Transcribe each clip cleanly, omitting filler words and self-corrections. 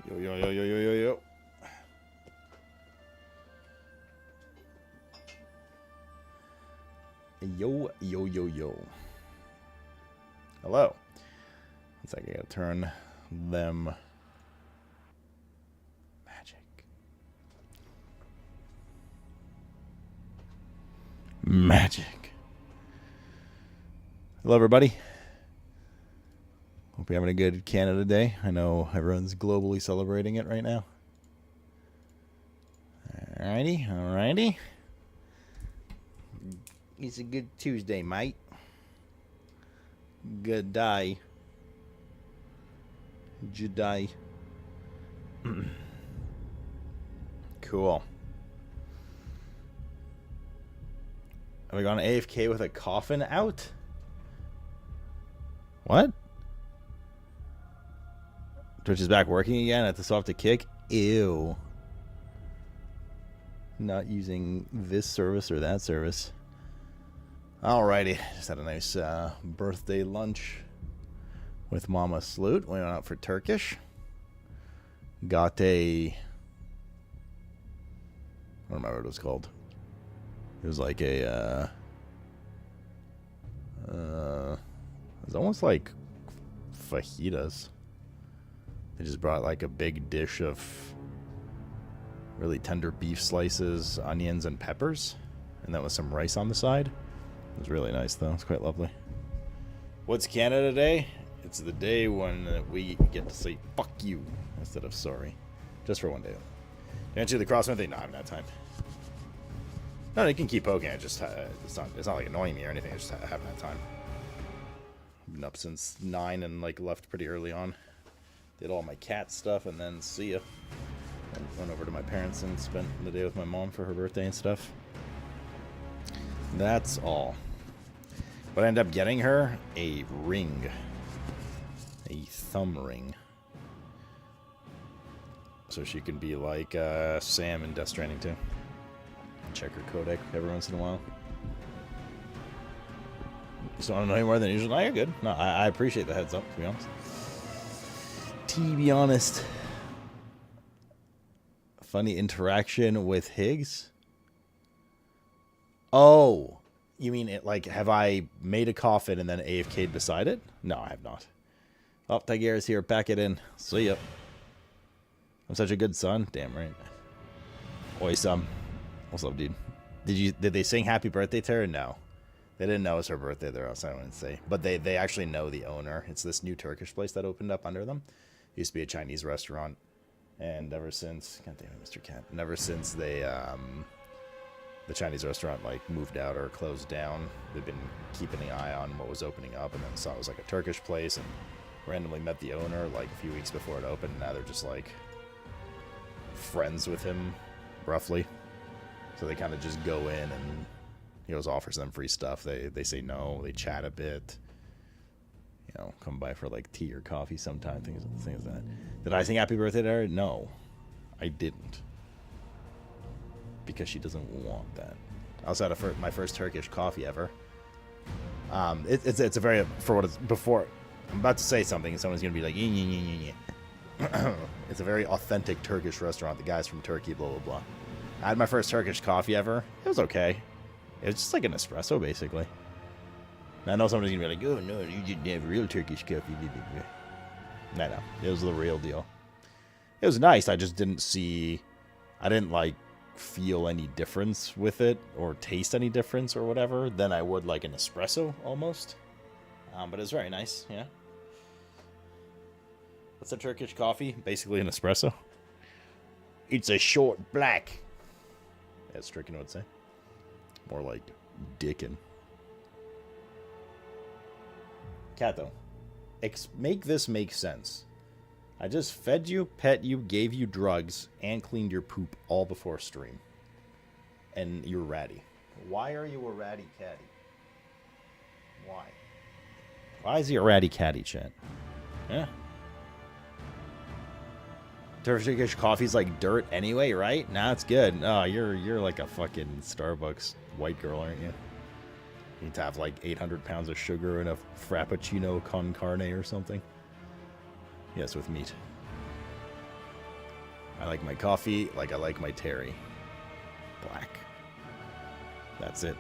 Yo, yo, yo, yo, yo, yo, yo. Yo, yo, yo, yo. Hello. Looks like I gotta turn them magic. Magic. Hello, everybody. Hope you're having a good Canada Day. I know everyone's globally celebrating it right now. Alrighty, alrighty. It's a good Tuesday, mate. Good day. Jedi. Cool. Have we gone AFK with a coffin out? What? Twitch is back working again at the soft kick? Ew. Not using this service or that service. Alrighty. Just had a nice birthday lunch with Mama Sloot. Went out for Turkish. Got a... I don't remember what it was called. It was like a... it was almost like fajitas. They just brought like a big dish of really tender beef slices, onions, and peppers. And then with some rice on the side. It was really nice, though. It's quite lovely. What's Canada Day? It's the day when we get to say fuck you instead of sorry. Just for one day. Can't you do the crosswind thing? No, I haven't had time. No, you can keep poking. It's not like annoying me or anything. I just haven't had time. I've been up since 9 and like left pretty early on. Did all my cat stuff and then see ya. And went over to my parents and spent the day with my mom for her birthday and stuff. That's all. But I ended up getting her a ring. A thumb ring. So she can be like Sam in Death Stranding too. Check her codec every once in a while. You still want to know any more than usual? No, you're good. No, I appreciate the heads up, to be honest. To be honest. Funny interaction with Higgs. Oh, you mean it? Like, have I made a coffin and then AFK'd beside it? No, I have not. Oh, Tigera's here. Pack it in. See ya. I'm such a good son. Damn right. Oi, what's up, dude? Did they sing happy birthday to her? No. They didn't know it was her birthday there, else I wouldn't say. But they actually know the owner. It's this new Turkish place that opened up under them. It used to be a Chinese restaurant. And ever since... God damn it, Mr. Cat. And ever since they... the Chinese restaurant like moved out or closed down, they've been keeping an eye on what was opening up, and then saw it was like a Turkish place and randomly met the owner like a few weeks before it opened, and now they're just like friends with him roughly. So they kind of just go in and he always offers them free stuff. They say no, they chat a bit, you know, come by for like tea or coffee sometime, things like that. Did I sing happy birthday to her? No, I didn't. Because she doesn't want that. I also had my first Turkish coffee ever. It's a very, for what it's, before, I'm about to say something and someone's going to be like, it's a very authentic Turkish restaurant. The guy's from Turkey, blah, blah, blah. I had my first Turkish coffee ever. It was okay. It was just like an espresso, basically. And I know somebody's going to be like, oh, no, you didn't have real Turkish coffee. No, it was the real deal. It was nice. I just didn't like, feel any difference with it or taste any difference or whatever than I would like an espresso almost. But it's very nice, yeah. What's a Turkish coffee? Basically an espresso. It's a short black. As Stricken would say. More like Dickin. Kato, make this make sense. I just fed you, pet you, gave you drugs, and cleaned your poop all before stream. And you're ratty. Why are you a ratty catty? Why? Why is he a ratty catty, chat? Yeah. Turkish coffee's like dirt anyway, right? Nah, it's good. Oh, you're like a fucking Starbucks white girl, aren't you? You need to have like 800 pounds of sugar in a Frappuccino con carne or something. Yes, with meat. I like my coffee like I like my Terry. Black. That's it.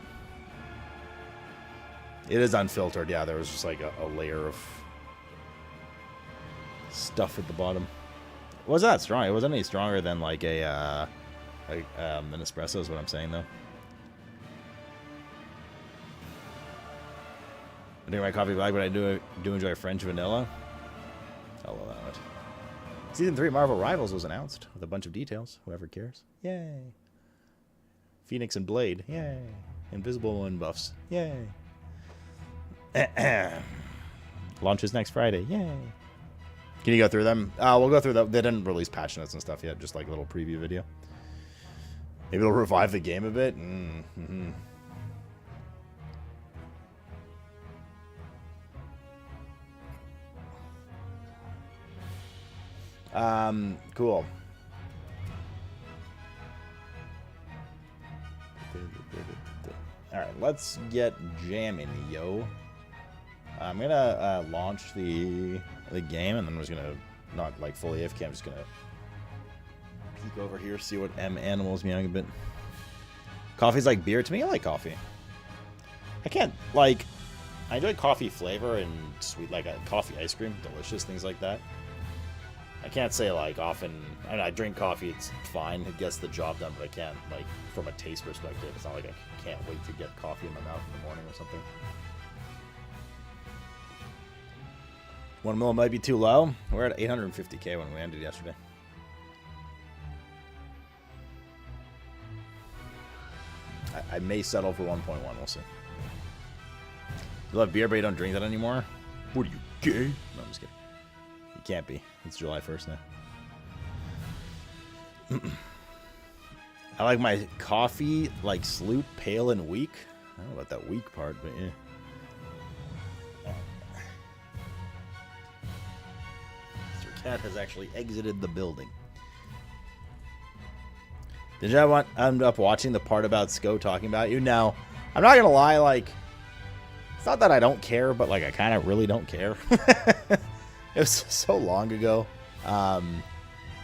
It is unfiltered. Yeah, there was just like a layer of stuff at the bottom. It wasn't that strong. It wasn't any stronger than like an espresso is what I'm saying, though. I drink my coffee black, but I do enjoy French vanilla. I'll allow it. Season 3 Marvel Rivals was announced with a bunch of details. Whoever cares. Yay. Phoenix and Blade. Yay. Invisible Woman buffs. Yay. Launches next Friday. Yay. Can you go through them? We'll go through them. They didn't release patch notes and stuff yet. Just like a little preview video. Maybe it'll revive the game a bit. Mm-hmm. Cool. Alright, let's get jamming, yo. I'm gonna launch the game, and then I'm just gonna, not like fully AFK, I'm just gonna peek over here, see what animals meowing a bit. Coffee's like beer to me. I like coffee. I can't, like, I enjoy coffee flavor and sweet, like a coffee ice cream, delicious, things like that. I can't say, like, often, I mean, I drink coffee, it's fine, it gets the job done, but I can't, like, from a taste perspective, it's not like I can't wait to get coffee in my mouth in the morning or something. 1 mil might be too low. We're at 850k when we ended yesterday. I may settle for 1.1, we'll see. You love beer, but you don't drink that anymore? What are you, gay? No, I'm just kidding. You can't be. It's July 1st now. I like my coffee like Sloot, pale and weak. I don't know about that weak part, but yeah. Mr. Cat has actually exited the building. Did you end up watching the part about Sko talking about you? No. I'm not gonna lie, like, it's not that I don't care, but like I kind of really don't care. It was so long ago.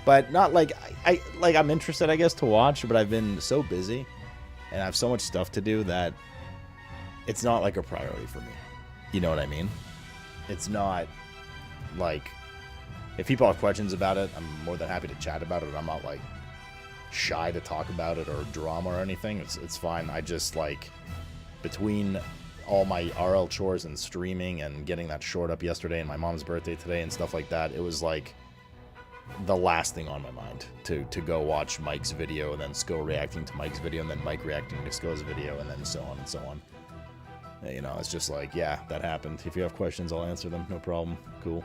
But not like I'm interested, I guess, to watch, but I've been so busy and I have so much stuff to do that it's not like a priority for me. You know what I mean? It's not like, if people have questions about it, I'm more than happy to chat about it. I'm not like shy to talk about it or drama or anything. It's fine. I just, like, between all my RL chores and streaming and getting that short up yesterday and my mom's birthday today and stuff like that, it was like the last thing on my mind to go watch Mike's video and then Sko reacting to Mike's video and then Mike reacting to Sko's video and then so on and so on. You know, it's just like, yeah, that happened. If you have questions, I'll answer them. No problem. Cool.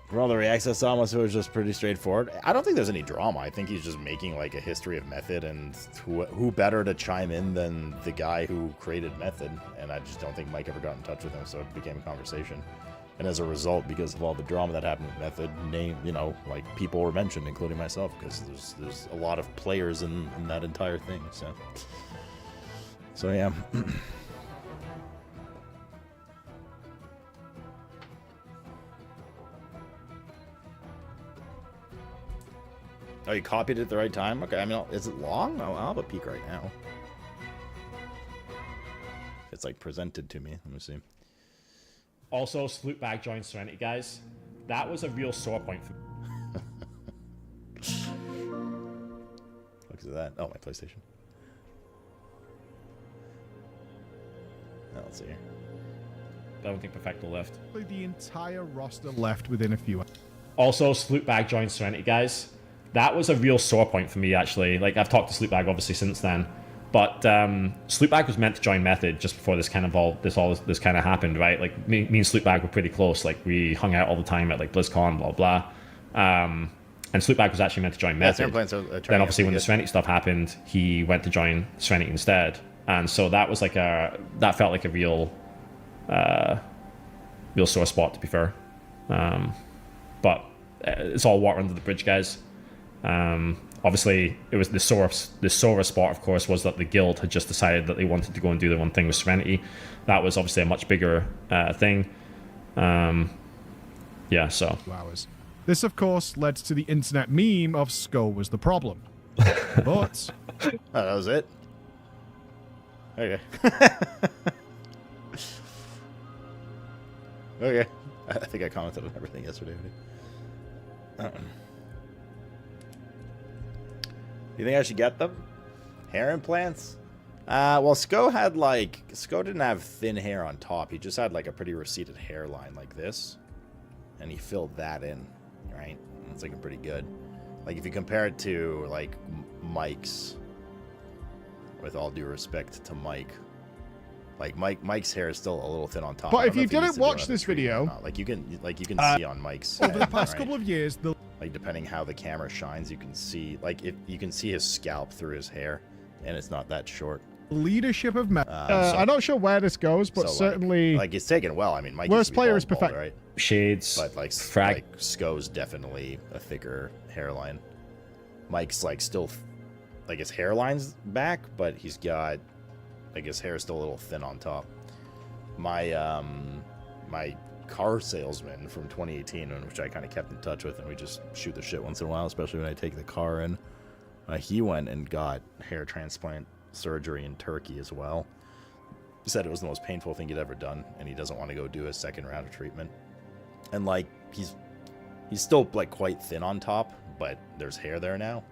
For all the reacts I saw, most of it was just pretty straightforward. I don't think there's any drama. I think he's just making like a history of Method, and who better to chime in than the guy who created Method? And I just don't think Mike ever got in touch with him, so it became a conversation. And as a result, because of all the drama that happened with Method, you know, like, people were mentioned, including myself, because there's a lot of players in that entire thing. So yeah. Oh, you copied it at the right time? Okay, I mean, is it long? I'll have a peek right now. It's like presented to me. Let me see. Also, Slootbag joined Serenity, guys. That was a real sore point for me. Look at that. Oh, my PlayStation. Oh, let's see here. I don't think Perfecto left. The entire roster left within a few hours. Also, Slootbag joined Serenity, guys. That was a real sore point for me, actually. Like, I've talked to Slootbag obviously since then, but Slootbag was meant to join Method just before this kind of happened, right? Like, me and Slootbag were pretty close. Like, we hung out all the time at like BlizzCon, blah blah. And Slootbag was actually meant to join Method. Then obviously when the Serenity stuff happened, he went to join Serenity instead, and so that was like that felt like a real sore spot, to be fair. But it's all water under the bridge, guys. Obviously, it was the sore spot, of course, was that the guild had just decided that they wanted to go and do their own thing with Serenity. That was obviously a much bigger thing. Yeah, so. Hours. This, of course, led to the internet meme of Sko was the problem. But Oh, that was it? Okay. Okay. I think I commented on everything yesterday. Do you think I should get them? Hair implants? Well, Sko didn't have thin hair on top. He just had like a pretty receded hairline like this. And he filled that in, right? It's looking pretty good. Like if you compare it to like Mike's, with all due respect to Mike, like Mike's hair is still a little thin on top. But I if don't know you he needs didn't to do watch another this treatment or video, not. Like you can see on Mike's over the head, past right? couple of years, the Like depending how the camera shines, you can see you can see his scalp through his hair, and it's not that short. leadership of Meta. So- I'm not sure where this goes, but So, certainly like it's taken well. I mean, Mike worst used to be player bald, is perfect. right? Shades. But like Frag. Sko's definitely a thicker hairline. Mike's like still like his hairline's back, but he's got like his hair is still a little thin on top. My my car salesman from 2018, which I kind of kept in touch with, and we just shoot the shit once in a while, especially when I take the car in. He went and got hair transplant surgery in Turkey as well. He said it was the most painful thing he'd ever done, and he doesn't want to go do a second round of treatment. And like he's still like quite thin on top, but there's hair there now.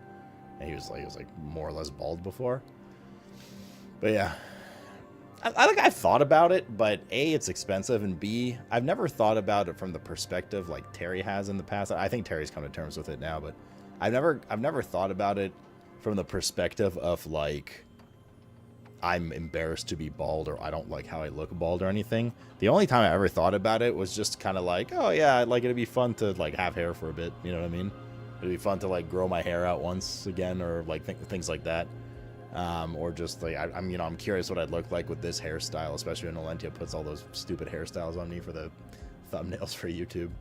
And he was like more or less bald before. But yeah, I think I've thought about it, but A, it's expensive, and B, I've never thought about it from the perspective like Terry has in the past. I think Terry's come to terms with it now, but I've never thought about it from the perspective of like I'm embarrassed to be bald, or I don't like how I look bald or anything. The only time I ever thought about it was just kind of like, oh yeah, like it'd be fun to like have hair for a bit, you know what I mean? It'd be fun to like grow my hair out once again, or like things like that. Or just like I'm curious what I'd look like with this hairstyle, especially when Olentia puts all those stupid hairstyles on me for the thumbnails for YouTube.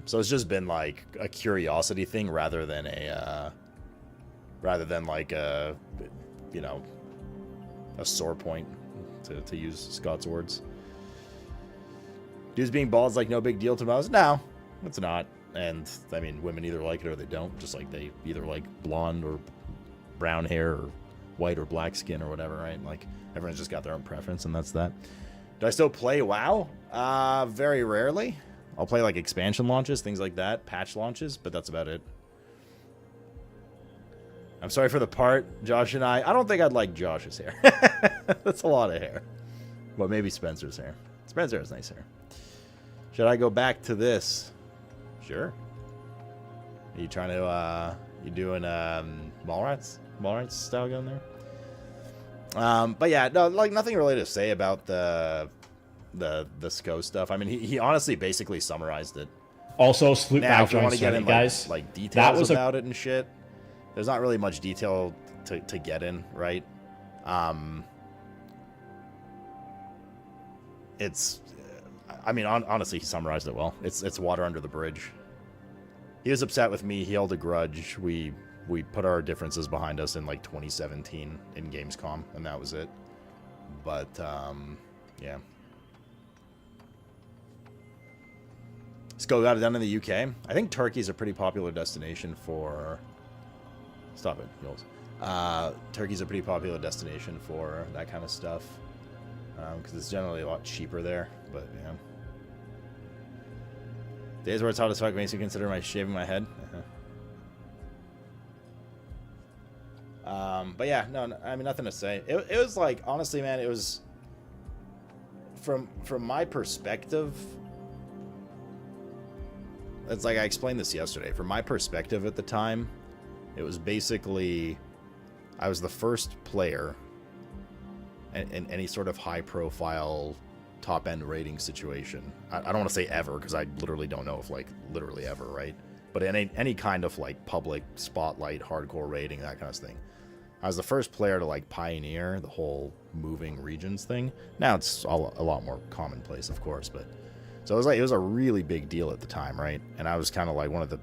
So it's just been like a curiosity thing rather than like a a sore point, to use Scott's words. Dudes being bald is like no big deal to most. No, it's not. And I mean, women either like it or they don't. Just like they either like blonde or brown hair or white or black skin or whatever, right? Like everyone's just got their own preference, and that's that. Do I still play WoW? Very rarely. I'll play like expansion launches, things like that, patch launches, but that's about it. I'm sorry for the part, Josh and I don't think I'd like Josh's hair. That's a lot of hair. But maybe Spencer's hair. Spencer has nice hair. Should I go back to this? Sure. Are you trying to, you doing, Mallrats? Mallrats style going there? But yeah, no, like nothing really to say about the Sko stuff. I mean, he honestly basically summarized it. Also, Sloop Now, Bag if you want joins to get Serenity, in guys. like that details was about it and shit, there's not really much detail to get in, right? It's, I mean, honestly, he summarized it well. It's water under the bridge. He was upset with me. He held a grudge. We put our differences behind us in like 2017 in Gamescom, and that was it. But yeah. Sko got it done in the UK. I think Turkey's a pretty popular destination for. Stop it, Yoles. Turkey's a pretty popular destination for that kind of stuff, because it's generally a lot cheaper there. But yeah. Days where it's hot as fuck makes me consider shaving my head. But yeah, no, I mean, nothing to say. It was like, honestly, man, it was from my perspective. It's like I explained this yesterday. From my perspective at the time, it was basically I was the first player in any sort of high-profile, top-end rating situation. I don't want to say ever, because I literally don't know if, like, literally ever, right? But in any kind of, like, public spotlight, hardcore rating, that kind of thing. I was the first player to, like, pioneer the whole moving regions thing. Now it's a lot more commonplace, of course, but... So it was a really big deal at the time, right? And I was kind of like one of the,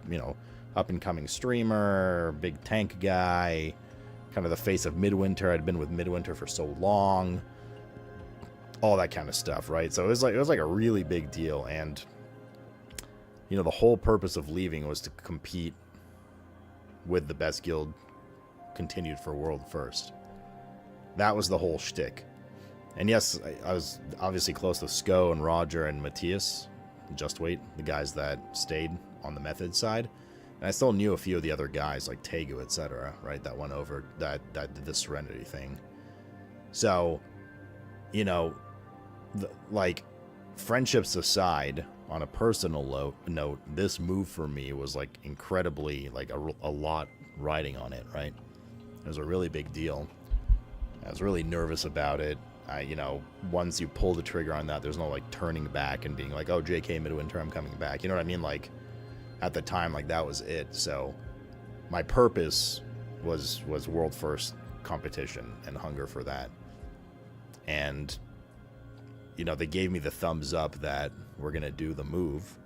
up-and-coming streamer, big tank guy, kind of the face of Midwinter. I'd been with Midwinter for so long. All that kind of stuff, right? So it was like a really big deal, and you know, the whole purpose of leaving was to compete with the best guild continued for world first. That was the whole shtick. And yes, I was obviously close to Sko and Roger and Matthias, Just Wait, the guys that stayed on the Method side. And I still knew a few of the other guys, like Tegu, etc., right, that went over, that did the Serenity thing. So, you know, like, friendships aside, on a personal note, this move for me was, like, incredibly, like, a lot riding on it, right? It was a really big deal. I was really nervous about it. You know, once you pull the trigger on that, there's no, like, turning back and being like, oh, JK Midwinter, I'm coming back. You know what I mean? Like, at the time, like, that was it. So my purpose was world first competition and hunger for that. And, you know, they gave me the thumbs up that we're going to do the move.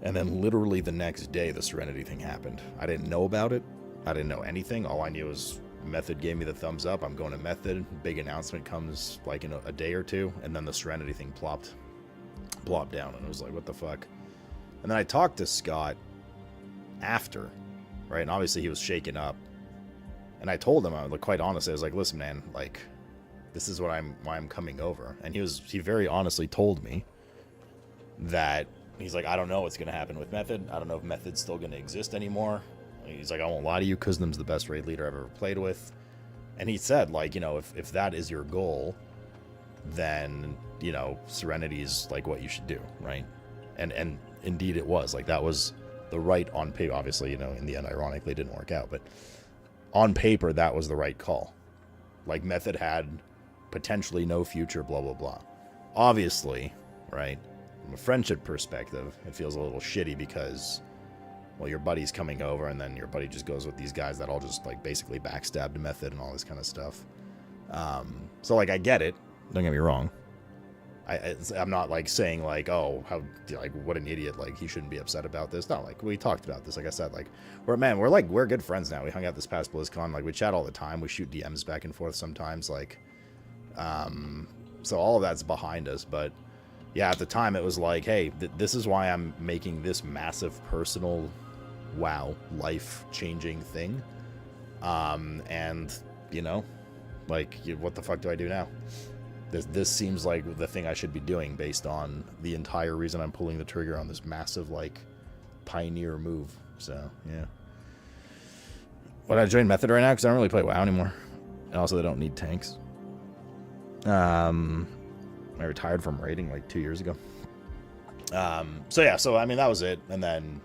And then literally the next day, the Serenity thing happened. I didn't know about it. I didn't know anything. All I knew was Method gave me the thumbs up. I'm going to Method. Big announcement comes like in a day or two. And then the Serenity thing plopped down. And it was like, what the fuck? And then I talked to Scott after, right? And obviously he was shaken up. And I told him, I was like, quite honestly, I was like, listen, man, like, this is why I'm coming over. And he very honestly told me that he's like, I don't know what's going to happen with Method. I don't know if Method's still going to exist anymore. He's like, I won't lie to you, Kuznim's the best raid leader I've ever played with. And he said, like, you know, if that is your goal, then, you know, Serenity's like what you should do, right? And indeed it was. Like, that was the right on paper. Obviously, you know, in the end, ironically, it didn't work out. But on paper, that was the right call. Like, Method had potentially no future, blah, blah, blah. Obviously, right, from a friendship perspective, it feels a little shitty because, well, your buddy's coming over, and then your buddy just goes with these guys that all just, like, basically backstabbed Method and all this kind of stuff. So, like, I get it. Don't get me wrong. I'm not, like, saying, like, oh, how, like, what an idiot, like, he shouldn't be upset about this. No, like, we talked about this. Like I said, like, we're good friends now. We hung out this past BlizzCon. Like, we chat all the time. We shoot DMs back and forth sometimes. Like, so all of that's behind us. But, yeah, at the time, it was like, hey, this is why I'm making this massive personal, wow, life-changing thing. And, you know, like, what the fuck do I do now? This seems like the thing I should be doing based on the entire reason I'm pulling the trigger on this massive, like, pioneer move. So, yeah. But I joined Method right now because I don't really play WoW anymore. And also, they don't need tanks. I retired from raiding like 2 years ago. So, yeah. So, I mean, that was it. And then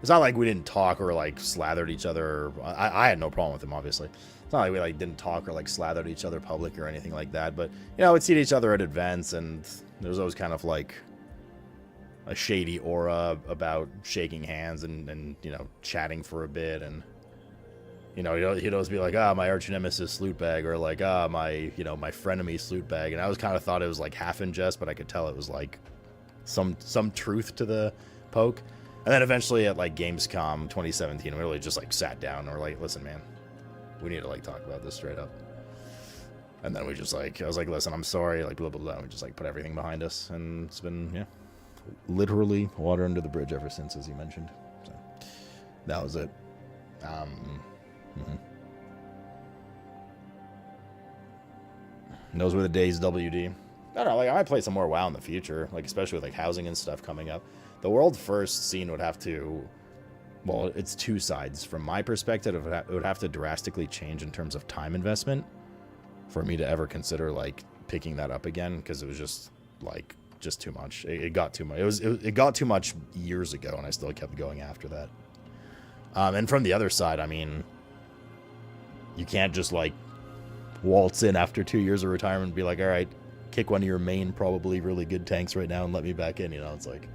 it's not like we didn't talk or, like, slathered each other. I had no problem with him, obviously. It's not like we, like, didn't talk or, like, slathered each other public or anything like that. But, you know, we'd see each other at events, and there was always kind of, like, a shady aura about shaking hands and you know, chatting for a bit. And, you know, he'd always be like, my arch nemesis Slootbag, or, like, my, you know, my frenemy Slootbag. And I always kind of thought it was, like, half in jest, but I could tell it was, like, some truth to the poke. And then eventually at, like, Gamescom 2017, we really just, like, sat down and we're like, listen, man, we need to, like, talk about this straight up. And then we just, like, I was like, listen, I'm sorry, like, blah, blah, blah. And we just, like, put everything behind us. And it's been, yeah, literally water under the bridge ever since, as you mentioned. So that was it. Those were the days, WD. I don't know, like, I might play some more WoW in the future, like, especially with, like, housing and stuff coming up. The world first scene would have to, well, it's two sides. From my perspective, it would have to drastically change in terms of time investment for me to ever consider, like, picking that up again, because it was just, like, just too much. It got too much. It got too much years ago, and I still kept going after that. And from the other side, I mean, you can't just, like, waltz in after 2 years of retirement and be like, all right, kick one of your main, probably really good tanks right now and let me back in. You know, it's like,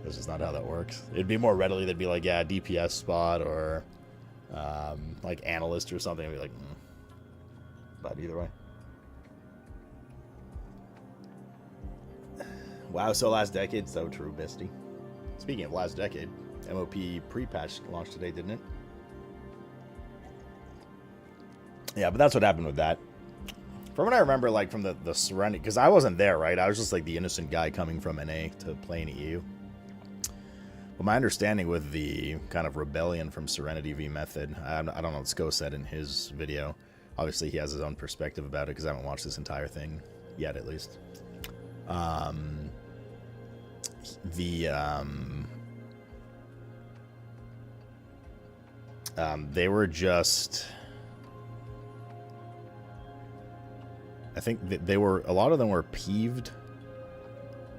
that's just not how that works. It'd be more readily, they'd be like, yeah, DPS spot or, like, analyst or something. I'd be like, but either way. Wow, so last decade, so true, Misty. Speaking of last decade, MOP pre-patch launched today, didn't it? Yeah, but that's what happened with that. From what I remember, like, from the Serenity, because I wasn't there, right? I was just, like, the innocent guy coming from NA to play in EU. Well, my understanding with the kind of rebellion from Serenity v Method, I don't know what Sko said in his video. Obviously, he has his own perspective about it because I haven't watched this entire thing yet, at least. They were just... I think that they were... A lot of them were peeved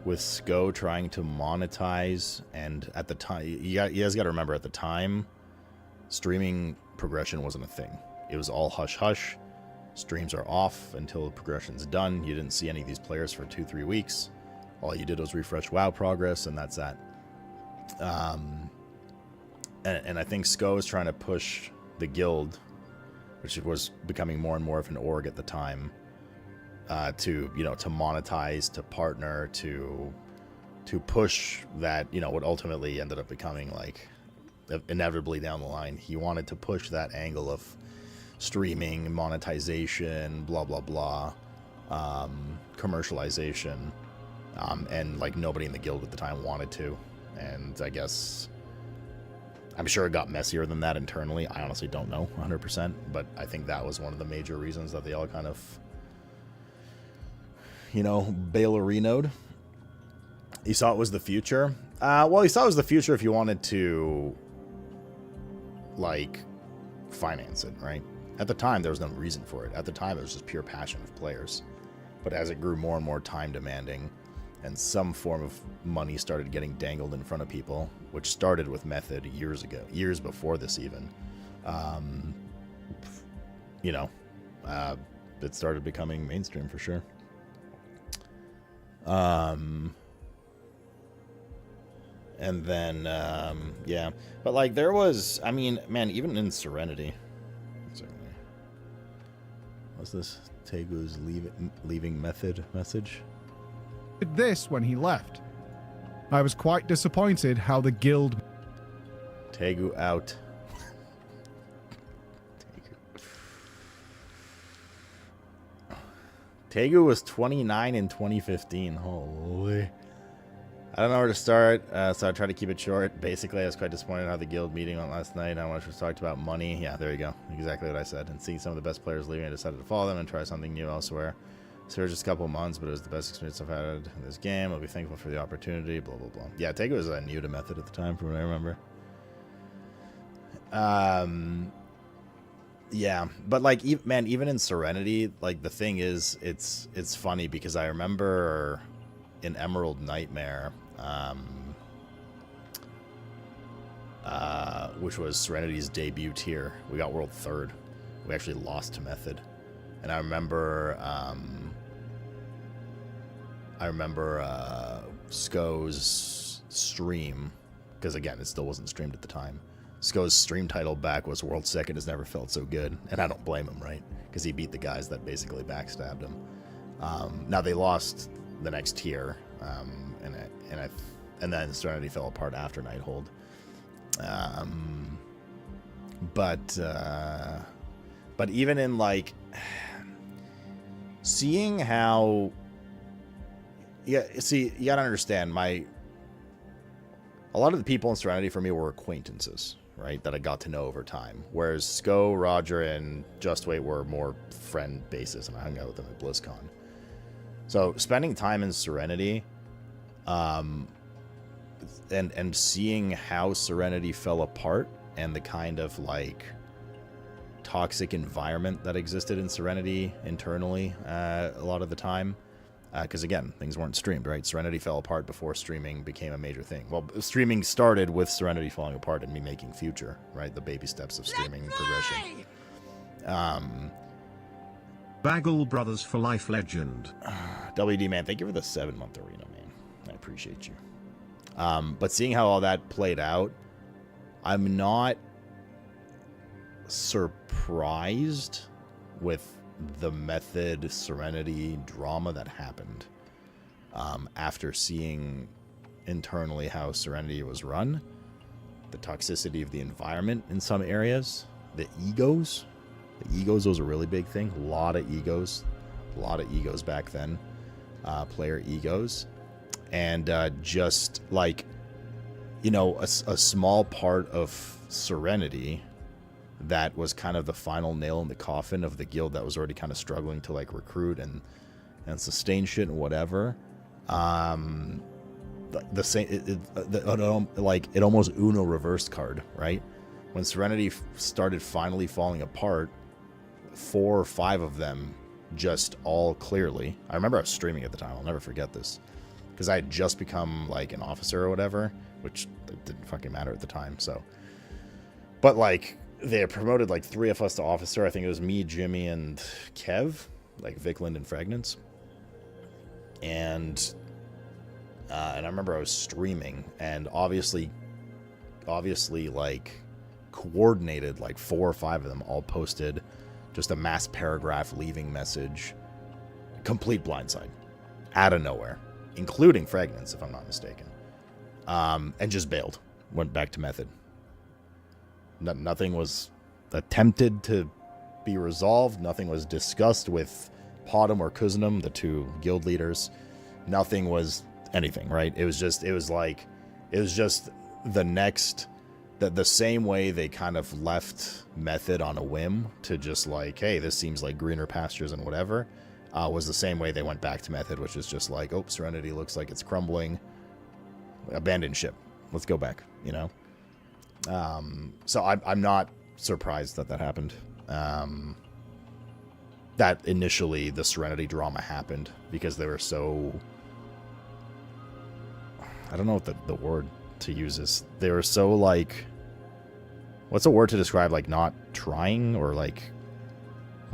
with Sko trying to monetize, and at the time... You guys got to remember, at the time, streaming progression wasn't a thing. It was all hush-hush. Streams are off until progression's done. You didn't see any of these players for 2-3 weeks. All you did was refresh WoW progress, and that's that. And I think Sko is trying to push the guild, which was becoming more and more of an org at the time, to monetize, to partner, to push that, what ultimately ended up becoming like inevitably down the line. He wanted to push that angle of streaming, monetization, blah blah blah, commercialization, and like nobody in the guild at the time wanted to, and I guess I'm sure it got messier than that internally. I honestly don't know 100%, but I think that was one of the major reasons that they all kind of, Baylorino'd. You saw it was the future. Well, you saw it was the future if you wanted to, like, finance it, right? At the time, there was no reason for it. At the time, it was just pure passion of players. But as it grew more and more time demanding, and some form of money started getting dangled in front of people, which started with Method years ago, years before this even, it started becoming mainstream for sure. And then, yeah. But, like, there was, I mean, man, even in Serenity. What's this? Tegu's leaving Method message? Did this when he left. I was quite disappointed how the guild... Tegu out. Tegu was 29 in 2015. Holy. I don't know where to start, so I tried to keep it short. Basically, I was quite disappointed how the guild meeting went last night. How much was talked about money. Yeah, there you go. Exactly what I said. And seeing some of the best players leaving, I decided to follow them and try something new elsewhere. So it was just a couple of months, but it was the best experience I've had in this game. I'll be thankful for the opportunity, blah, blah, blah. Yeah, Tegu was new to Method at the time, from what I remember. Yeah, but, like, man, even in Serenity, like, the thing is, it's funny because I remember in Emerald Nightmare, which was Serenity's debut tier, we got world 3rd. We actually lost to Method. And I remember Sko's stream, because again, it still wasn't streamed at the time. Sko's stream title back was World 2nd has never felt so good, and I don't blame him, right? Because he beat the guys that basically backstabbed him. Now they lost the next tier, and then Serenity fell apart after Nighthold. But even in, like, seeing how, yeah, see, you gotta understand, a lot of the people in Serenity for me were acquaintances, right, that I got to know over time, whereas Sko, Roger, and Justway were more friend bases, and I hung out with them at BlizzCon. So spending time in Serenity, and seeing how Serenity fell apart, and the kind of, like, toxic environment that existed in Serenity internally a lot of the time, because again, things weren't streamed, right? Serenity fell apart before streaming became a major thing. Well, streaming started with Serenity falling apart and me making Future, right? The baby steps of streaming progression. Bagel Brothers for Life legend. WD, man, thank you for the 7-month arena, man. I appreciate you. But seeing how all that played out, I'm not surprised with the Method Serenity drama that happened after seeing internally how Serenity was run, the toxicity of the environment in some areas, the egos. The egos was a really big thing. A lot of egos back then, player egos, and just like, you know, a small part of Serenity that was kind of the final nail in the coffin of the guild that was already kind of struggling to like recruit and sustain shit and whatever. The same, it almost Uno reversed card, right? When Serenity started finally falling apart, 4 or 5 of them just all clearly. I remember I was streaming at the time. I'll never forget this because I had just become like an officer or whatever, which didn't fucking matter at the time. So, but like they had promoted like 3 of us to officer. I think it was me, Jimmy, and Kev, like Vikland and Fragnance. And I remember I was streaming and obviously like coordinated like 4 or 5 of them all posted just a mass paragraph leaving message, complete blindside, out of nowhere, including Fragrance, if I'm not mistaken, and just bailed, went back to Method. Nothing was attempted to be resolved. Nothing was discussed with Podum or Kuznum, the 2 guild leaders. Nothing was anything, right? It was just the next. The same way they kind of left Method on a whim to just like, hey, this seems like greener pastures and whatever, was the same way they went back to Method, which is just like, oh, Serenity looks like it's crumbling. Abandon ship. Let's go back, you know? So I'm not surprised that happened. That initially the Serenity drama happened because they were so... I don't know what the word to use is. They were so like... What's a word to describe like not trying or like...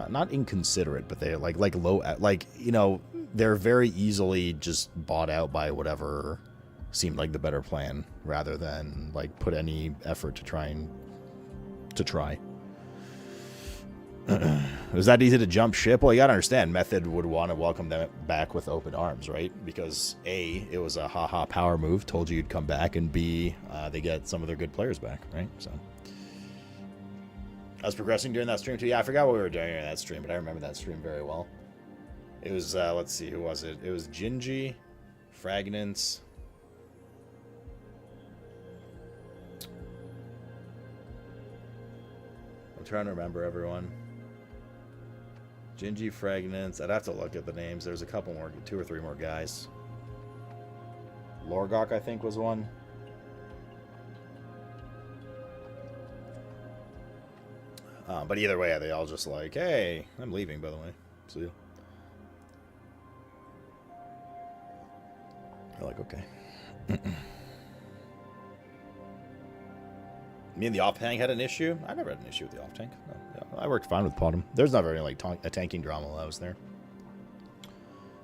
Not inconsiderate, but they're like low... Like, you know, they're very easily just bought out by whatever seemed like the better plan rather than like put any effort to try. It was that easy to jump ship? Well, you gotta understand, Method would want to welcome them back with open arms, right? Because A, it was a haha power move, told you you'd come back, and B, they get some of their good players back, right? So I was progressing during that stream too. Yeah, I forgot what we were doing during that stream, but I remember that stream very well. It was, let's see, who was it? It was Gingy, Fragnance. I'm trying to remember everyone. Gingy, Fragnance. I'd have to look at the names. There's a couple more, 2 or 3 more guys. Lorgok, I think, was one. But either way, they all just like, hey, I'm leaving, by the way. See you. They're like, okay. Me and the off tank had an issue. I never had an issue with the off tank. No, yeah, I worked fine with Podum. There's not very like a tanking drama while I was there.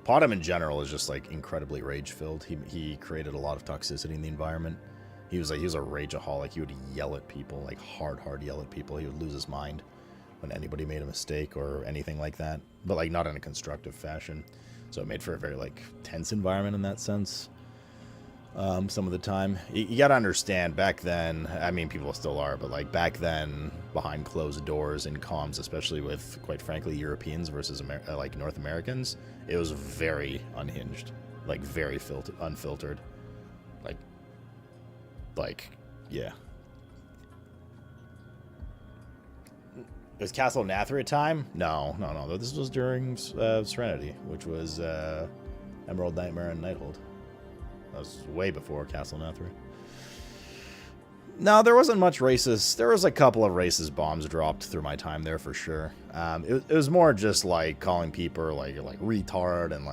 Podum in general is just like incredibly rage filled. He created a lot of toxicity in the environment. He was a rageaholic. He would yell at people, like hard yell at people. He would lose his mind when anybody made a mistake or anything like that, but like not in a constructive fashion. So it made for a very like tense environment in that sense. Some of the time, you gotta understand, back then, I mean, people still are, but like back then, behind closed doors in comms, especially with, quite frankly, Europeans versus like North Americans, it was very unhinged, like very unfiltered, like, yeah. Was Castle Nathria time? No. This was during Serenity, which was Emerald Nightmare and Nighthold. That was way before Castle Nathria. No, there wasn't much racist. There was a couple of racist bombs dropped through my time there for sure. It was more just like calling people like retard and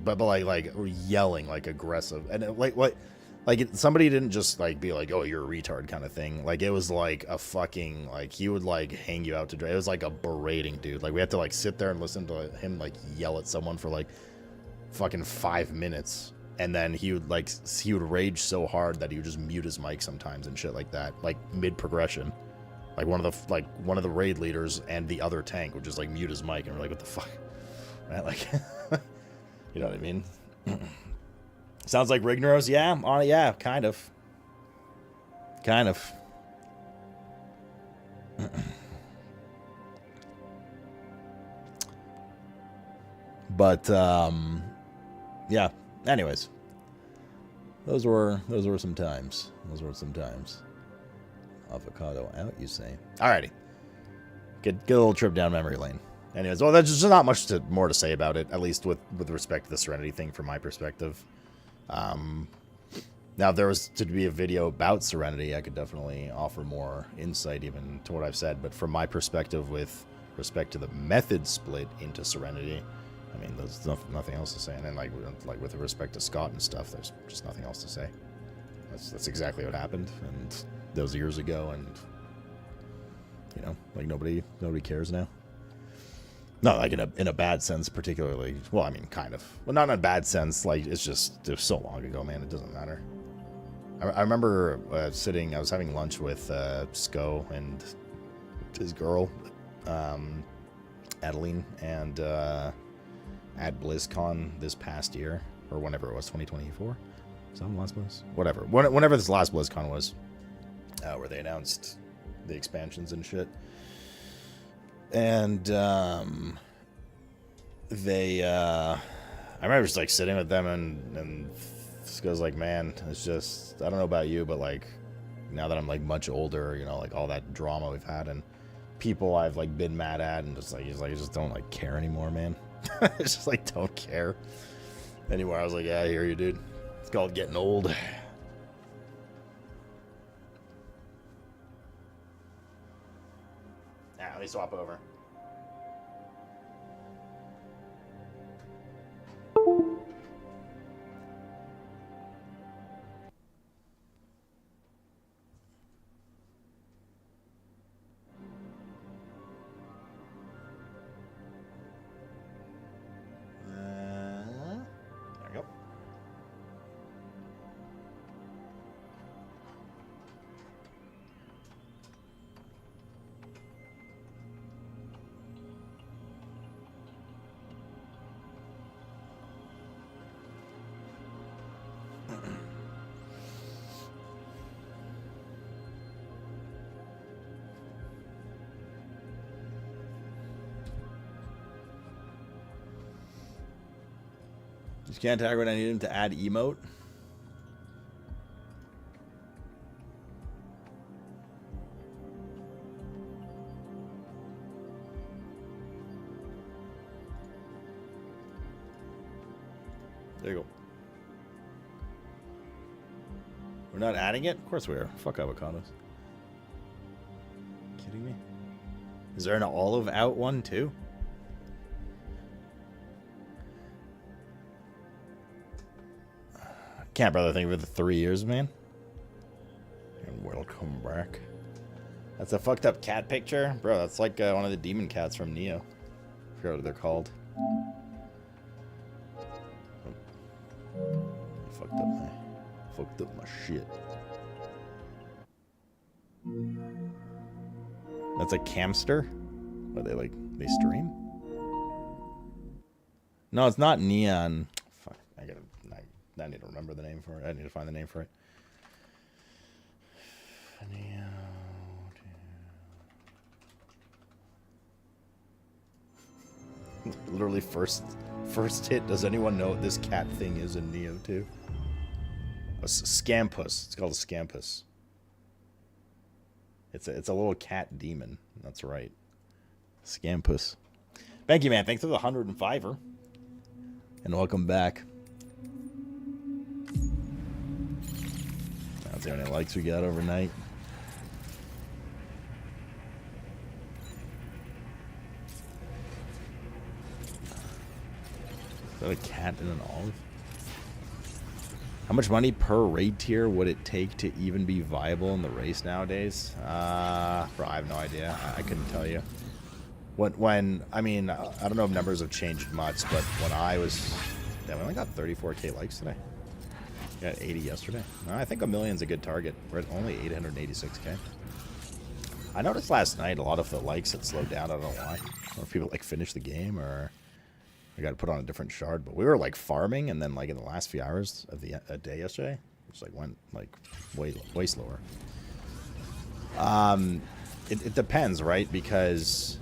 but like yelling like aggressive and somebody didn't just like be like, oh, you're a retard kind of thing. Like it was like a fucking like he would like hang you out to dry. It was like a berating dude. Like we had to like sit there and listen to him like yell at someone for like fucking 5 minutes. And then he would rage so hard that he would just mute his mic sometimes and shit like that, like mid progression. Like one of the raid leaders and the other tank would just like mute his mic, and we're like, what the fuck, right? Like, you know what I mean? Sounds like Rignoros, yeah, yeah, kind of. But yeah. Anyways, Those were some times. Those were some times. Avocado out, you say? Alrighty. Get a little trip down memory lane. Anyways, well, there's just not much more to say about it, at least with respect to the Serenity thing from my perspective. Now, if there was to be a video about Serenity, I could definitely offer more insight even to what I've said. But from my perspective, with respect to the method split into Serenity, I mean, there's nothing else to say. And then, like with respect to Scott and stuff, there's just nothing else to say. That's exactly what happened, and that was years ago, and you know, like nobody cares now. Not like in a bad sense, particularly. Well, I mean, kind of. Well, not in a bad sense. Like it was so long ago, man. It doesn't matter. I remember I was having lunch with Sko and his girl, Adeline, and at BlizzCon this past year, or whenever it was, 2024. Is that the last Blizz? Whatever. Whenever this last BlizzCon was, where they announced the expansions and shit. And I remember just like sitting with them and Sko's like, man, it's just, I don't know about you, but like now that I'm like much older, you know, like all that drama we've had and people I've like been mad at, and just like he's like, I just don't like care anymore, man. It's just like don't care anymore. I was like, yeah, I hear you, dude. It's called getting old. Yeah, let me swap over. There we go. Just can't tag when I need him to add emote. There you go. We're not adding it? Of course we are. Fuck avocados. Kidding me? Is there an olive out one too? Can't brother think for the 3 years, man. And welcome back. That's a fucked up cat picture, bro. That's like one of the demon cats from Neo. I forgot what they're called. Fucked up my shit. That's a camster. What they stream? No, it's not Neon. Fuck, I need to remember the name for it. I need to find the name for it. Literally first hit. Does anyone know what this cat thing is in Neo 2? A Scampus. It's called a Scampus. It's a little cat demon. That's right. Scampus. Thank you, man. Thanks for the 105er. And welcome back. Let's see how many likes we got overnight. Is that a cat and an olive? How much money per raid tier would it take to even be viable in the race nowadays? Bro, I have no idea. I couldn't tell you. I mean, I don't know if numbers have changed much, but when I was... Damn, we only got 34k likes today. We got 80 yesterday. I think 1 million's a good target. We're at only 886k. I noticed last night a lot of the likes had slowed down. I don't know why. I don't know if people like finished the game or I got to put on a different shard. But we were like farming, and then like in the last few hours of the day yesterday, it just like went like way slower. It depends, right? Because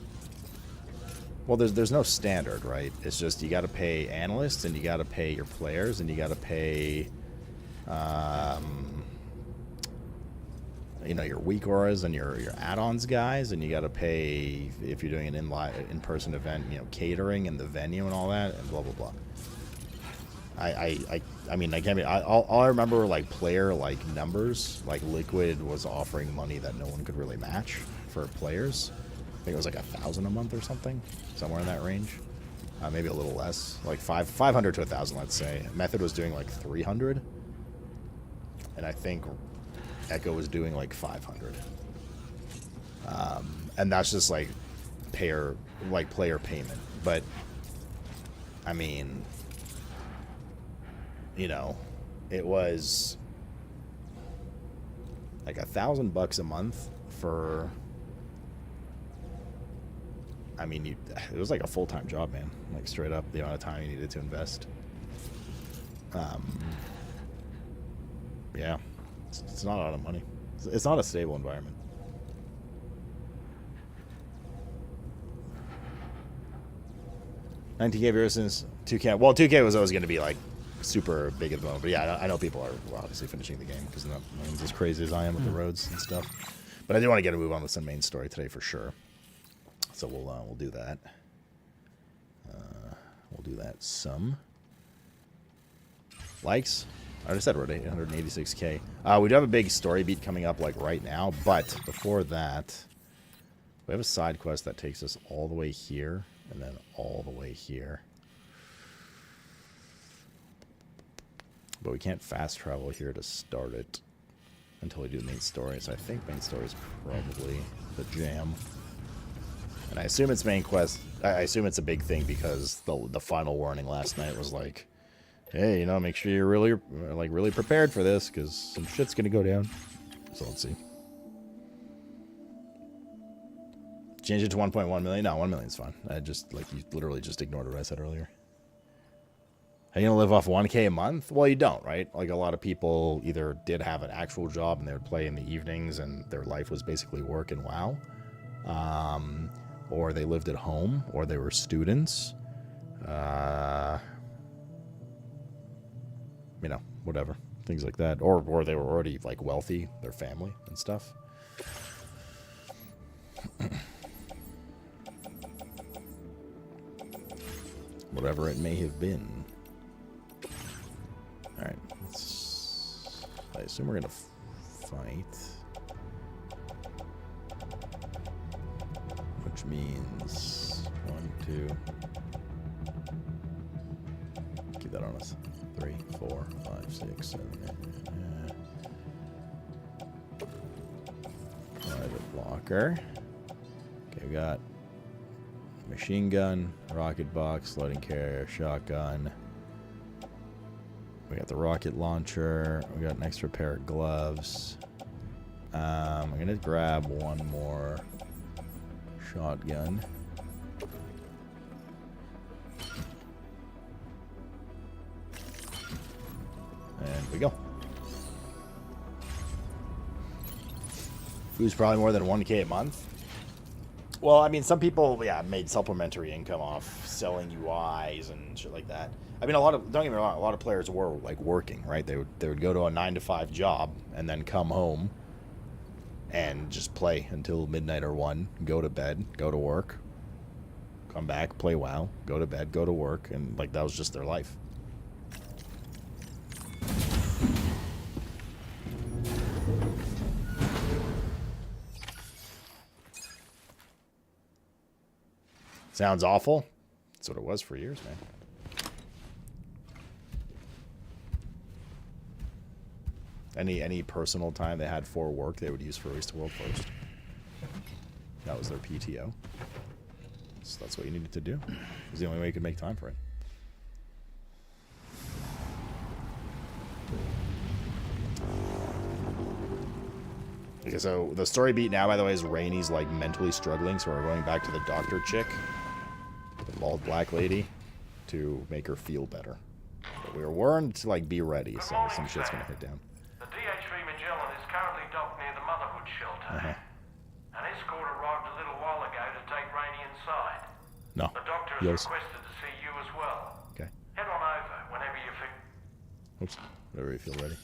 well, there's no standard, right? It's just you got to pay analysts, and you got to pay your players, and you got to pay You know, your weak auras and your add-ons guys, and you got to pay if you're doing an in-person event, you know, catering and the venue and all that, and blah blah blah. I mean, I can't be. All I remember were like player like numbers. Like Liquid was offering money that no one could really match for players. I think it was like 1,000 a month or something, somewhere in that range. Maybe a little less, like 500 to 1,000, let's say. Method was doing like 300, and I think Echo was doing like 500. And that's just like player payment. But I mean, you know, it was like $1,000 a month for. I mean, it was like a full-time job, man. Like straight up, the amount of time you needed to invest. Yeah, it's not a lot of money. It's not a stable environment. $19K versus 2K. Well, 2K was always going to be like super big at the moment. But yeah, I know people are obviously finishing the game because no one's as crazy as I am with the roads and stuff. But I do want to get a move on with some main story today for sure. So we'll do that. We'll do that. Some likes. I just said we're at 886K. We do have a big story beat coming up like right now, but before that, we have a side quest that takes us all the way here and then all the way here. But we can't fast travel here to start it until we do the main story. So I think main story is probably the jam. And I assume it's main quest. I assume it's a big thing because the final warning last night was like, hey, you know, make sure you're really prepared for this because some shit's gonna go down. So let's see. Change it to 1.1 million. No, 1 million's fine. I just you literally just ignored what I said earlier. Are you gonna live off 1K a month? Well, you don't, right? Like a lot of people either did have an actual job and they would play in the evenings and their life was basically work and WoW. Or they lived at home, or they were students. You know, whatever. Things like that. Or they were already, like, wealthy, their family and stuff. Whatever it may have been. Alright, I assume we're gonna fight. Which means 1, 2. Keep that on us. 3, 4, 5, 6, 7, 8. Private blocker. Okay, we got machine gun, rocket box, loading carrier, shotgun. We got the rocket launcher. We got an extra pair of gloves. I'm gonna grab one more shotgun. And we go. Food's probably more than 1K a month. Well, I mean, some people, yeah, made supplementary income off selling UIs and shit like that. I mean, don't get me wrong, a lot of players were like working, right? They would go to a 9-to-5 job and then come home and just play until midnight or 1, go to bed, go to work, come back, play WoW, go to bed, go to work, and like that was just their life. Sounds awful. That's what it was for years, man. Any personal time they had for work, they would use for Race to World first. That was their PTO. So that's what you needed to do. It was the only way you could make time for it. Okay, so the story beat now, by the way, is Rainy's like mentally struggling, so we're going back to the doctor chick, the bald black lady, to make her feel better. But we were warned to like be ready, so some shit's gonna hit down. The DHV Magellan is currently docked near the Motherhood shelter. An escort arrived a little while ago to take Rainy inside. No. The doctor has requested to see you as well. Okay. Head on over whenever you feel. Oops. Whenever you feel ready.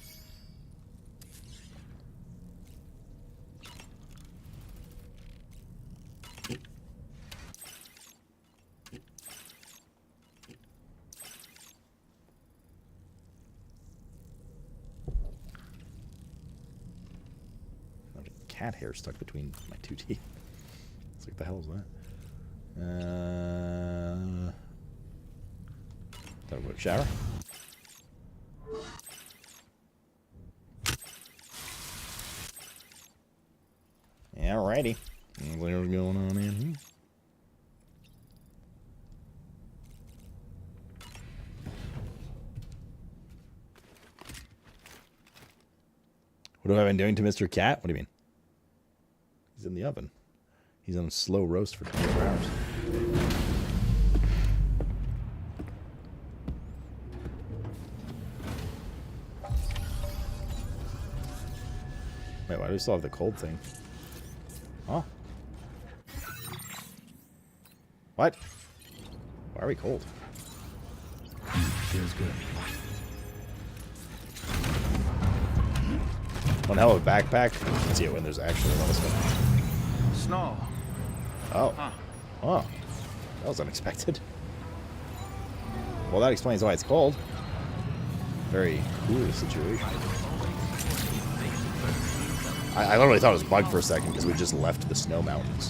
Not a cat hair stuck between my two teeth. It's like, the hell is that? Talk about shower. Alrighty. What's going on in here? What have I been doing to Mr. Cat? What do you mean? He's in the oven. He's on slow roast for 24 hours. Wait, why do we still have the cold thing? Oh. What? Why are we cold? Feels good. One hell of a backpack. Let's see it when there's actually a lot of stuff. Snow. Oh. Huh. Oh. That was unexpected. Well, that explains why it's cold. Very cool situation. I literally thought it was bugged for a second because we just left the snow mountains.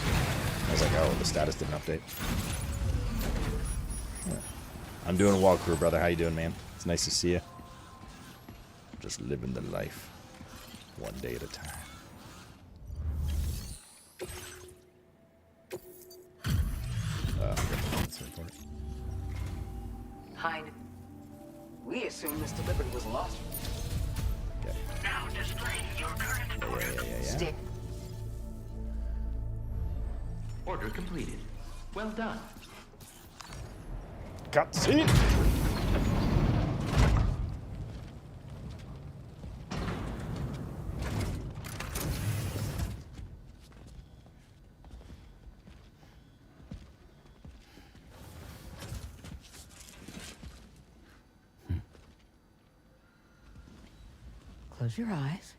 I was like, oh, the status didn't update. Yeah. I'm doing a walkthrough, brother. How you doing, man? It's nice to see you. Just living the life. One day at a time. Hyde. We assumed this delivery was lost. Okay. Now display your current Yeah. Stick. Order completed. Well done. Cutscene. Close your eyes.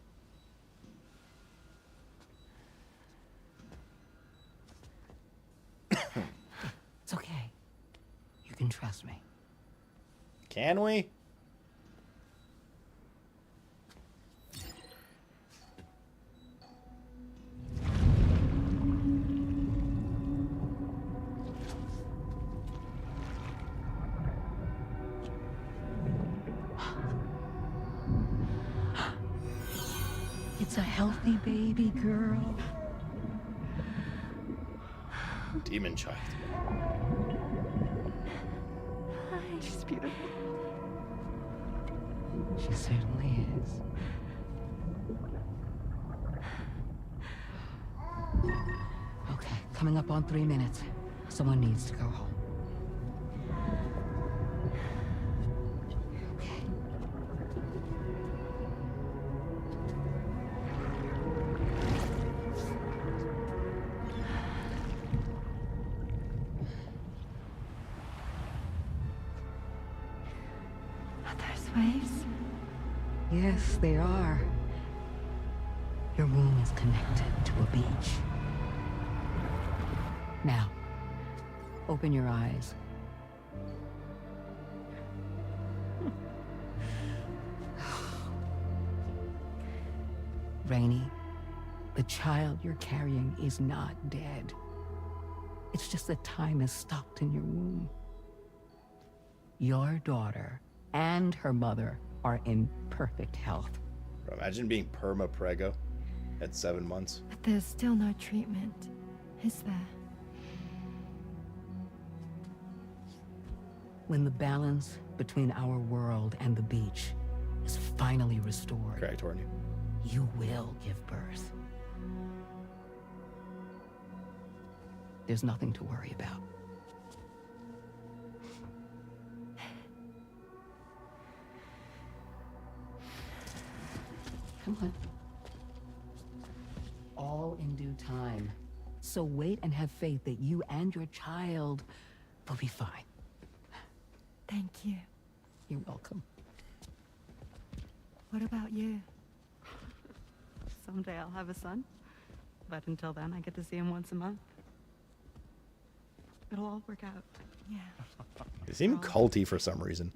It's okay. You can trust me. Can we? It's a healthy baby girl. Demon child. She's beautiful. She certainly is. Okay, coming up on 3 minutes. Someone needs to go home. Okay. There's waves. Yes, they are. Your womb is connected to a beach. Now, open your eyes. Rainy, the child you're carrying is not dead. It's just that time has stopped in your womb. Your daughter and her mother are in perfect health. Bro, imagine being perma-prego at 7 months. But there's still no treatment, is there? When the balance between our world and the beach is finally restored, Correct, weren't you? you will give birth. There's nothing to worry about. Come on. All in due time. So wait and have faith that you and your child will be fine. Thank you. You're welcome. What about you? Someday I'll have a son, but until then I get to see him once a month. It'll all work out. Yeah. They seem culty for some reason.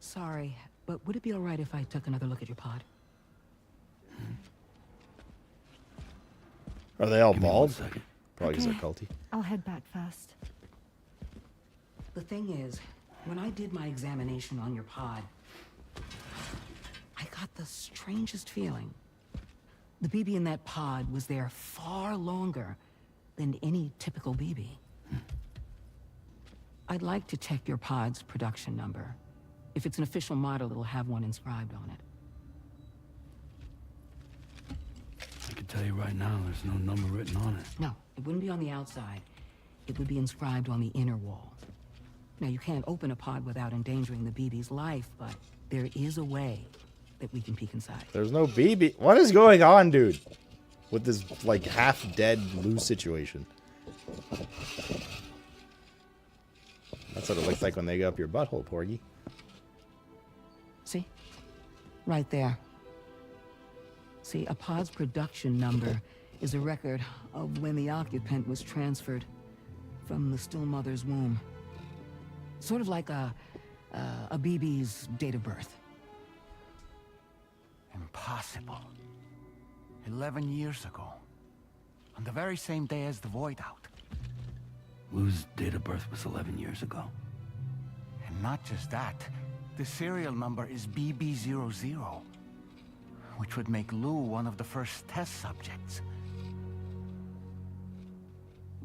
Sorry, but would it be all right if I took another look at your pod? Are they all Give me one bald? second. Probably because Okay. they're culty. I'll head back first. The thing is, when I did my examination on your pod, I got the strangest feeling. The BB in that pod was there far longer than any typical BB. I'd like to check your pod's production number. If it's an official model, it'll have one inscribed on it. I can tell you right now, there's no number written on it. No, it wouldn't be on the outside. It would be inscribed on the inner wall. Now, you can't open a pod without endangering the BB's life, but there is a way that we can peek inside. There's no BB. What is going on, dude? With this, like, half-dead loose situation. That's what it looks like when they go up your butthole, Porgy. See? Right there. See, a pod's production number is a record of when the occupant was transferred from the still mother's womb. Sort of like a BB's date of birth. Impossible. 11 years ago. On the very same day as the Void Out. Lou's date of birth was 11 years ago. And not just that, the serial number is BB00, which would make Lou one of the first test subjects.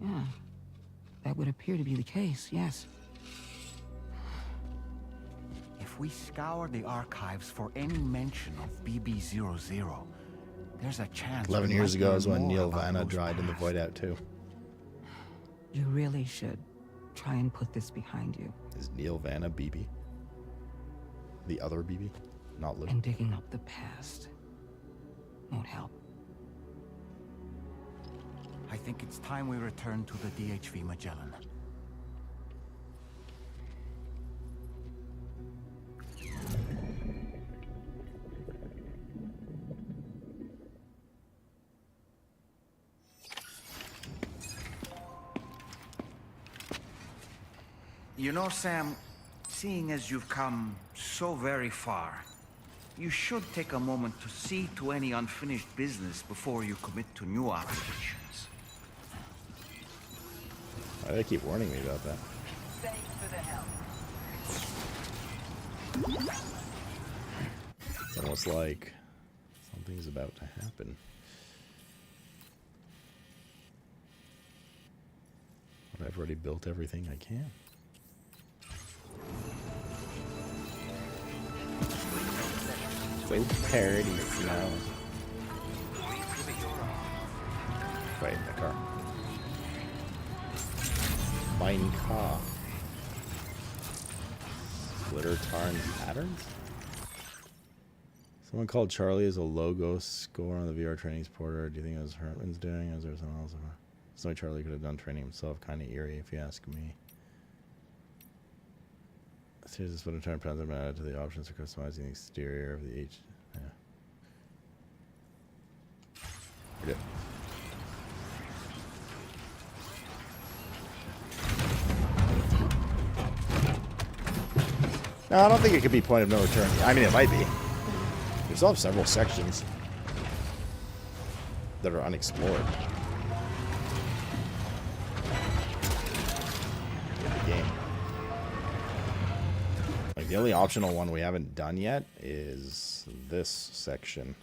Yeah, that would appear to be the case, yes. If we scour the archives for any mention of BB00, there's a chance 11 we years might ago learn is when more Neil about Vanna Lou's died in the past. Void Out too. You really should try and put this behind you. Is Neil Vanna BB? The other BB? Not Lou. And digging up the past won't help. I think it's time we return to the DHV Magellan. You know, Sam, seeing as you've come so very far, you should take a moment to see to any unfinished business before you commit to new operations. Why do they keep warning me about that? It's almost like something's about to happen. But I've already built everything I can. Food parody smell. Wait, in the car. Mine car. Glitter tarn patterns? Someone called Charlie as a logo score on the VR training porter. Do you think it was Herman's doing? Or is there someone else? So Charlie could have done training himself. Kind of eerie, if you ask me. Here's this button turn present added to the options for customizing the exterior of the H. Yeah. We're good. No, I don't think it could be point of no return. I mean, it might be. We still have several sections that are unexplored. In the game. Like, the only optional one we haven't done yet is this section.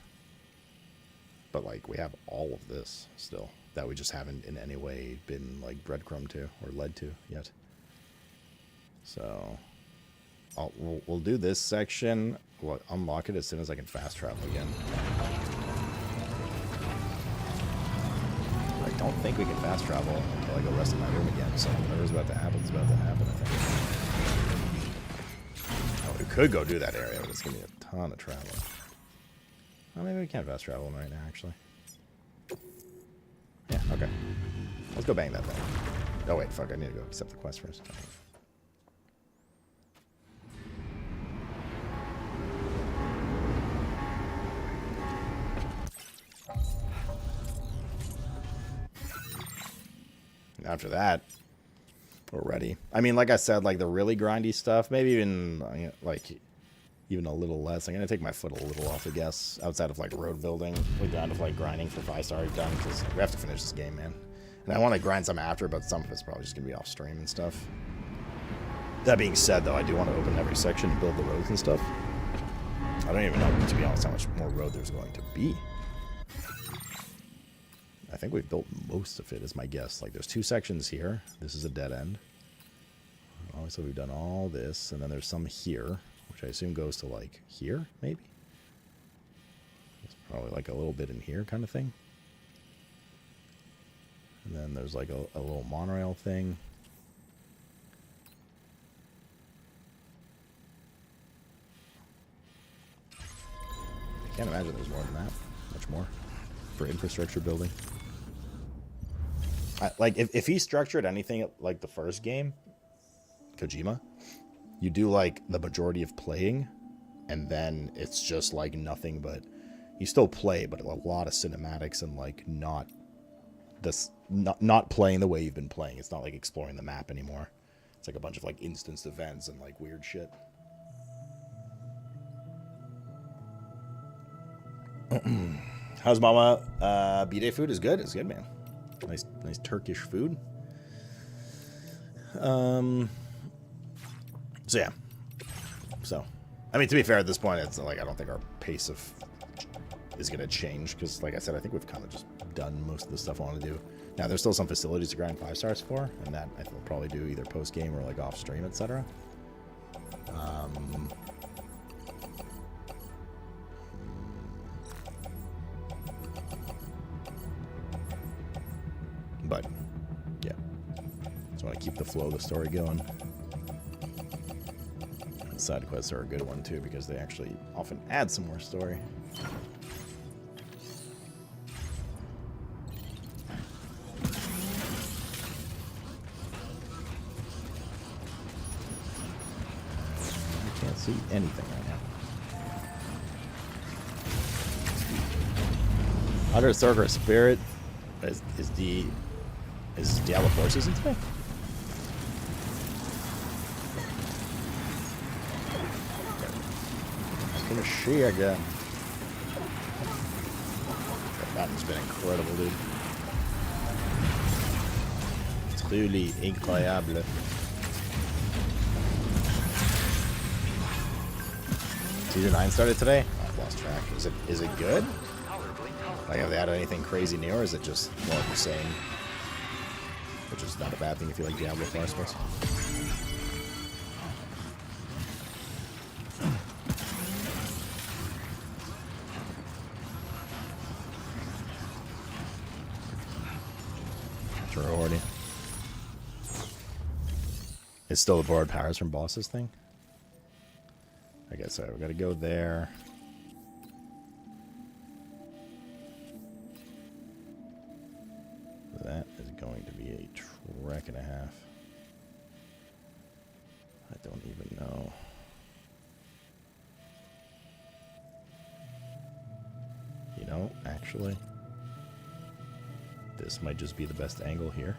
But, like, we have all of this still that we just haven't in any way been, like, breadcrumb to or led to yet. So... we'll do this section. We'll unlock it as soon as I can fast travel again. I don't think we can fast travel until I go rest in my room again. So whatever's about to happen is about to happen, I think. Oh, we could go do that area, but it's going to be a ton of travel. Oh, maybe we can fast travel right now, actually. Yeah, okay. Let's go bang that thing. Oh, wait, fuck. I need to go accept the quest first. After that, we're ready. I mean, like I said, like the really grindy stuff, maybe even like even a little less. I'm gonna take my foot a little off the gas outside of like road building. We're down to like grinding for 5-star done because we have to finish this game, man. And I want to grind some after, but some of it's probably just gonna be off stream and stuff. That being said, though, I do want to open every section and build the roads and stuff. I don't even know, to be honest, how much more road there's going to be. I think we've built most of it, is my guess. Like, there's 2 sections here. This is a dead end. Obviously, we've done all this, and then there's some here, which I assume goes to, like, here, maybe? It's probably, like, a little bit in here kind of thing. And then there's, like, a little monorail thing. I can't imagine there's more than that. Much more. For infrastructure building. Like, if he structured anything like the first game, Kojima, you do, like, the majority of playing, and then it's just, like, nothing but... You still play, but a lot of cinematics and, like, not playing the way you've been playing. It's not, like, exploring the map anymore. It's, like, a bunch of, like, instanced events and, like, weird shit. How's Mama? B-Day food is good. It's good, man. Nice Turkish food. So yeah. So, I mean, to be fair, at this point, it's like I don't think our pace is gonna change because, like I said, I think we've kind of just done most of the stuff I want to do. Now, there's still some facilities to grind 5 stars for, and that I think we'll probably do either post game or like off stream, etc. But, yeah. Just want to keep the flow of the story going. And side quests are a good one, too, because they actually often add some more story. I can't see anything right now. Under Sorcerer Spirit is Diablo 4 season today? I'm gonna see again. That mountain's been incredible, dude. Truly incroyable. Season 9 started today? Oh, I've lost track. Is it good? Like, have they added anything crazy new, or is it just more of the same? Which is not a bad thing if you like Diablo 4, I suppose. Rewarding. It's still the borrowed powers from bosses thing? I guess so. We gotta go there. That is going to be a trek and a half. I don't even know. You know, actually, this might just be the best angle here.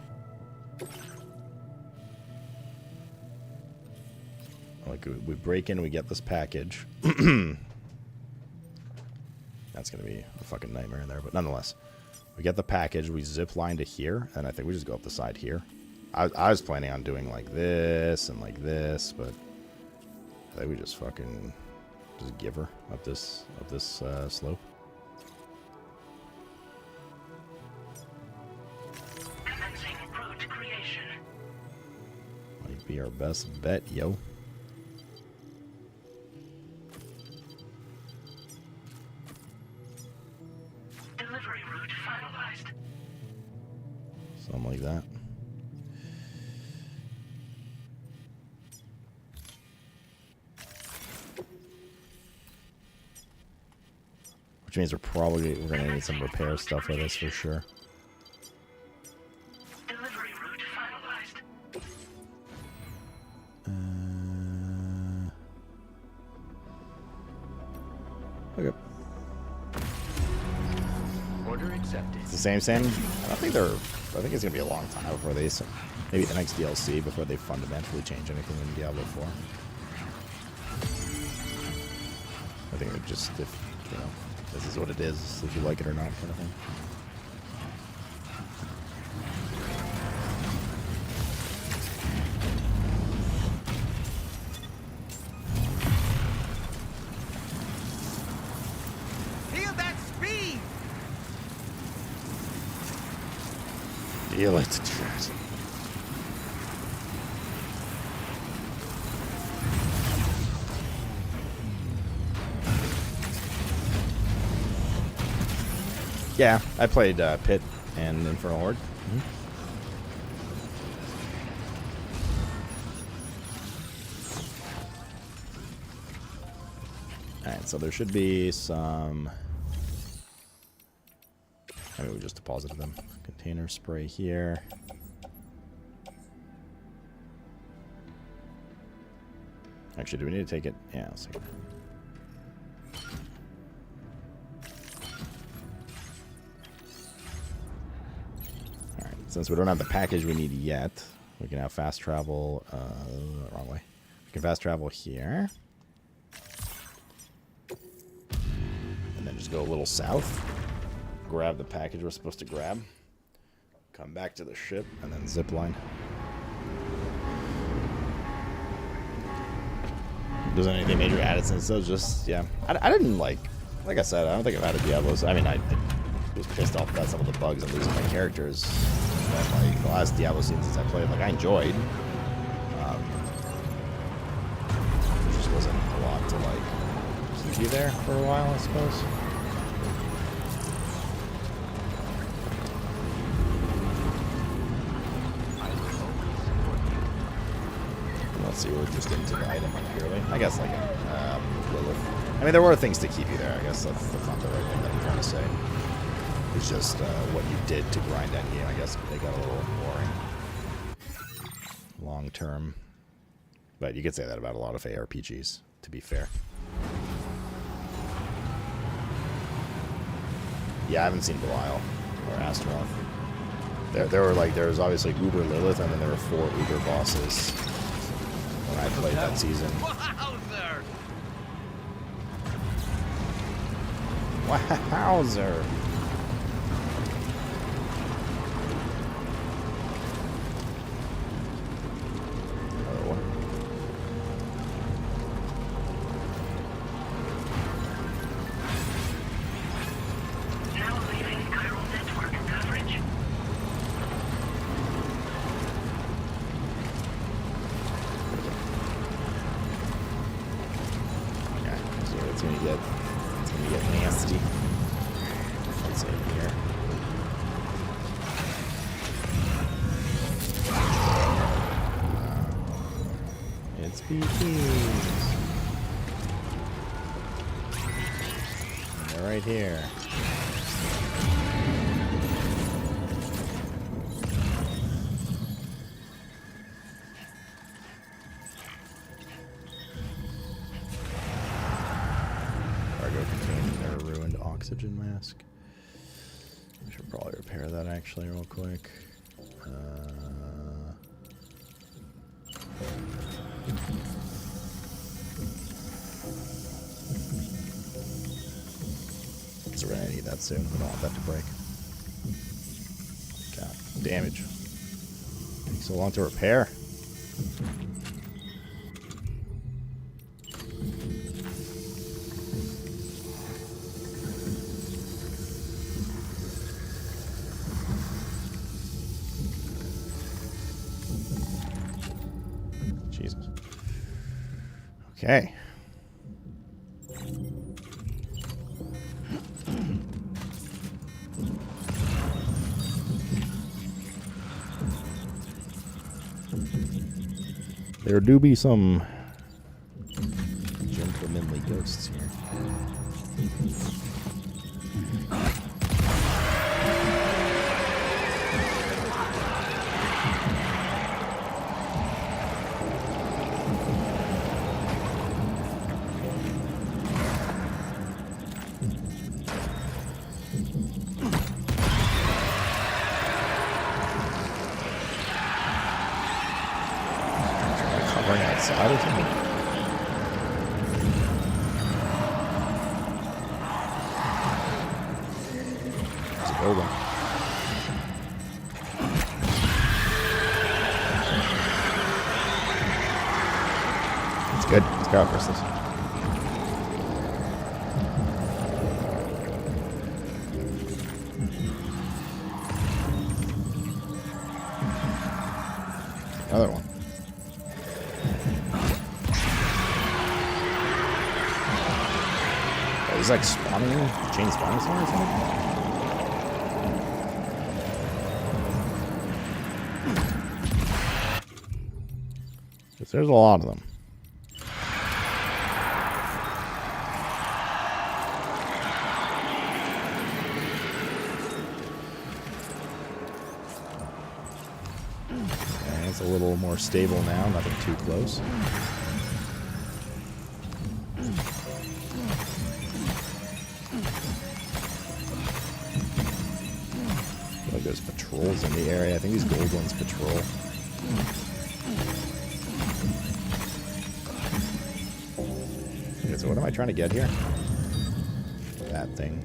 Like, we break in, we get this package. That's gonna be a fucking nightmare in there, but nonetheless. We get the package, we zip line to here, and I think we just go up the side here. I was planning on doing like this and like this, but I think we just fucking just give her up this slope. Commencing root creation. Might be our best bet, yo. Delivery route finalized. Something like that. Which means we're gonna need some repair stuff with us for sure. Delivery route finalized. Okay. Order accepted. It's the same. I don't think they're So I think it's gonna be a long time before they, maybe the next DLC, before they fundamentally change anything in Diablo 4. I think it just, if, you know, this is what it is, if you like it or not, kind of thing. Feel that speed! Feel it, Trent. Yeah, I played Pit and Infernal Horde. Alright, so there should be some... I mean, we just deposited them. Container spray here. Actually, do we need to take it? Yeah, let's take it. Alright, since we don't have the package we need yet, we can have fast travel, wrong way. We can fast travel here. And then just go a little south. Grab the package we're supposed to grab. Come back to the ship, and then zip line. Does anything major added since so just, yeah. I didn't like I said, I don't think I've had a Diablo. I mean, I was pissed off about some of the bugs and losing my characters. But like the last Diablo seasons I played, like I enjoyed. There just wasn't a lot to like keep you there for a while, I suppose. Let's see, we're just into the item like purely. I guess like Lilith. I mean, there were things to keep you there. I guess that's not the right thing that I'm trying to say. It's just what you did to grind that game. I guess they got a little boring long term. But you could say that about a lot of ARPGs, to be fair. Yeah, I haven't seen Belial or Astaroth. There was obviously Uber Lilith, and then there were 4 Uber bosses when I played that season. Wowzer! Oh. Now leaving chiral network coverage. Okay, so it's gonna get nasty. Let's see here. It's BTs. They're right here. Cargo containing their ruined oxygen mask. We should probably repair that actually real quick. So we're gonna need that soon. We don't want that to break. God, damage. Takes so long to repair. Jesus. Okay. There do be some gentlemanly ghosts here. hovering outside or something? There's a gold one. It's good. Let's go first. This. Another one. Oh, he's like spawning, chain spawning somewhere or something? 'Cause there's a lot of them. It's a little more stable now, nothing too close. I feel like there's patrols in the area. I think these gold ones patrol. Okay, so what am I trying to get here? That thing.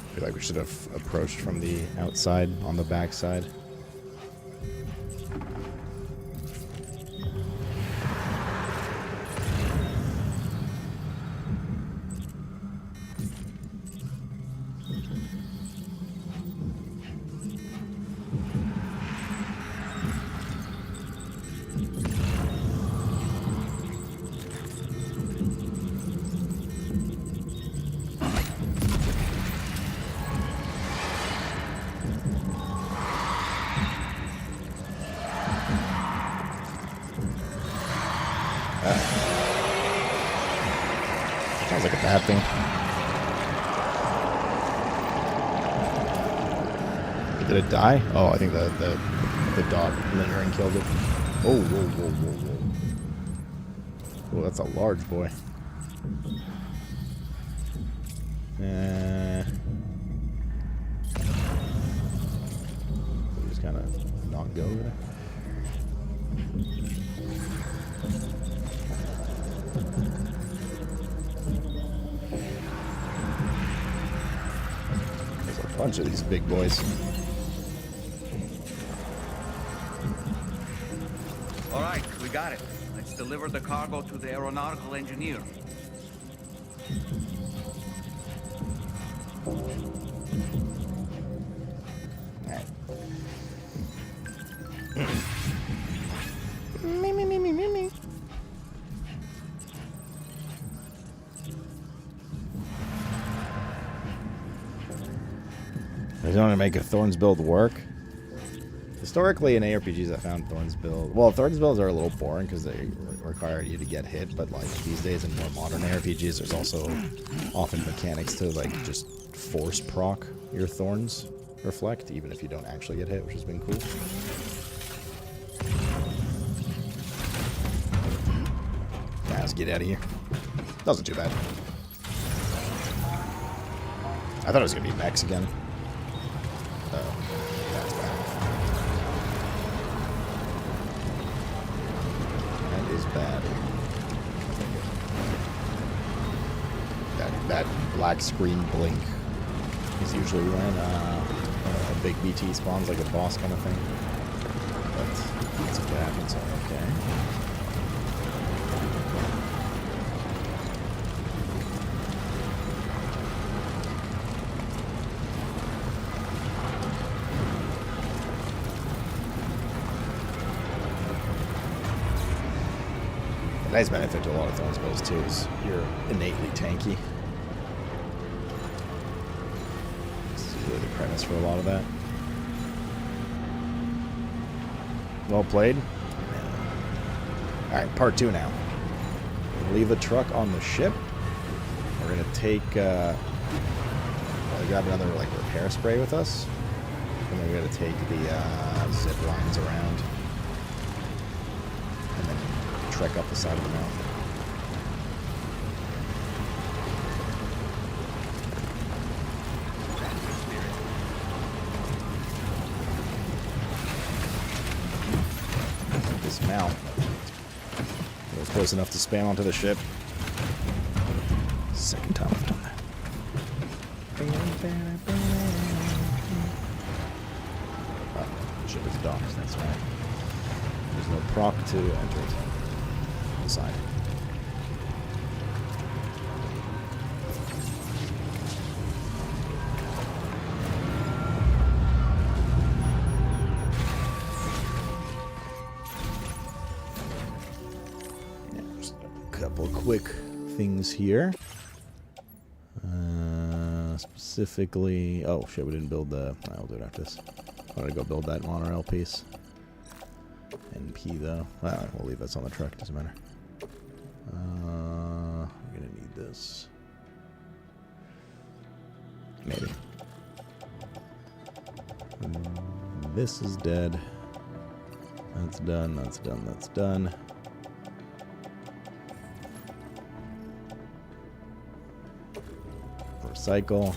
I feel like we should have approached from the outside on the back side. Sounds like a bad thing. Did it die? Oh, I think the dog lingering killed it. Oh, whoa, whoa, whoa, whoa. Oh, that's a large boy. Just kind of not go there. There's a bunch of these big boys. All right, we got it. Let's deliver the cargo to the aeronautical engineer. I don't want to make a Thorns build work. Historically, in ARPGs, I found Thorns build. Well, Thorns builds are a little boring because they require you to get hit. But like these days, in more modern ARPGs, there's also often mechanics to like just force proc your Thorns reflect, even if you don't actually get hit, which has been cool. Now let's get out of here. Wasn't too bad. I thought it was gonna be mechs again. That's bad. That is bad. That black screen blink is usually when a big BT spawns, like a boss kind of thing. But that's what happens. Okay. A nice benefit to a lot of Thorns builds too is you're innately tanky. This is really the premise for a lot of that. Well played. Alright, part 2 now. Leave the truck on the ship. We're gonna take grab another like repair spray with us. And then we're gonna take the zip lines around. And then trek up the side of the mountain. now. It was close enough to spam onto the ship. Second time I've done that. Oh, the ship is docked, that's right. There's no proc to enter it. Inside. Couple quick things here. Specifically, oh shit, we didn't build the. I'll do it after this. I'm gonna go build that monorail piece. NP though. Well, we'll leave this on the truck. Doesn't matter. We're gonna need this. Maybe. This is dead. That's done. That's done. That's done. Recycle.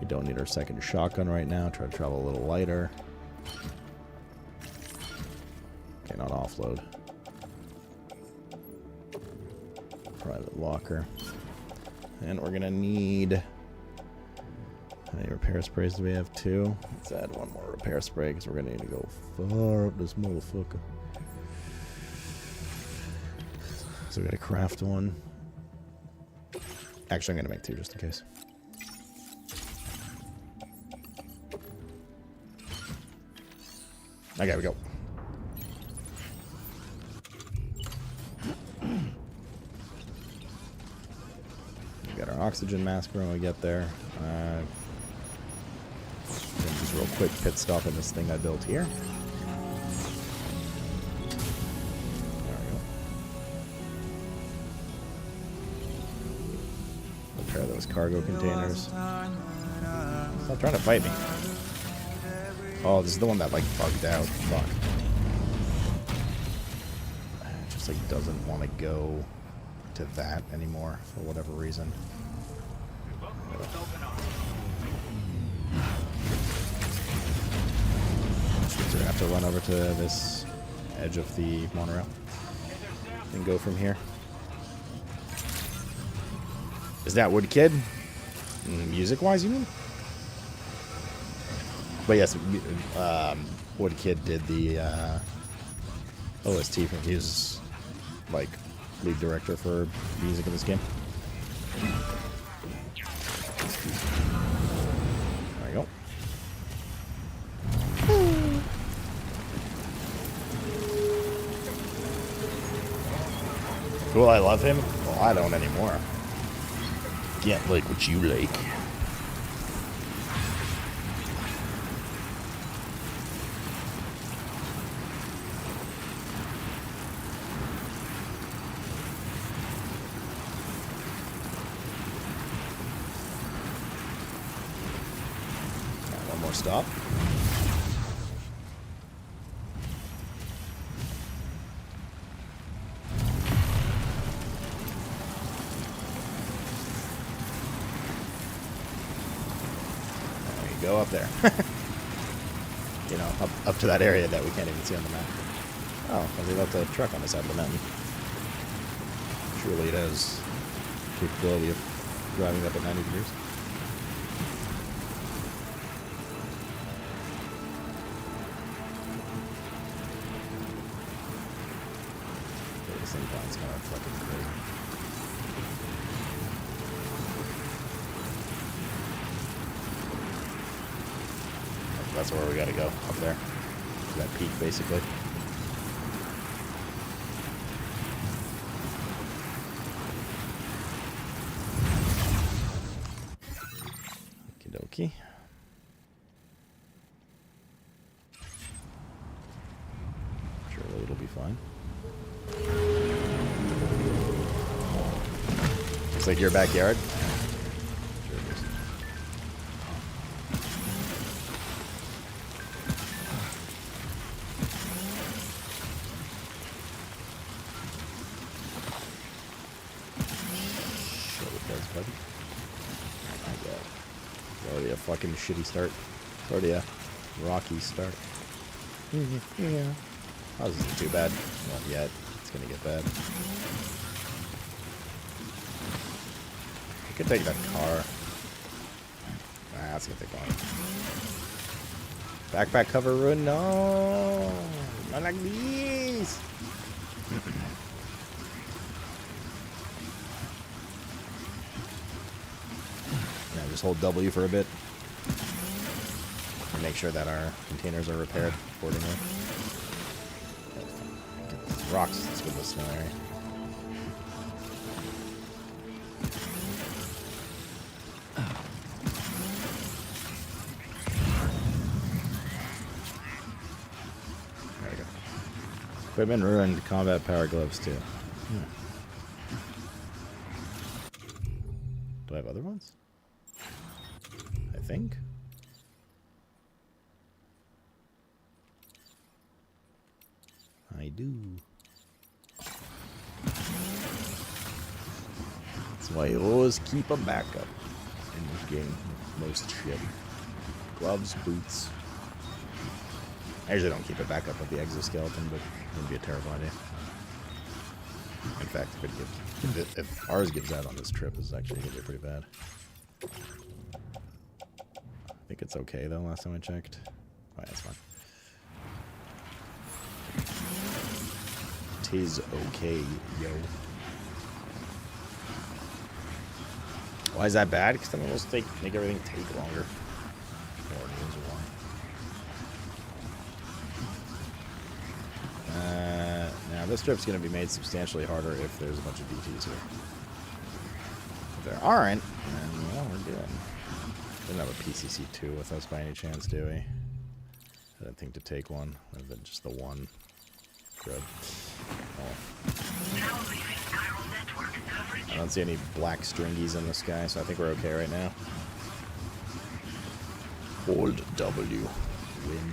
We don't need our second shotgun right now. Try to travel a little lighter. Okay, not offload. Private locker. And we're gonna need... How many repair sprays do we have? 2. Let's add one more repair spray because we're gonna need to go far up this motherfucker. So we gotta craft one. Actually, I'm gonna make 2 just in case. Okay, we go. We got our oxygen mask when we get there. Just a real quick pit stop in this thing I built here. There we go. Repair those cargo containers. Stop trying to fight me. Oh, this is the one that like bugged out. Fuck. It just like doesn't want to go to that anymore for whatever reason. So we're gonna have to run over to this edge of the monorail and go from here. Is that Wood Kid? Music-wise, you mean? But yes, Wood Kid did the OST from his like lead director for music in this game. There we go. Cool, I love him. Well, I don't anymore. Can't like what you like. One more stop. Go up there. You know, up to that area that we can't even see on the map. Oh, they left a truck on the side of the mountain. Surely it has capability of driving up at 90 degrees. This thing is kind of fucking crazy. That's where we gotta go, up there. To that peak, basically. Okie dokie. Surely it'll be fine. Looks like your backyard. Fucking shitty start. It's already a rocky start. Yeah. Oh, this isn't too bad. Not yet. It's gonna get bad. I could take that car. Nah, that's gonna take long. Backpack cover run? No! Not like these! Yeah, just hold W for a bit. And make sure that our containers are repaired accordingly. Rocks, let's go this way. There we go. Equipment ruined, combat power gloves too. Do I have other ones? I think. I do. That's why you always keep a backup in this game. Most shit. Gloves, boots. I usually don't keep a backup of the exoskeleton, but it would be a terrible idea. In fact, if ours gives out on this trip, it's actually going to be pretty bad. I think it's okay, though, last time I checked. Oh, yeah, that's fine. Tis okay, yo. Why is that bad? Because then it'll make everything take longer. Lord knows why. Now this trip's going to be made substantially harder if there's a bunch of DTs here. If there aren't, then well, we're good. We don't have a PCC-2 with us by any chance, do we? I didn't think to take one, other than just the one. Good. Oh. I don't see any black stringies in the sky, so I think we're okay right now. Hold W. Win.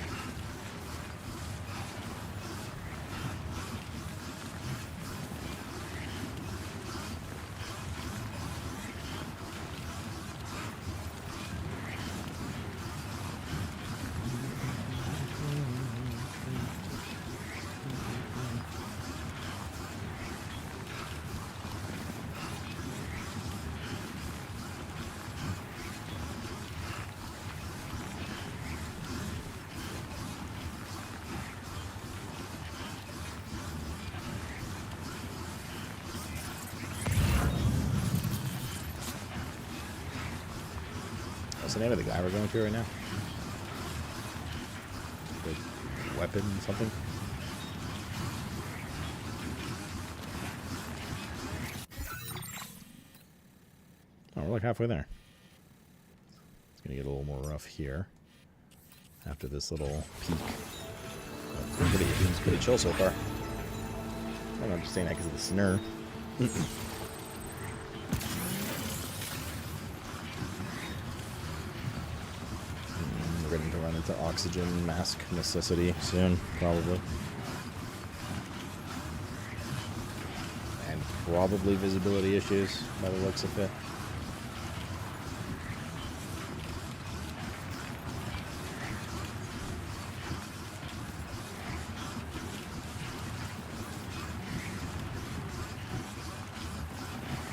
What's the name of the guy we're going to right now? The weapon something? Oh, we're like halfway there. It's gonna get a little more rough here after this little peak. It's pretty chill so far. I don't know, I'm just saying that because of the snare. We're going to run into oxygen mask necessity soon, probably. And probably visibility issues, by the looks of it.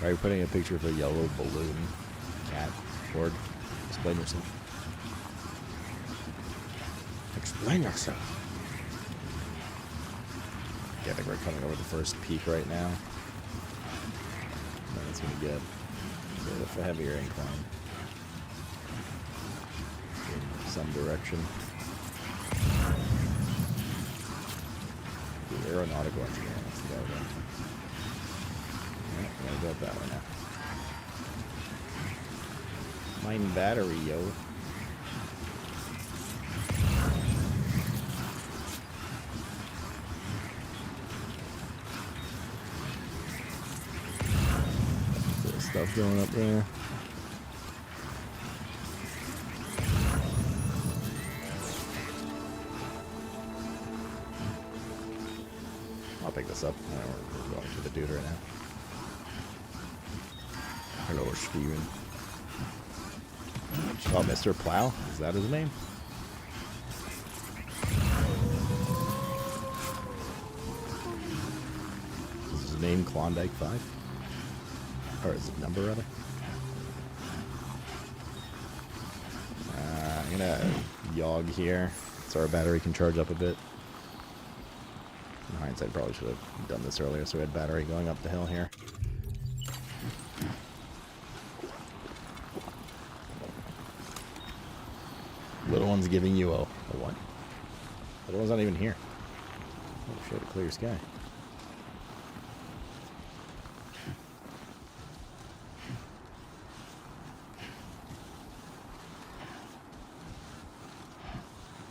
Why are you putting a picture of a yellow balloon cat? Ford, explain yourself. Explain yourself. Yeah, I think we're coming over the first peak right now. And then it's gonna get a bit of a heavier incline in some direction. The aeronautical engineering, that's the guy we're going to. Alright, we're gonna go up that way now. Mine battery, yo. Stuff going up there. I'll pick this up. We're going to the dude right now. Hello, Steven. Oh, Mr. Plow? Is that his name? name Klondike 5? Or is it number, rather? I'm gonna yog here so our battery can charge up a bit. In hindsight, probably should have done this earlier so we had battery going up the hill here. Little one's giving you a what? Little one's not even here. Oh shit, a clear sky.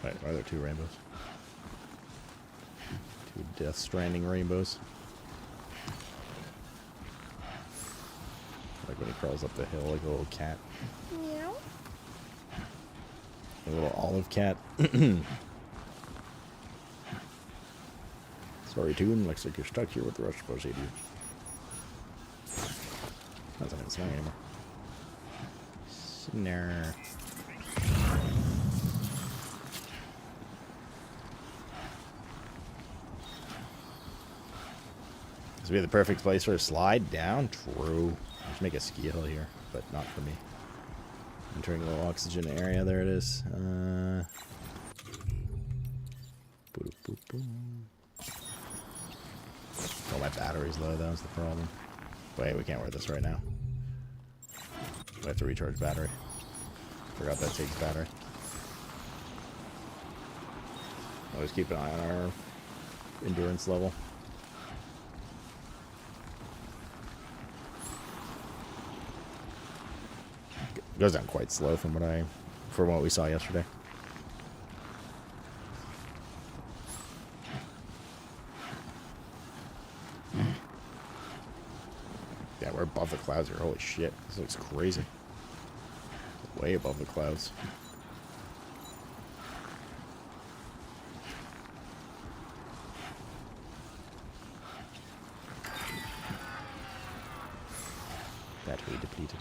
Wait, are there two rainbows? Two Death Stranding rainbows. Like when he crawls up the hill like a little cat. Meow. A little olive cat. Sorry, Toon. Looks like you're stuck here with the rush bush idiot. That's not even snowing anymore. Snare. This would be the perfect place for a slide down. True. Let's make a ski hill here, but not for me. Entering a little oxygen area. There it is. Boop, boop, boop. Oh, my battery's low. That was the problem. Wait, we can't wear this right now. We have to recharge battery. Forgot that takes battery. Always keep an eye on our endurance level. Goes down quite slow from what we saw yesterday. Yeah, we're above the clouds here. Holy shit, this looks crazy. Way above the clouds. Battery depleted.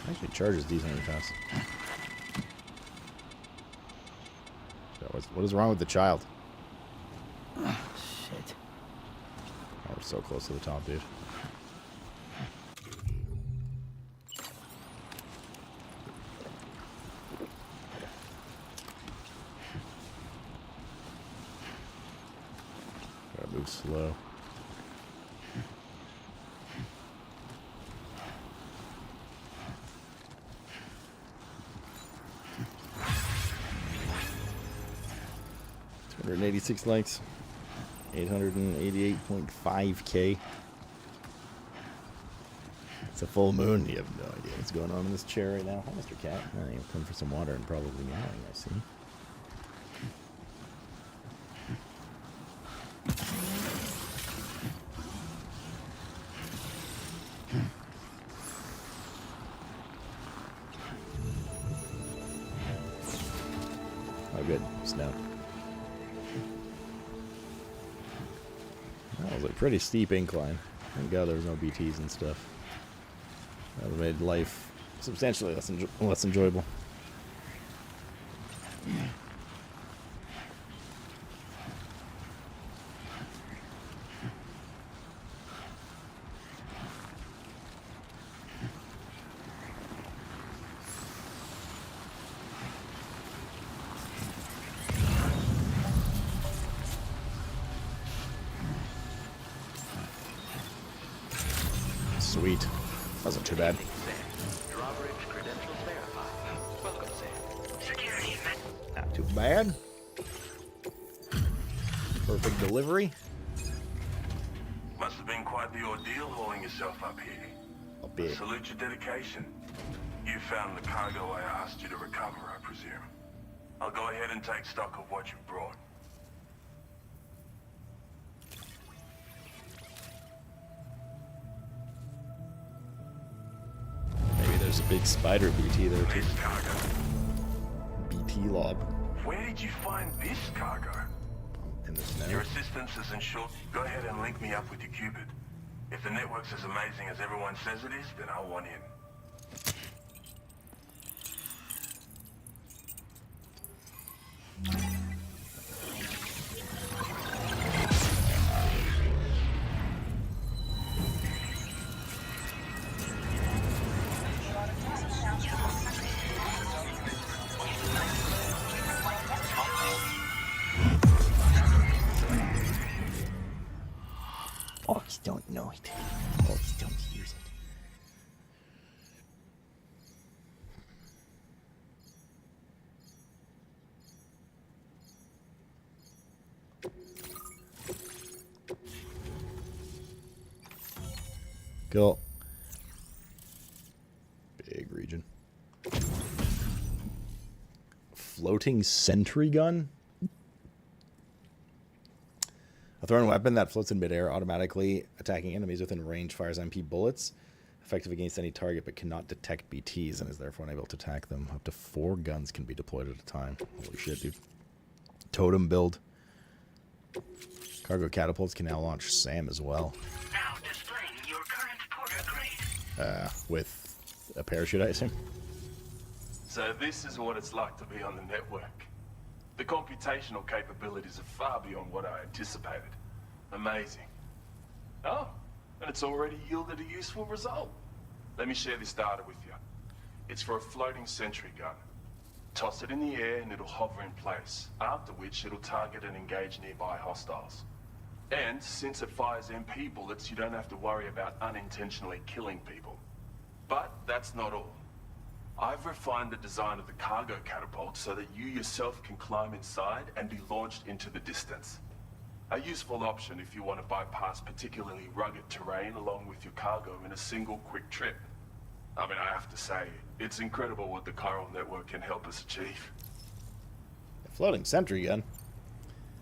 Actually charges decently fast. What is wrong with the child? Oh, shit. Oh, we're so close to the top, dude. Gotta move slow. $186 likes, 888.5k. It's a full moon. You have no idea what's going on in this chair right now. Hi, Mr. Cat. You'll come for some water and probably meowing, I see. Oh, good. Snow. That was a pretty steep incline. Thank God there was no BTs and stuff. That would have made life substantially less enjoyable. Sweet. Wasn't too bad. Not too bad. Perfect delivery. Must have been quite the ordeal hauling yourself up here. A bit. Salute your dedication. You found the cargo I asked you to recover, I presume. I'll go ahead and take stock of what you brought. There's a big spider BT there too. BT lob. Where did you find this cargo? this now. Your assistance is in short. Go ahead and link me up with your Cupid. If the network's as amazing as everyone says it is, then I'll want in. Orcs don't know it. Orcs don't use it. Cool. Big region. Floating sentry gun? A thrown weapon that floats in midair, automatically attacking enemies within range, fires MP bullets, effective against any target, but cannot detect BTs and is therefore unable to attack them. Up to 4 guns can be deployed at a time. Holy shit, dude. Totem build. Cargo catapults can now launch SAM as well. Now displaying your current porter grade. With a parachute, I assume. So this is what it's like to be on the network. The computational capabilities are far beyond what I anticipated. Amazing. Oh, and it's already yielded a useful result. Let me share this data with you. It's for a floating sentry gun. Toss it in the air and it'll hover in place, after which it'll target and engage nearby hostiles. And since it fires MP bullets, you don't have to worry about unintentionally killing people. But that's not all. I've refined the design of the cargo catapult so that you yourself can climb inside and be launched into the distance. A useful option if you want to bypass particularly rugged terrain along with your cargo in a single quick trip. I mean, I have to say, it's incredible what the chiral network can help us achieve. A floating sentry gun?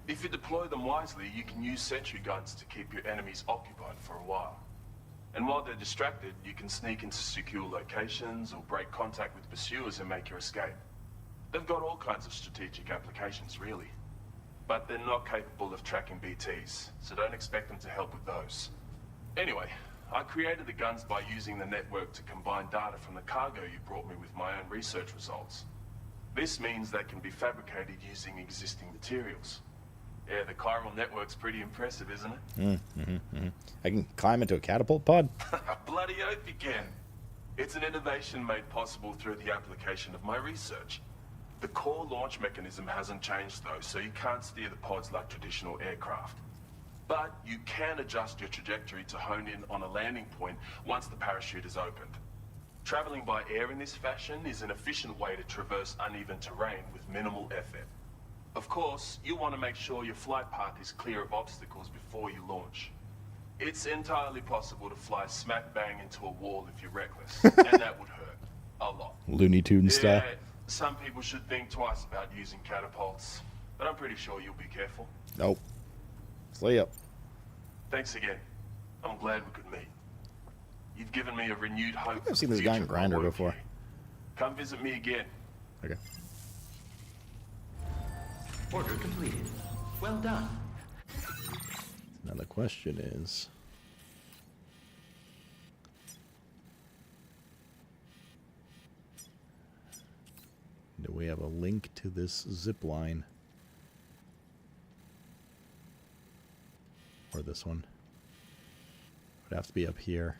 If you deploy them wisely, you can use sentry guns to keep your enemies occupied for a while. And while they're distracted, you can sneak into secure locations or break contact with pursuers and make your escape. They've got all kinds of strategic applications, really. But they're not capable of tracking BTs, so don't expect them to help with those. Anyway, I created the guns by using the network to combine data from the cargo you brought me with my own research results. This means they can be fabricated using existing materials. Yeah, the chiral network's pretty impressive, isn't it? I can climb into a catapult pod? Bloody oath you can. It's an innovation made possible through the application of my research. The core launch mechanism hasn't changed though, so you can't steer the pods like traditional aircraft. But you can adjust your trajectory to hone in on a landing point once the parachute is opened. Traveling by air in this fashion is an efficient way to traverse uneven terrain with minimal effort. Of course, you want to make sure your flight path is clear of obstacles before you launch. It's entirely possible to fly smack bang into a wall if you're reckless, and that would hurt a lot. Looney Tunes style. Yeah, some people should think twice about using catapults, but I'm pretty sure you'll be careful. Nope. Slay up. Thanks again. I'm glad we could meet. You've given me a renewed hope. I've seen this guy in Grindr before. Come visit me again. Okay. Order completed. Well done. Now the question is... do we have a link to this zip line? Or this one? Would have to be up here.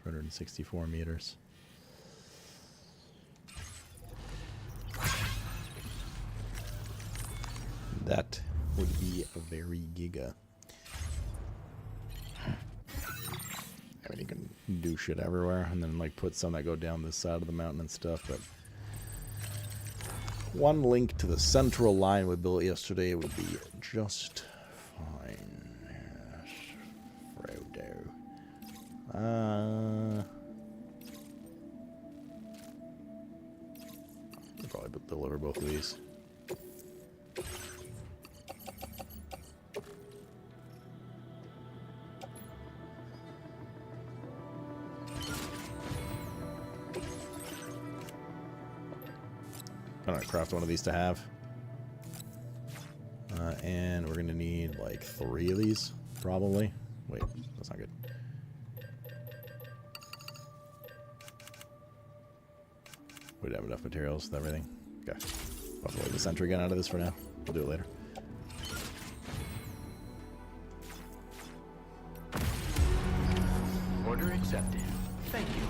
.364 meters. That would be a very giga. I mean, you can do shit everywhere, and then like put some that go down this side of the mountain and stuff, but one link to the central line we built yesterday would be just fine. Yes, Frodo. I'll probably deliver both of these. gonna craft one of these to have. And we're gonna need like 3 of these, probably. Wait, that's not good. We don't have enough materials with everything. Okay. I'll blow the sentry gun out of this for now. We'll do it later. Order accepted. Thank you.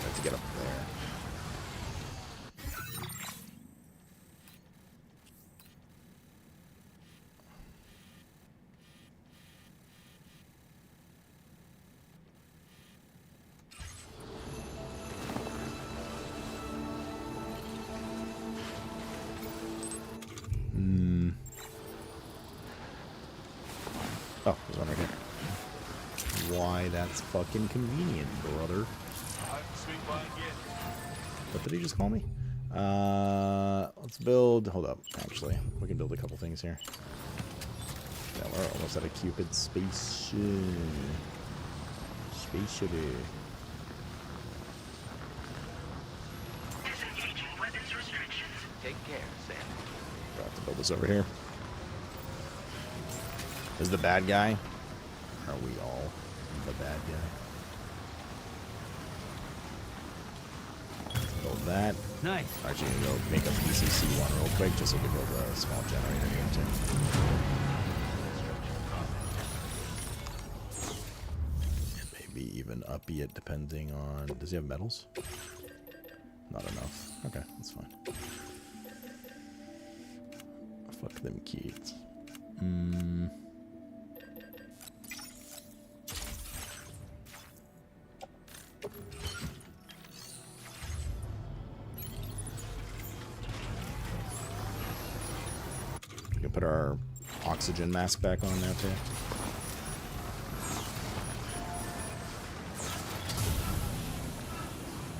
Have to get up there. Oh, there's one right here. Why, that's fucking convenient, brother. What did he just call me? Let's build... Hold up, actually. We can build a couple things here. Yeah, we're almost at a Cupid space. Spaceship. Disengaging weapons restrictions. Take care, Sam. We'll have to build this over here. Is the bad guy? Are we all the bad guy? Let's build that. Nice. Actually, I'm going to make a PCC one real quick just so we can build a small generator here too. And maybe even up it depending on... Does he have metals? Not enough. Okay, that's fine. Fuck them kids. We can put our oxygen mask back on now too.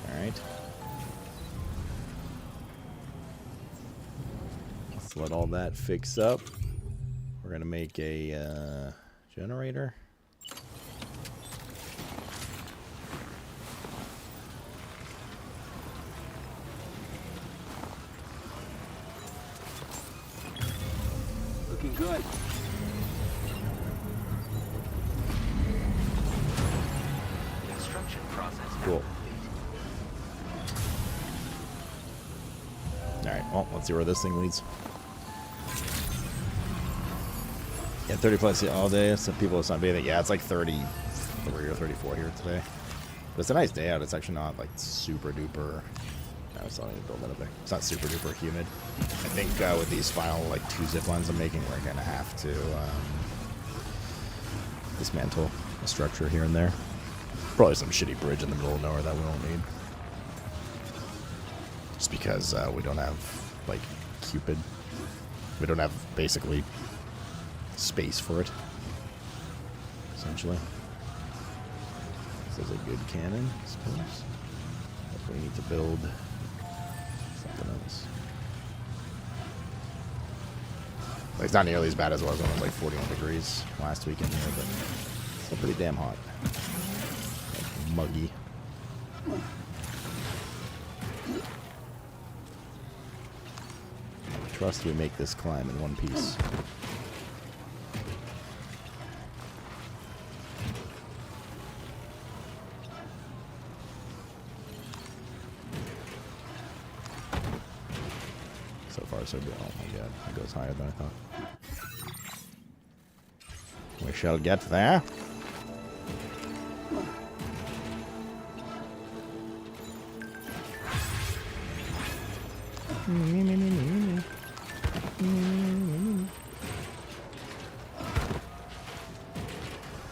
Alright. Let's let all that fix up. We're gonna make a generator. Looking good. Construction process now Cool. complete. Alright, well, let's see where this thing leads. Yeah, 30 plus all day. Some people are sunbathing. Yeah, it's like 33 or 34 here today. But it's a nice day out. It's actually not like super duper. No, it's not even build that up there. It's not super duper humid. I think with these final like 2 zip lines I'm making, we're gonna have to dismantle a structure here and there. Probably some shitty bridge in the middle of nowhere that we won't need. Just because we don't have like Cupid. We don't have basically space for it, essentially. This is a good cannon, I suppose. But we need to build something else. Like, it's not nearly as bad as it was when it was like 41 degrees last weekend here, but still pretty damn hot. Like, muggy. I trust we make this climb in one piece. So far, so good. Oh my god, it goes higher than I thought. We shall get there.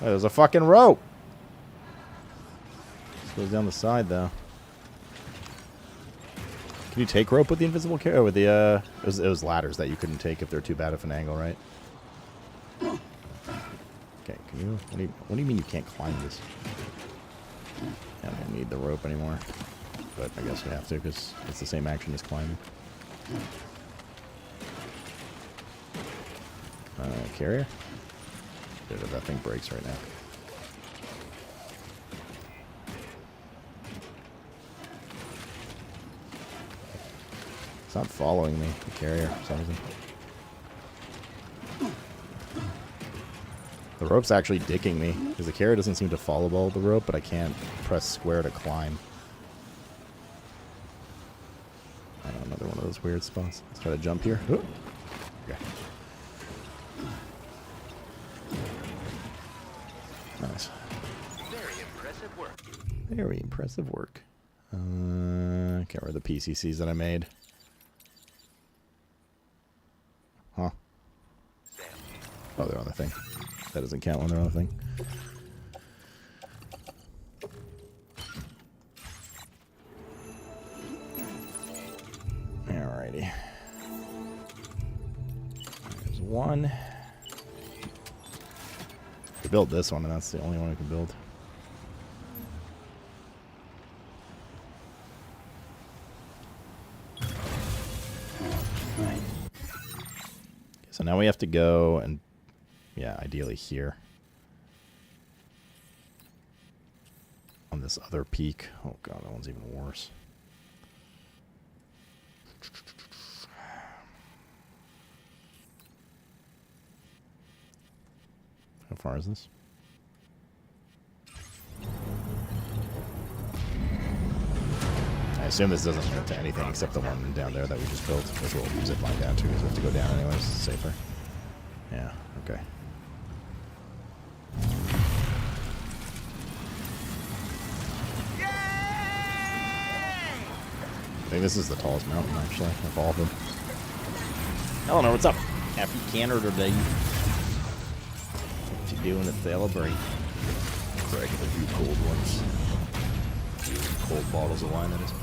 Oh, there's a fucking rope. This goes down the side though. Can you take rope with the invisible carry? With the it was ladders that you couldn't take if they're too bad of an angle, right? Okay, can you? What do you mean you can't climb this? I don't need the rope anymore, but I guess we have to because it's the same action as climbing. Carrier? Dude, that thing breaks right now. It's not following me, the carrier, for some reason. The rope's actually dicking me, because the carrier doesn't seem to follow all the rope, but I can't press square to climb. I don't know, another one of those weird spots. Let's try to jump here. Oh. Okay. Nice. Very impressive work. Very impressive work. Can't remember the PCCs that I made. Huh. Oh, they're on the thing. That doesn't count when they're on the thing. Alrighty. There's one. We built this one, and that's the only one we can build. So now we have to go and, yeah, ideally here. On this other peak. Oh god, that one's even worse. How far is this? I assume this doesn't link to anything except the one down there that we just built, which we'll zip line down to because we have to go down anyways. It's safer. Yeah, okay. I think this is the tallest mountain, actually, of all of them. Eleanor, what's up? Happy Canada Day. What you doing to celebrate? Cracking a few cold ones. Cold bottles of wine, that is.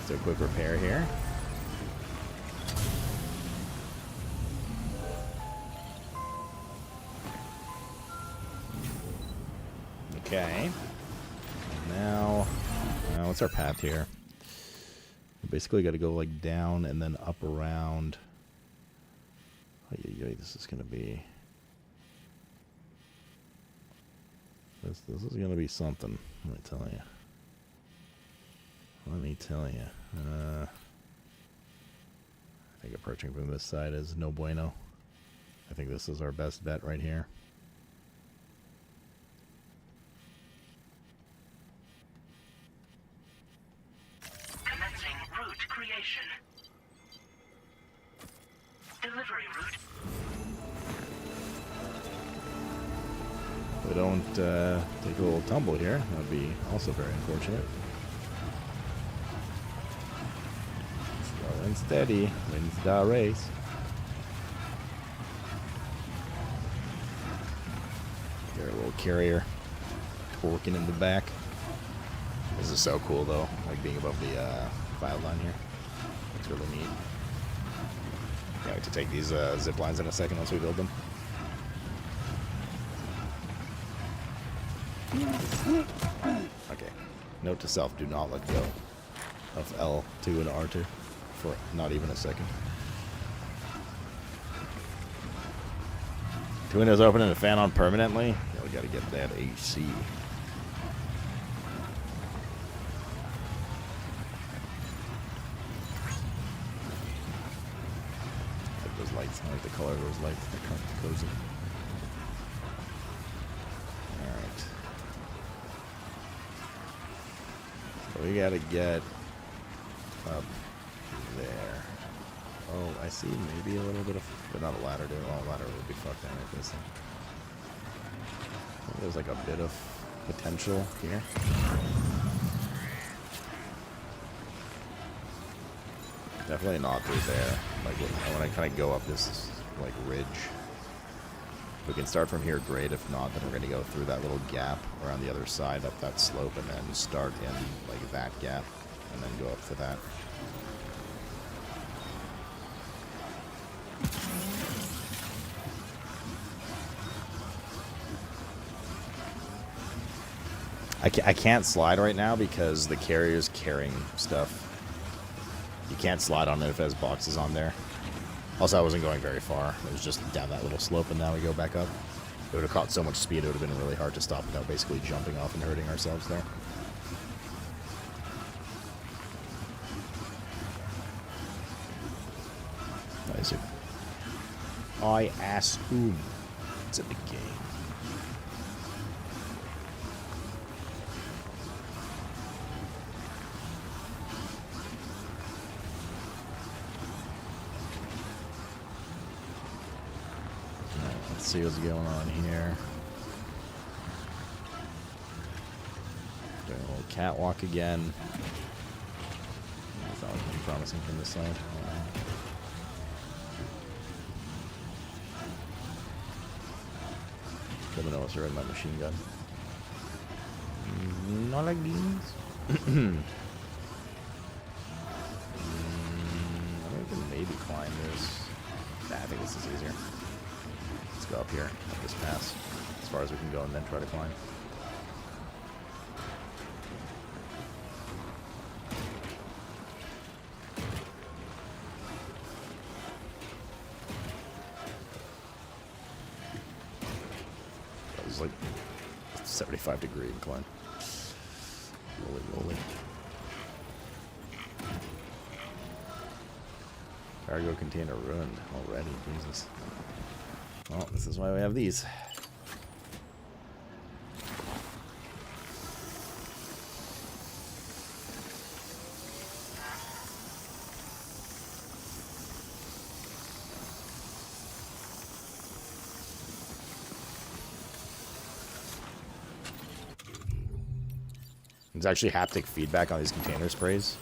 So a quick repair here. Okay. Now what's our path here? We basically got to go like down and then up around. This is gonna be. This is gonna be something. Let me tell you. Let me tell you. I think approaching from this side is no bueno. I think this is our best bet right here. Commencing route creation. Delivery route. If we don't take a little tumble here, that would be also very unfortunate. Slow and steady wins the race. Get our little carrier torquing in the back. This is so cool though, like being above the file line here. It's really neat. Can't wait to take these zip lines in a second once we build them. Okay. Note to self, do not let go of L2 and R2 for not even a second. Two windows open and a fan on permanently. Yeah, we gotta get that AC. I like those lights. I like the color of those lights. They're kind of cozy. Alright. So we gotta get up there. Oh, I see maybe a little bit of, but not a ladder, dude. Oh, a ladder would be fucked down like this thing. I think there's like a bit of potential here. Definitely not through there. Like when I kind of go up this like ridge. If we can start from here, great. If not, then we're going to go through that little gap around the other side up that slope and then start in like that gap and then go up to that. I can't slide right now because the carrier's carrying stuff. You can't slide on it if it has boxes on there. Also, I wasn't going very far. It was just down that little slope, and now we go back up. It would have caught so much speed, it would have been really hard to stop without basically jumping off and hurting ourselves there. I assume it's in the game. Let's see what's going on here. Doing a little catwalk again. That's not looking promising from this side. Let me know what's right my machine gun. Not like these. I think we can maybe climb this. Nah, I think this is easier. Let's go up here, up this pass, as far as we can go, and then try to climb. That was like 75-degree incline. Holy moly. Cargo container ruined already, Jesus. Well, this is why we have these. There's actually haptic feedback on these container sprays.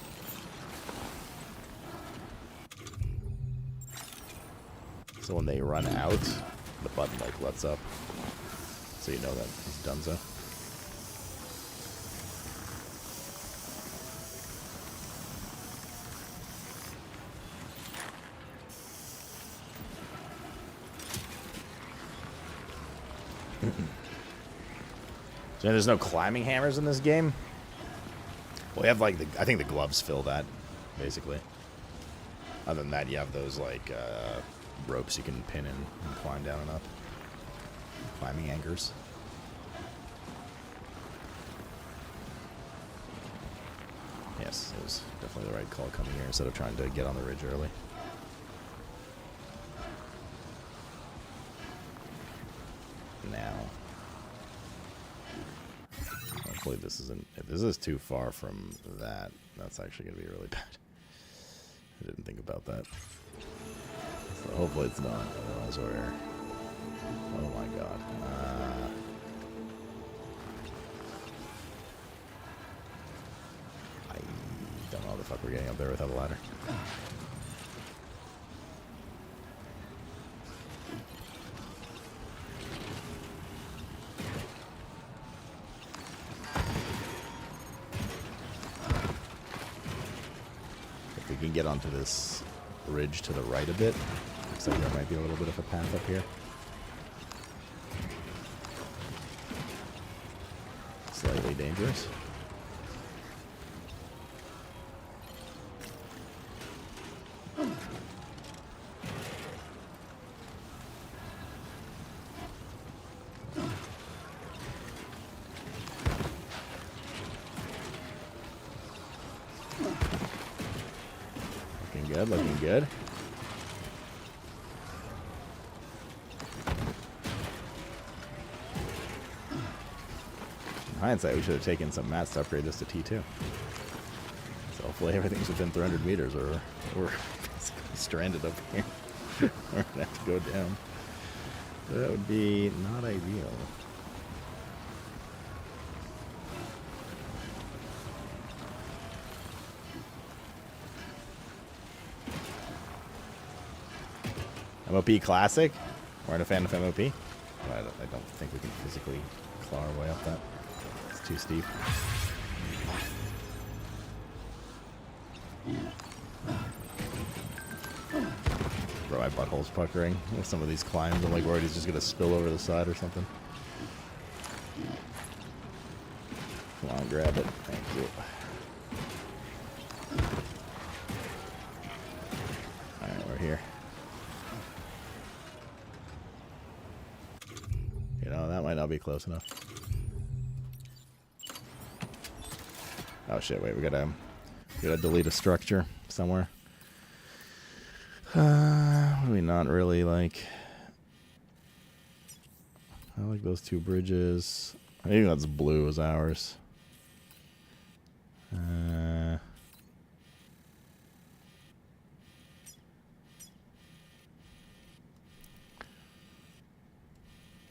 So when they run out, the button like lets up. So you know that it's done so. So there's no climbing hammers in this game? Well, we have like I think the gloves fill that, basically. Other than that, you have those like ropes you can pin in and climb down and up. Climbing anchors. Yes, it was definitely the right call coming here instead of trying to get on the ridge early. Now. Hopefully this isn't... If this is too far from that, that's actually going to be really bad. I didn't think about that. So hopefully it's not. Otherwise we're... Oh my god. I don't know how the fuck we're getting up there without a ladder. If we can get onto this ridge to the right a bit, looks like there might be a little bit of a path up here. Slightly dangerous. Looking good, looking good. In hindsight, we should have taken some mats to upgrade this to T2. So hopefully everything's within 300 meters or we're stranded up here. We're gonna have to go down. That would be not ideal. MOP Classic? We're not a fan of MOP? I don't think we can physically claw our way up that. It's too steep. Bro, my butthole's puckering with some of these climbs. I'm like worried he's just gonna spill over the side or something. Come on, grab it. Thank you. Alright, we're here. You know, that might not be close enough. Oh shit, wait, we gotta delete a structure somewhere. do we not really like? I like those two bridges. I think that's blue as ours.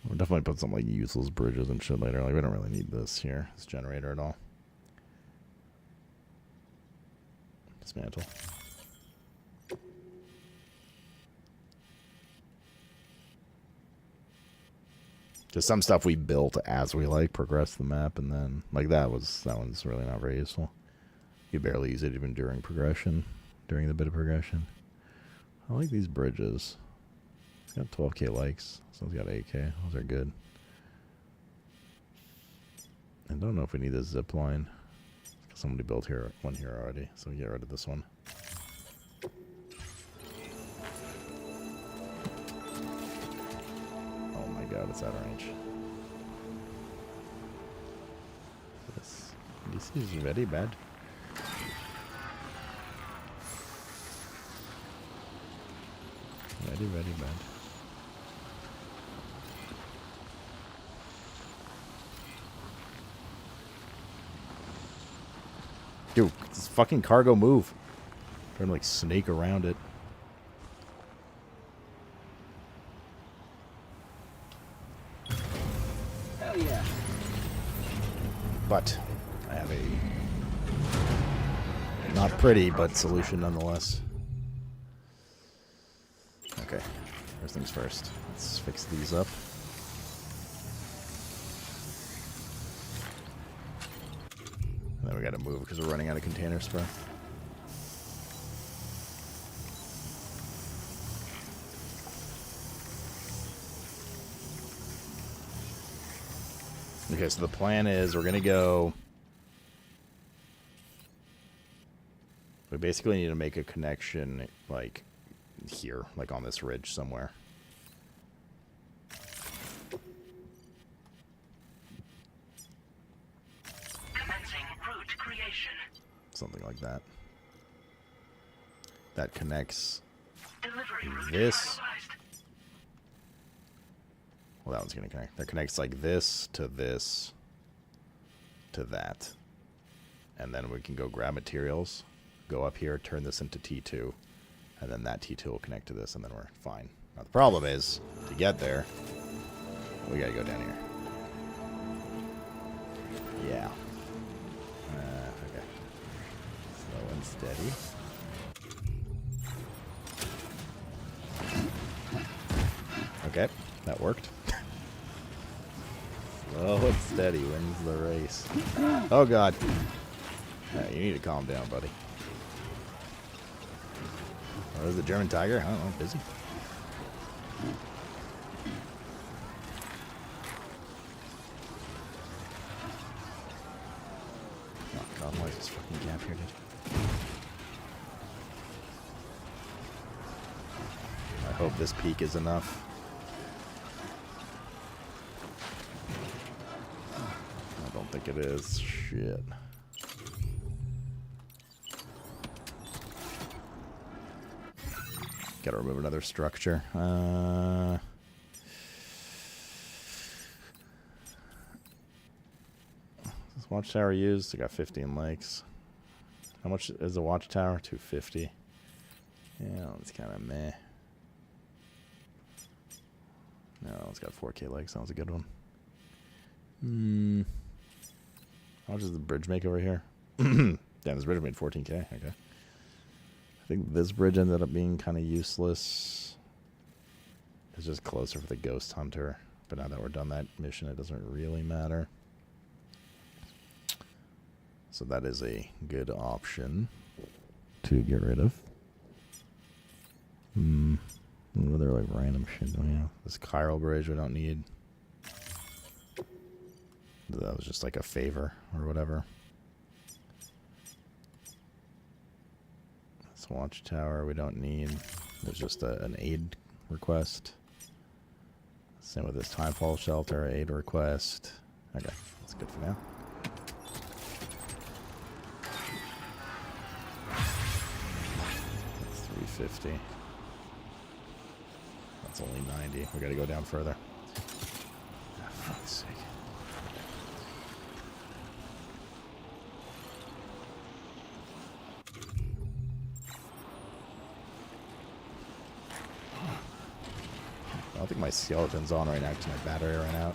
We'll definitely put some like useless bridges and shit later. Like we don't really need this here, this generator at all. Dismantle. Just some stuff we built as we like progressed the map, and then like that one's really not very useful. You barely use it even during progression, during the bit of progression. I like these bridges. It's got 12k likes. Someone's got 8k. Those are good. I don't know if we need a zip line. Somebody built one here already, so we get rid of this one. Oh my god, it's out of range. This is very bad. Very, very bad. Dude, this fucking cargo move. Trying to like snake around it. Hell yeah. But I have a not pretty, but solution nonetheless. Okay, first things first. Let's fix these up. And then we gotta move because we're running out of container spray. Okay, so the plan is we're gonna go. We basically need to make a connection like here, like on this ridge somewhere. Commencing route creation. Something like that. That connects Delivery route this. finalized. Well, that one's gonna connect. That connects like this to that. And then we can go grab materials, go up here, turn this into T2, and then that T2 will connect to this, and then we're fine. Now the problem is, to get there, we gotta go down here. Yeah. Okay. Slow and steady. Okay, that worked. Slow and steady wins the race. Oh god. Yeah, you need to calm down, buddy. Oh, is the German Tiger? I don't know, busy. Oh god, why is this fucking gap here, dude? I hope this peak is enough. I don't think it is. Shit. Gotta remove another structure. This watchtower used? I got 15 likes. How much is the watchtower? 250. Yeah, it's kind of meh. No, it's got 4k likes. That was a good one. How much does the bridge make over here? Damn, this bridge made 14k. Okay. I think this bridge ended up being kind of useless. It's just closer for the ghost hunter. But now that we're done that mission, it doesn't really matter. So that is a good option to get rid of. What other like random shit do we have? This chiral bridge we don't need. That was just like a favor or whatever. This watchtower we don't need. There's just an aid request. Same with this timefall shelter, aid request. Okay, that's good for now. That's 350. It's only 90. We gotta go down further. Oh, fuck's sake. I don't think my skeleton's on right now because my battery ran out.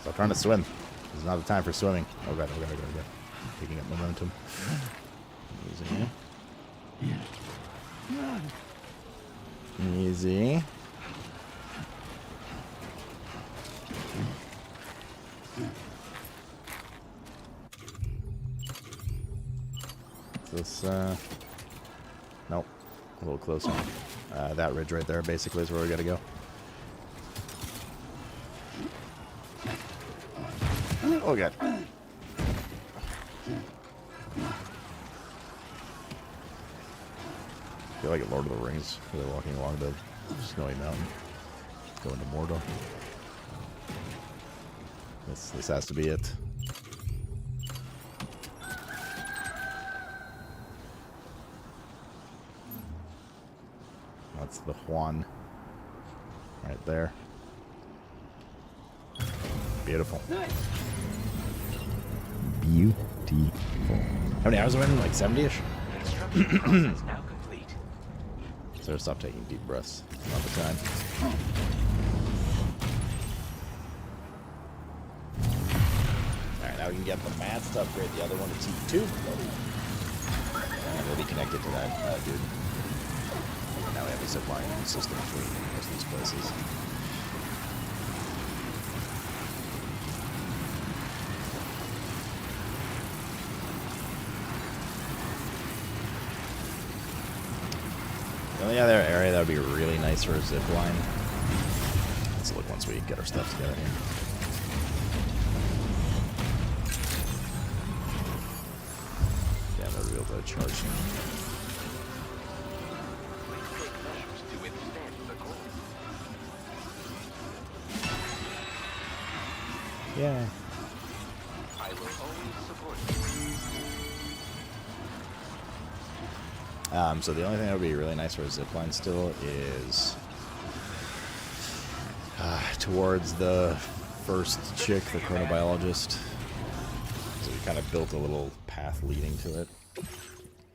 Stop trying to swim. This is not the time for swimming. Oh god, oh god, oh god, oh god. Picking up momentum. Easy. Easy. This, nope. A little closer. That ridge right there basically is where we gotta go. Oh god. I feel like at Lord of the Rings, where they're walking along the snowy mountain. Going to Mordor. This has to be it. That's the Juan. Right there. Beautiful. Nice. Beautiful. How many hours are we in? Like 70-ish? Construction process now complete. So stop taking deep breaths. Not the time. Alright, now we can get the mats to upgrade the other one to T2. And we'll be connected to that dude. And now we have a zipline system between most of these places. The only other area that would be really nice for a zip line. Let's look once we get our stuff together here. Yeah, we'll be able to charge him. Take measures to withstand the cold. Yeah. I will always support you. So the only thing that would be really nice for a zipline still is towards the first chick, the chronobiologist. So we kind of built a little path leading to it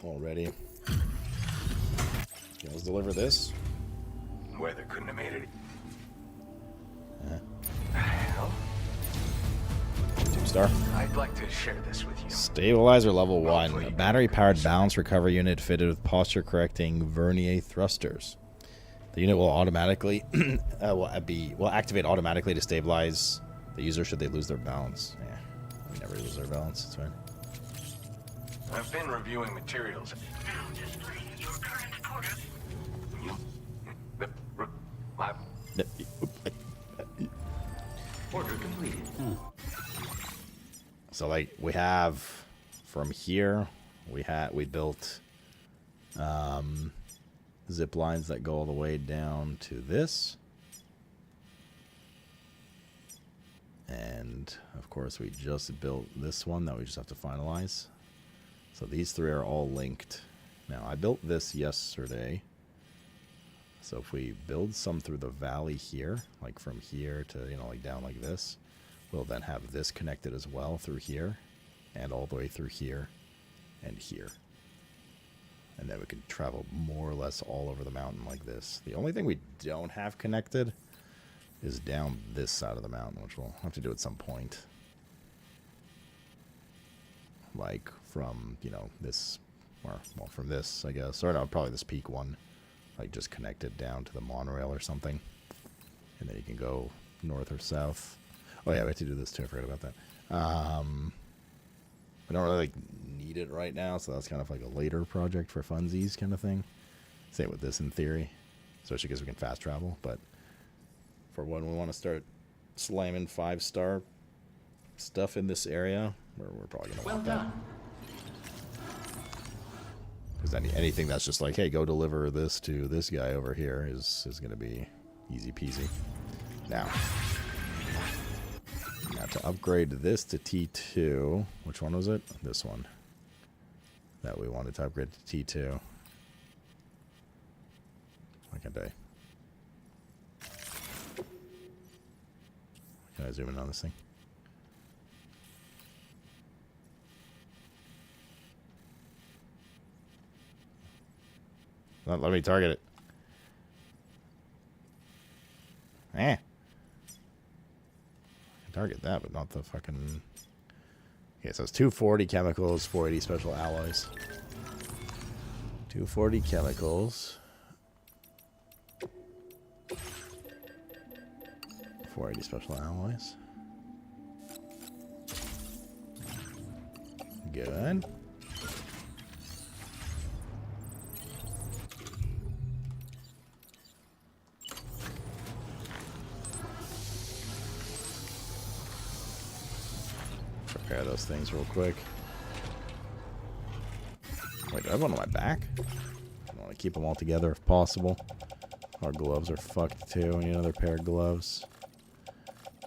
already. Okay, let's deliver this. Weather couldn't have made it. Hell. 2-star. I'd like to share this with you. Stabilizer level 1. A battery-powered balance recovery unit fitted with posture-correcting vernier thrusters. The unit will automatically will activate automatically to stabilize the user should they lose their balance. Yeah, we never lose our balance. It's fine. I've been reviewing materials. Now display your current porter. Order completed. So like we have from here, we built zip lines that go all the way down to this. And of course we just built this one that we just have to finalize. So these three are all linked. Now I built this yesterday. So if we build some through the valley here, like from here to, you know, like down like this, we'll then have this connected as well through here and all the way through here and here. And then we can travel more or less all over the mountain like this. The only thing we don't have connected is down this side of the mountain, which we'll have to do at some point. Like from, you know, this, or, well, from this, I guess. Or no, probably this peak one. Like just connect it down to the monorail or something. And then you can go north or south. Oh yeah, we have to do this too. I forgot about that. We don't really need it right now, so that's kind of like a later project for funsies kind of thing. Same with this in theory, especially because we can fast travel. But for when we want to start slamming 5-star stuff in this area, we're probably gonna want that. Because anything that's just like, hey, go deliver this to this guy over here is going to be Easy peasy. Now to upgrade this to T2, which one was it? This one. That we wanted to upgrade to T2. Why can't I? Can I zoom in on this thing? Not let me target it. I can target that, but not the fucking... Okay, so it's 240 chemicals, 480 special alloys. 240 chemicals. 480 special alloys. Good. Prepare those things real quick. Wait, do I have one on my back? I want to keep them all together if possible. Our gloves are fucked too. We need another pair of gloves.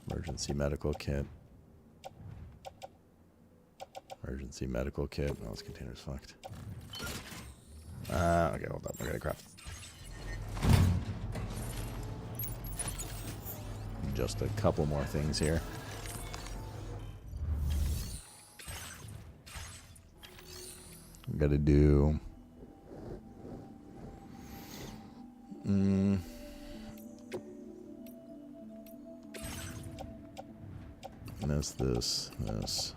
Emergency medical kit. Emergency medical kit. Oh, this container's fucked. Okay, hold up. I gotta craft just a couple more things here. We gotta do... This. Those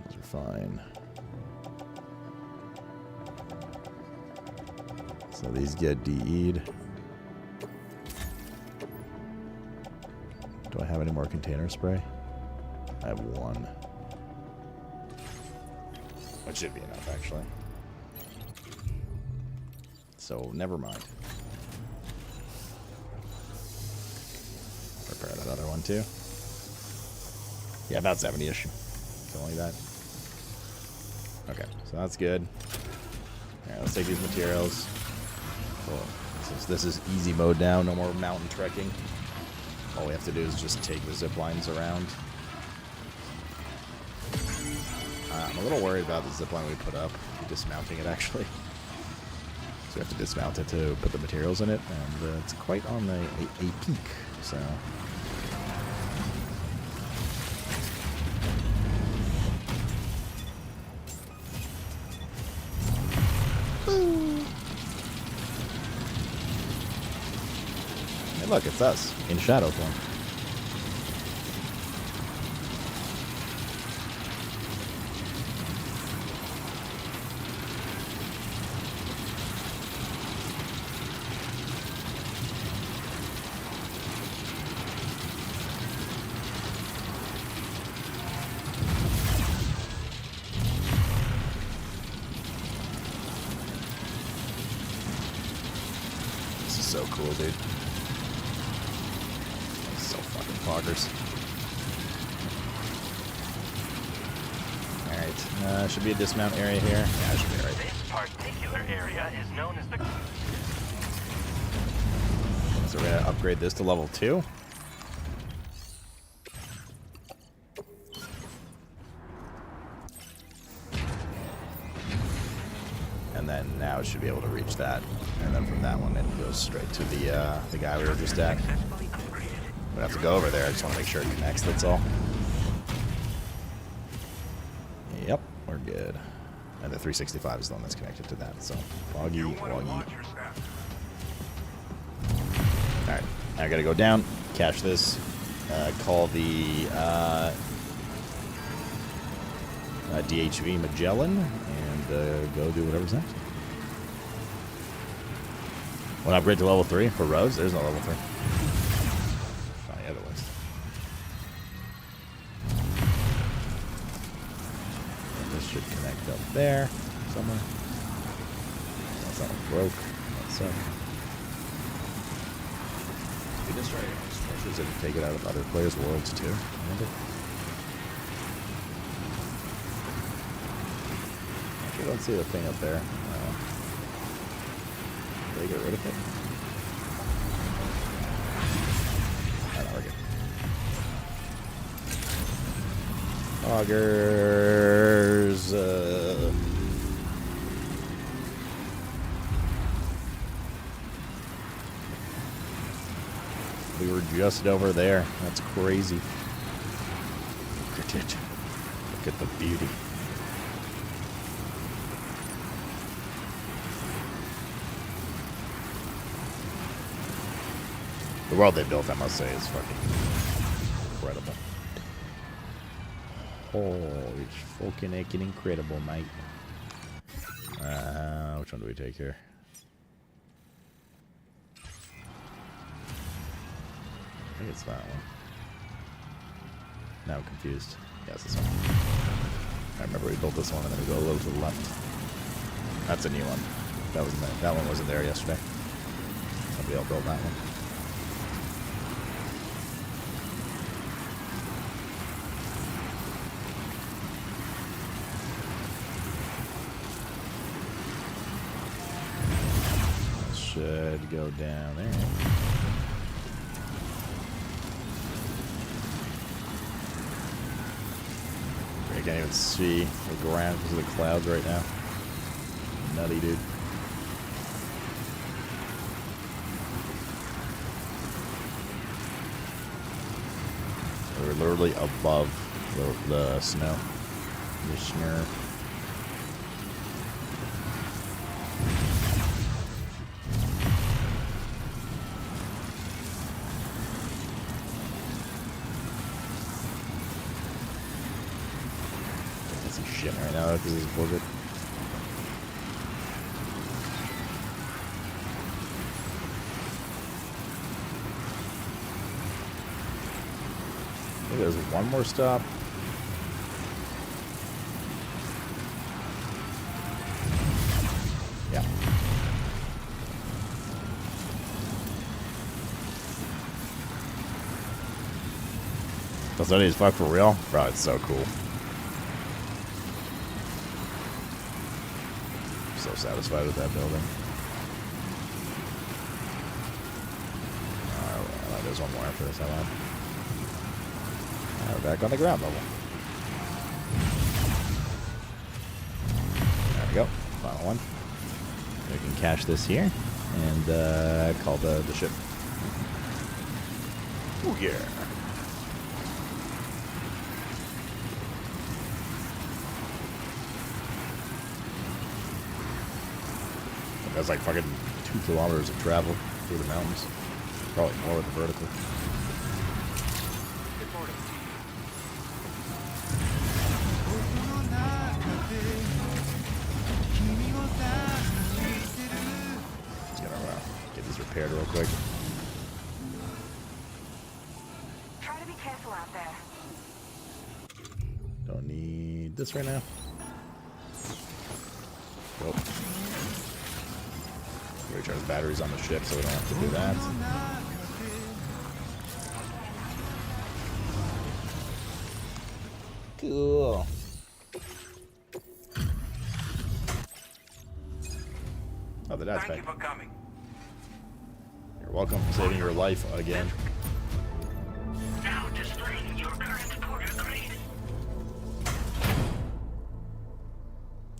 are fine. So these get DE'd. Do I have any more container spray? I have one. Which should be enough, actually. So, never mind. Prepare that other one, too. Yeah, about 70-ish. Something like that. Okay, so that's good. Alright, let's take these materials. Cool. Since this is easy mode now, no more mountain trekking. All we have to do is just take the zip lines around. I'm a little worried about the zip line we put up. Dismounting it, actually. So we have to dismount it to put the materials in it, and it's quite on a peak, so... Hey, look, it's us, in shadow form. So cool, dude. So fucking poggers. Alright, should be a dismount area here. Yeah, it should be right. This particular area is known as the... So we're gonna upgrade this to level 2. And then now it should be able to reach that. And then from that one, it goes straight to the guy we were just at. We have to go over there. I just want to make sure it connects, that's all. Yep, we're good. And the 365 is the one that's connected to that, so foggy. Alright, now I gotta go down, cache this, call the DHV Magellan, and go do whatever's next. Want to upgrade to level 3 for roads? There's no level 3. Not yet, at least. And this should connect up there somewhere. That's not broke. That's up. We destroy structures and take it out of other players' worlds too. Remember? Okay, I don't see the thing up there. Did I get rid of it? Oh, no, we're good. Augers. We were just over there. That's crazy. Look at it. Look at the beauty. The world they built, I must say, is fucking incredible. Oh, it's fucking incredible, mate. Which one do we take here? I think it's that one. Now I'm confused. Yeah, it's this one. I remember we built this one and then we go a little to the left. That's a new one. That one wasn't there yesterday. Somebody else built that one. Should go down there. I can't even see the ground because of the clouds right now. Nutty, dude. We're literally above the snow. The snow. Right now because it's bullshit. I think there's one more stop. Yeah. That's not as fuck for real? Bro, it's so cool. So satisfied with that building. Well, there's one more after this. How about? We're back on the ground level. There we go. Final one. We can cache this here and call the ship. Oh yeah. That's like fucking 2 kilometers of travel through the mountains. Probably more with the vertical. Just gonna get these repaired real quick. Try to be careful out there. Don't need this right now. Nope. Recharge batteries on the ship so we don't have to do that. Cool. Oh, the dad's back. Thank you for coming. You're welcome for saving your life again. Now displaying your current porter grade.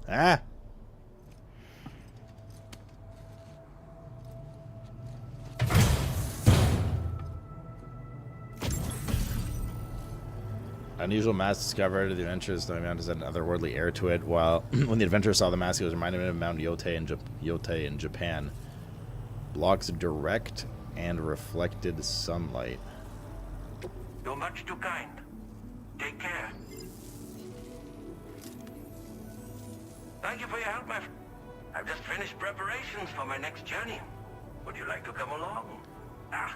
Ah! Unusual mask discovered. The adventurers, the mount has an otherworldly air to it. While when the adventurer saw the mask, it was reminded of Mount Yotei in Japan. Blocks direct and reflected sunlight. You're much too kind. Take care. Thank you for your help, my friend. I've just finished preparations for my next journey. Would you like to come along?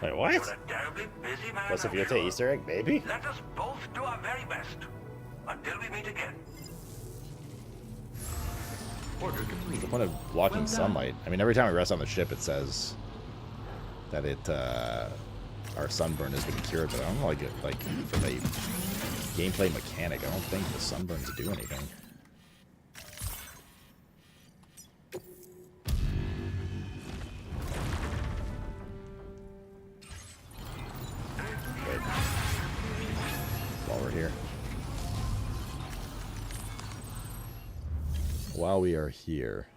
Wait, what? You're a terribly busy man, What's a I'm Yotei sure. Easter egg, baby? Let us both do our very best. Until we meet again. What's the point of blocking sunlight? I mean, every time we rest on the ship, it says that our sunburn has been cured, but I don't know, like from a gameplay mechanic, I don't think the sunburns do anything. while we are here.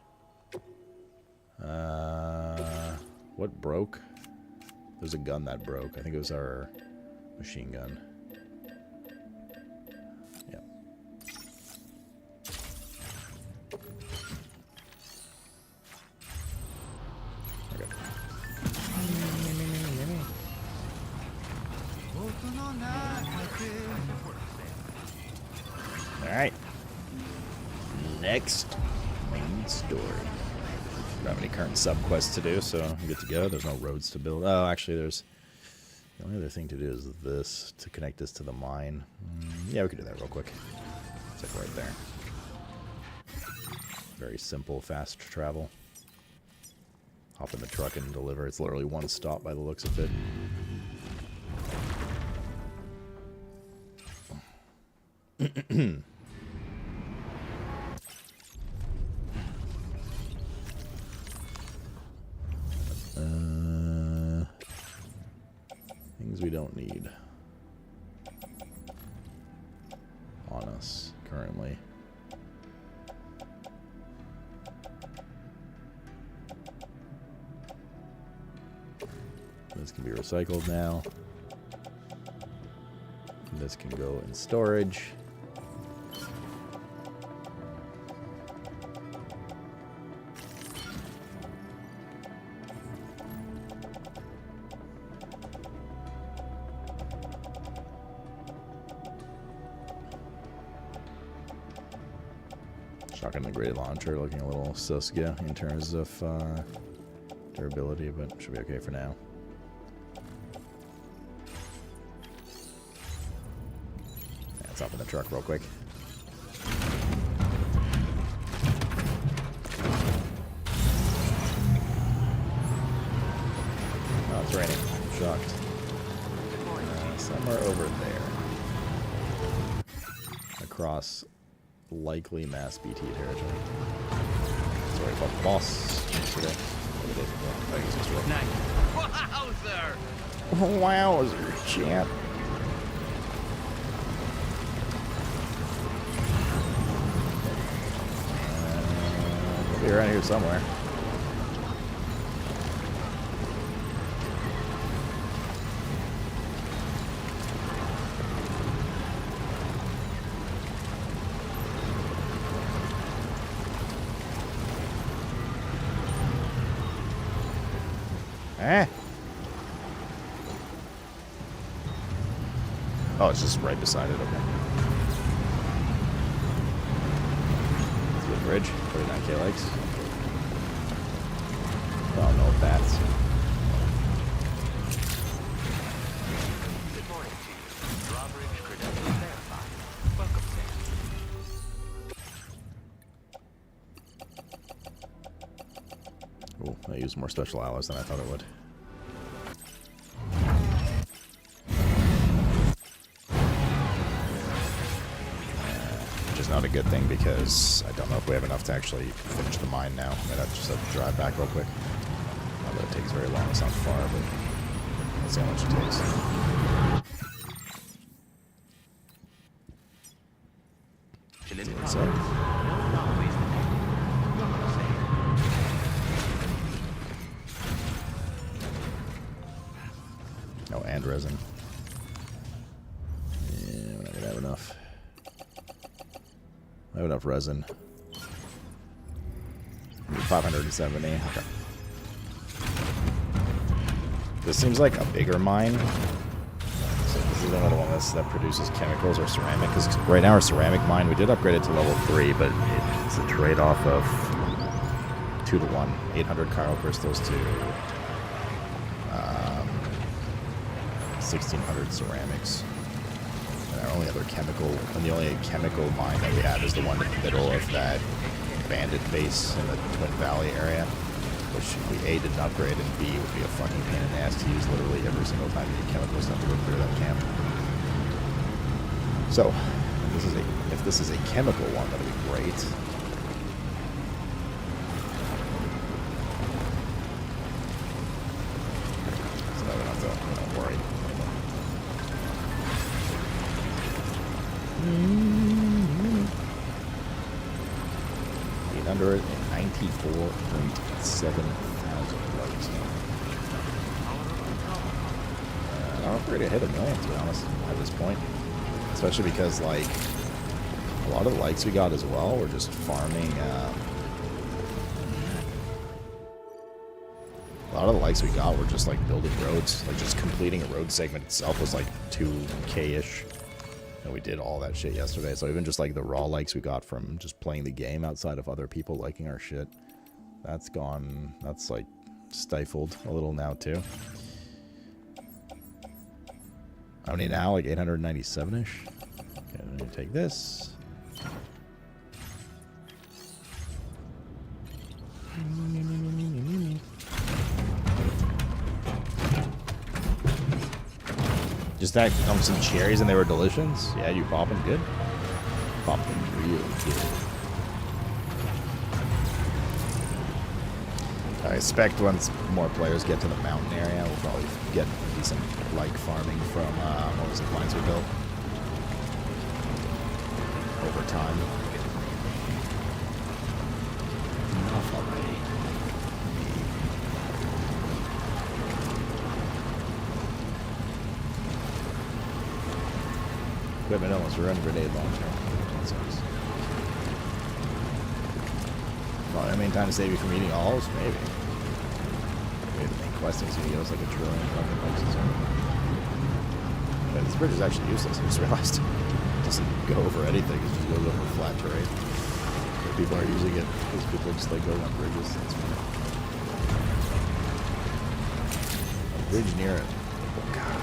What broke? There's a gun that broke. I think it was our machine gun. Yep. Okay. Alright. Next main story. Don't have any current subquests to do, so I'm good to go. There's no roads to build. Oh, actually, there's... The only other thing to do is this, to connect this to the mine. Yeah, we could do that real quick. It's like right there. Very simple, fast travel. Hop in the truck and deliver. It's literally one stop by the looks of it. Things we don't need on us currently. This can be recycled now. This can go in storage. Shotgun integrated launcher looking a little Suska in terms of durability, but should be okay for now. Yeah, let's hop in the truck real quick. Oh, it's raining. I'm shocked. Somewhere over there. Across likely Mass BT territory. Sorry about the boss yesterday. Wowzer! Wowzer, champ. We'll be around here somewhere. Eh? Oh, it's just right beside it. Okay. It's a good bridge. 39k likes. Oh, no bats. Good morning to you. Drawbridge credentials verified. Welcome, Sam. Ooh, I used more special alloys than I thought it would. Which is not a good thing because I don't know if we have enough to actually finish the mine now. I might just have to drive back real quick. Not that it takes very long, it's not far, but let's see how much it takes. See what's up. Oh, and resin. Yeah, we're not gonna have enough. I have enough resin. 570. Okay. This seems like a bigger mine. So this is another one that produces chemicals or ceramic. Because right now our ceramic mine, we did upgrade it to level 3, but it's a trade-off of 2-to-1. 800 chiral crystals to 1600 ceramics. And our only other chemical, and the only chemical mine that we have is the one in the middle of that bandit base in the Twin Valley area, which we A, didn't upgrade, and B, would be a fucking pain in the ass to use literally every single time you need chemical stuff to go clear that camp. So, if this is a chemical one, that would be great. So that we don't have to worry. under it and 94.7 thousand likes. I don't know if we're gonna hit 1 million, to be honest, at this point. Especially because, like, a lot of the likes we got as well were just farming. A lot of the likes we got were just like building roads. Like just completing a road segment itself was like 2K-ish. And we did all that shit yesterday. So even just like the raw likes we got from just playing the game outside of other people liking our shit, that's gone. That's like stifled a little now too. How many now? Like 897-ish? Okay, I'm gonna take this. Just that some cherries and they were delicious. Yeah, you popping good? Popping real good. I expect once more players get to the mountain area, we'll probably get decent like farming from what was the plants we built over time. Enough already. Equipment almost run grenade launcher. That sucks. Well, I mean, time to save you from eating olives? Maybe. Maybe the main quest is going to give us like 1 trillion fucking bucks or something. But this bridge is actually useless. I just realized. It doesn't go over anything. It just goes over flat terrain. But people are using it because people just like go on bridges. That's funny. A bridge near it. Oh, God.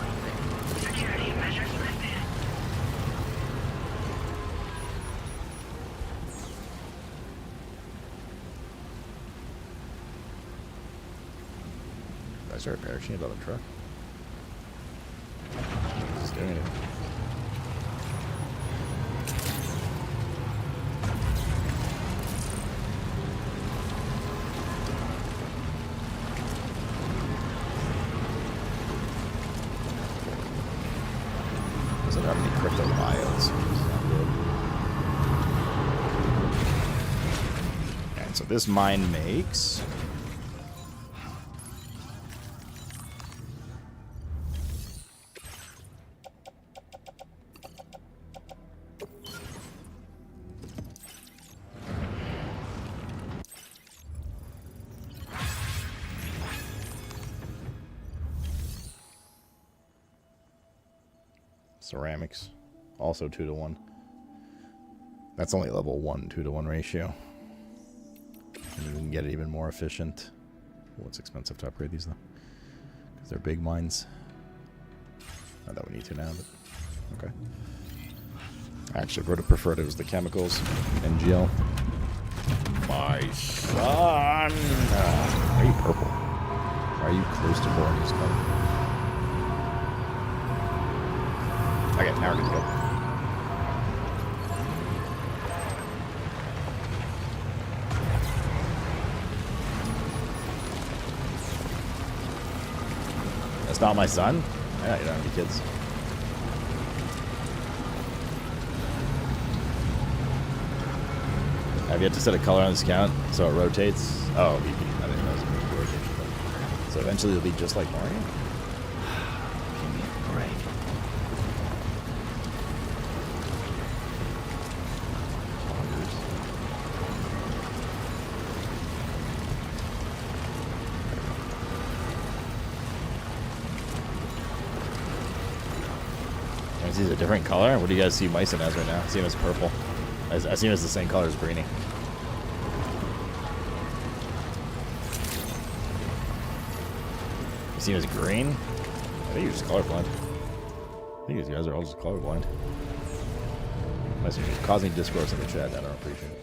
Security measures lifted. Is there a parachute above the truck? Just doing it. Doesn't have any crypto bios. Alright, so this mine makes ceramics, also 2-to-1. That's only level 1 2-to-1 ratio. And you can get it even more efficient. Oh, it's expensive to upgrade these though, because they're big mines. Not that we need to now, but okay. I actually would have preferred it was the chemicals, NGL. My son! Are you purple? Are you close to boring this color? Okay, now we're good to go. That's not my son? Yeah, you don't have any kids. I've yet to set a color on this count, so it rotates. Oh, I didn't know it was a rotation. So eventually it'll be just like Mario. Give me a break. Is he a different color? What do you guys see Myson as right now? I see him as purple. I see him as the same color as Greenie. You see him as green? I think you're just colorblind. I think these guys are all just colorblind. Unless you're just causing discourse in the chat, I don't appreciate it.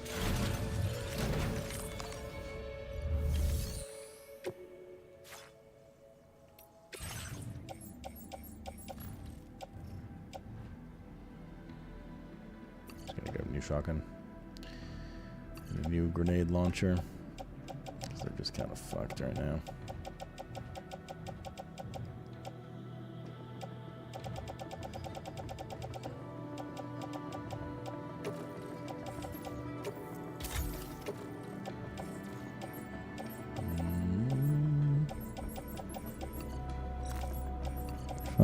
Shotgun. And a new grenade launcher. Because they're just kind of fucked right now.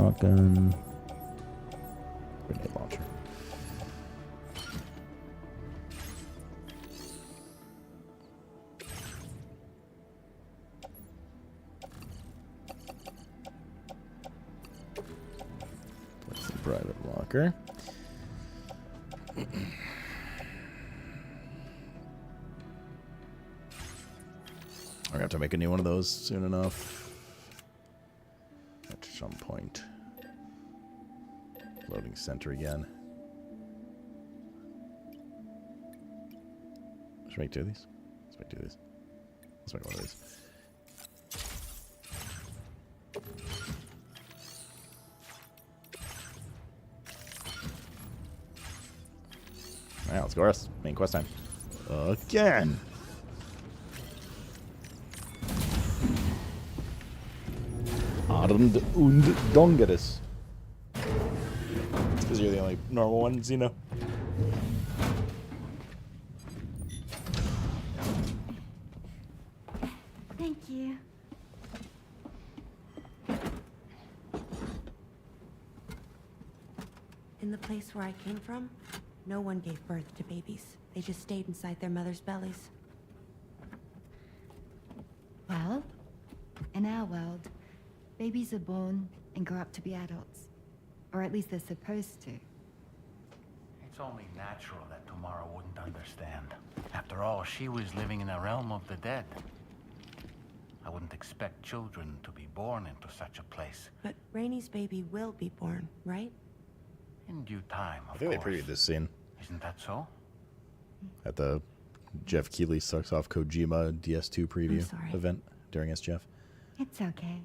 shotgun. Grenade launcher. Place in private locker. I'm gonna have to make a new one of those soon enough. At some point. Loading center again. Let's make two of these. Let's make two of these. Let's make one of these. Alright, let's go rest. Main quest time. Again! Arnd und Dongeris. Because you're the only normal ones, you know. Thank you. In the place where I came from, no one gave birth to babies. They just stayed inside their mother's bellies. Well, in our world, babies are born and grow up to be adults. Or at least they're supposed to. It's only natural that Tamara wouldn't understand. After all, she was living in a realm of the dead. I wouldn't expect children to be born into such a place. But Rainey's baby will be born, right? In due time, I of think course. they previewed this scene Isn't that so? at the Jeff Keighley sucks off Kojima DS2 preview sorry. event during SGF. It's okay.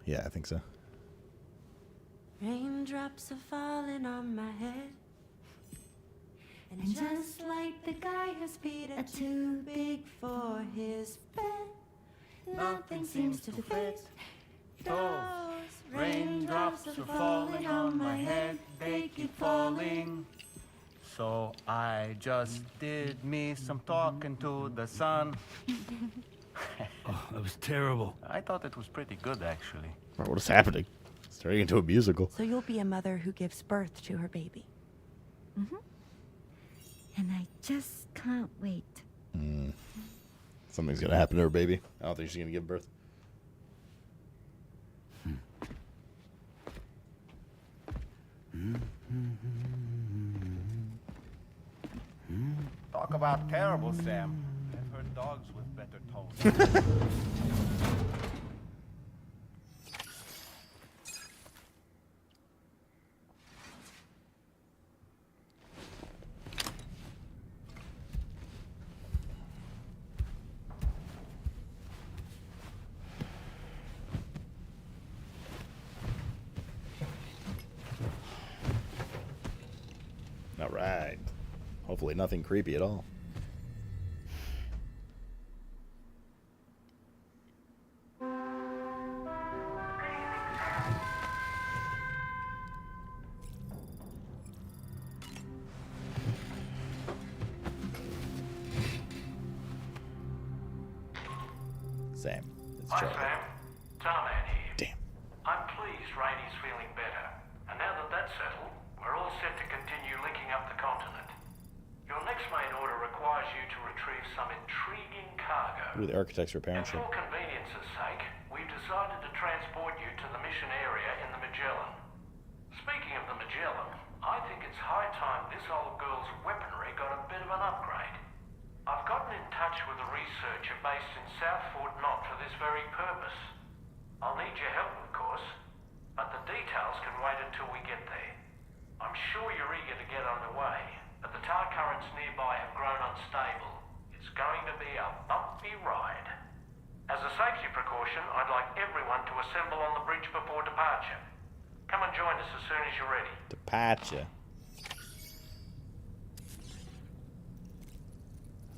Yeah, I think so. Raindrops are falling on my head. And just like the guy whose feet are too big for his bed, nothing seems to fit. Those raindrops are falling on my head, they keep falling. So I just did me some talking to the sun. Oh, that was terrible. I thought it was pretty good, actually. What is happening? It's turning into a musical. So you'll be a mother who gives birth to her baby. Mm-hmm. And I just can't wait. Something's gonna happen to her baby. I don't think she's gonna give birth. Talk about terrible, Sam. I've heard dogs with better tones. All right. Hopefully nothing creepy at all. Sam. It's Hi, Charlie. Sam. Tarman here. Damn. I'm pleased Rainey's feeling better. And now that that's settled, we're all set to continue linking up the continent. Your next main order requires you to retrieve some intriguing cargo. Ooh, the architect's repairing And shit. for convenience's sake, we've decided to transport you to the mission area in the Magellan. Speaking of the Magellan, I think it's high time this old girl's weaponry got a bit of an upgrade. I've gotten in touch with a researcher based in South Fort Knott for this very purpose. I'll need your help, of course, but the details can wait until we get there. I'm sure you're eager to get underway, but the tar currents nearby have grown unstable. It's going to be a bumpy ride. As a safety precaution, I'd like everyone to assemble on the bridge before departure. Come and join us as soon as you're ready. Departure.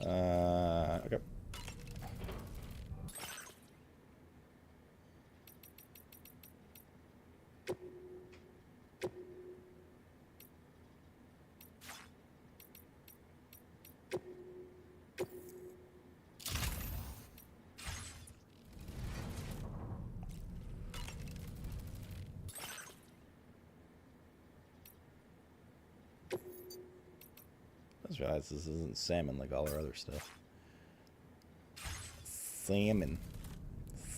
Okay. I just realized this isn't salmon like all our other stuff. Salmon.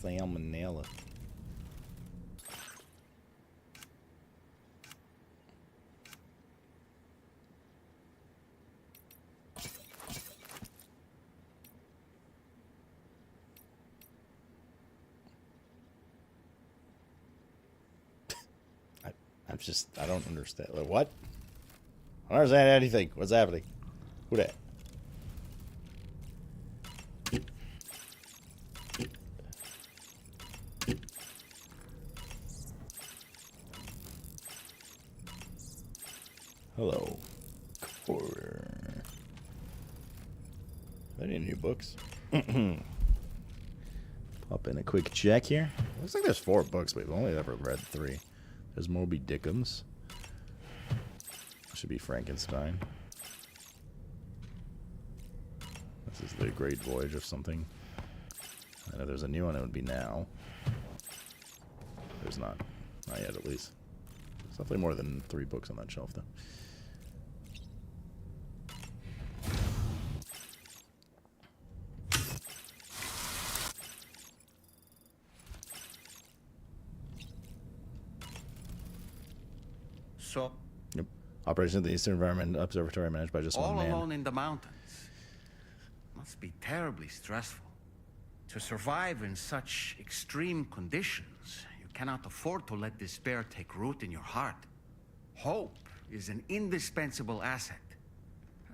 Salmonella. I don't understand. Like, what? I don't understand anything. What's happening? Who that? Hello. Are there any new books? Pop in a quick check here. Looks like there's 4 books, but we've only ever read 3. There's Moby Dickums. Should be Frankenstein. This is the Great Voyage of something. I know there's a new one, it would be Now. There's not. Not yet, at least. There's definitely more than 3 books on that shelf, though. So, Yep. Operation at the Eastern Environment Observatory managed by just all one man. alone in the mountains. Must be terribly stressful. To survive in such extreme conditions, you cannot afford to let despair take root in your heart. Hope is an indispensable asset.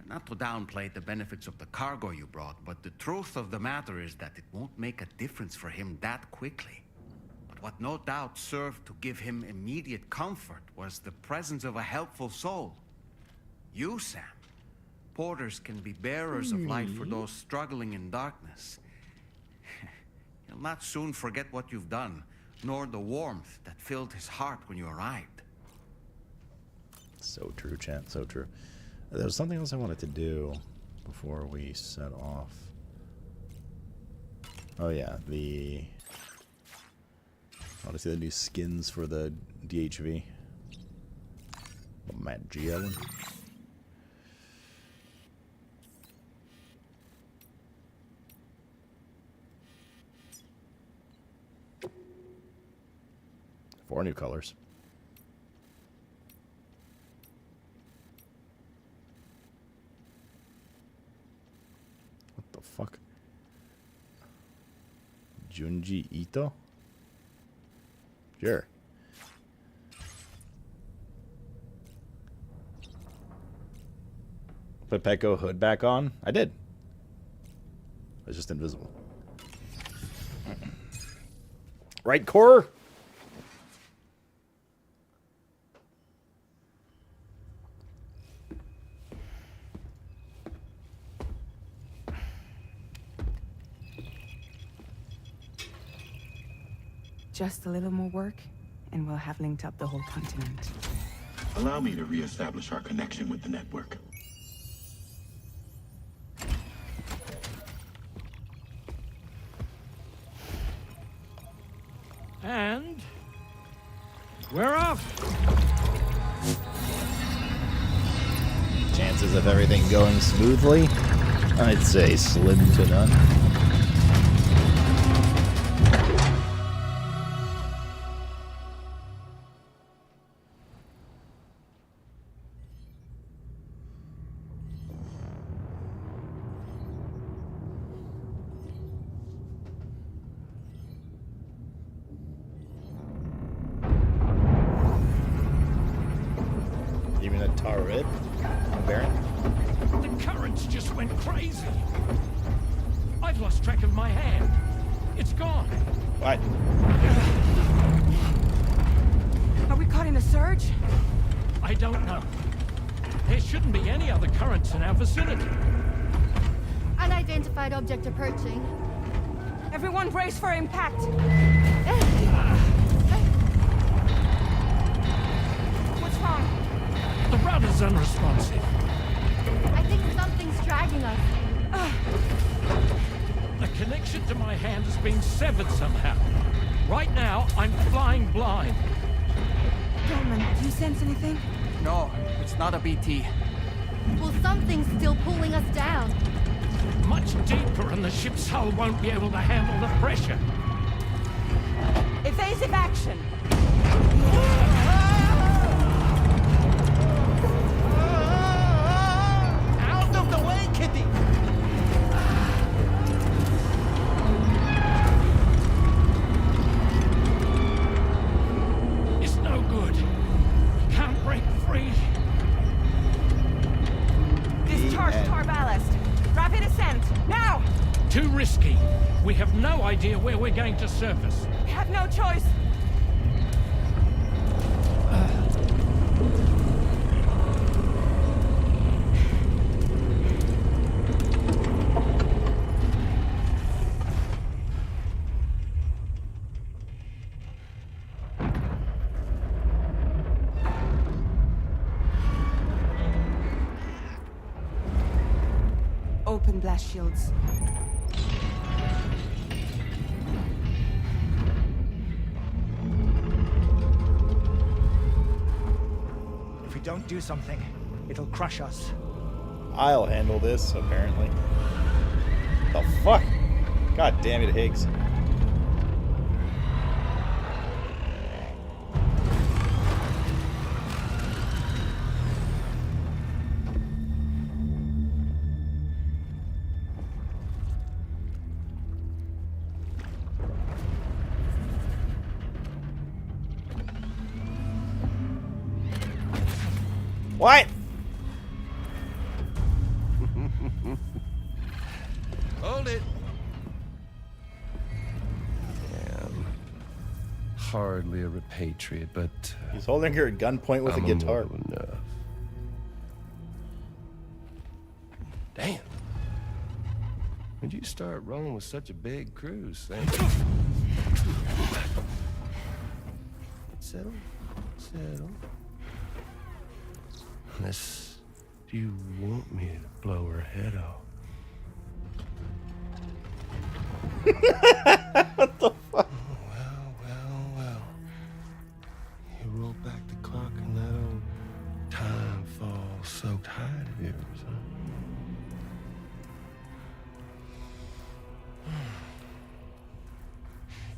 Not to downplay the benefits of the cargo you brought, but the truth of the matter is that it won't make a difference for him that quickly. But what no doubt served to give him immediate comfort was the presence of a helpful soul. You, Sam. Porters can be bearers of light for those struggling in darkness. He'll not soon forget what you've done, nor the warmth that filled his heart when you arrived. So true, chat. So true. There was something else I wanted to do before we set off. Oh yeah, I want to see the new skins for the DHV. Matt G. Ellen. Four new colors. What the fuck? Junji Ito? Sure. Put Petco hood back on? I did. It's just invisible. Right, Core? Just a little more work, and we'll have linked up the whole continent. Allow me to reestablish our connection with the network. And we're off. Chances of everything going smoothly? I'd say slim to none. The currents just went crazy. I've lost track of my hand. It's gone. What? Are we caught in a surge? I don't know. There shouldn't be any other currents in our vicinity. Unidentified object approaching. Everyone brace for impact. What's wrong? The rudder's unresponsive. I think something's dragging us. The connection to my hand has been severed somehow. Right now, I'm flying blind. Gilman, do you sense anything? No, it's not a BT. Well, something's still pulling us down. Much deeper, and the ship's hull won't be able to handle the pressure. Evasive action! Out of the way, Kitty! It's no good. Can't break free. Discharge tar ballast. Rapid ascent, now! Too risky. We have no idea where we're going to surface. We have no choice. Open blast shields. If we don't do something, it'll crush us. I'll handle this, apparently. The fuck? God damn it, Higgs. What? Hold it. Hardly a repatriate, but he's holding her at gunpoint with a guitar. Enough. Damn. When'd you start rolling with such a big crew, Sam? Settle. Unless you want me to blow her head off. What the fuck? Well. You roll back the clock and that old time fall soaked hide of yours, huh?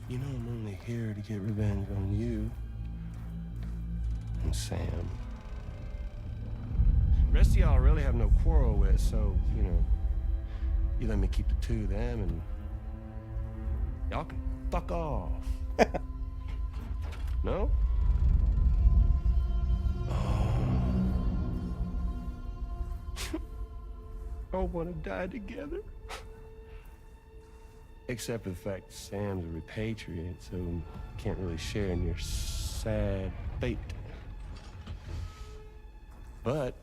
You know I'm only here to get revenge on you and Sam. Rest of y'all really have no quarrel with, so, you know, you let me keep the two of them and y'all can fuck off. No? All want to die together. Except for the fact that Sam's a repatriate, so can't really share in your sad fate. But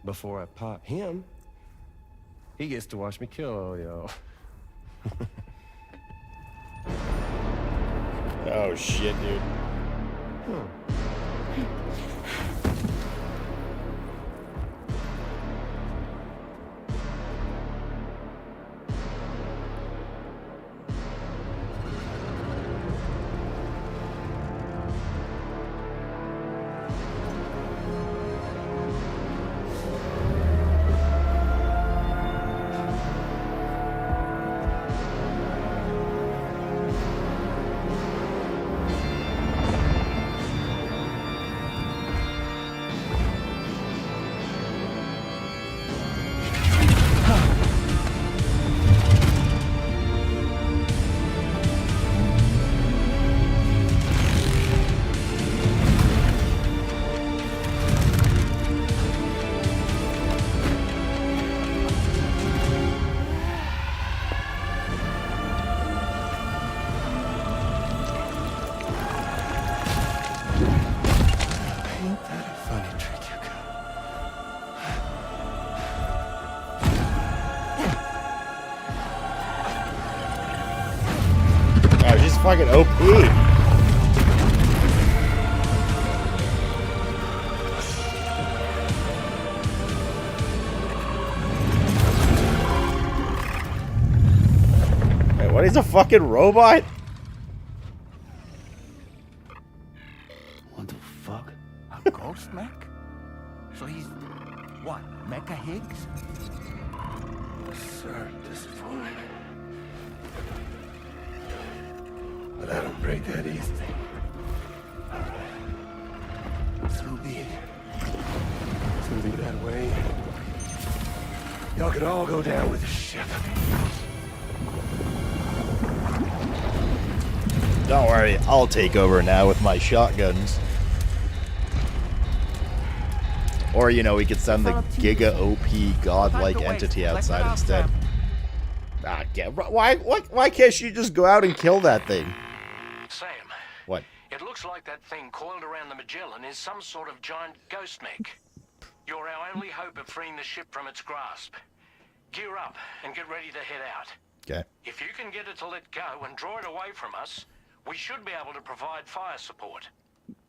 before I pop him, he gets to watch me kill all y'all. Oh shit, dude. Fucking OP. Wait, what? He's a fucking robot? What the fuck? A ghost mech? So he's What, Mecha Higgs? Sir, disappointed. But I don't break that easy. So be it. It's gonna be that way. Y'all could all go down with the ship. Don't worry, I'll take over now with my shotguns. Or, you know, we could send the Giga OP godlike entity outside instead. Ah, yeah, why can't she just go out and kill that thing? Sam. What? It looks like that thing coiled around the Magellan is some sort of giant ghost mech. You're our only hope of freeing the ship from its grasp. Gear up and get ready to head out. Okay. If you can get it to let go and draw it away from us, we should be able to provide fire support.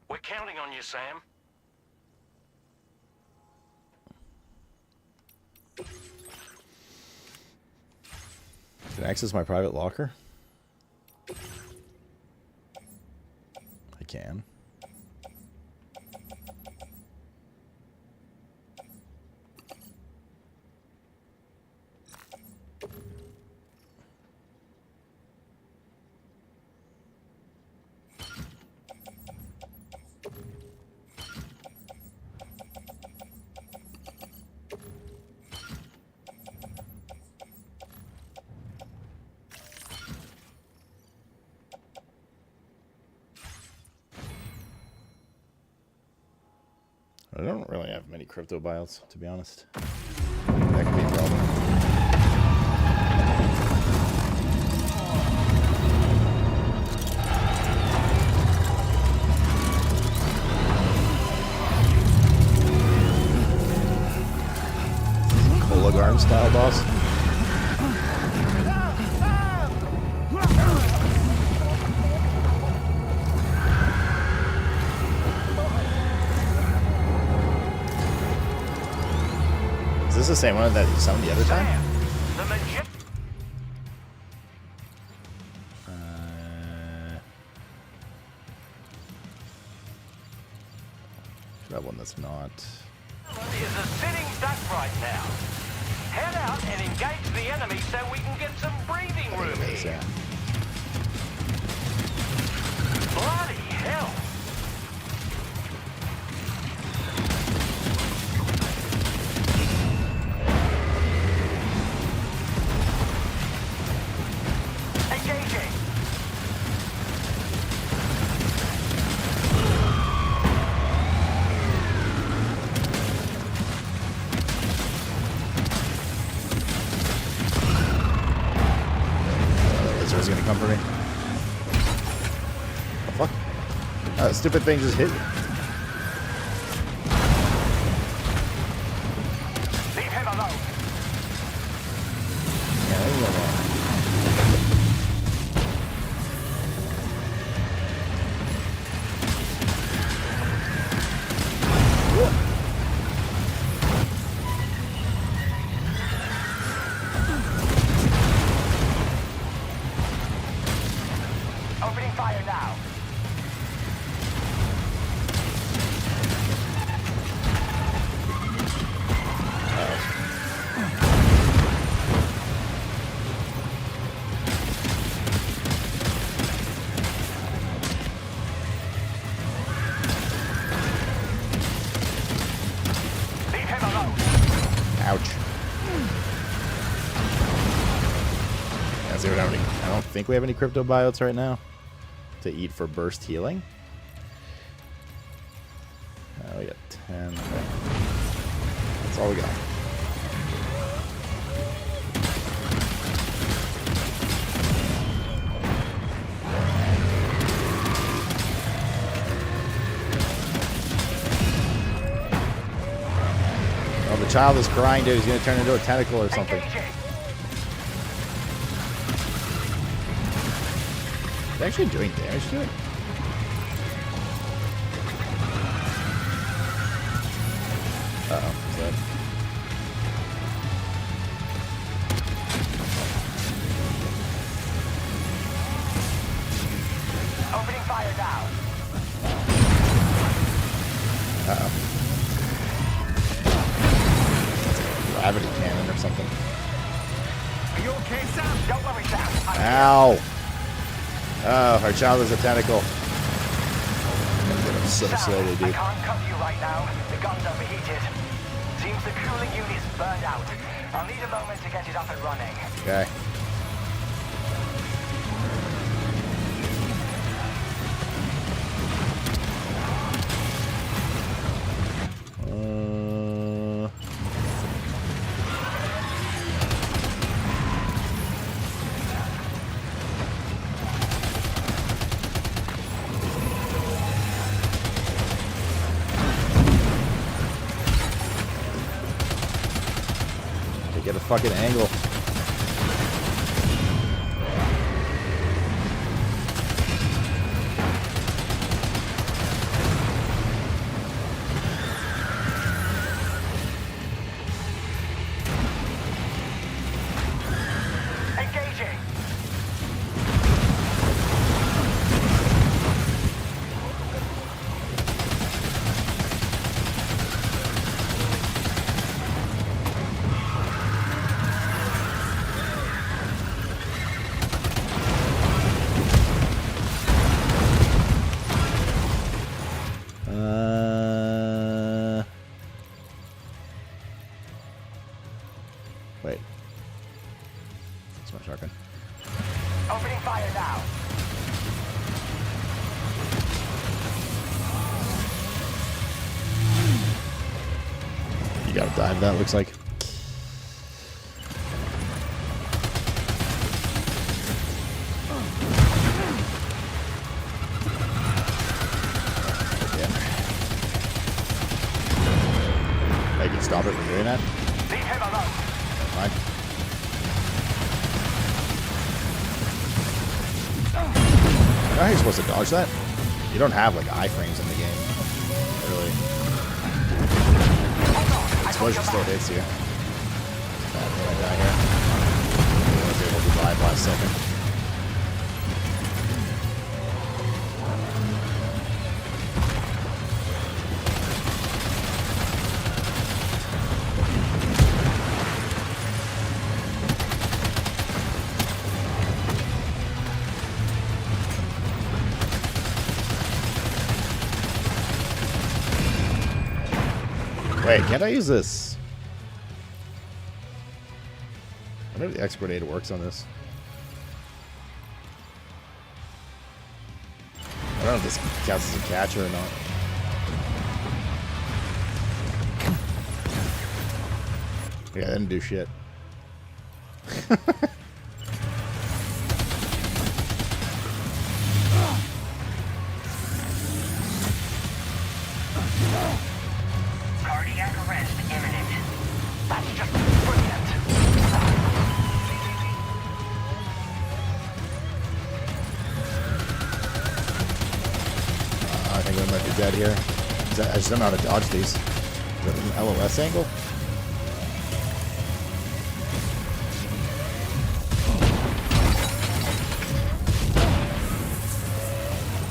We're counting on you, Sam. Can I access my private locker? I can. I don't really have many crypto buyouts, to be honest. That could be a problem. Kolagarn style boss. Is this the same one that you summoned the other time? That one that's not. Is a sitting duck right now. Head out and engage the enemy so we can get some breathing room here. Bloody hell! Engaging. Lizard's gonna come for me. The fuck? That stupid thing just hit me. Leave him alone. Yeah, leave me alone. Opening fire now. Leave him alone. Ouch. Yeah, so we don't have any, I don't think we have any crypto buyouts right now to eat for burst healing. We got 10. Okay. That's all we got. Oh, the child is crying, dude. He's gonna turn into a tentacle or something. It's actually doing damage to it. Uh-oh, what's that? Opening fire now. Uh-oh. gravity cannon or something. Are you okay, Sam? Don't worry, Sam. Ow! Oh, our child is a tentacle. I'm gonna get him so slowly, I dude. can't cover you right now. The gun's overheated. Seems the cooling unit's burned out. I'll need a moment to get it up and running. Okay. To get a fucking angle. Engaging. Wait. That's my shotgun. Opening fire now. You gotta dive that, looks like. I can stop it from doing that. Leave him alone. Fine. You know how you're supposed to dodge that? You don't have like iframes in the game. Really. Explosion still hits you. Bad when I die here. I was able to dive last second. Wait, can't I use this? I wonder if the expert aid works on this. I don't know if this counts as a catcher or not. Yeah, I didn't do shit. Cardiac arrest imminent. That's just brilliant. I think we might be dead here. I just don't know how to dodge these. Is that an LOS angle?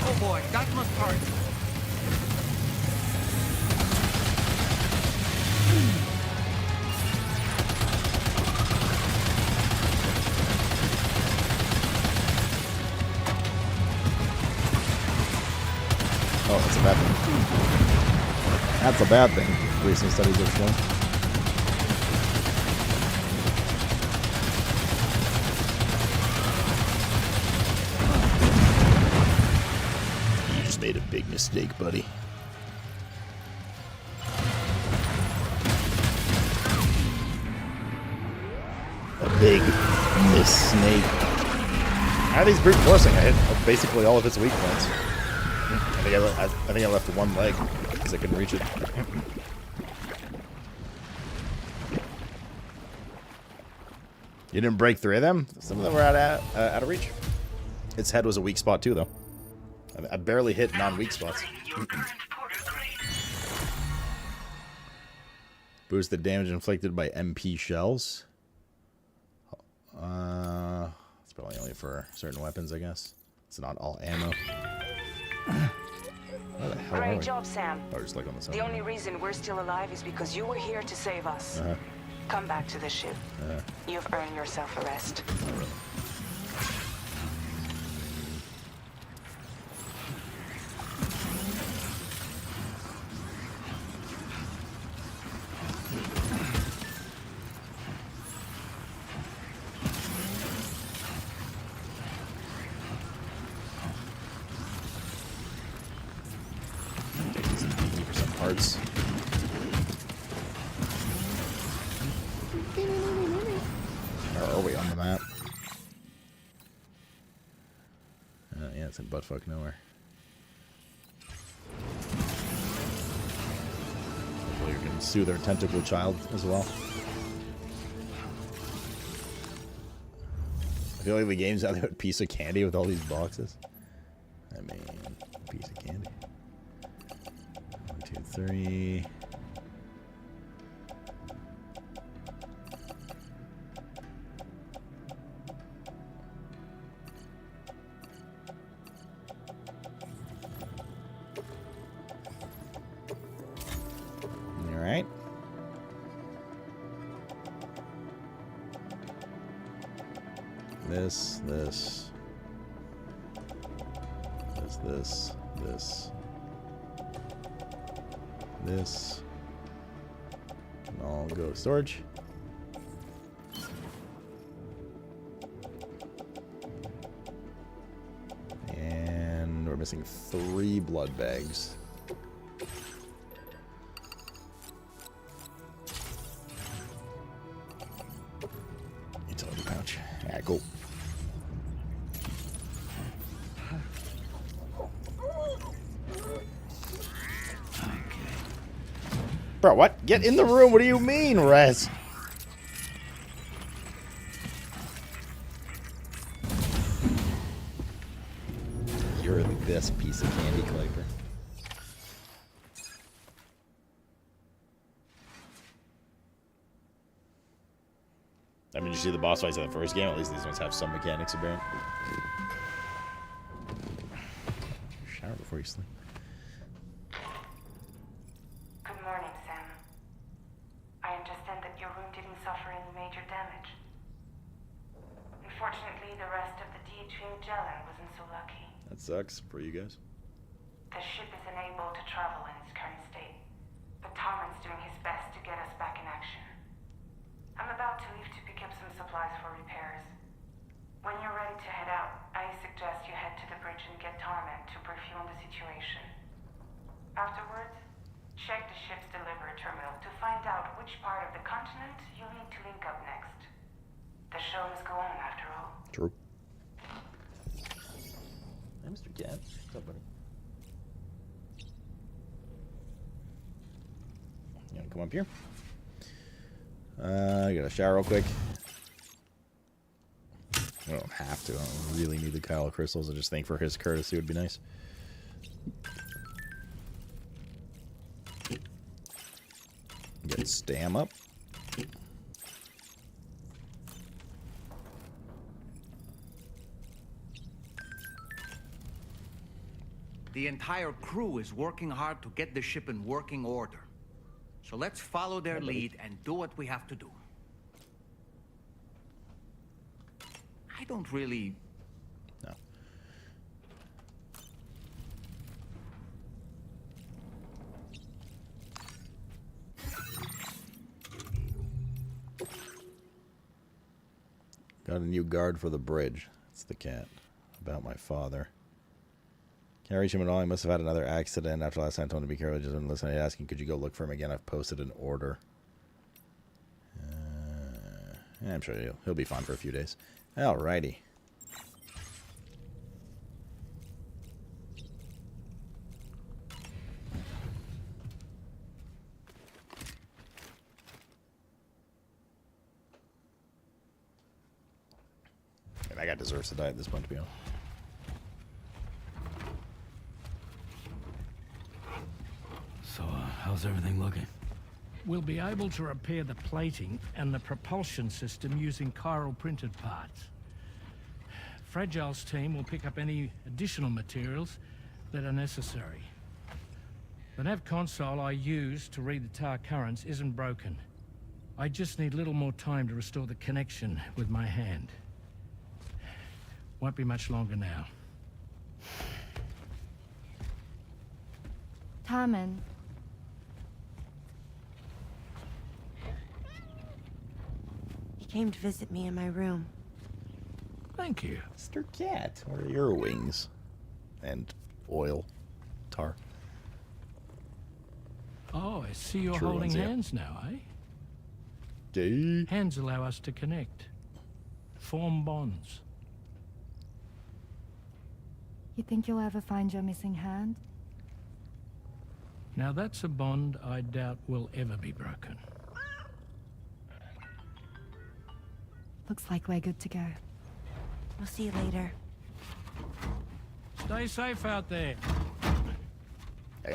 Oh boy, that must hurt. Oh, that's a bad thing. That's a bad thing. Recent studies have shown. You just made a big mistake, buddy. A big mistake. How are these brute forcing? I hit basically all of its weak points. I think I left one leg because I couldn't reach it. You didn't break 3 of them? Some of them were out of reach. Its head was a weak spot too, though. I barely hit non-weak spots. Boost the damage inflicted by MP shells. It's probably only for certain weapons, I guess. It's not all ammo. Where the hell are we? Great job, Sam. Oh, just like on the side. The only reason we're still alive is because you were here to save us. Come back to the ship. You've earned yourself a rest. For some parts. Where are we on the map? Yeah, it's in buttfuck nowhere. Hopefully you can soothe our tentacle child as well. I feel like the game's out there with a piece of candy with all these boxes. I mean, piece of candy. 1, 2, 3. Alright. This. Can all go to storage. And we're missing 3 blood bags. Utility pouch. Yeah, go. Bro, what? Get in the room. What do you mean, Rez? You're the best piece of candy, Clayper. I mean, did you see the boss fights in the first game? At least these ones have some mechanics apparent. Shower before you sleep. Good morning, Sam. I understand that your room didn't suffer any major damage. Unfortunately, the rest of the DHV Magellan wasn't so lucky. That sucks for you guys. The ship is unable to travel in its current state, but Tarman's doing his best to get us back in action. I'm about to leave to pick up some supplies for repairs. When you're ready to head out, I suggest you head to the bridge and get Tarman to brief you on the situation. Afterwards, check the ship's delivery terminal to find out which part of the continent you'll need to link up next. The show must go on after all. True. Hey, Mr. Cat. What's up, buddy? You wanna come up here? I gotta shower real quick. I don't have to. I don't really need the Kyle crystals. I just think for his courtesy would be nice. Get Stam up. The entire crew is working hard to get the ship in working order. So let's follow their lead and do what we have to do. I don't really... No. Got a new guard for the bridge. That's the cat. About my father. Can't reach him at all. He must have had another accident after last time. I told him to be careful. Just didn't listen. I asking, could you go look for him again? I've posted an order. Yeah, I'm sure he'll be fine for a few days. Alrighty. That guy deserves to die at this point, to be honest. So, how's everything looking? We'll be able to repair the plating and the propulsion system using chiral printed parts. Fragile's team will pick up any additional materials that are necessary. The nav console I use to read the tar currents isn't broken. I just need a little more time to restore the connection with my hand. Won't be much longer now. Tarman. He came to visit me in my room. Thank you. Mr. Cat. Where are your wings? And oil. Tar. Oh, I see you're True holding ones, yeah. hands now, eh? Gee. Hands allow us to connect. Form bonds. You think you'll ever find your missing hand? Now that's a bond I doubt will ever be broken. Looks like we're good to go. We'll see you later. Stay safe out there.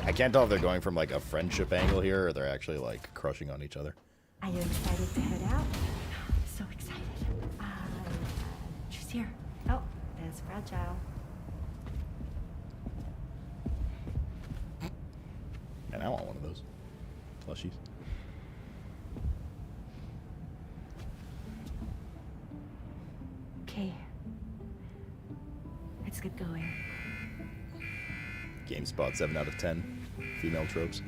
I can't tell if they're going from like a friendship angle here or they're actually like crushing on each other. Are you excited to head out? So excited. She's here. Oh, there's Fragile. And I want one of those plushies. Okay. Let's get going. GameSpot 7 out of 10. Female tropes.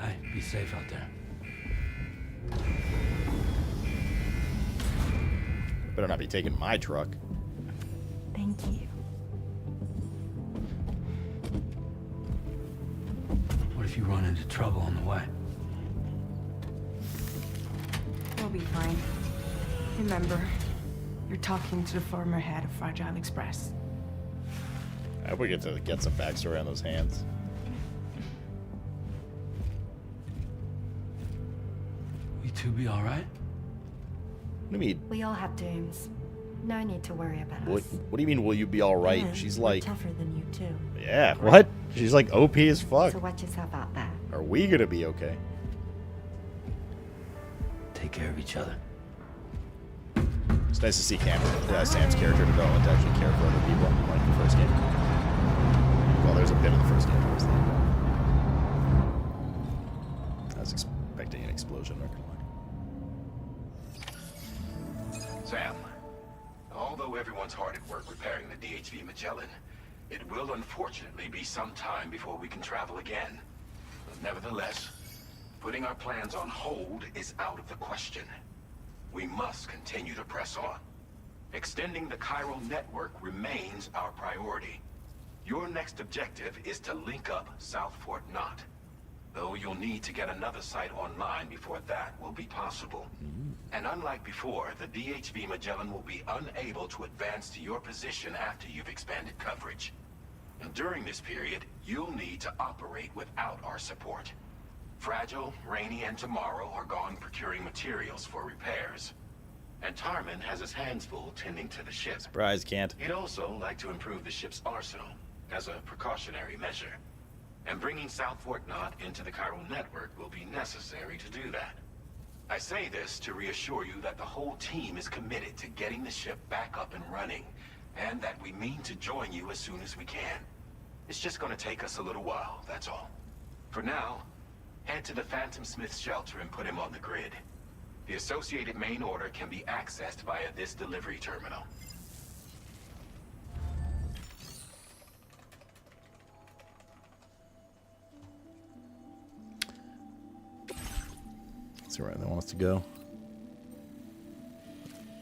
Hey, be safe out there. Better not be taking my truck. Thank you. What if you run into trouble on the way? We'll be fine. Remember, you're talking to the former head of Fragile Express. I hope we get to get some backstory on those hands. You two be alright? What do you mean? We all have dooms. No need to worry about What, us. what do you mean, will you be alright? Yeah, She's we're like... tougher than you too. Yeah, what? She's like OP as fuck. So watch yourself out there. Are we gonna be okay? Take care of each other. It's nice to see Sam's character development to actually care for other people, like the first game. Well, there's a bit of the first game, obviously. I was expecting an explosion, not gonna lie. Sam, although everyone's hard at work repairing the DHV Magellan, it will unfortunately be some time before we can travel again. But nevertheless, putting our plans on hold is out of the question. We must continue to press on. Extending the chiral network remains our priority. Your next objective is to link up South Fort Knot. Though you'll need to get another site online before that will be possible. And unlike before, the DHV Magellan will be unable to advance to your position after you've expanded coverage. And during this period, you'll need to operate without our support. Fragile, Rainey, and Tomorrow are gone procuring materials for repairs. And Tarman has his hands full tending to the ship. Surprise, can't. He'd also like to improve the ship's arsenal as a precautionary measure. And bringing South Fort Knot into the chiral network will be necessary to do that. I say this to reassure you that the whole team is committed to getting the ship back up and running, and that we mean to join you as soon as we can. It's just going to take us a little while, that's all. For now, head to the Phantom Smith shelter and put him on the grid. The associated main order can be accessed via this delivery terminal. Let's see where they want us to go.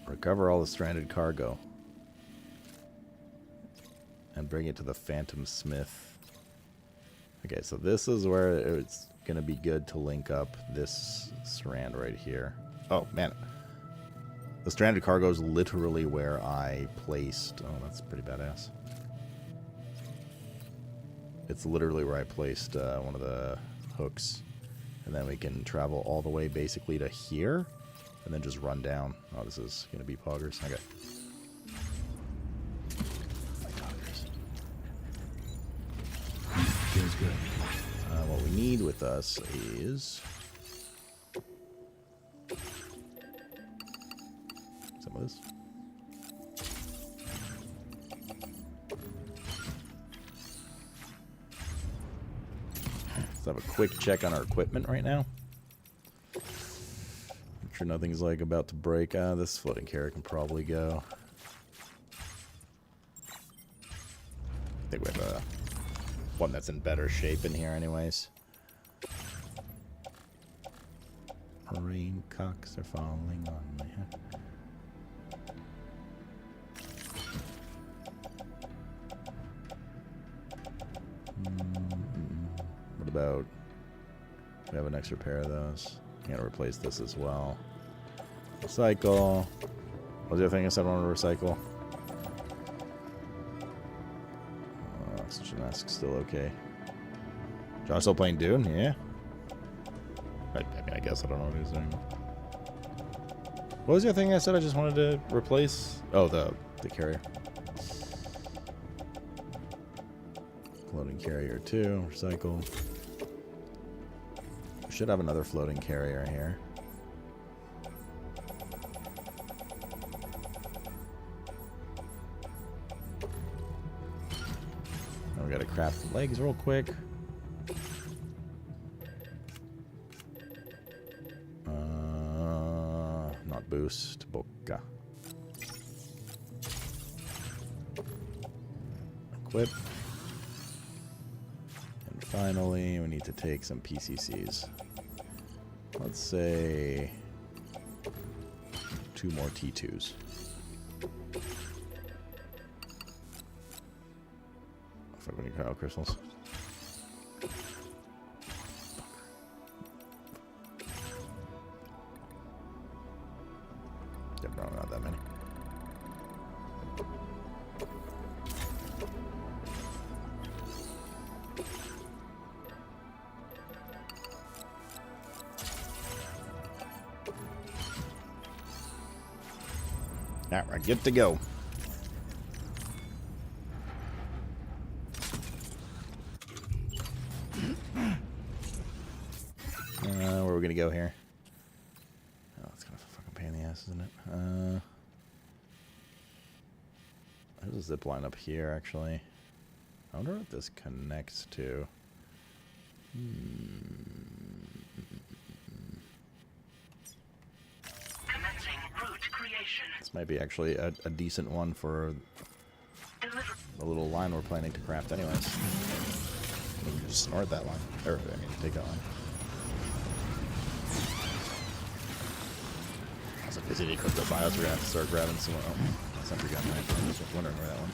Recover all the stranded cargo. And bring it to the Phantom Smith. Okay, so this is where it's going to be good to link up this strand right here. Oh, man. The stranded cargo is literally where I placed... Oh, that's pretty badass. It's literally where I placed one of the hooks. And then we can travel all the way basically to here. And then just run down. Oh, this is going to be poggers. Okay. Feels good. What we need with us is... some of this. Let's have a quick check on our equipment right now. sure nothing's like about to break. This floating carrier can probably go. I think we have one that's in better shape in here anyways. Rain cocks are falling on my head. What about... We have an extra pair of those. I gotta replace this as well. Recycle. What was the other thing I said I wanted to recycle? Oxygen mask still okay. Josh still playing Dune? Yeah. I mean, I guess I don't know what he's doing. What was the other thing I said I just wanted to replace? Oh, the carrier. Floating carrier 2, recycle. We should have another floating carrier here. Now we gotta craft the legs real quick. Not boost, Boca. Equip. And finally, we need to take some PCCs. Let's say 2 more T2s. Fuck, we need cryo crystals. Yep, no, not that many. Alright, we're good to go. Where are we gonna go here? Oh, it's kind of a fucking pain in the ass, isn't it? There's a zip line up here, actually. I wonder what this connects to. This might be actually a decent one for the little line we're planning to craft anyways. We can just snort that line. Or, I mean, take that line. I was like, is it a crypto bios? We're gonna have to start grabbing some. Oh, sentry gun. Right? I'm just wondering where that one.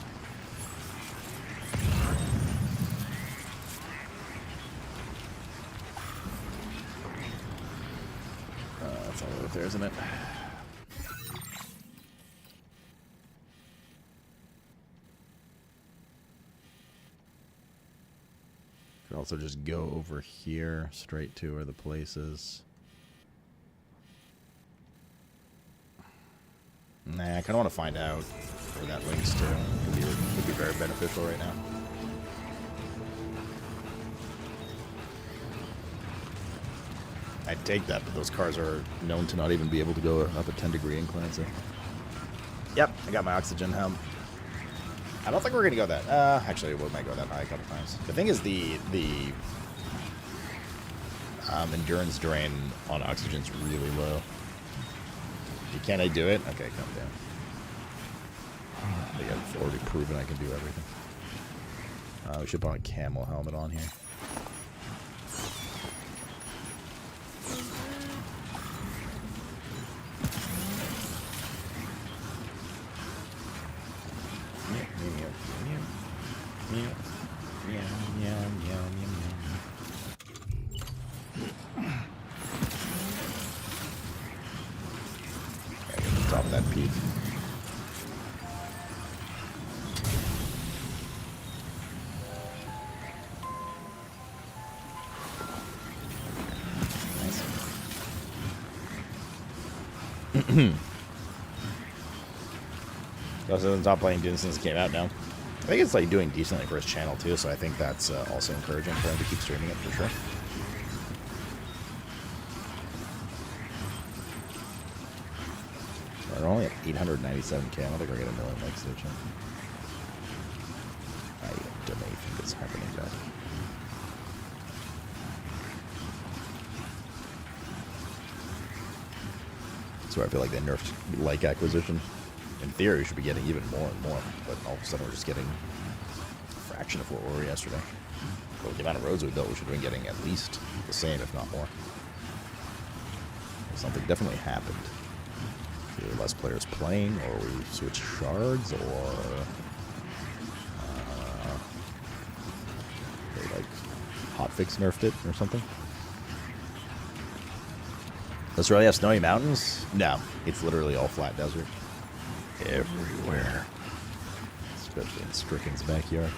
That's all the way up there, isn't it? Could also just go over here straight to where the place is. Nah, I kind of want to find out where that links to. Could be very beneficial right now. I'd take that, but those cars are known to not even be able to go up a 10-degree incline. So. Yep, I got my oxygen helm. I don't think we're gonna go that. Actually, we might go that high a couple times. The thing is, the endurance drain on oxygen's really low. Can I do it? Okay, come down. I think I've already proven I can do everything. We should put a camel helmet on here. Top of that peak. Nice. Also doesn't stop playing Dune since it came out now. I think it's like doing decently for his channel too, so I think that's also encouraging for him to keep streaming it for sure. We're only at 897k. I don't think we're getting a million likes there, chat. I don't think it's happening, guys. That's where I feel like they nerfed like acquisition. In theory, we should be getting even more and more, but all of a sudden we're just getting a fraction of what we were yesterday. But with the amount of roads we built, we should have been getting at least the same, if not more. Something definitely happened. Either less players playing, or we switched shards, or they like hotfix nerfed it or something. Does it really have snowy mountains? No, it's literally all flat desert. Everywhere. Especially in Stricken's backyard.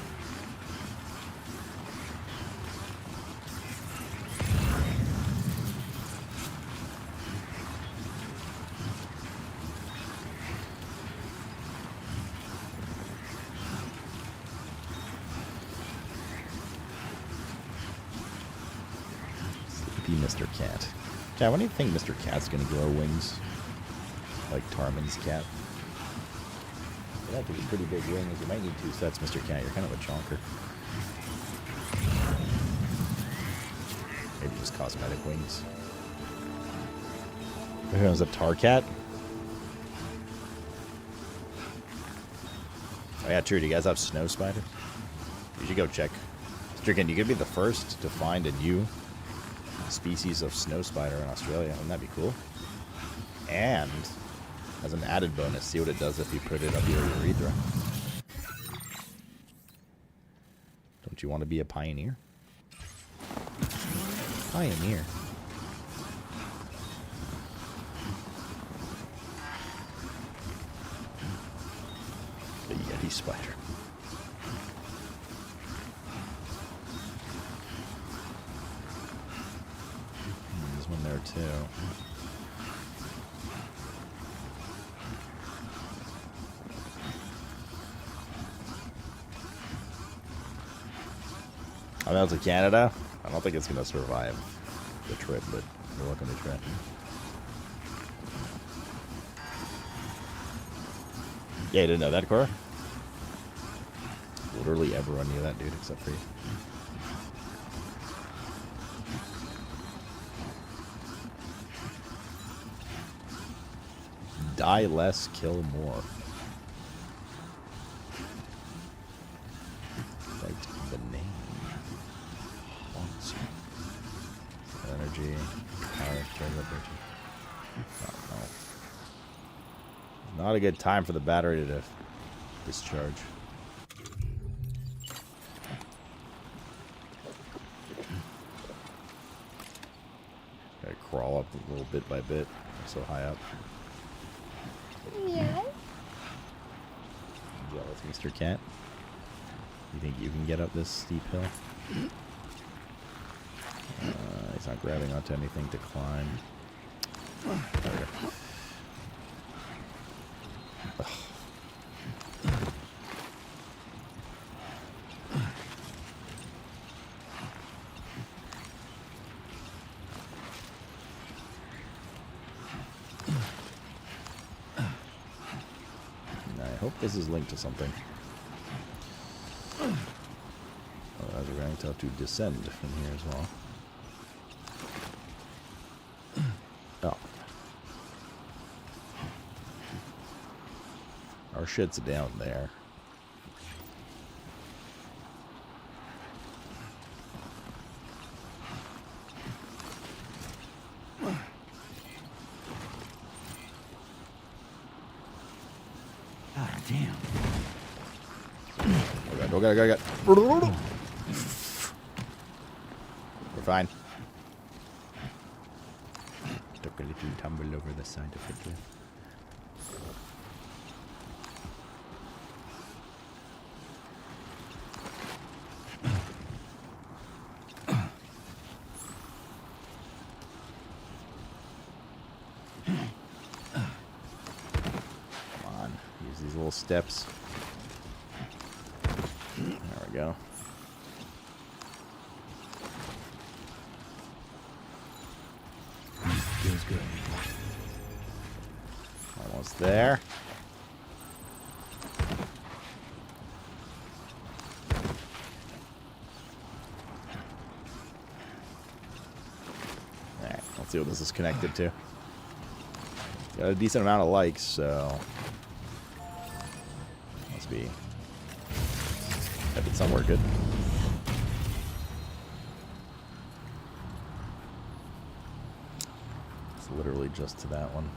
Mr. Cat. Cat, when do you think Mr. Cat's gonna grow wings? Like Tarman's cat? That could be pretty big wings. You might need 2 sets, Mr. Cat. You're kind of a chonker. Maybe just cosmetic wings. Was a Tarcat? Oh yeah, true. Do you guys have snow spiders? You should go check. Stricken, you could be the first to find a new species of snow spider in Australia. Wouldn't that be cool? And as an added bonus, see what it does if you put it up your urethra. Don't you want to be a pioneer? Pioneer. The Yeti spider. There's one there too. I'm out to Canada. I don't think it's going to survive the trip, but you're welcome to try it. Yeah, you didn't know that, Cora? Literally everyone knew that, dude, except for you. Die less, kill more. Like the name. Energy. Power. No. Not a good time for the battery to discharge. Gotta crawl up a little bit by bit. I'm so high up. Yeah. Jealous, Mr. Cat. You think you can get up this steep hill? He's not grabbing onto anything to climb. There we go. Ugh. I hope this is linked to something. Otherwise we're going to have to descend from here as well. Oh. Our shit's down there. God damn. Okay. We're fine. Took a little tumble over the side of the cliff. Come on, use these little steps. There we go. Feels good. Almost there. Alright, let's see what this is connected to. Got a decent amount of likes, so must be headed somewhere good. It's literally just to that one.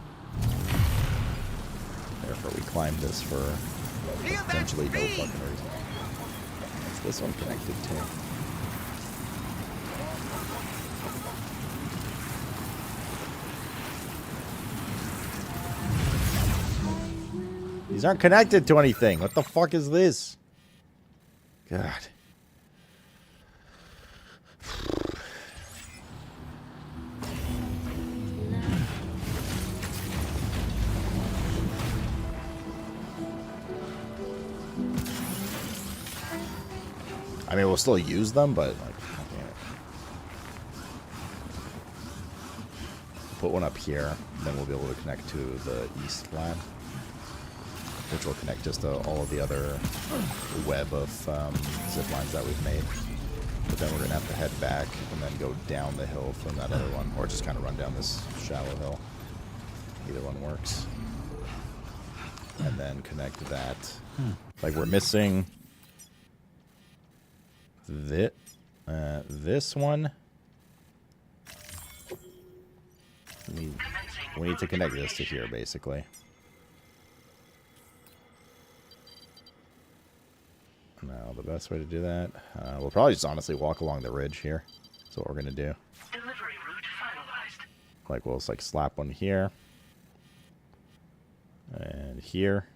Therefore, we climb this for potentially no fucking reason. What's this one connected to? These aren't connected to anything. What the fuck is this? God. I mean, we'll still use them, but like, damn it. Put one up here, then we'll be able to connect to the east lab, which will connect just to all of the other web of zip lines that we've made. But then we're gonna have to head back and then go down the hill from that other one, or just kind of run down this shallow hill. Either one works. And then connect that. Like we're missing this one. We need to connect this to here, basically. Now, the best way to do that, we'll probably just honestly walk along the ridge here. That's what we're gonna do. Delivery route finalized. Like we'll just like slap one here and here,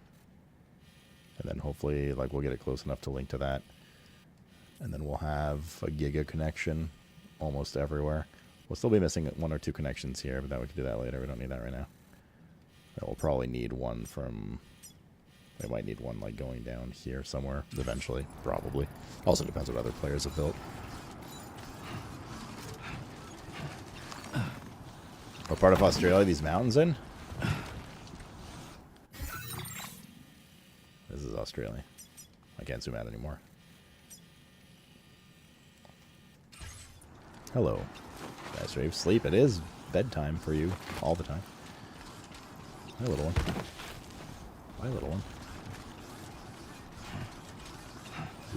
and then hopefully like we'll get it close enough to link to that. And then we'll have a giga connection almost everywhere. We'll still be missing 1 or 2 connections here, but that we can do that later. We don't need that right now. And we'll probably need one from... We might need one like going down here somewhere eventually, probably. Also depends what other players have built. What part of Australia are these mountains in? This is Australia. I can't zoom out anymore. Hello. Guys, ready for sleep? It is bedtime for you all the time. Hi, little one. Hi, little one.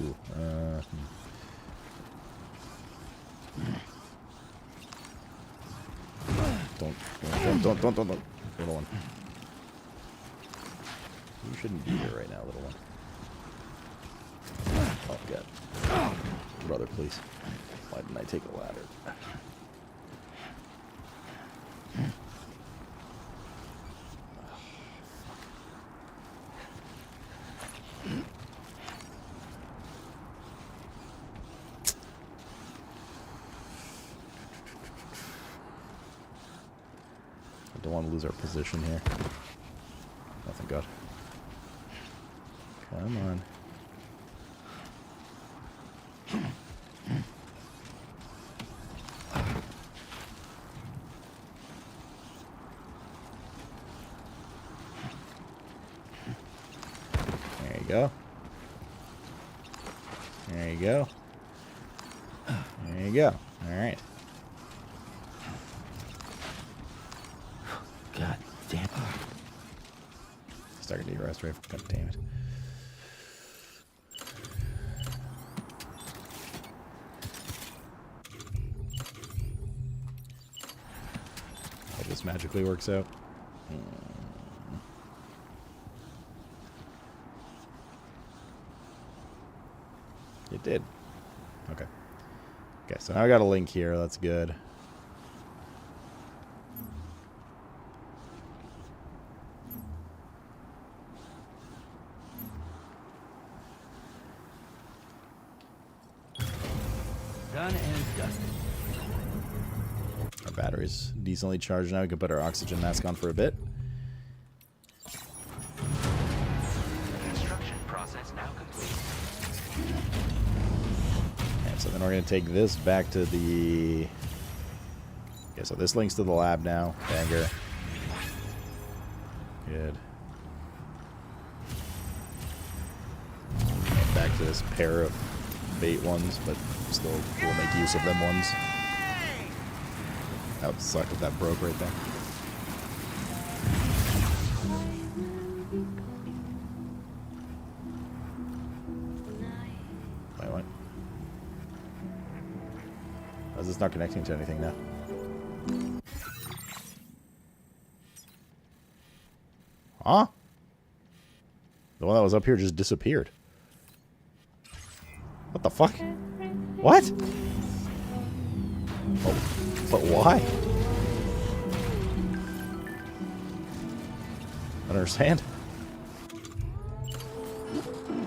Ooh, Don't, little one. You shouldn't be here right now, little one. Oh, God. Brother, please. Why didn't I take a ladder? I don't want to lose our position here. Oh, thank God. Come on. There you go. There you go. There you go. All right. God damn it. Starting to rest rifle. God damn it. Hope this magically works out. It did. Okay. Okay, so now I got a link here. That's good. Done and dusted. Our battery's decently charged now. We can put our oxygen mask on for a bit. Construction process now complete. And so then we're going to take this back to the... Okay, so this links to the lab now. Banger. Good. And back to this pair of bait ones, but still we'll make use of them ones. That would suck if that broke right there. Because it's not connecting to anything now. Huh? The one that was up here just disappeared. What the fuck? What? Oh, but why? I don't understand.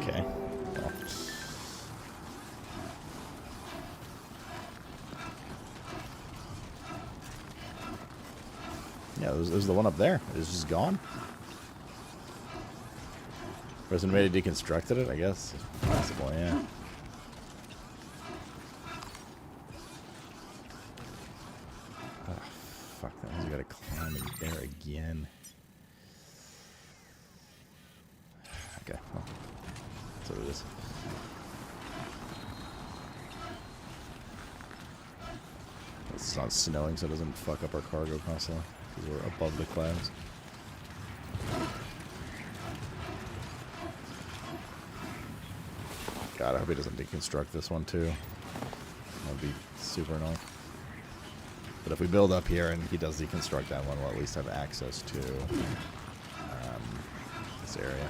Okay. Well. Yeah, there's the one up there. It's just gone. Person made it, deconstructed it, I guess. Possible, yeah. Oh, fuck, that means we gotta climb in there again. Okay, well, that's what it is. It's not snowing, so it doesn't fuck up our cargo constantly, because we're above the clouds. God, I hope he doesn't deconstruct this one too. That would be super annoying. But if we build up here and he does deconstruct that one, we'll at least have access to this area.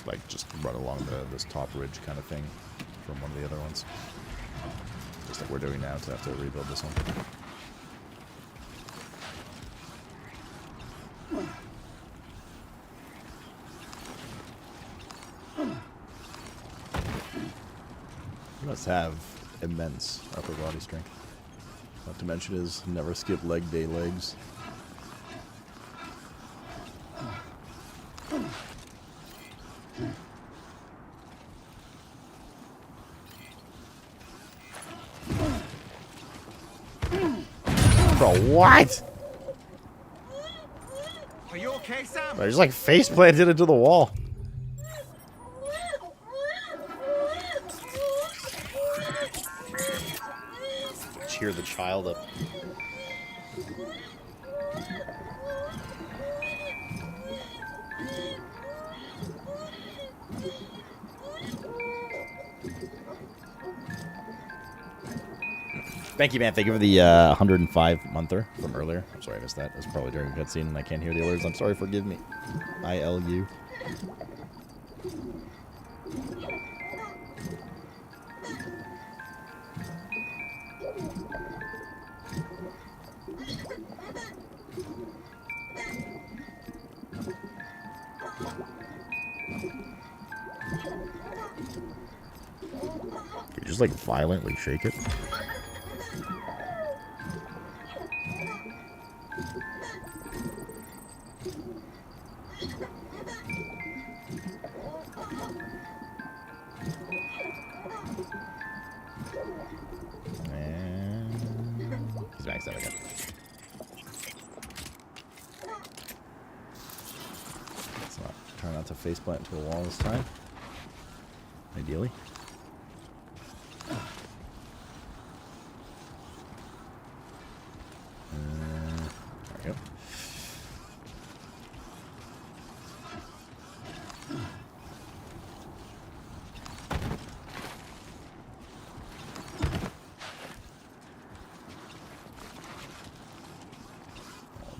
Like, just run along this top ridge kind of thing from one of the other ones. Just like we're doing now to have to rebuild this one. He must have immense upper body strength. Not to mention his never skip leg day legs. Bro, what? Are you okay, Sam? I just like face planted into the wall. Cheer the child up. Banky Man, thank you for the 105 monther from earlier. I'm sorry I missed that. It was probably during a cutscene and I can't hear the alerts. I'm sorry, forgive me. ILU. Could you just like violently shake it? He's maxed out again. Let's not try not to faceplant into a wall this time. Ideally. There we go.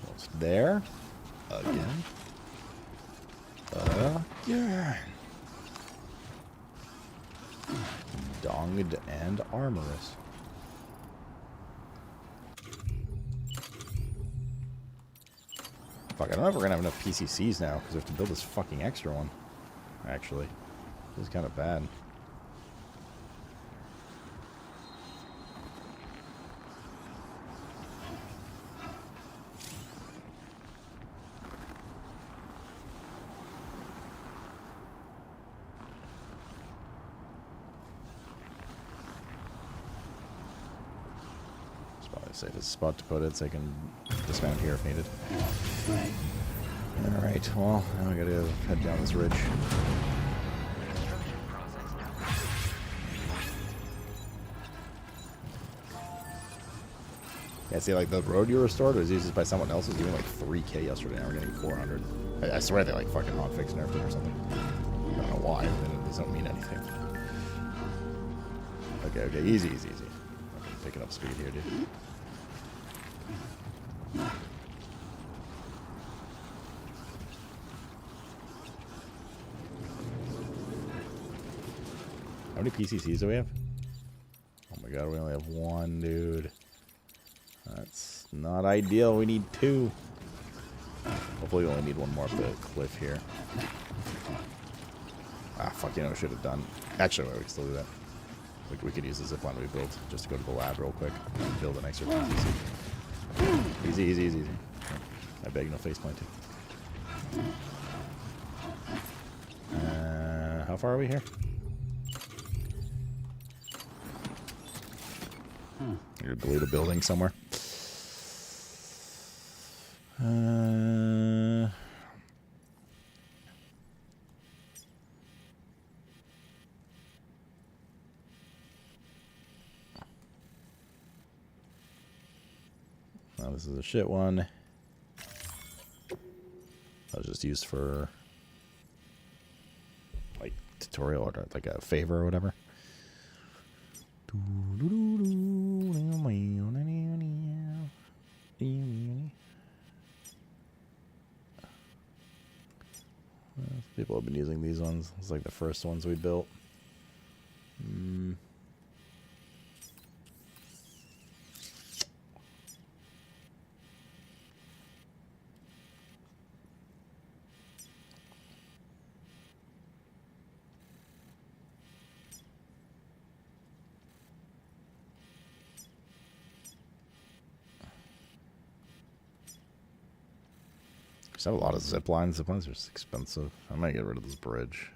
Almost there. Again. Again. Donged and armorous. Fuck, I don't know if we're gonna have enough PCCs now, because we have to build this fucking extra one. Actually. This is kind of bad. Safest spot to put it so I can dismount here if needed. Alright, well, now we gotta head down this ridge. Yeah, see, like the road you restored was used by someone else. Was doing like 3k yesterday. Now we're getting 400. I swear they like fucking hotfix nerfed it or something. I don't know why. These don't mean anything. Okay. Easy. Okay, picking up speed here, dude. How many PCCs do we have? Oh my god, we only have one, dude. That's not ideal. We need 2. Hopefully we only need 1 more up the cliff here. Ah, fuck, you know what I should have done. Actually, wait, we can still do that. We could use the zipline we built just to go to the lab real quick and build an extra PCC. Easy. I beg, no face planting. How far are we here? You're gonna delete a building somewhere. Well, this is a shit one. That was just used for like tutorial or like a favor or whatever. People have been using these ones. It's like the first ones we built. I have a lot of zip lines. Zip lines are just expensive. I might get rid of this bridge.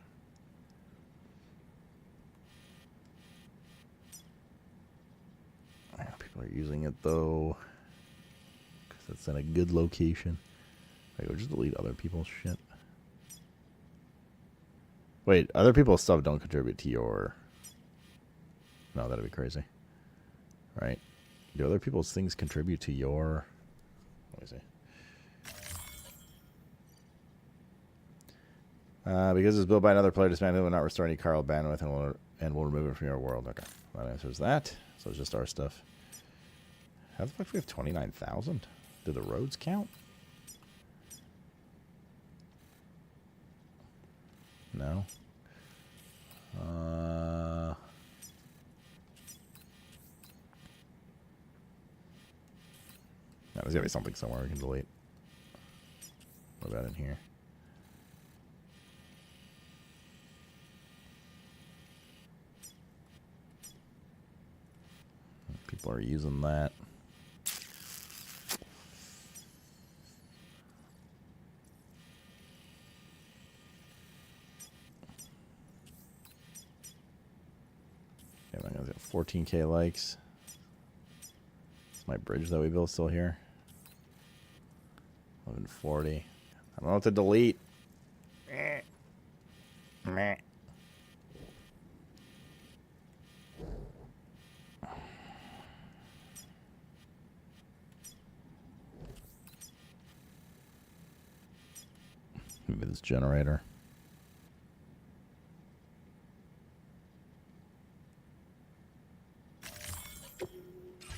People are using it though, because it's in a good location. I go just delete other people's shit. Wait, other people's stuff don't contribute to your. No, that'd be crazy. Right? Do other people's things contribute to your? Let me see. Because it's built by another player, dismantled will not restore any chiral bandwidth and will remove it from your world. Okay, that answers that. So it's just our stuff. How the fuck do we have 29,000? Do the roads count? No. There's gotta be something somewhere we can delete. What about in here? People are using that. Yeah, I'm gonna get 14K likes. Is my bridge that we built still here? 1140. I don't know what to delete. Meh. Maybe this generator.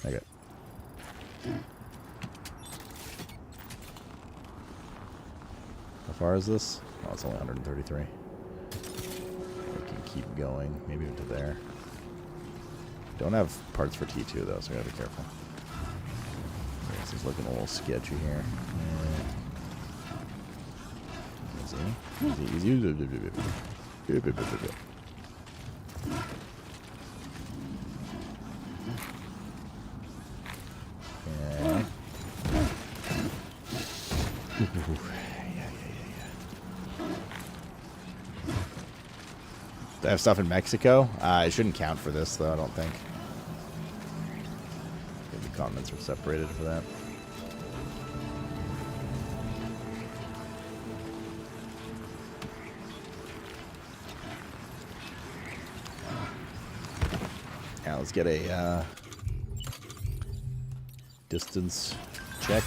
Okay. How far is this? Oh, it's only 133. We can keep going. Maybe into there. Don't have parts for T2 though, so we gotta be careful. This is looking a little sketchy here. Easy. Do I have stuff in Mexico? It shouldn't count for this, though, I don't think. Maybe the continents were separated for that. Yeah, let's get a distance check.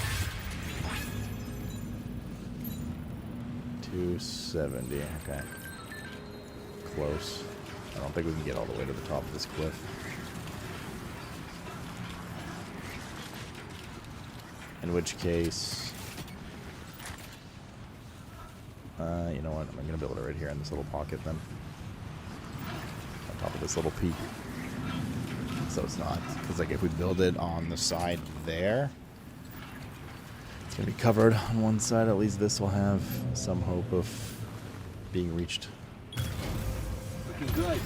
270, okay. Close. I don't think we can get all the way to the top of this cliff. In which case, you know what? I'm gonna build it right here in this little pocket then, on top of this little peak. So it's not, because like if we build it on the side there, it's gonna be covered on one side. At least this will have some hope of being reached. Looking good.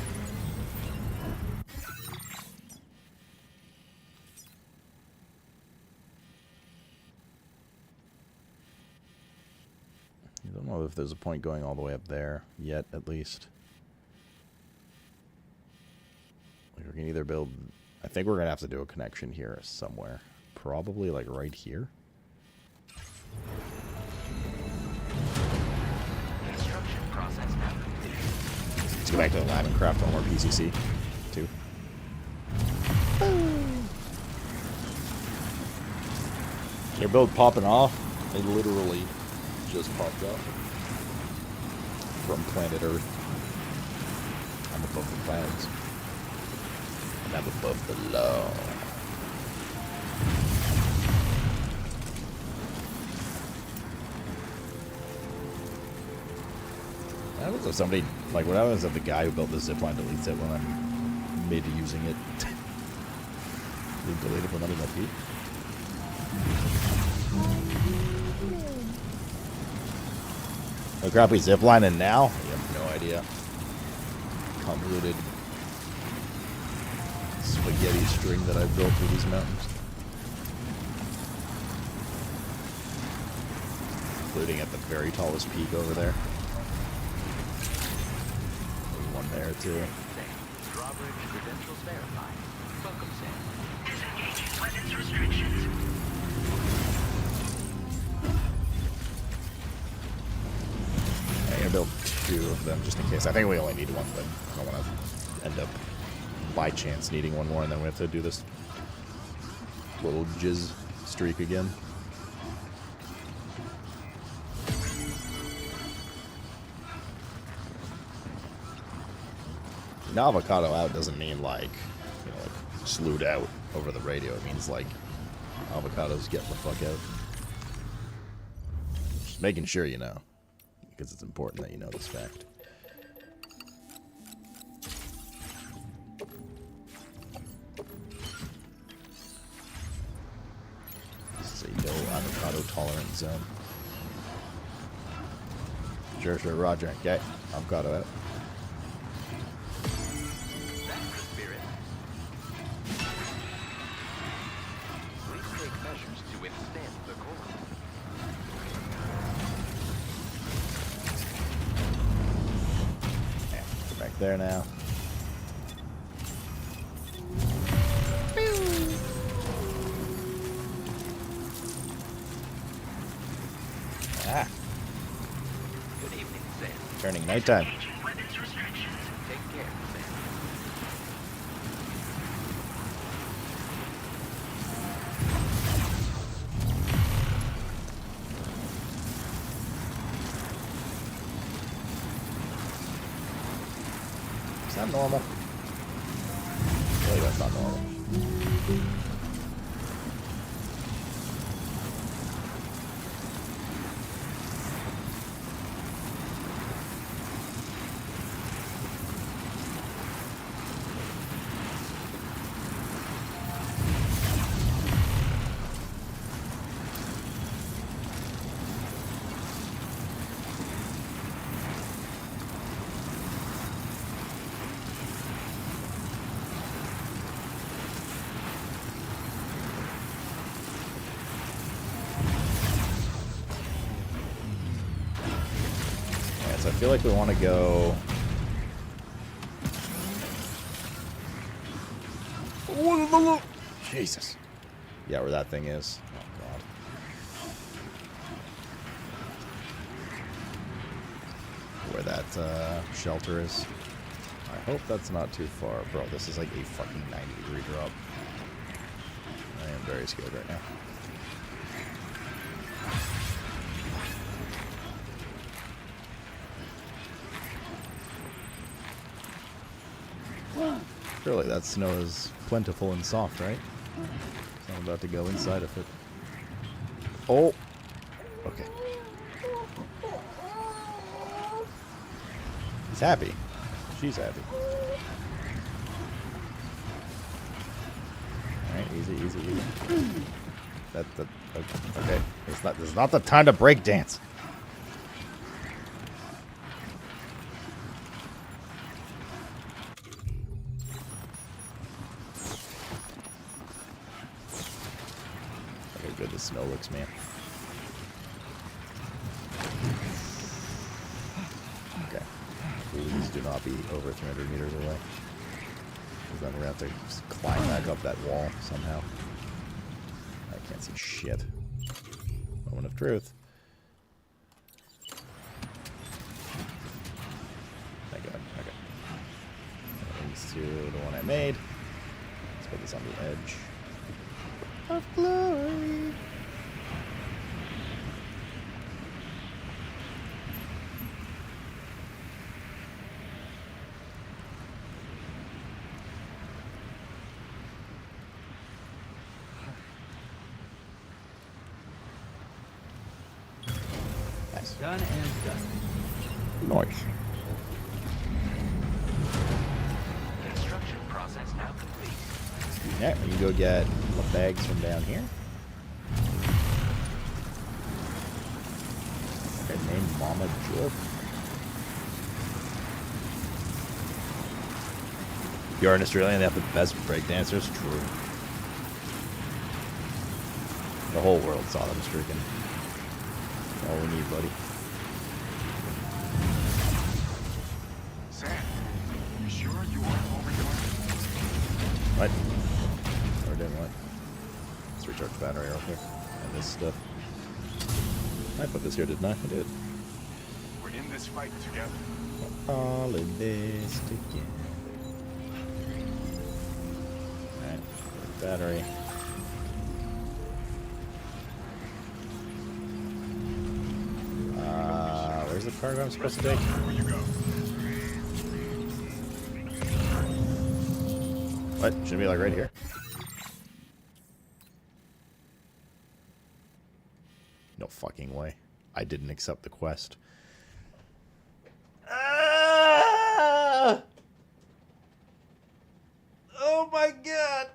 I don't know if there's a point going all the way up there yet, at least. Like we can either build... I think we're going to have to do a connection here somewhere. Probably like right here. Construction process now complete. Let's go back to the lab and craft one more PCC, too. Your build popping off? It literally just popped off. From planet Earth. I'm above the clouds. And I'm above the law. What happens if somebody, like, what happens if the guy who built the zipline deletes it when I'm maybe using it? Delete it from under my feet? The crappy zipline and now? You have no idea. Convoluted spaghetti string that I've built through these mountains. Including at the very tallest peak over there. There's one there too. Drawbridge credentials verified. Welcome, Sam. Disengaging weapons restrictions. I'm gonna build 2 of them just in case. I think we only need one, but I don't want to end up by chance needing one more, and then we have to do this little jizz streak again. Now avocado out doesn't mean like, you know, like slewed out over the radio. It means like avocados get the fuck out. Just making sure you know, because it's important that you know this fact. This is a no avocado tolerant zone. Sure, roger. Okay, avocado out. There now. Ah. Good evening, Sam. Turning nighttime. Weapons restrictions. Take care, Sam. Is that normal? Really, that's not normal. So I feel like we want to go... Jesus. Yeah, where that thing is. Oh, God. Where that shelter is. I hope that's not too far. Bro, this is like a fucking 90-degree drop. I am very scared right now. Surely that snow is plentiful and soft, right? So I'm about to go inside of it. Oh. Okay. He's happy. She's happy. Alright, easy, easy, easy. Okay. This is not the time to break dance. Look how good the snow looks, man. Okay. Please do not be over 300 meters away. Because then we're going to have to just climb back up that wall somehow. I can't see shit. Moment of truth. Thank God. Okay. Thanks to the one I made. Let's put this on the edge of glory. Done and dusted. Nice. Construction process now complete. Yeah, you can go get the bags from down here. Okay, name Mama Jorp. You're in Australia and they have the best breakdancers? True. The whole world saw them streaking. All we need, buddy. Sam, you sure you aren't overdoing it? What? Or didn't what? Let's recharge the battery real quick. And this stuff. I put this here, didn't I? I did. We're in this fight together. All in this together. Alright, battery. Where's the cargo I'm supposed to take? What? Should it be like right here? No fucking way. I didn't accept the quest. Ah! Oh my god!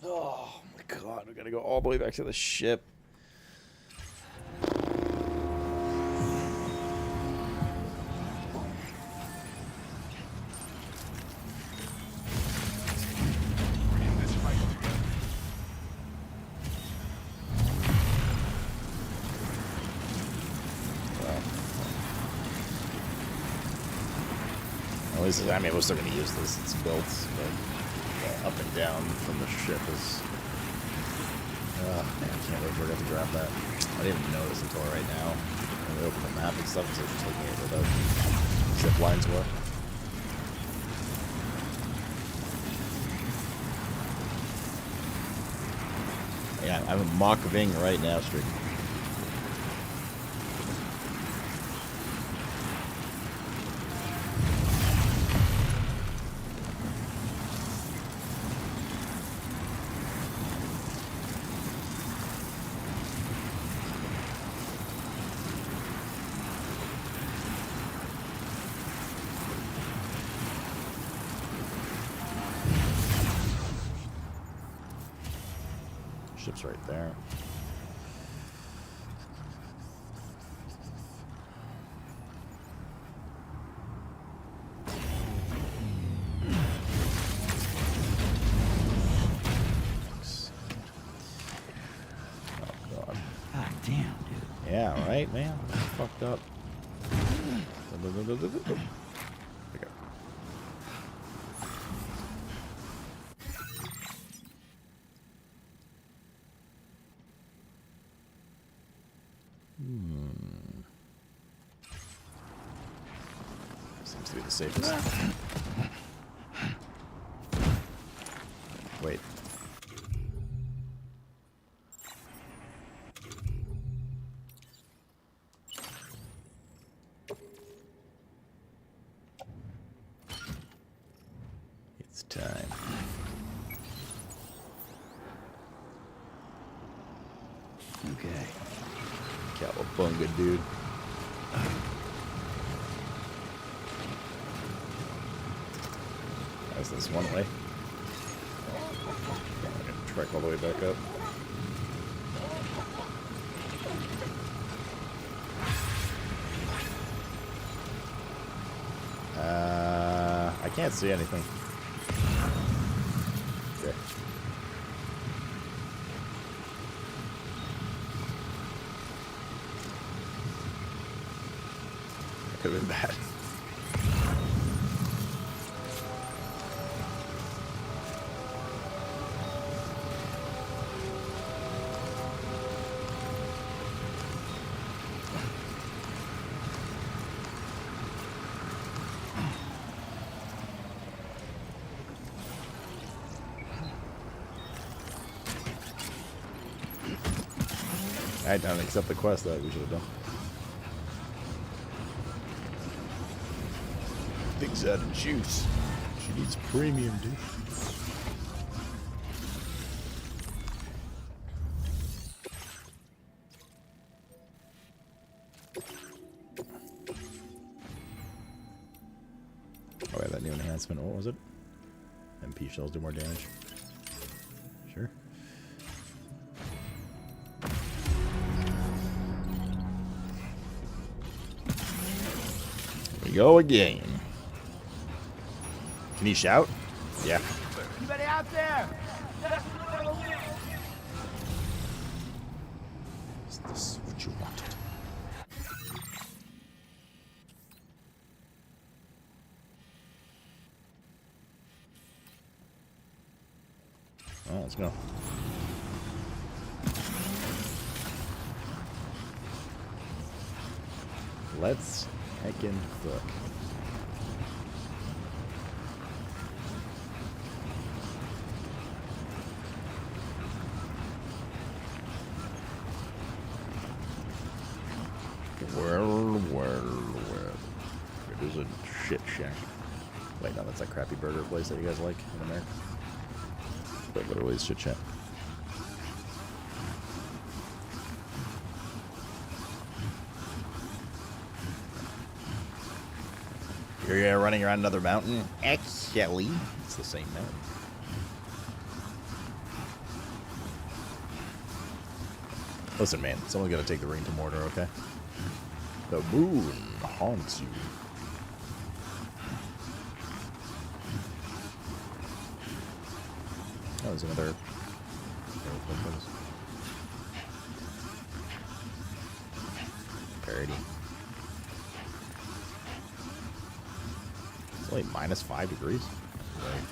Oh my god, we gotta go all the way back to the ship. At least, I mean, we're still going to use this. It's built, but up and down from the ship is... man, I can't wait for it to grab that. I didn't even notice until right now. When we opened the map and stuff, so I was just looking at where the zip lines were. Yeah, I'm in Mach Ving right now, Streak. Ship's right there. Oh god. God damn, dude. Yeah, right, man. That's fucked up. Okay. Seems to be the safest. Wait. It's time. Okay. Cowabunga, dude. That's this one way. I'm gonna trek all the way back up. I can't see anything. Okay. That could have been bad. I don't accept the quest that we should have done. Things out of juice. She needs premium, dude. Oh, yeah, that new enhancement. What was it? MP shells do more damage. Sure. We go again. Can he shout? Yeah. Anybody out there? Is this what you wanted? Oh, let's go. Let's heckin' fuck. Well. It is a shit shack. Wait, no, that's that crappy burger place that you guys like in America. But literally it's shit shack. You're running around another mountain? Actually, it's the same mountain. Listen, man, someone's gonna take the ring to Mordor, okay? The moon haunts you. Oh, there's another. Parody. It's only minus 5 degrees. Right.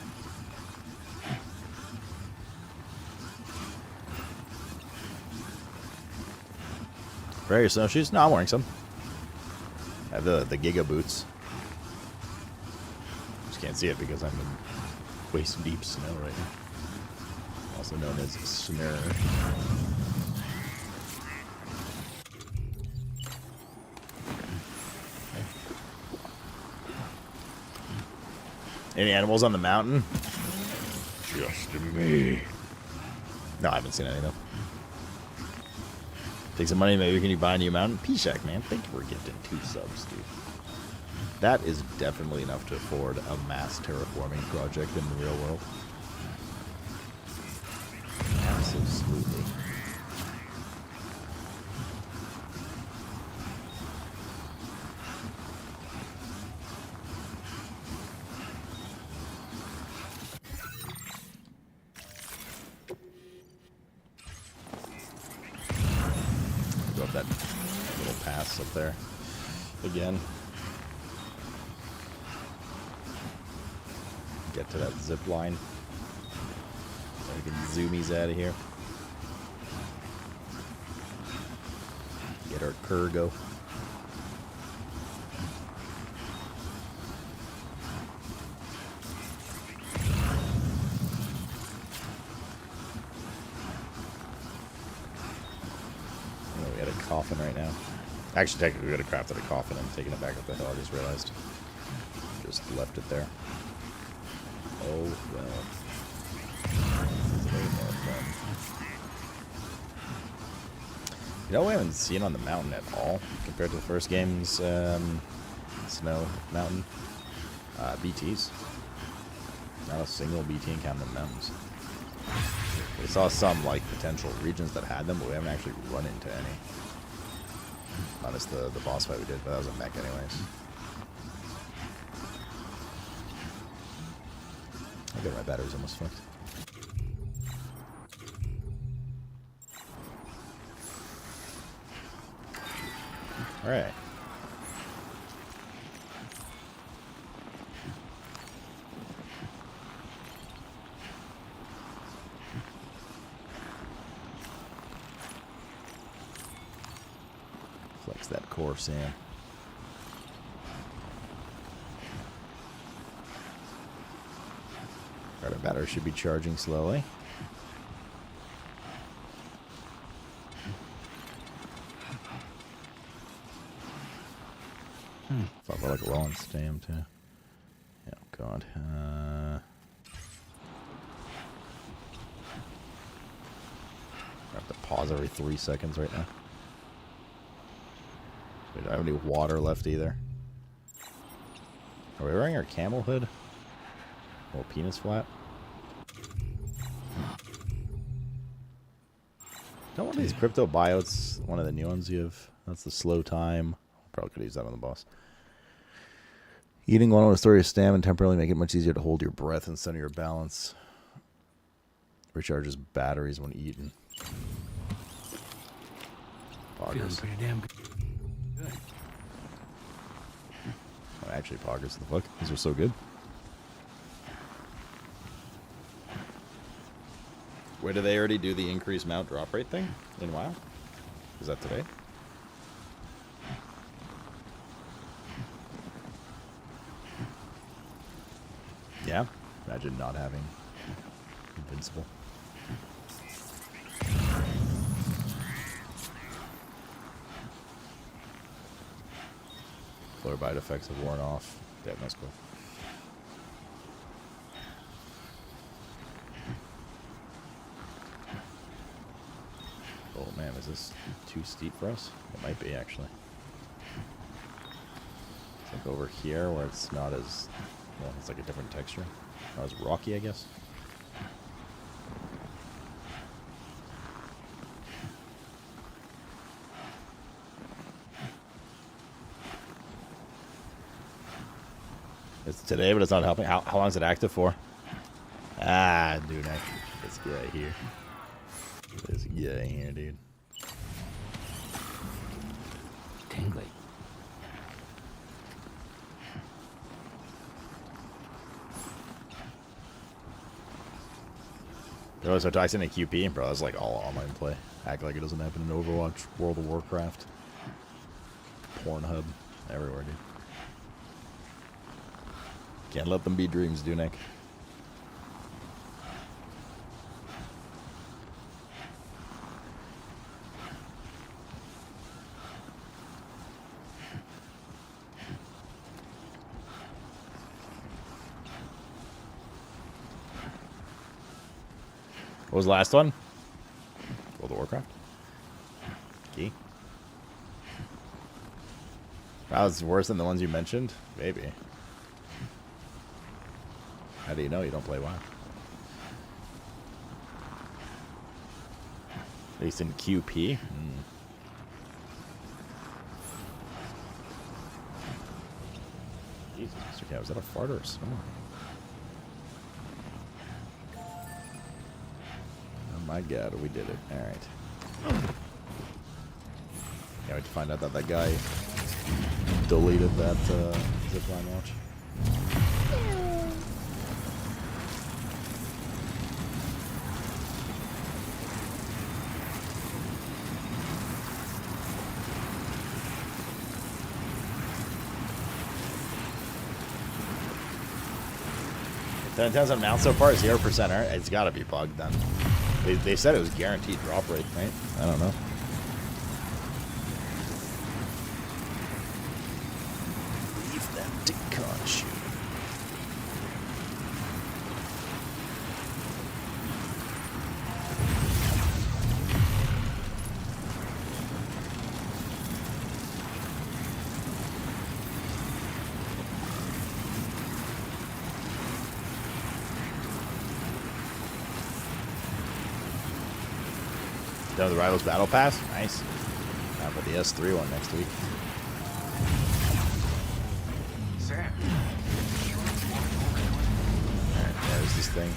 Very snowshoes? No, I'm wearing some. I have the Giga boots. Just can't see it because I'm in waist deep snow right now. Also known as snare. Any animals on the mountain? Just me. No, I haven't seen any though. Take some money, maybe can you buy a new mountain? P-Shack, man. Thank you for gifting 2 subs, dude. That is definitely enough to afford a mass terraforming project in the real world. Absolutely. Go up that little pass up there again. Get to that zip line. So we can zoomies out of here. Get our Kurgo. Oh, we had a coffin right now. Actually, technically, we could have crafted a coffin and taken it back up the hill. I just realized. Just left it there. Oh, well. This is way more fun. You know what we haven't seen on the mountain at all, compared to the first game's snow mountain? BTs. Not a single BT encounter in the mountains. We saw some, like, potential regions that had them, but we haven't actually run into any. Minus the boss fight we did, but that was a mech anyways. Okay, my battery's almost fucked. Alright. Flex that core, Sam. Our battery should be charging slowly. Fuck, we're like low on stam too. Oh god. I have to pause every 3 seconds right now. We don't have any water left either. Are we wearing our camel hood? Or penis flap? Don't want these crypto biotes, one of the new ones you have. That's the slow time. Probably could use that on the boss. Eating one will restore your stamina and temporarily make it much easier to hold your breath and center your balance. Recharges batteries when eaten. Poggers. Pretty damn good. Oh, actually, poggers. The fuck? These are so good. Where do they already do the increased mount drop rate thing in WoW? Is that today? Yeah, imagine not having Invincible. Flare bite effects have worn off. Damn, that's cool. Oh man, is this too steep for us? It might be, actually. It's like over here where it's not as... well, it's like a different texture. Not as rocky, I guess. It's today, but it's not helping. How long is it active for? Ah, dude, let's get out of here. Let's get out of here, dude. Tingly. There was a Tyson in QP, bro. That's like all online play. Act like it doesn't happen in Overwatch, World of Warcraft, Pornhub, everywhere, dude. Can't let them be dreams, Dunek. What was the last one? World of Warcraft? Key? That was worse than the ones you mentioned? Maybe. How do you know you don't play WoW? At least in QP? Jesus, Mr. Cat, was that a fart or a snore? Oh my god, we did it. Alright. Can't wait to find out that that guy deleted that zipline watch. The 10,000 mount so far is 0%. Right? It's got to be bugged then. They said it was guaranteed drop rate, right? I don't know. Leave them to conch. Done with the Rivals Battle Pass? Nice. I'll put the S3 one next week. Sam. Alright, there's this thing.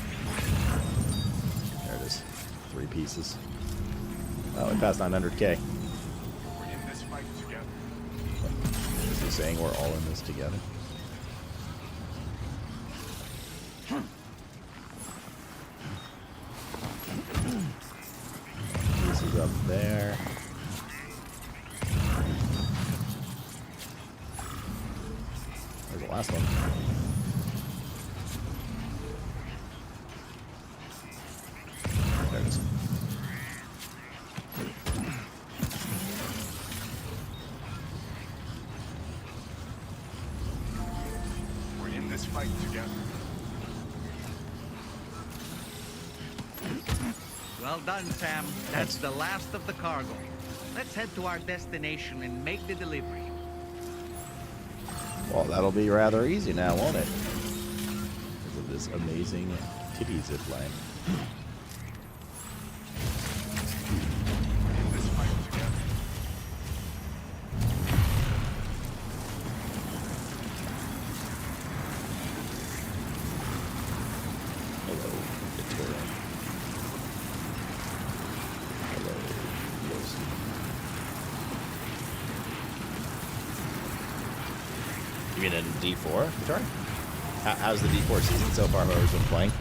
There it is. 3 pieces. Oh, we passed 900k. We're in this fight together. Is he saying we're all in this together? Pieces up there. There's the last one. There it is. We're in this fight together. Well done, Sam. That's the last of the cargo. Let's head to our destination and make the delivery. Well, that'll be rather easy now, won't it? Because of this amazing kitty zip line. We're in this fight together. Hello, Victoria. Hello, Yoshi. You mean in D4, Victoria? How's the D4 season so far? Whoever's been playing?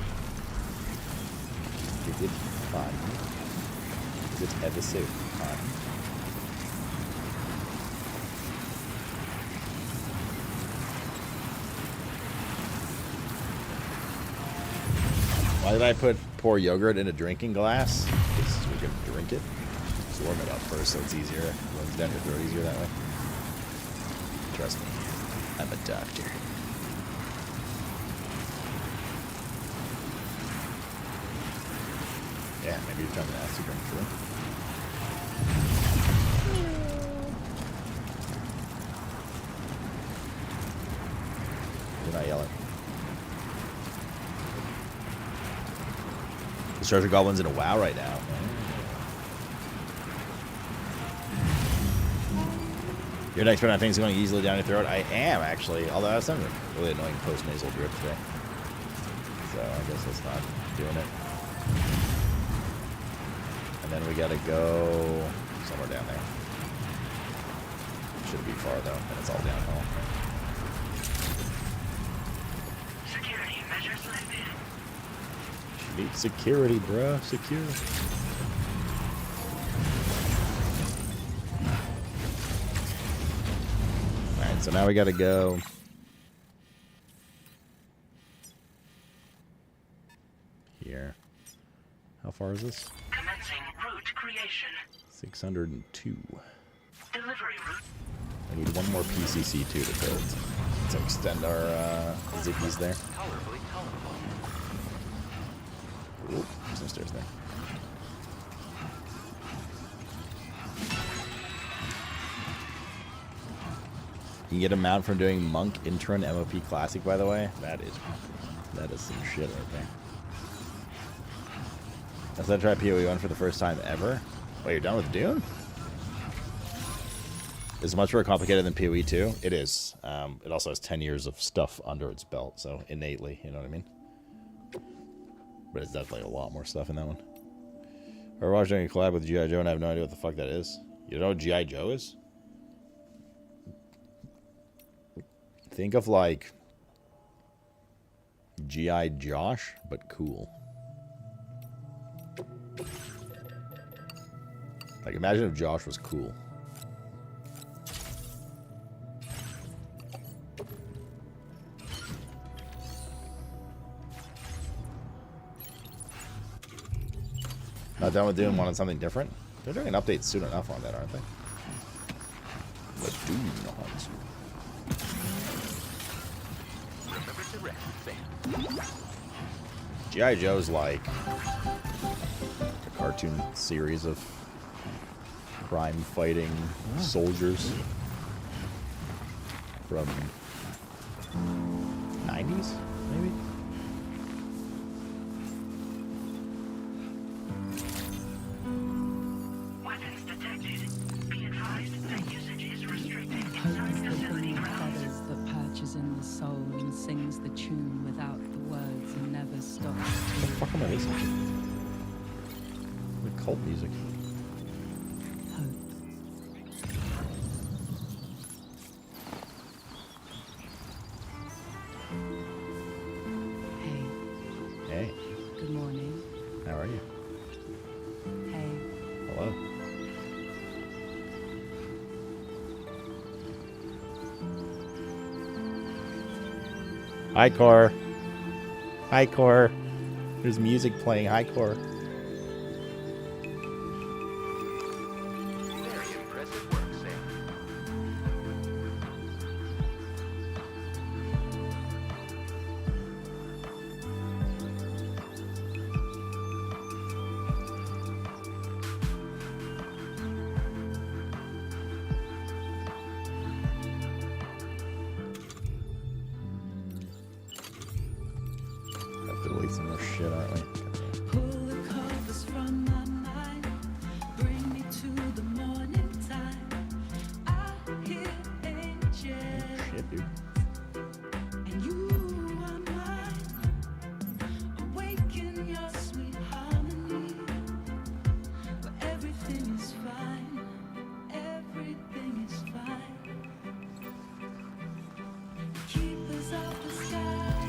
Is it fun? Is it ever so fun? Why did I pour yogurt in a drinking glass? Because we can drink it. Just warm it up first so it's easier. It runs down your throat easier that way. Trust me, I'm a doctor. Yeah, maybe you're trying to ask to drink through. You're not yelling. The treasure goblin's in a WoW right now. You're an expert on things going easily down your throat. I am actually, although I have some really annoying post-nasal drip today. So I guess that's not doing it. And then we gotta go somewhere down there. Shouldn't be far though, and it's all downhill. Security measures lifted. Need security, bruh. Secure. Alright, so now we gotta go. Here. How far is this? Commencing route creation. 602. Delivery route. I need one more PCC2 to build. To extend our zippies there. Tolerably tolerable. Ooh, there's some stairs there. You can get a mount from doing Monk Intro and MOP Classic, by the way. That is some shit right there. That's I tried PoE 1 for the first time ever. Wait, you're done with Dune? Is it much more complicated than PoE 2? It is. It also has 10 years of stuff under its belt, so innately, you know what I mean? But it's definitely a lot more stuff in that one. We're watching a collab with G.I. Joe and I have no idea what the fuck that is. You know what G.I. Joe is? Think of like G.I. Josh, but cool. Like imagine if Josh was cool. Not done with Dune, wanted something different? They're doing an update soon enough on that, aren't they? The Dune hunt. Remember to rest, Sam. G.I. Joe's like a cartoon series of crime-fighting soldiers from 90s, maybe? fuck am I listening to? The cult music. Hey. Good morning. How are you? Hey. Hello. Hi, Core. Hi, Core. There's music playing. Hi, Core. Very impressive work, Sam. Have to delete some more shit, aren't we? Pull the covers from my mind, bring me to the morning time. I hear angels, Shit, dude. and you are mine. Awaken your sweet harmony, but everything is fine. Everything is fine. Keepers of the sky.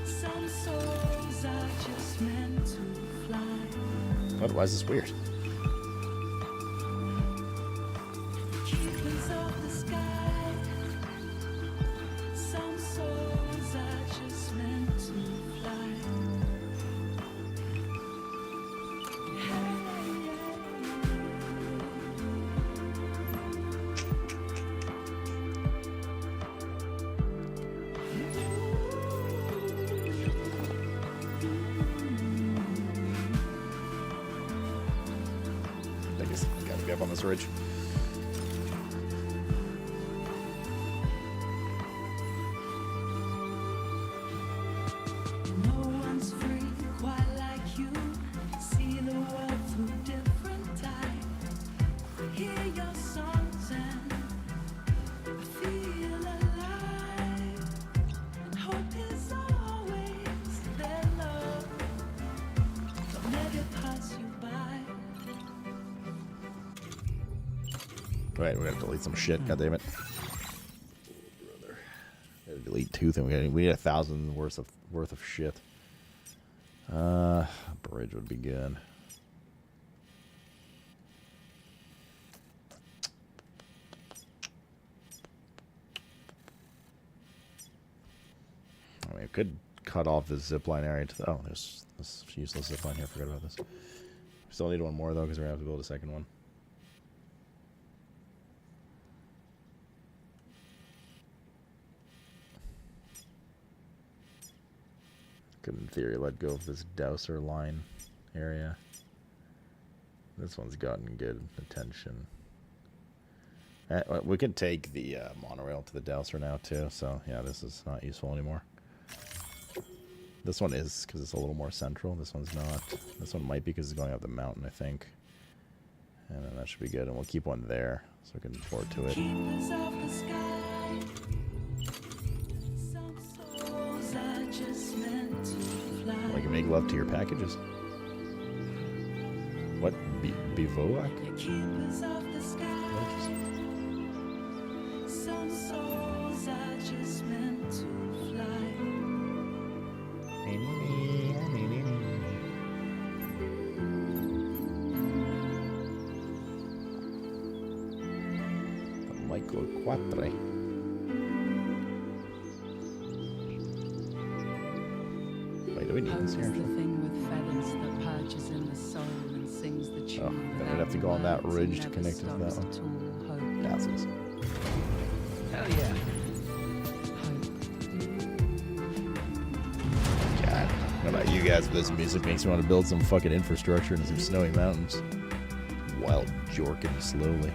Some souls are just meant to fly. What? Why is this weird? Keepers of the sky. Some souls are just meant to fly. I guess I gotta be up on this ridge. No one's free quite like you. See the world through different eyes. Hear your songs and feel alive. And hope is always their love. Don't let it pass you by. Right, we're gonna delete some shit. God damn it. Gotta delete two things. We need 1,000 worth of shit. Bridge would be good. I mean, it could cut off this zipline area to the, oh, there's this useless zipline here. Forgot about this. Still need one more though, because we're gonna have to build a second one. Could in theory let go of this Dowser line area. This one's gotten good attention. We could take the monorail to the Dowser now too, so yeah, this is not useful anymore. This one is, because it's a little more central. This one's not. This one might be because it's going up the mountain, I think. And then that should be good, and we'll keep one there, so we can port to it. Keepers of the sky. Some souls are just meant to fly. We can make love to your packages. What? Bivouac? Keepers of the sky. Some souls are just meant to fly. Michael Quatre. Wait, do we need Hope this is here? the thing with feathers that perches in the soul and sings the tune. Oh, then we'd have to go on that ridge to connect to that one. Dazzles. Hell yeah. God, I don't know about you guys, but this music makes me want to build some fucking infrastructure in some snowy mountains. Wild jorking slowly.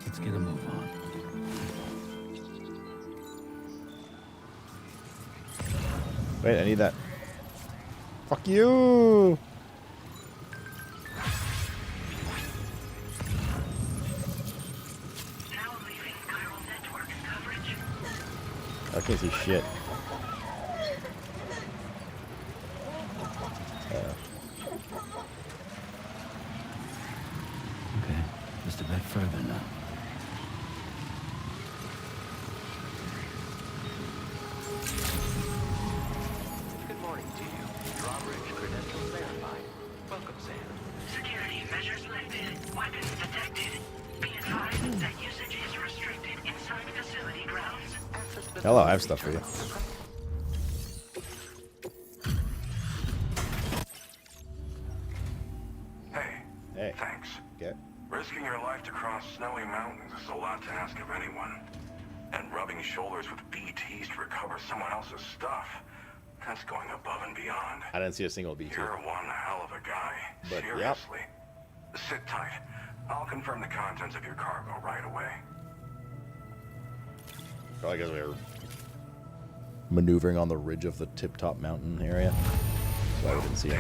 Let's get a move on. Wait, I need that. Fuck you! I can't see shit. Okay, just a bit further now. Good morning to you. Drawbridge credentials verified. Welcome, Sam. Security measures lifted. Weapons detected. Be advised that usage is restricted inside facility grounds. Hello, I have stuff for you. Hey. Thanks. Okay. Risking your life to cross snowy mountains is a lot to ask of anyone. And rubbing shoulders with BTs to recover someone else's stuff. That's going above and beyond. I didn't see a single BT. You're one hell of a guy. But, seriously. Sit tight. I'll confirm the contents of your cargo right away. Probably because we were maneuvering on the ridge of the tip-top mountain area. So I didn't see it.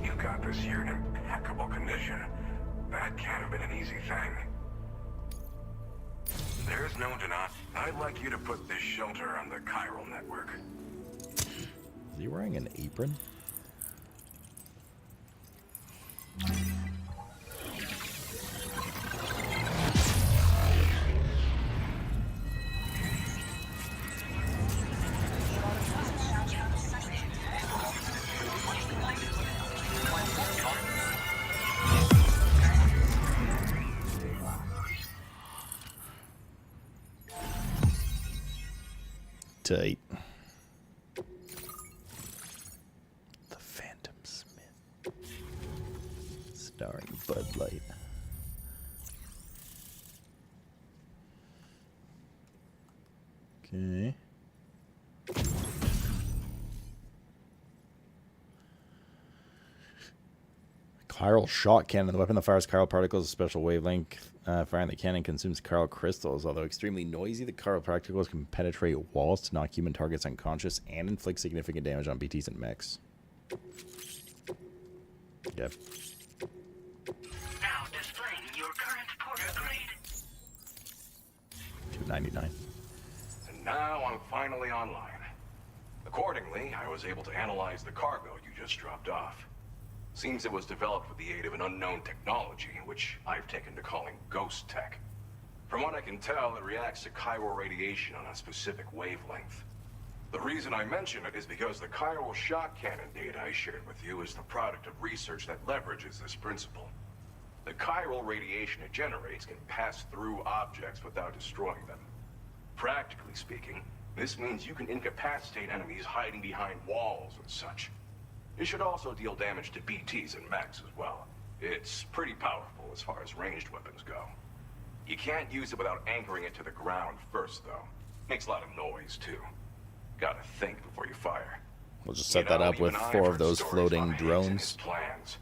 You got this here in impeccable condition. That can't have been an easy thing. There's no denying. I'd like you to put this shelter on the chiral network. Is he wearing an apron? Tight. The Phantom Smith. Starring Bud Light. Okay. Chiral shot cannon. The weapon that fires chiral particles, a special wavelength. Firing the cannon consumes chiral crystals. Although extremely noisy, the chiral particles can penetrate walls to knock human targets unconscious and inflict significant damage on BTs and mechs. Yep. Now displaying your current porter grade. $2.99. And now I'm finally online. Accordingly, I was able to analyze the cargo you just dropped off. Seems it was developed with the aid of an unknown technology, which I've taken to calling ghost tech. From what I can tell, it reacts to chiral radiation on a specific wavelength. The reason I mention it is because the chiral shock cannon data I shared with you is the product of research that leverages this principle. The chiral radiation it generates can pass through objects without destroying them. Practically speaking, this means you can incapacitate enemies hiding behind walls and such. It should also deal damage to BTs and mechs as well. It's pretty powerful as far as ranged weapons go. You can't use it without anchoring it to the ground first, though. Makes a lot of noise, too. Gotta think before you fire. We'll just set that up with 4 of those floating drones. Plans.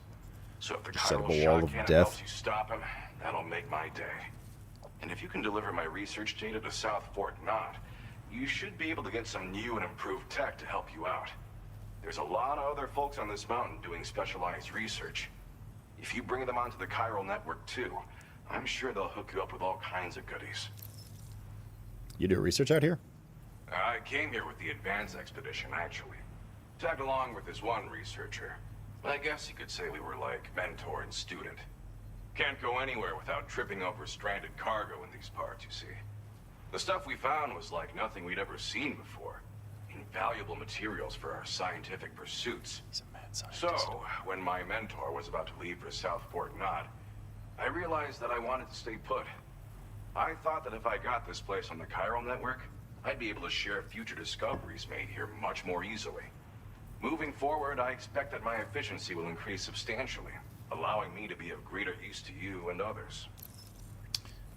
So if the Just set up chiral a wall shock of cannon death. helps you stop him, that'll make my day. And if you can deliver my research data to South Fort Knott, you should be able to get some new and improved tech to help you out. There's a lot of other folks on this mountain doing specialized research. If you bring them onto the chiral network too, I'm sure they'll hook you up with all kinds of goodies. You do research out here? I came here with the Advance Expedition, actually. Tagged along with this one researcher. I guess you could say we were like mentor and student. Can't go anywhere without tripping over stranded cargo in these parts, you see. The stuff we found was like nothing we'd ever seen before. Invaluable materials for our scientific pursuits. He's a mad scientist. So, when my mentor was about to leave for South Fort Knott, I realized that I wanted to stay put. I thought that if I got this place on the chiral network, I'd be able to share future discoveries made here much more easily. Moving forward, I expect that my efficiency will increase substantially, allowing me to be of greater use to you and others.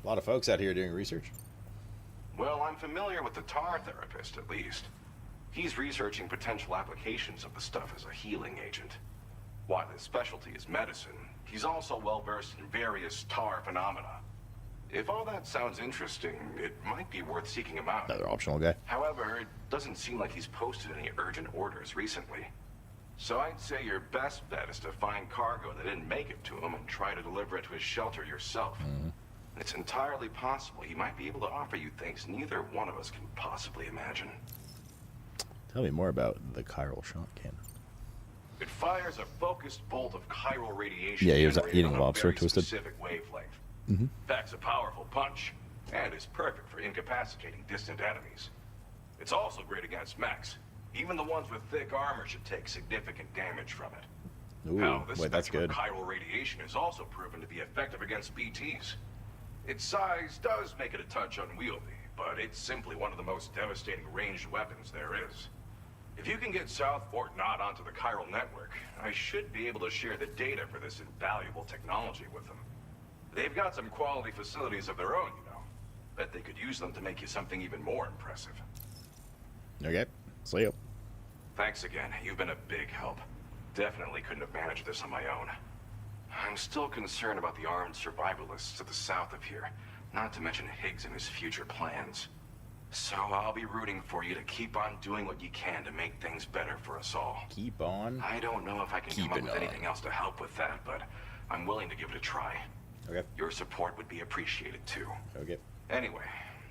A lot of folks out here doing research. Well, I'm familiar with the tar therapist, at least. He's researching potential applications of the stuff as a healing agent. While his specialty is medicine, he's also well-versed in various tar phenomena. If all that sounds interesting, it might be worth seeking him out. Another optional guy. However, it doesn't seem like he's posted any urgent orders recently. So I'd say your best bet is to find cargo that didn't make it to him and try to deliver it to his shelter yourself. It's entirely possible he might be able to offer you things neither one of us can possibly imagine. Tell me more about the chiral shot cannon. It fires a focused bolt of chiral radiation. Yeah, he was generated eating on a lobster, very Twisted. specific wavelength. Mm-hmm. Packs a powerful punch, and is perfect for incapacitating distant enemies. It's also great against mechs. Even the ones with thick armor should take significant damage from it. Ooh, Now, this wait, that's spectrum good. of chiral radiation is also proven to be effective against BTs. Its size does make it a touch unwieldy, but it's simply one of the most devastating ranged weapons there is. If you can get South Fort Knott onto the chiral network, I should be able to share the data for this invaluable technology with them. They've got some quality facilities of their own, you know. Bet they could use them to make you something even more impressive. Okay, see you. Thanks again. You've been a big help. Definitely couldn't have managed this on my own. I'm still concerned about the armed survivalists to the south of here, not to mention Higgs and his future plans. So I'll be rooting for you to keep on doing what you can to make things better for us all. Keep on. I don't know if I can come up Keeping with on. anything else to help with that, but I'm willing to give it a try. Okay. Your support would be appreciated too. Okay. Anyway,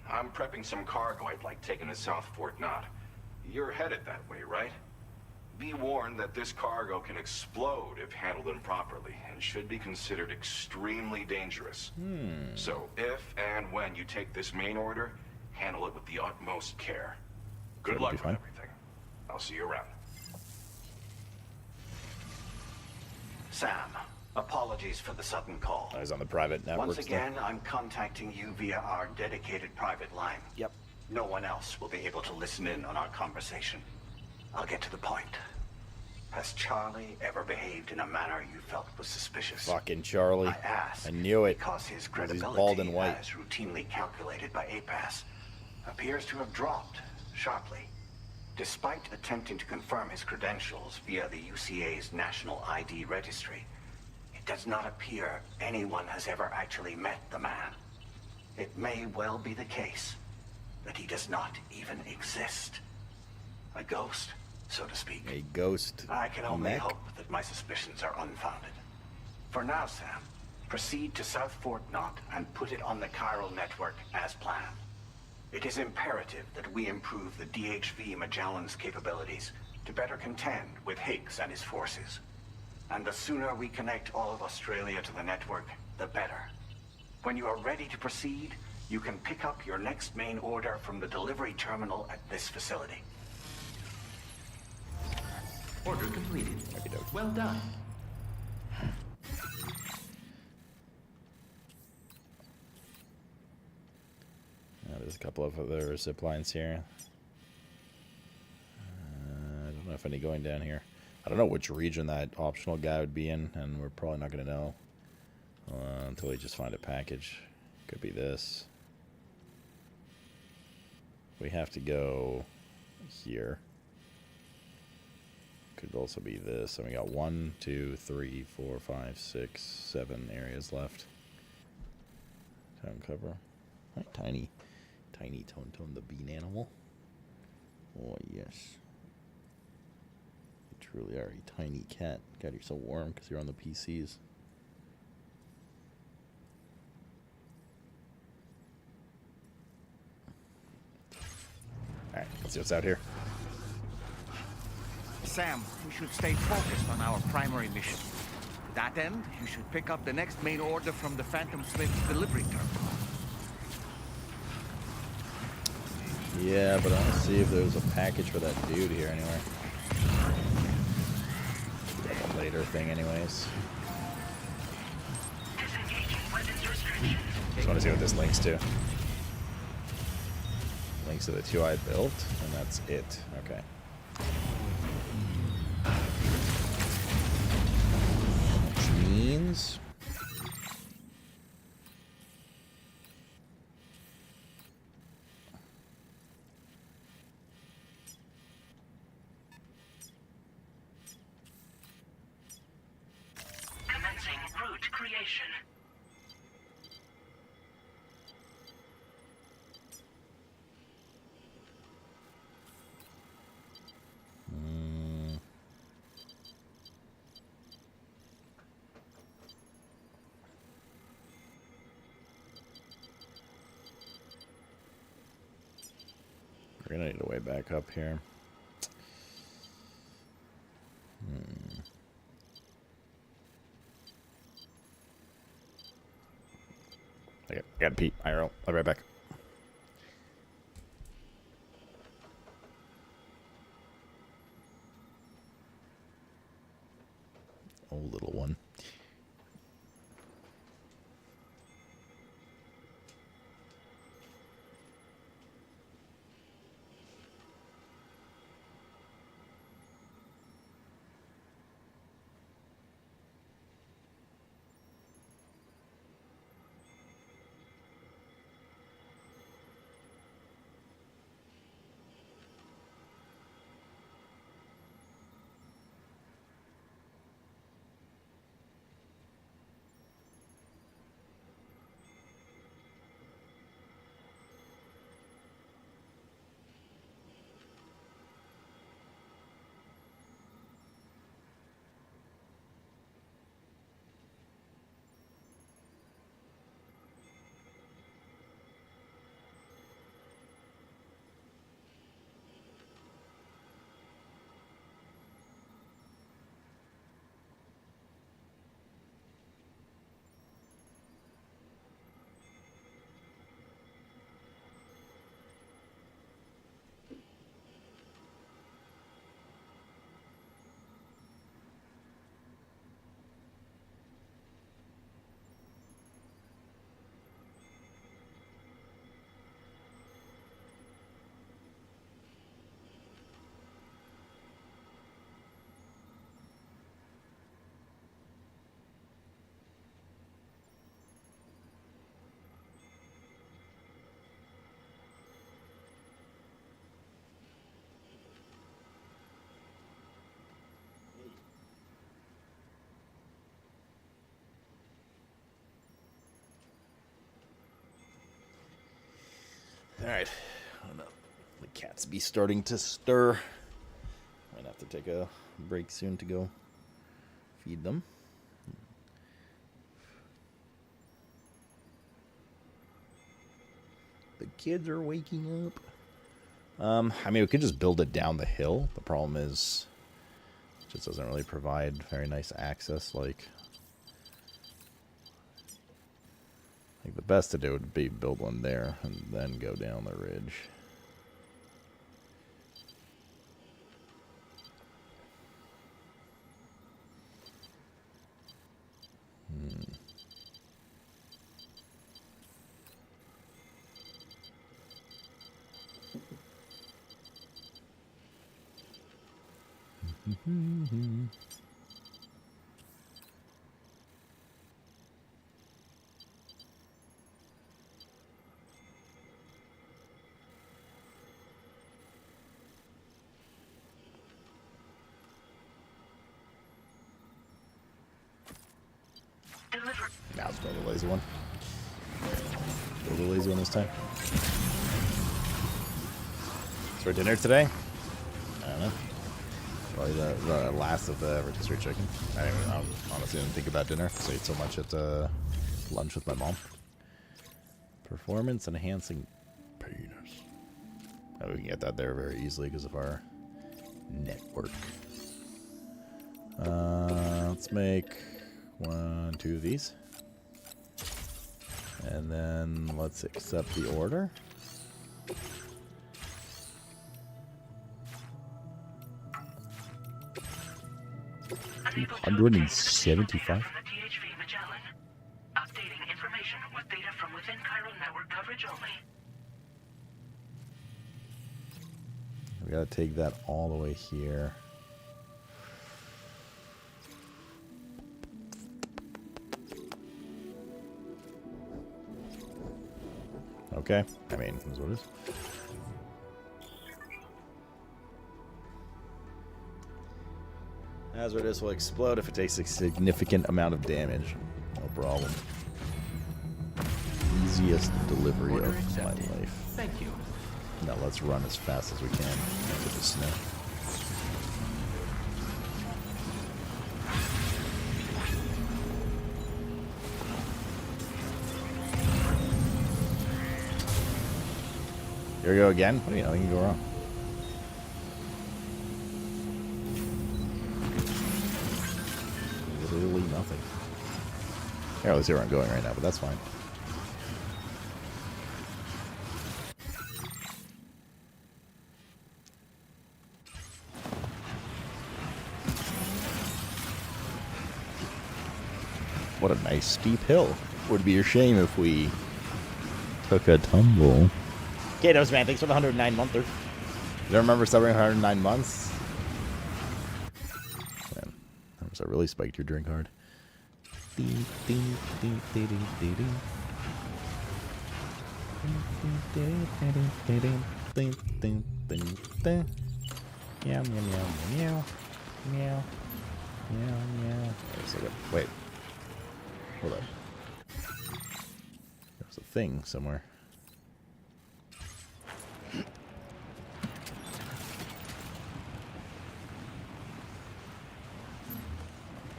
I'm prepping some cargo I'd like taken to South Fort Knott. You're headed that way, right? Be warned that this cargo can explode if handled improperly, and should be considered extremely dangerous. So if and when you take this main order, handle it with the utmost care. Good That'll luck be with fine. everything. I'll see you around. Sam, apologies for the sudden call. I was on the private network. Once again, I'm contacting you via our dedicated private line. Yep. No one else will be able to listen in on our conversation. I'll get to the point. Has Charlie ever behaved in a manner you felt was suspicious? Fucking Charlie. I asked I knew it. because his He's credibility, bald and white. as routinely calculated by APAS, appears to have dropped sharply. Despite attempting to confirm his credentials via the UCA's National ID Registry, it does not appear anyone has ever actually met the man. It may well be the case that he does not even exist. A ghost, so to speak. A ghost. I can only mech? hope that my suspicions are unfounded. For now, Sam, proceed to South Fort Knott and put it on the chiral network as planned. It is imperative that we improve the DHV Magellan's capabilities to better contend with Higgs and his forces. And the sooner we connect all of Australia to the network, the better. When you are ready to proceed, you can pick up your next main order from the delivery terminal at this facility. Order completed. Well done. There's a couple of other zip lines here. I don't know if any going down here. I don't know which region that optional guy would be in, and we're probably not going to know until we just find a package. Could be this. We have to go here. Could also be this. And we got 1, 2, 3, 4, 5, 6, 7 areas left. Town cover. Right, tiny Tonton the bean animal. Oh yes. You truly are a tiny cat. God, you're so warm because you're on the PCs. Alright, let's see what's out here. Sam, we should stay focused on our primary mission. To that end, you should pick up the next main order from the Phantom Smith's delivery terminal. Yeah, but I want to see if there's a package for that dude here anywhere. Like a later thing anyways. Just want to see what this links to. Links to the 2 I built, and that's it. Okay. Which means... Commencing route creation. We're gonna need a way back up here. I gotta pee. I'll be right back. Oh, little one. Alright. The cats be starting to stir. Might have to take a break soon to go feed them. The kids are waking up. I mean, we could just build it down the hill. The problem is it just doesn't really provide very nice access. Like the best to do would be build one there and then go down the ridge. Now let's go the lazy one. Go the lazy one this time. So for dinner today? I don't know. Probably the last of the rotisserie chicken. I honestly didn't think about dinner because I ate so much at lunch with my mom. Performance enhancing penis. Oh, we can get that there very easily because of our network. Let's make 1, 2 of these. And then let's accept the order. $175. Updating information with data from within chiral network coverage only. We gotta take that all the way here. Okay, I mean, that's what it is. Hazardous will explode if it takes a significant amount of damage. No problem. Easiest delivery of my life. Thank you. Now let's run as fast as we can into the snow. Here we go again? What do you know? You can go wrong. Literally nothing. Yeah, let's see where I'm going right now, but that's fine. What a nice steep hill. Would be a shame if we took a tumble. Katos, man, thanks for the 109 monther. You don't remember celebrating 109 months? Man, that was really spiked your drink hard. Meow, meow, meow, meow, meow, meow, meow. Wait a second. Wait. Hold up. There's a thing somewhere.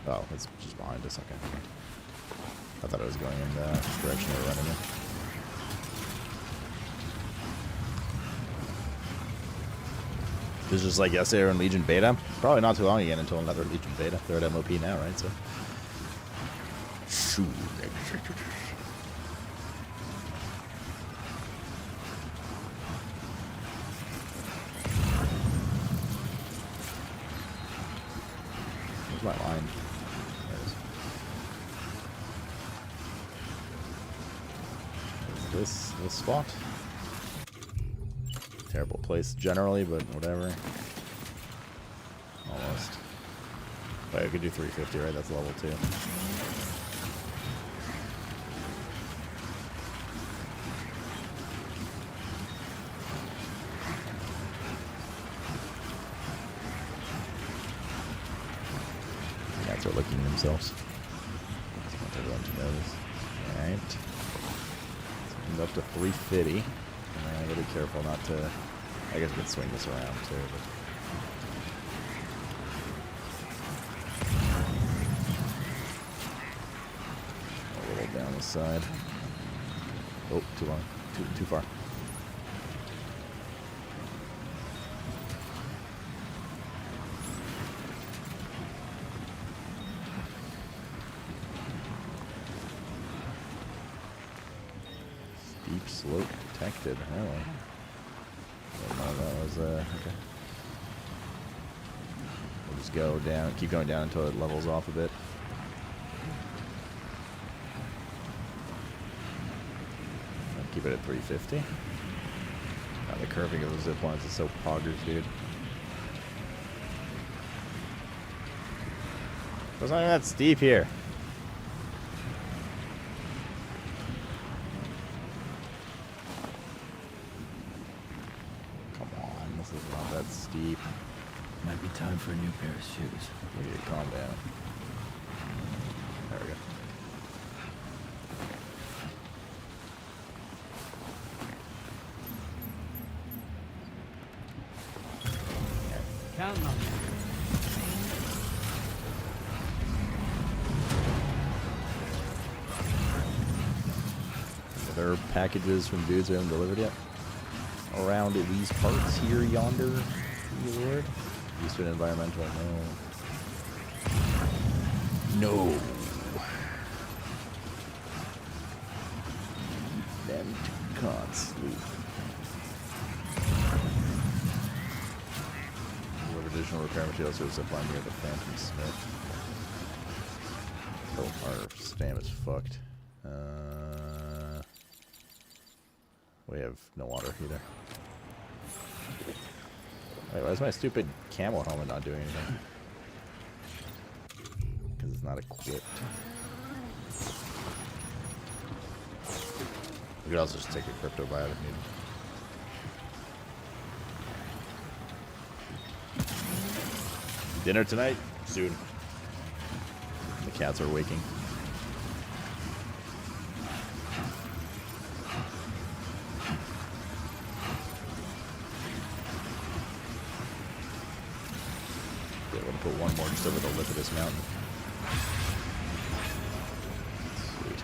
Oh, it's just behind us. Okay. I thought I was going in the direction we were running in. This is just like yesterday in Legion Beta. Probably not too long again until another Legion Beta. They're at MOP now, right? So. Shoot. Where's my line? There it is. This spot. Terrible place generally, but whatever. Almost. Wait, I could do 350, right? That's level 2. Cats are licking themselves. Just want everyone to know this. Alright. Let's up to 350. And I gotta be careful not to. I guess we can swing this around too, but. A little down the side. Oh, too long. Too far. Steep slope detected. Oh. Well, that was okay. We'll just go down, keep going down until it levels off a bit. I'll keep it at 350. God, the curving of the zip lines is so poggers, dude. It's not even that steep here. Steep. Might be time for a new pair of shoes. We need to calm down. There we go. Counting on you. Other packages from dudes we haven't delivered yet? Around these parts here, yonder. Lord. Eastern Environmental, no. No. Them two can't sleep. Deliver additional repair materials to a zipline near the Phantom Smith. Oh, our stam is fucked. We have no water either. Wait, why is my stupid camel helmet not doing anything? Because it's not equipped. We could also just take a crypto buy if needed. Dinner tonight? Soon. The cats are waking. Put one more just over the lip of this mountain. Sweet.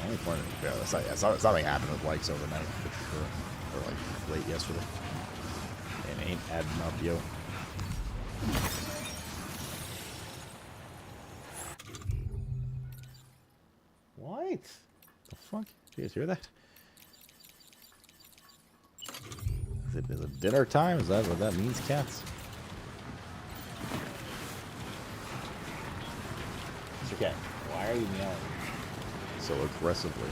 Only point yeah, something happened with likes overnight for sure. Or like late yesterday. And ain't adding up, yo. What? The fuck? Did you guys hear that? Is it dinner time? Is that what that means, cats? It's okay. Why are you meowing so aggressively?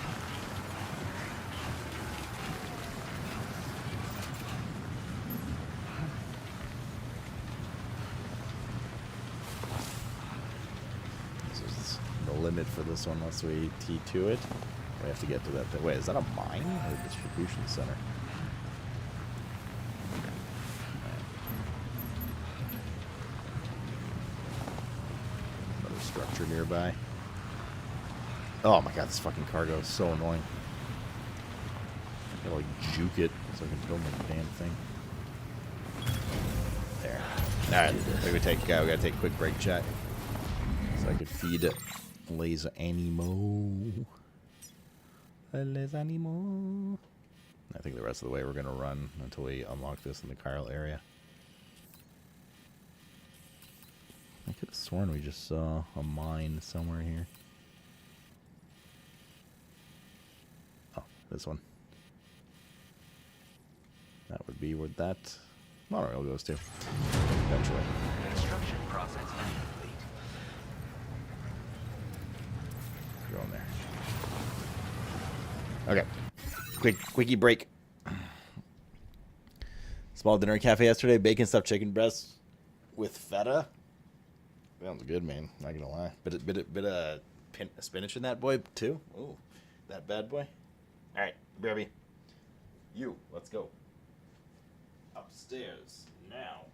This is the limit for this one. Once we T2 it, we have to get to that thing. Wait, is that a mine or a distribution center? Another structure nearby. Oh my god, this fucking cargo is so annoying. I gotta like juke it so I can build my damn thing. There. Alright, we gotta take a quick break, chat. So I could feed Les Animaux. Les Animaux. I think the rest of the way we're gonna run until we unlock this in the Chiral area. I could have sworn we just saw a mine somewhere here. Oh, this one. That would be where that monorail goes to. Eventually. Construction process incomplete. Go in there. Okay. Quickie break. Small dinner cafe yesterday. Bacon stuffed chicken breast with feta. Sounds good, man. Not gonna lie. Bit of spinach in that boy too. Ooh, that bad boy. All right, baby. You, let's go. Upstairs now.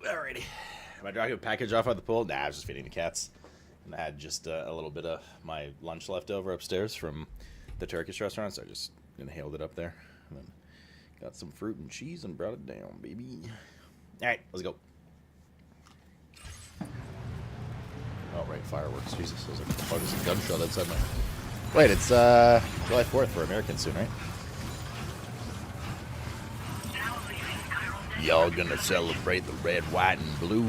Alrighty. Am I dropping a package off at the pool? Nah, I was just feeding the cats. And I had just a little bit of my lunch left over upstairs from the Turkish restaurant, so I just inhaled it up there. And then got some fruit and cheese and brought it down, baby. Alright, let's go. Oh, right, fireworks. Jesus, I was like, what the fuck is a gunshot outside my... Wait, it's July 4th for Americans soon, right? Y'all gonna celebrate the red, white, and blue.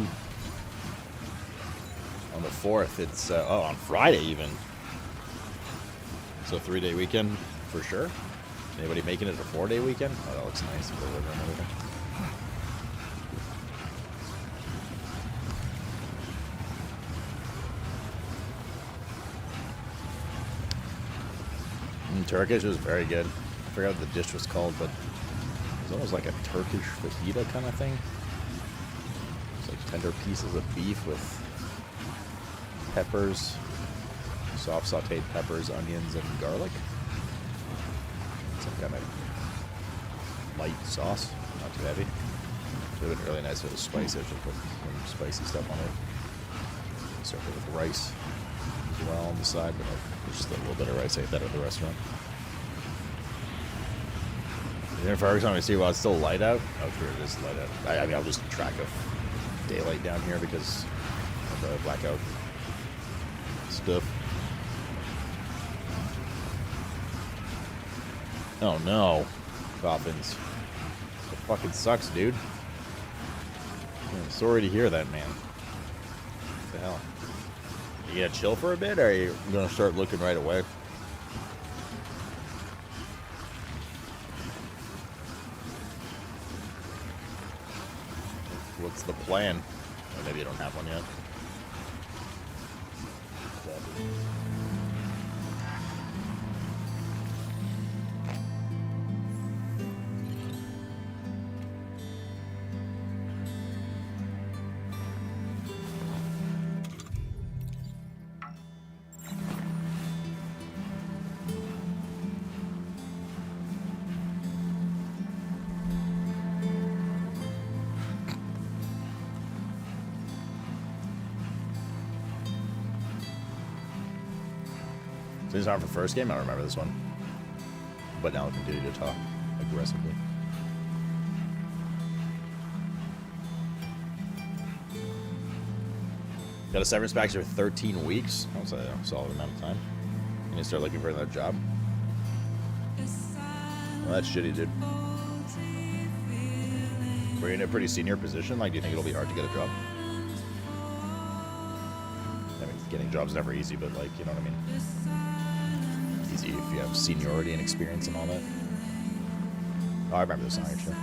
On the 4th, it's, oh, on Friday even. So 3-day weekend for sure. Anybody making it a 4-day weekend? Oh, that looks nice. The river and everything. Turkish was very good. I forgot what the dish was called, but it was almost like a Turkish fajita kind of thing. It's like tender pieces of beef with peppers, soft sauteed peppers, onions, and garlic. Some kind of light sauce, not too heavy. It would have been really nice if it was spicy. I should put some spicy stuff on it. Served it with rice as well on the side, but just a little bit of rice. I ate that at the restaurant. If every time I see while it's still light out, oh sure it is light out. I mean, I'll just track of daylight down here because of the blackout stuff. Oh no, Coffins. It fucking sucks, dude. I'm sorry to hear that, man. What the hell? You gonna chill for a bit, or are you gonna start looking right away? What's the plan? Or maybe you don't have one yet. This is not for the first game. I don't remember this one. But now I'll continue to talk aggressively. Got a severance package for 13 weeks. That's a solid amount of time. You need to start looking for another job. Well, that's shitty, dude. We're in a pretty senior position. Like, do you think it'll be hard to get a job? I mean, getting jobs is never easy, but like, you know what I mean? Easy if you have seniority and experience and all that. Oh, I remember this song actually.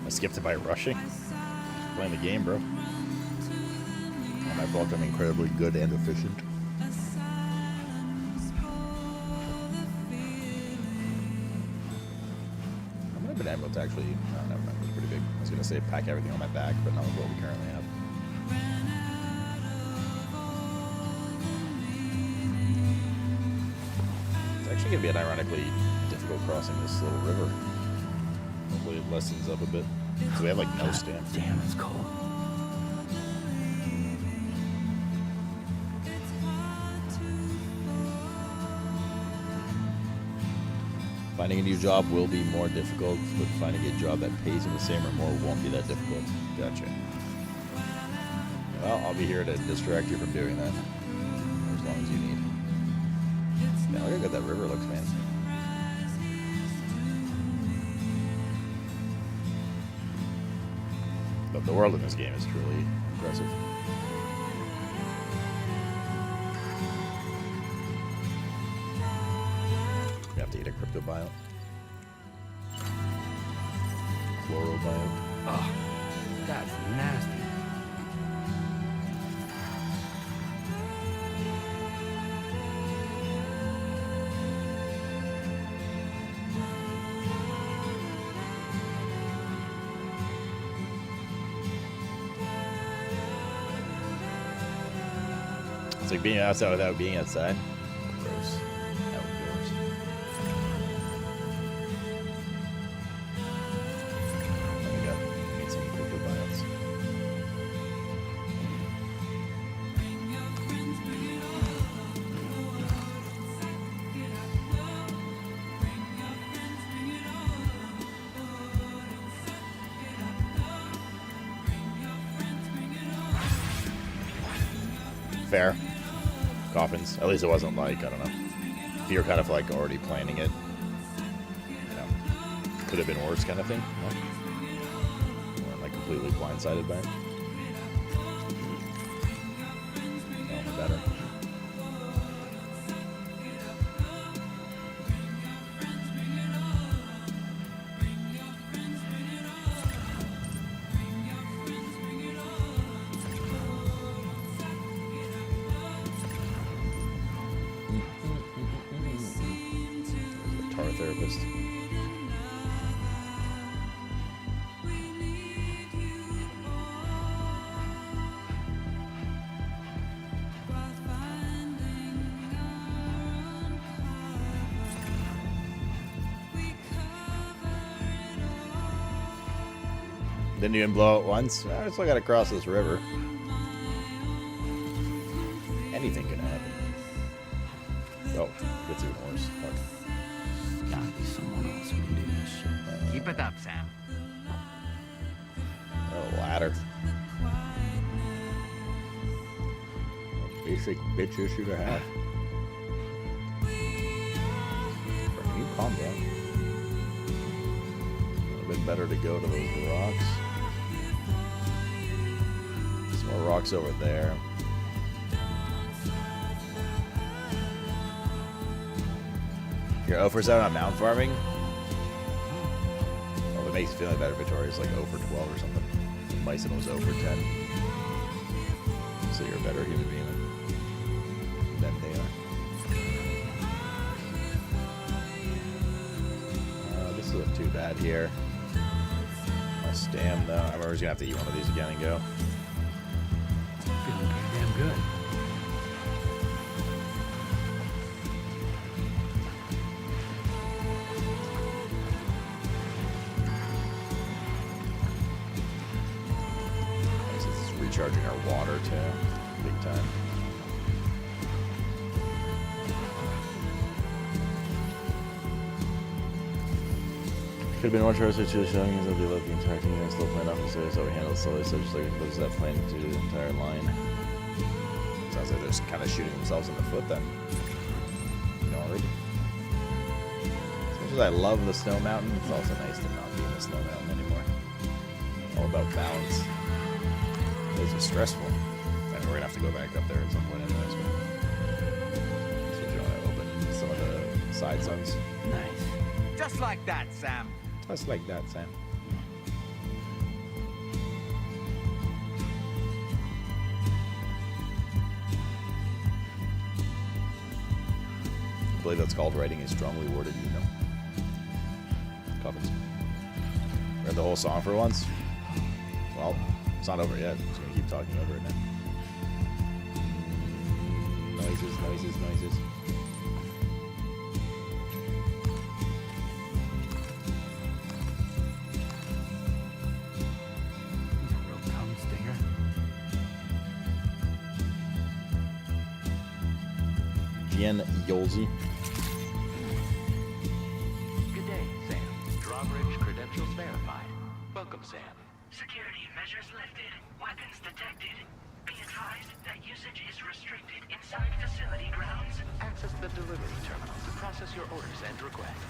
I skipped it by rushing. Just playing the game, bro. On my fault, I'm incredibly good and efficient. I've been able to actually, no, never mind, it was pretty big. I was going to say pack everything on my back, but not with what we currently have. It's actually going to be an ironically difficult crossing this little river. Hopefully it lessens up a bit. So we have like no stamp. Damn, it's cold. Finding a new job will be more difficult, but finding a job that pays you the same or more won't be that difficult. Gotcha. Well, I'll be here to distract you from doing that. As long as you need. Yeah, look how good that river looks, man. But the world in this game is truly impressive. You have to eat a crypto bio. Floral bio. Oh, that's nasty. It's like being outside without being outside. Fair. Coffins. At least it wasn't like, I don't know. If you're kind of like already planning it, you know, could have been worse kind of thing. No? Or like completely blindsided by it. No, better. Therapist. Didn't even blow it once. I still gotta cross this river. Anything can happen. Oh, gets even worse. Fuck. Gotta be someone else who can do this shit. Keep it up, Sam. Oh, ladder. Basic bitch issue to have. Can you calm down? Would have been better to go to those rocks. Some more rocks over there. You're 0 for 7 on mound farming? Well, it makes you feel like better. Victoria's like 0 for 12 or something. Bison was 0 for 10. So you're a better human being than they are. This isn't too bad here. My stam though. I'm always gonna have to eat one of these again and go. Feeling pretty damn good. Recharging our water too, big time. Could have been one choice or two showing us that they left the entire team and still playing off the series that we handled slowly, so just like was that playing to the entire line. Sounds like they're just kind of shooting themselves in the foot then. You know, already. As much as I love the snow mountain, it's also nice to not be in the snow mountain anymore. All about balance. Those are stressful. I mean, we're gonna have to go back up there at some point anyways. So you want to open some of the side zones. Nice. Just like that, Sam. Just like that, Sam. I believe that's called writing a strongly worded email. Coffins. Read the whole song for once. Well, it's not over yet. I'm just gonna keep talking over it now. Noises, noises, noises. Real tongue stinger. Jen Yolzi. Good day, Sam. Drawbridge credentials verified. Welcome, Sam. Security measures lifted. Weapons detected. Be advised that usage is restricted inside facility grounds. Access the delivery terminal to process your orders and requests.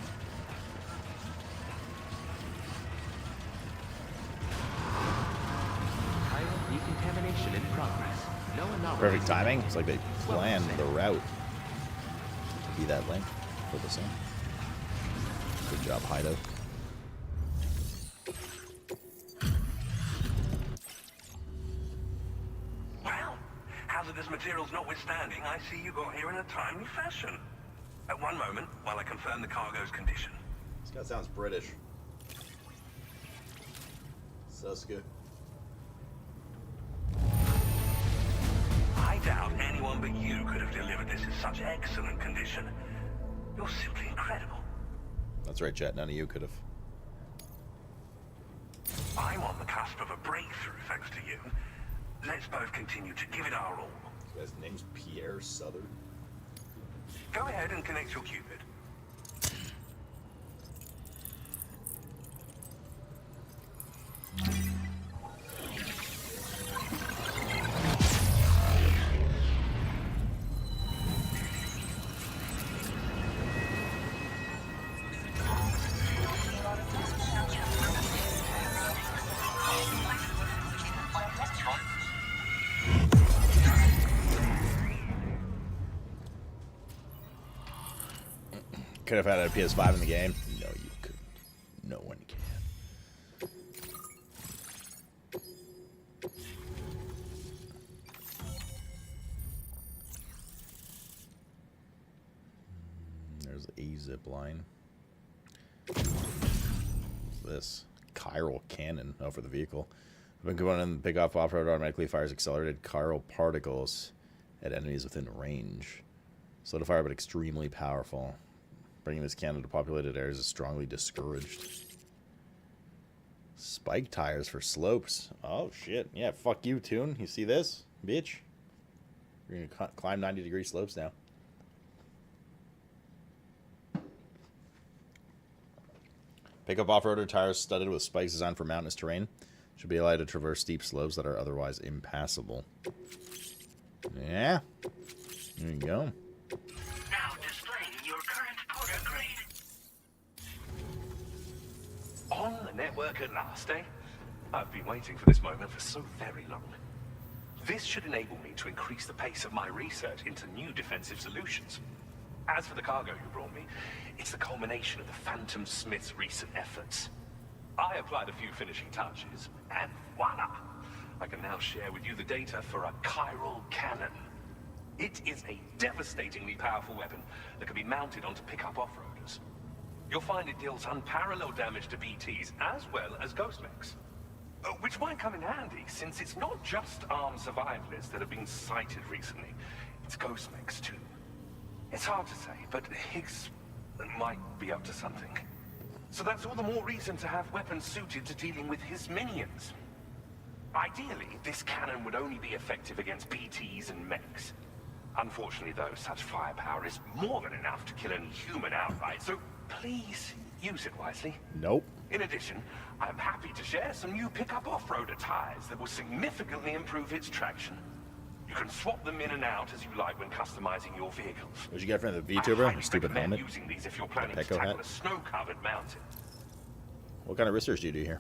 Chiral decontamination in progress. No anomalies. Perfect timing. It's like they planned the route to be that length for the sun. Good job, Hido. Well, hazardous materials notwithstanding, I see you got here in a timely fashion. At one moment, while I confirm the cargo's condition. This guy sounds British. Suska. I doubt anyone but you could have delivered this in such excellent condition. You're simply incredible. That's right, chat. None of you could have. I'm on the cusp of a breakthrough thanks to you. Let's both continue to give it our all. This guy's name's Pierre Southern. Go ahead and connect your Cupid. Could have had a PS5 in the game. No, you couldn't. No one can. There's a zip line. What's this? Chiral cannon. Oh, for the vehicle. When going in, the pickoff off-road automatically fires accelerated chiral particles at enemies within range. Slow to fire, but extremely powerful. Bringing this cannon to populated areas is strongly discouraged. Spike tires for slopes. Oh, shit. Yeah, fuck you, Toon. You see this? Bitch. You're going to climb 90-degree slopes now. Pickup off-roader tires studded with spikes designed for mountainous terrain. Should be allowed to traverse steep slopes that are otherwise impassable. Yeah. There you go. Now displaying your current Porter grade. On the network at last, eh? I've been waiting for this moment for so very long. This should enable me to increase the pace of my research into new defensive solutions. As for the cargo you brought me, it's the culmination of the Phantom Smith's recent efforts. I applied a few finishing touches, and voila! I can now share with you the data for a chiral cannon. It is a devastatingly powerful weapon that can be mounted onto pickup off-roaders. You'll find it deals unparalleled damage to BTs as well as ghost mechs. Which might come in handy, since it's not just armed survivalists that have been sighted recently. It's ghost mechs too. It's hard to say, but Higgs might be up to something. So that's all the more reason to have weapons suited to dealing with his minions. Ideally, this cannon would only be effective against BTs and mechs. Unfortunately, though, such firepower is more than enough to kill any human outright, so please use it wisely. Nope. In addition, I'm happy to share some new pickup off-roader tires that will significantly improve its traction. You can swap them in and out as you like when customizing your vehicles. What'd you get from the VTuber? A stupid helmet? Using these if you're planning to Pecco tackle hat? a snow-covered mountain. What kind of research do you do here?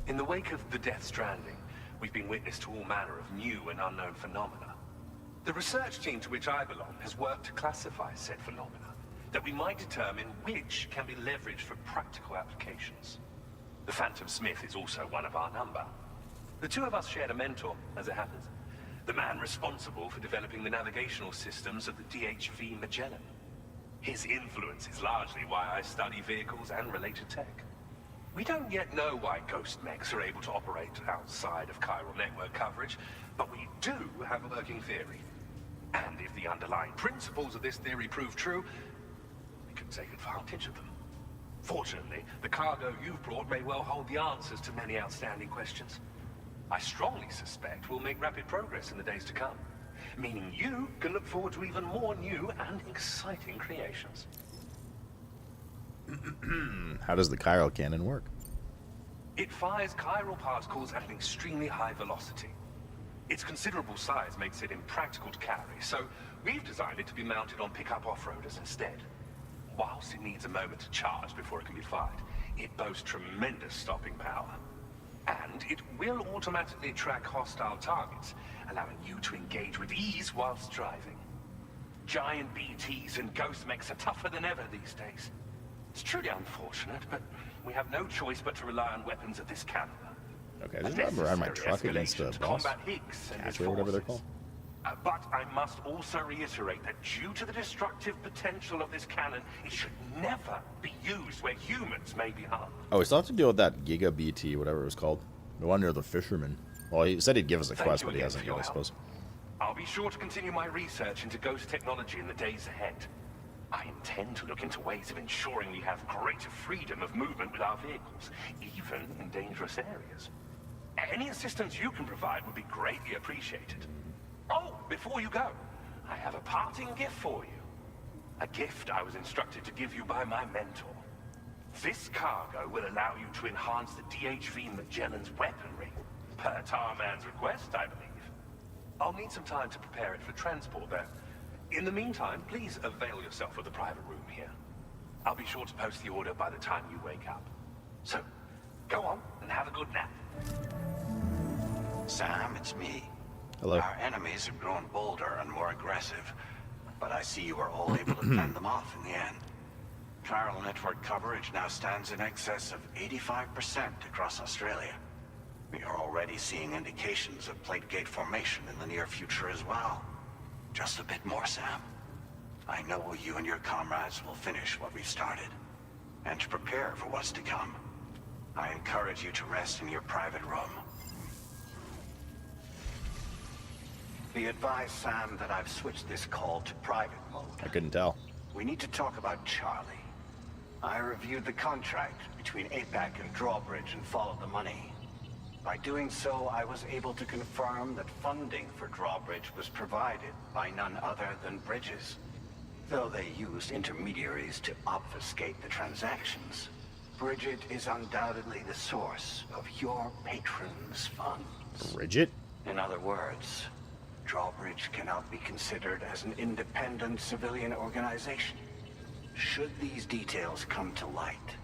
In the wake of the Death Stranding, we've been witness to all manner of new and unknown phenomena. The research team to which I belong has worked to classify said phenomena, that we might determine which can be leveraged for practical applications. The Phantom Smith is also one of our number. The two of us shared a mentor, as it happens. The man responsible for developing the navigational systems of the DHV Magellan. His influence is largely why I study vehicles and related tech. We don't yet know why ghost mechs are able to operate outside of chiral network coverage, but we do have a working theory. And if the underlying principles of this theory prove true, we can take advantage of them. Fortunately, the cargo you've brought may well hold the answers to many outstanding questions. I strongly suspect we'll make rapid progress in the days to come, meaning you can look forward to even more new and exciting creations. How does the chiral cannon work? It fires chiral particles at an extremely high velocity. Its considerable size makes it impractical to carry, so we've designed it to be mounted on pickup off-roaders instead. Whilst it needs a moment to charge before it can be fired, it boasts tremendous stopping power. And it will automatically track hostile targets, allowing you to engage with ease whilst driving. Giant BTs and ghost mechs are tougher than ever these days. It's truly unfortunate, but we have no choice but to rely on weapons of this caliber. Okay, I just drive around my truck against the boss. Catcher, whatever they're called. But I must also reiterate that due to the destructive potential of this cannon, it should never be used where humans may be harmed. Oh, we still have to deal with that Giga BT, whatever it was called. The one near the fisherman. Well, he said he'd give us a quest, but he hasn't yet, I suppose. I'll be sure to continue my research into ghost technology in the days ahead. I intend to look into ways of ensuring we have greater freedom of movement with our vehicles, even in dangerous areas. Any assistance you can provide would be greatly appreciated. Oh, before you go, I have a parting gift for you. A gift I was instructed to give you by my mentor. This cargo will allow you to enhance the DHV Magellan's weaponry, per Tarman's request, I believe. I'll need some time to prepare it for transport, though. In the meantime, please avail yourself of the private room here. I'll be sure to post the order by the time you wake up. So, go on and have a good nap. Sam, it's me. Hello. Our enemies have grown bolder and more aggressive, but I see you were all able to fend them off in the end. chiral network coverage now stands in excess of 85% across Australia. We are already seeing indications of plate gate formation in the near future as well. Just a bit more, Sam. I know you and your comrades will finish what we've started. And to prepare for what's to come, I encourage you to rest in your private room. Be advised, Sam, that I've switched this call to private mode. I couldn't tell. We need to talk about Charlie. I reviewed the contract between APAC and Drawbridge and followed the money. By doing so, I was able to confirm that funding for Drawbridge was provided by none other than Bridges. Though they used intermediaries to obfuscate the transactions, Bridget is undoubtedly the source of your patron's funds. Bridget? In other words, Drawbridge cannot be considered as an independent civilian organization. Should these details come to light,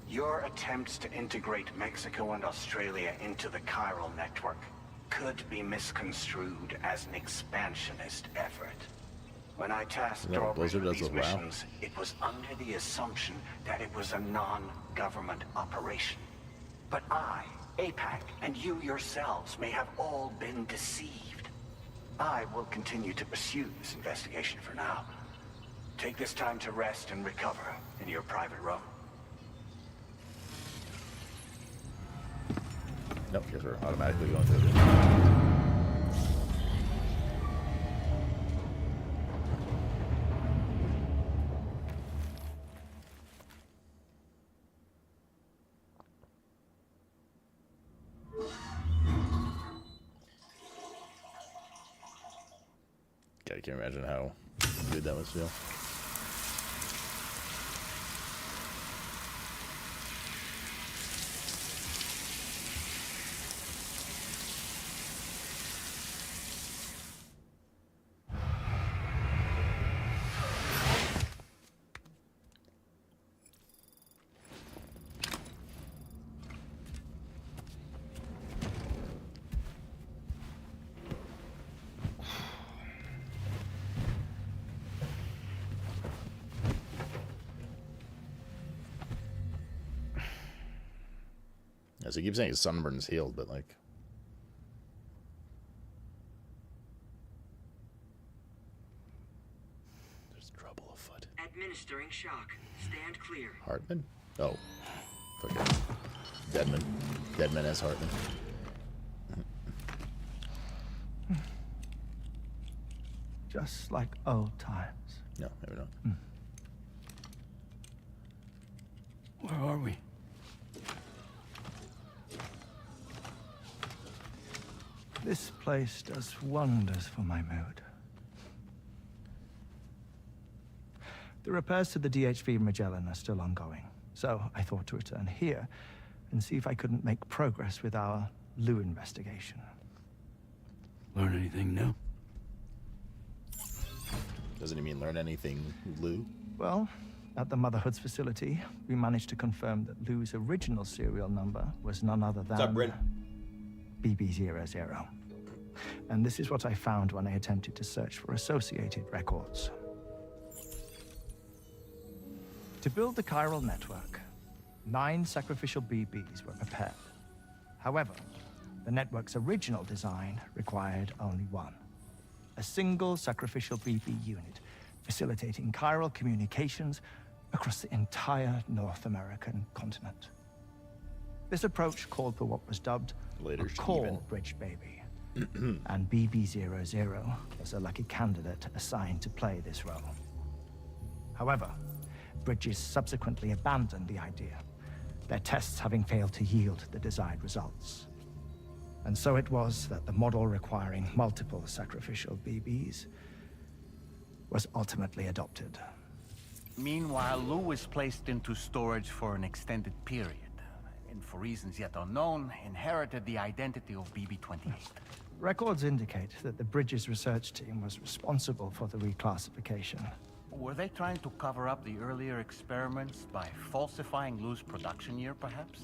your attempts to integrate Mexico and Australia into the chiral network could be misconstrued as an expansionist effort. When I tasked Drawbridge with these missions, it was under the assumption that it was a non-government operation. But I, APAC, and you yourselves may have all been deceived. I will continue to pursue this investigation for now. Take this time to rest and recover in your private room. Nope, guess we're automatically going through this. God, I can't imagine how good that must feel. So he keeps saying his sunburn's healed, but like... there's trouble afoot. Administering shock. Stand clear. Hartman? Oh. Okay. Deadman. Deadman as Hartman. Just like old times. No, maybe not. Where are we? This place does wonders for my mood. The repairs to the DHV Magellan are still ongoing, so I thought to return here and see if I couldn't make progress with our Lou investigation. Learn anything new? Doesn't he mean learn anything, Lou? Well, at the Motherhood's facility, we managed to confirm that Lou's original serial number was none other than... What's up, Bryn? BB00. And this is what I found when I attempted to search for associated records. To build the chiral network, 9 sacrificial BBs were prepared. However, the network's original design required only 1. A single sacrificial BB unit facilitating chiral communications across the entire North American continent. This approach called for what was dubbed a core bridge baby. And BB00 was a lucky candidate assigned to play this role. However, Bridges subsequently abandoned the idea, their tests having failed to yield the desired results. And so it was that the model requiring multiple sacrificial BBs was ultimately adopted. Meanwhile, Lou was placed into storage for an extended period, and for reasons yet unknown, inherited the identity of BB-28. Records indicate that the Bridges research team was responsible for the reclassification. Were they trying to cover up the earlier experiments by falsifying Lou's production year, perhaps?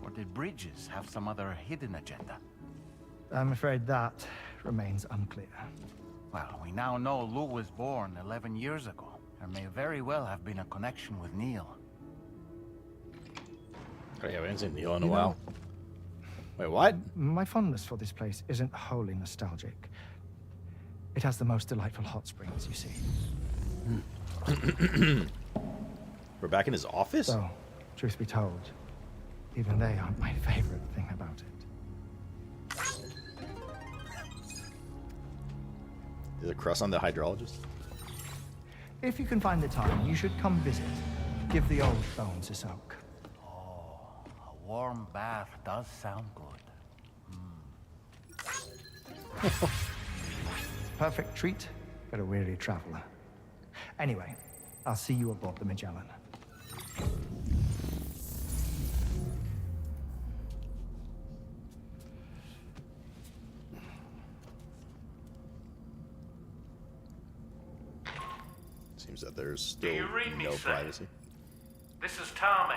Or did Bridges have some other hidden agenda? I'm afraid that remains unclear. Well, we now know Lou was born 11 years ago. There may very well have been a connection with Neil. Oh, yeah, we haven't seen Neil in a while. Wait, what? My fondness for this place isn't wholly nostalgic. It has the most delightful hot springs, you see. We're back in his office? So, truth be told, even they aren't my favorite thing about it. Is it Cross on the hydrologist? If you can find the time, you should come visit. Give the old bones a soak. Oh, a warm bath does sound good. Perfect treat for a weary traveler. Anyway, I'll see you aboard the Magellan. Seems that there's still Do you read me, no sir? privacy. This is Tarman.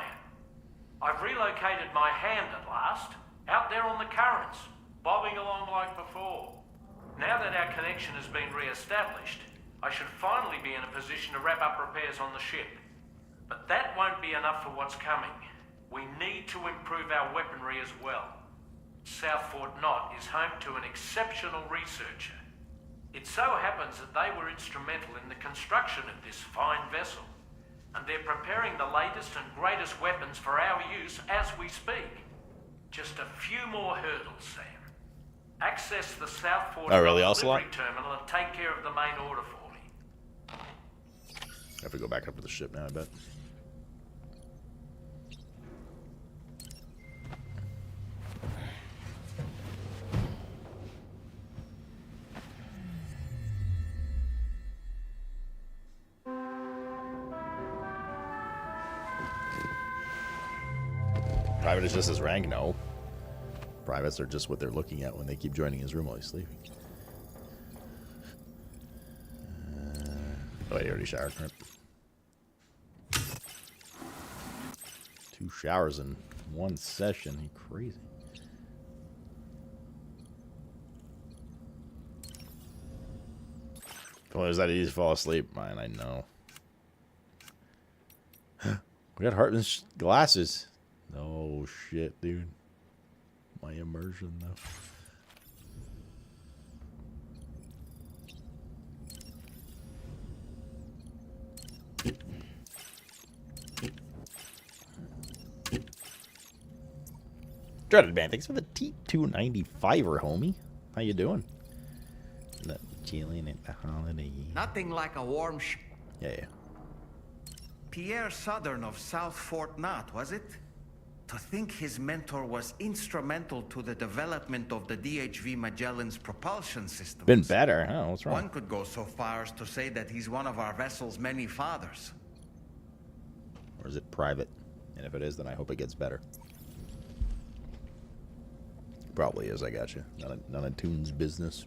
I've relocated my hand at last, out there on the currents, bobbing along like before. Now that our connection has been re-established, I should finally be in a position to wrap up repairs on the ship. But that won't be enough for what's coming. We need to improve our weaponry as well. South Fort Knot is home to an exceptional researcher. It so happens that they were instrumental in the construction of this fine vessel, and they're preparing the latest and greatest weapons for our use as we speak. Just a few more hurdles, Sam. Access the South Fort really, Knot Ocelot? delivery terminal and take care of the main order for me. I have to go back up to the ship now, I bet. Private is just his rank? No. Privates are just what they're looking at when they keep joining his room while he's sleeping. Oh, he already showered. Right? 2 showers in 1 session. You crazy. If only it was that easy to fall asleep. Man, I know. We got Hartman's glasses. No shit, dude. My immersion, though. Dreaded man, thanks for the T295er, homie. How you doing? Chilling at the holiday. Nothing like a warm Yeah. Pierre Southern of South Fort Knot, was it? To think his mentor was instrumental to the development of the DHV Magellan's propulsion system. Been better, huh? What's wrong? One could go so far as to say that he's one of our vessel's many fathers. Or is it private? And if it is, then I hope it gets better. Probably is, I got you. None of Toon's business.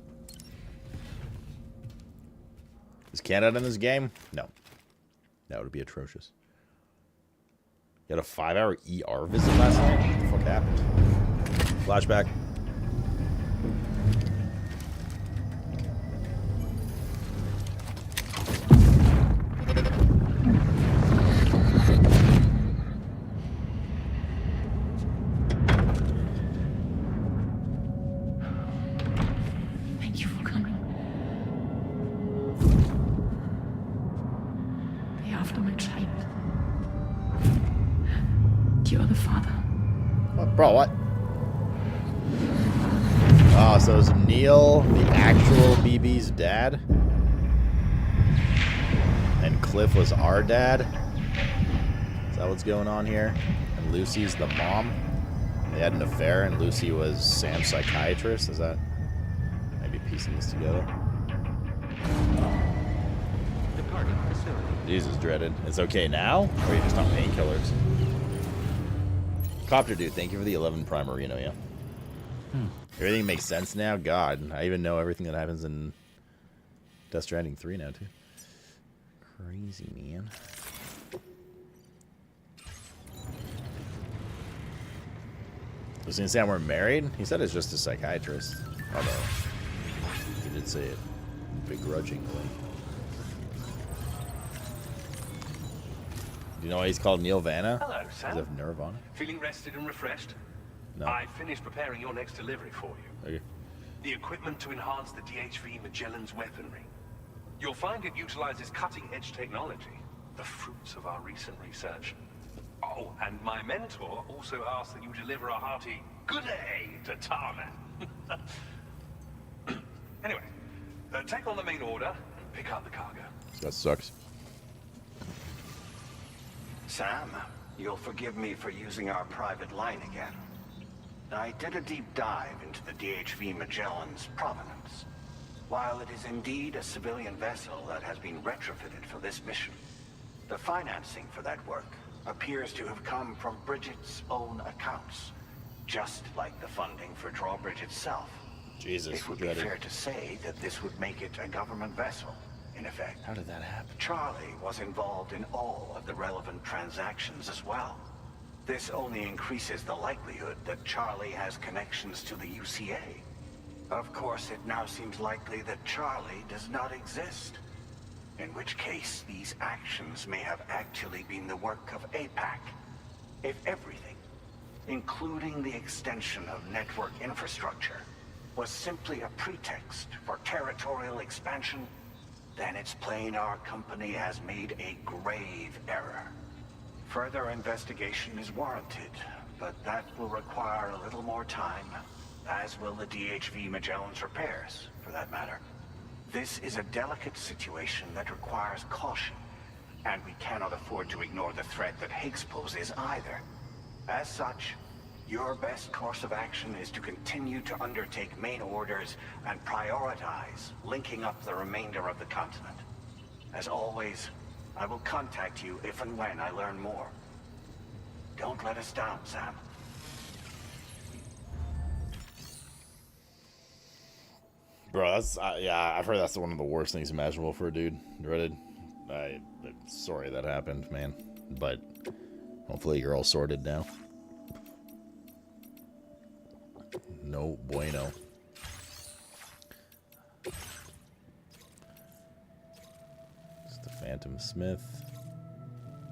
Is Canada in this game? No. That would be atrocious. You had a 5-hour ER visit last night? What the fuck happened? Flashback. Thank you for coming. You're after my child. You're the father. Oh, bro, what? Oh, so is Neil the actual BB's dad? And Cliff was our dad? Is that what's going on here? And Lucy's the mom? They had an affair and Lucy was Sam's psychiatrist? Is that maybe piecing this together? Departing facility. Jesus, Dreaded. It's okay now? Or are you just on painkillers? Copter Dude, thank you for the 11 Prime Marino, yeah. Everything makes sense now? God, I even know everything that happens in Death Stranding 3 now, too. Crazy, man. Lucy and Sam were married? He said it's just a psychiatrist. Although, he did say it begrudgingly. You know why he's called Neil Vanna? Hello, Because Sam. of Nirvana? Feeling rested and refreshed? No. I finished preparing your next delivery for you. Okay. The equipment to enhance the DHV Magellan's weaponry. You'll find it utilizes cutting-edge technology, the fruits of our recent research. Oh, and my mentor also asked that you deliver a hearty good day to Tarman. Anyway, take on the main order and pick up the cargo. That sucks. Sam, you'll forgive me for using our private line again. I did a deep dive into the DHV Magellan's provenance. While it is indeed a civilian vessel that has been retrofitted for this mission, the financing for that work appears to have come from Bridget's own accounts, just like the funding for Drawbridge itself. Jesus, it would be fair to say that this would make it a government vessel, in effect. How did that happen? Charlie was involved in all of the relevant transactions as well. This only increases the likelihood that Charlie has connections to the UCA. Of course, it now seems likely that Charlie does not exist. In which case, these actions may have actually been the work of APAC. If everything, including the extension of network infrastructure, was simply a pretext for territorial expansion, then it's plain our company has made a grave error. Further investigation is warranted, but that will require a little more time, as will the DHV Magellan's repairs, for that matter. This is a delicate situation that requires caution, and we cannot afford to ignore the threat that Higgs poses either. As such, your best course of action is to continue to undertake main orders and prioritize linking up the remainder of the continent. As always, I will contact you if and when I learn more. Don't let us down, Sam. Bro, that's yeah. I've heard that's one of the worst things imaginable for a dude. Dreaded. I'm sorry that happened, man. But hopefully you're all sorted now. No bueno. It's the Phantom Smith.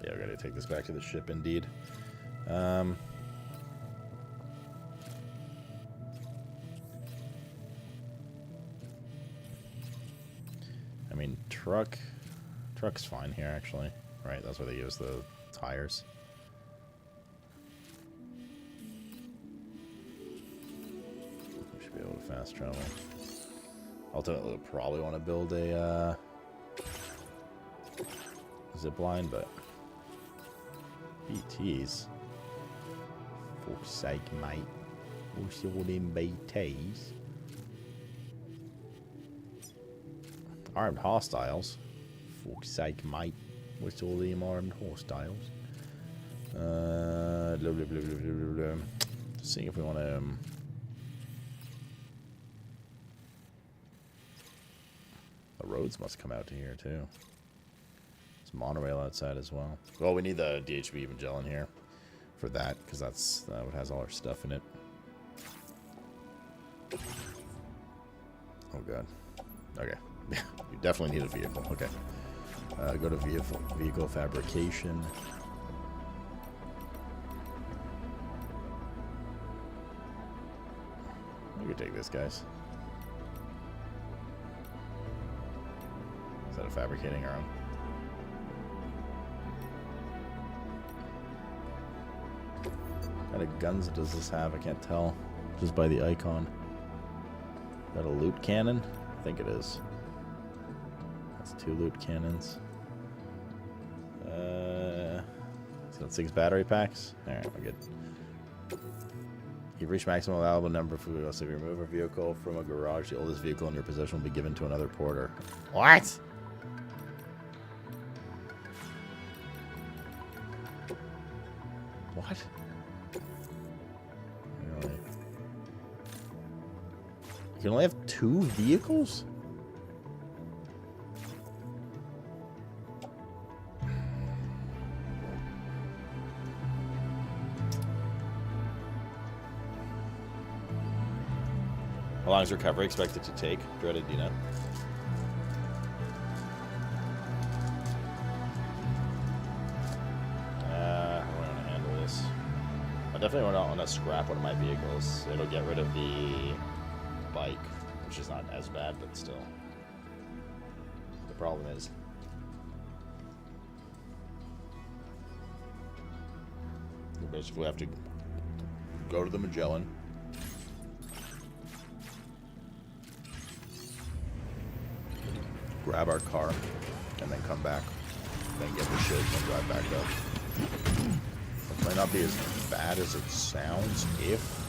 Yeah, I gotta take this back to the ship, indeed. I mean, truck's fine here, actually. Right, that's why they use the tires. We should be able to fast travel. Ultimately, we'll probably want to build a zip line, but BTs. For sake, mate. What's all them BTs? Armed hostiles. For sake, mate. What's all them armed hostiles? Blah, blah, blah, blah, blah, blah. Just seeing if we want to. The roads must come out to here too. There's monorail outside as well. Well, we need the DHV Magellan here for that, because that's what has all our stuff in it. Oh god. Okay. You definitely need a vehicle. Okay. Go to vehicle fabrication. We could take this, guys. Instead of fabricating our own. What kind of guns does this have? I can't tell just by the icon. Is that a loot cannon? I think it is. That's 2 loot cannons. So that's 6 battery packs. Alright, we're good. You've reached maximum allowable number of vehicles. So if you remove a vehicle from a garage, the oldest vehicle in your possession will be given to another porter. What? What? Really? You can only have 2 vehicles? How long is recovery expected to take? Dreaded, do you know? definitely don't want to scrap one of my vehicles. It'll get rid of the bike, which is not as bad, but still. The problem is, we basically have to go to the Magellan, grab our car, and then come back, then get the shit, and drive back up. It might not be as bad as it sounds if...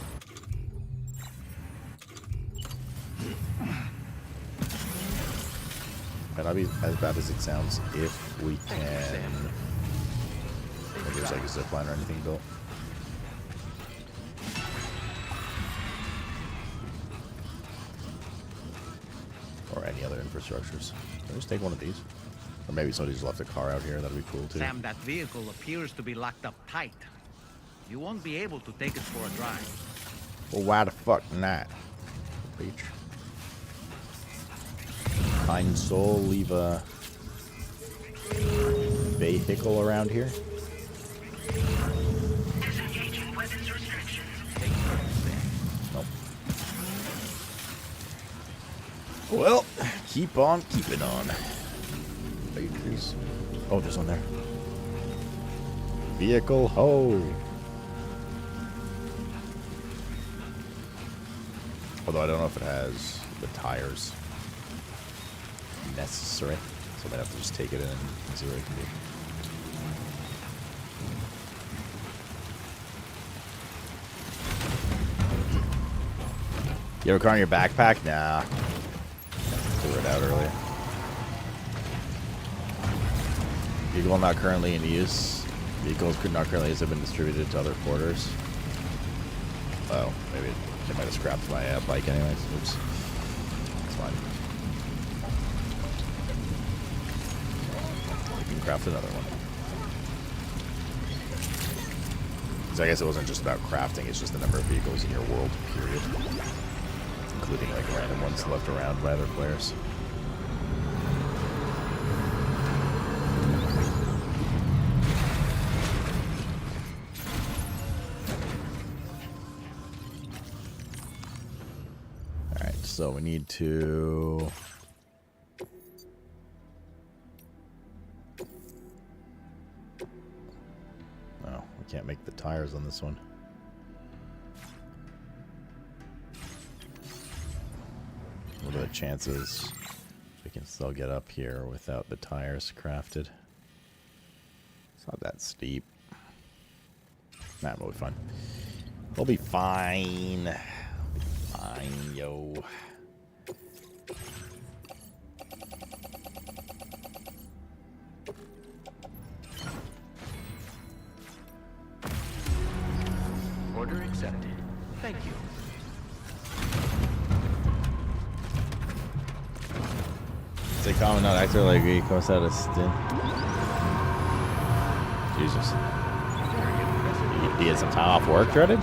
Might not be as bad as it sounds if we can... If there's like a zipline or anything built. Or any other infrastructures. Can I just take one of these? Or maybe somebody just left a car out here. That'd be cool too. Sam, that vehicle appears to be locked up tight. You won't be able to take it for a drive. Well, why the fuck not? Beach. Kind soul, leave a vehicle around here. Nope. Well, keep on keeping on. Beaches. Oh, there's one there. Vehicle ho. Although I don't know if it has the tires necessary, so I might have to just take it in and see what I can do. You have a car in your backpack? Nah. Threw it out earlier. Vehicle not currently in use. Vehicles not currently used have been distributed to other quarters. Oh, maybe they might have scrapped my bike anyways. Oops. It's fine. You can craft another one. So I guess it wasn't just about crafting, it's just the number of vehicles in your world, period. Including like random ones left around by other players. Alright, so we need to... Oh, we can't make the tires on this one. What are the chances we can still get up here without the tires crafted? It's not that steep. Nah, we'll be fine. We'll be fine. We'll be fine, yo. Order accepted. Thank you. Say common not actor like he comes out of stint. Jesus. He had some time off work, Dreaded?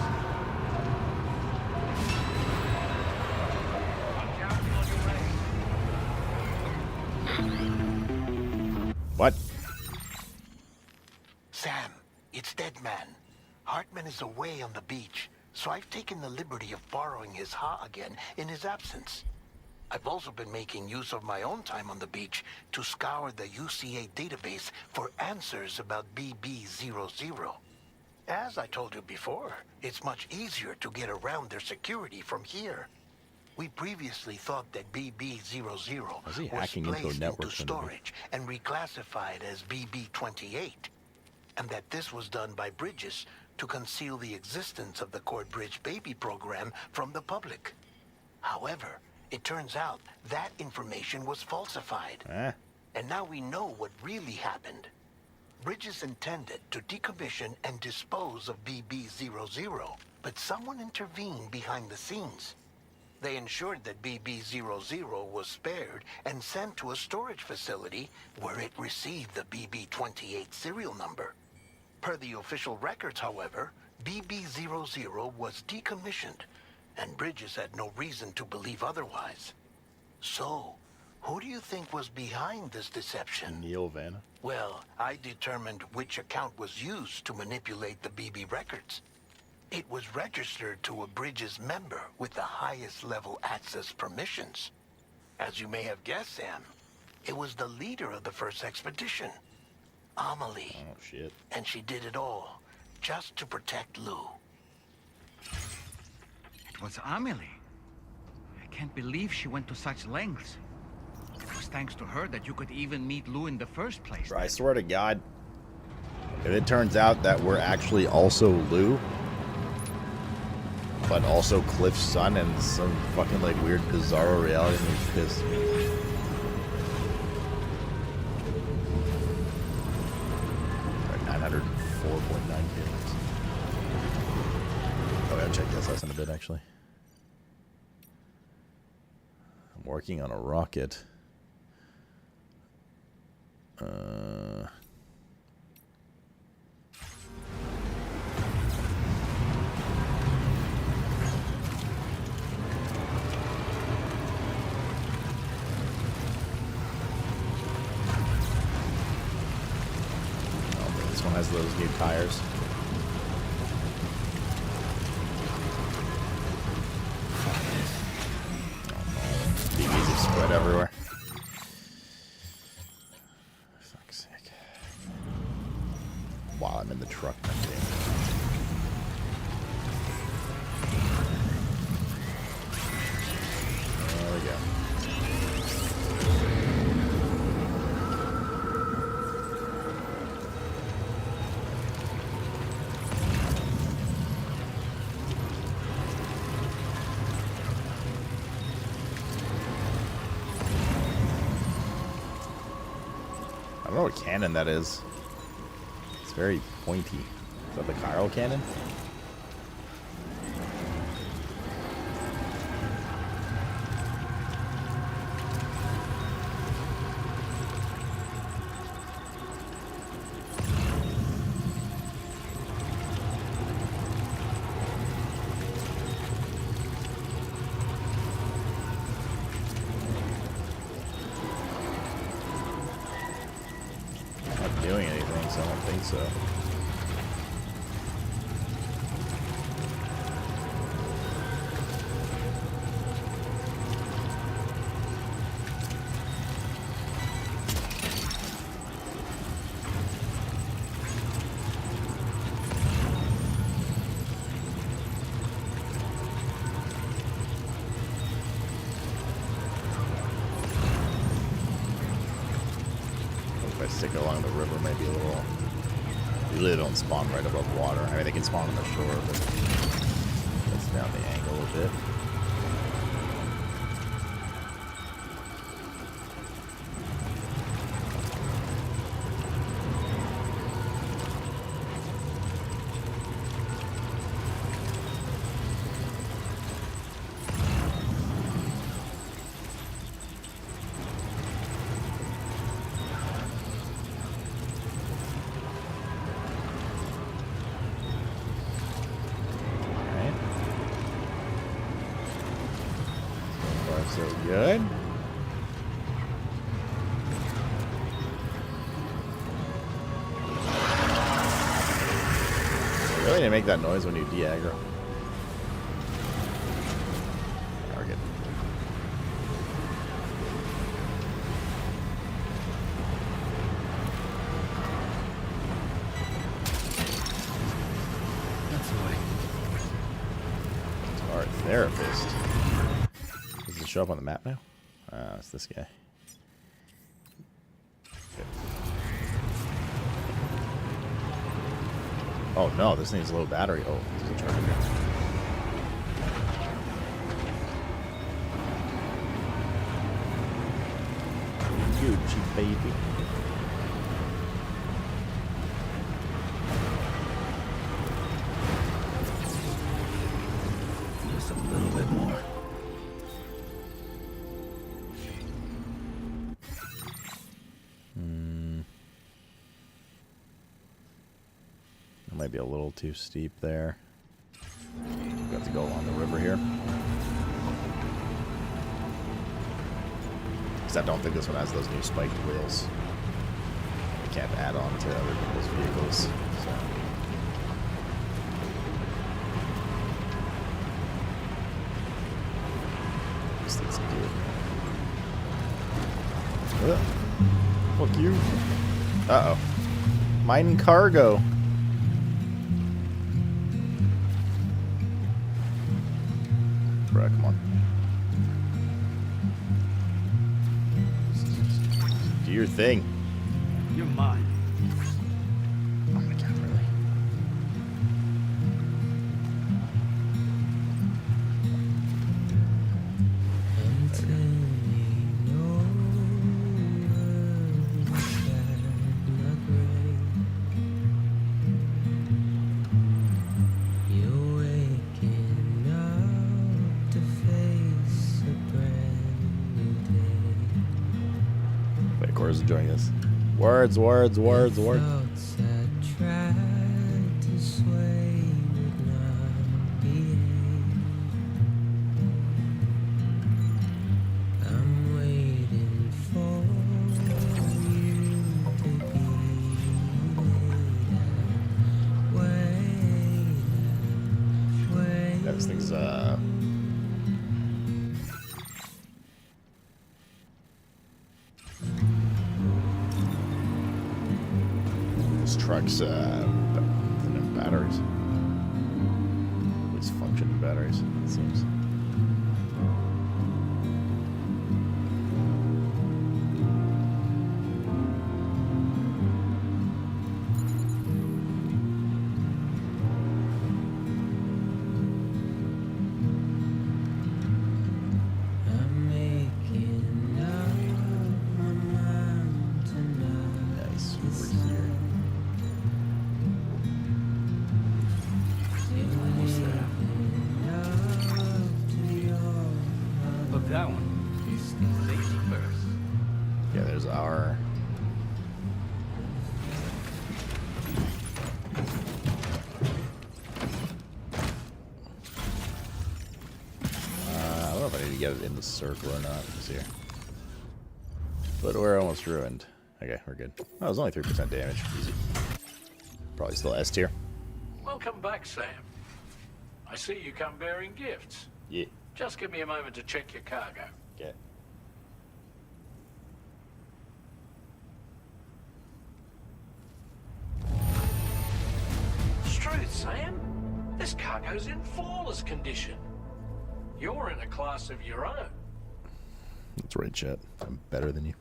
What? Sam, it's Deadman. Hartman is away on the beach, so I've taken the liberty of borrowing his Ha again in his absence. I've also been making use of my own time on the beach to scour the UCA database for answers about BB00. As I told you before, it's much easier to get around their security from here. We previously thought that BB00 was placed into storage and reclassified as BB28, and that this was done by Bridges to conceal the existence of the Cord Bridge baby program from the public. However, it turns out that information was falsified. And now we know what really happened. Bridges intended to decommission and dispose of BB00, but someone intervened behind the scenes. They ensured that BB00 was spared and sent to a storage facility where it received the BB28 serial number. Per the official records, however, BB00 was decommissioned, and Bridges had no reason to believe otherwise. So, who do you think was behind this deception? Neil Vanna. Well, I determined which account was used to manipulate the BB records. It was registered to a Bridges member with the highest level access permissions. As you may have guessed, Sam, it was the leader of the first expedition, Amelie. Oh, shit. And she did it all just to protect Lou. It was Amelie. I can't believe she went to such lengths. It was thanks to her that you could even meet Lou in the first place. Bro, I swear to God, if it turns out that we're actually also Lou, but also Cliff's son and some fucking like weird bizarro reality, and piss me. Right, 904.9 kilometers. Oh, I gotta check this out in a bit, actually. I'm working on a rocket. This one has those new tires. BBs have spread everywhere. Fuck's sake. While I'm in the truck, there we go. I don't know what cannon that is. It's very pointy. Is that the chiral cannon? Doing anything, so I don't think so. If I stick along the river, maybe a little. Usually they don't spawn right above water. I mean, they can spawn on the shore, but it's down the angle a bit. So good. Really didn't make that noise when you de-aggro. Target. That's the way. Our therapist. Does it show up on the map now? It's this guy. Good. Oh no, this needs a low battery. Oh, there's a charger here. Gucci baby. Just a little bit more. Might be a little too steep there. We have to go along the river here. Because I don't think this one has those new spiked wheels. We can't add on to other people's vehicles. So. you. Uh-oh. Mine cargo. Bruh, come on. Do your thing. You're mine. Oh my god, really? Wait, Cora's enjoying this. Words, words, words, words. Yeah, this thing's this truck's batteries. At least functioning batteries, it seems. Look, that one. Safety first. Yeah, there's our. I don't know if I need to get it in the circle or not. Let's see here. But we're almost ruined. Okay, we're good. Oh, it was only 3% damage. Easy. Probably still S tier. Welcome back, Sam. I see you come bearing gifts. Yeah. Just give me a moment to check your cargo. Okay. Struth, Sam. This cargo's in flawless condition. You're in a class of your own. That's right, chat. I'm better than you.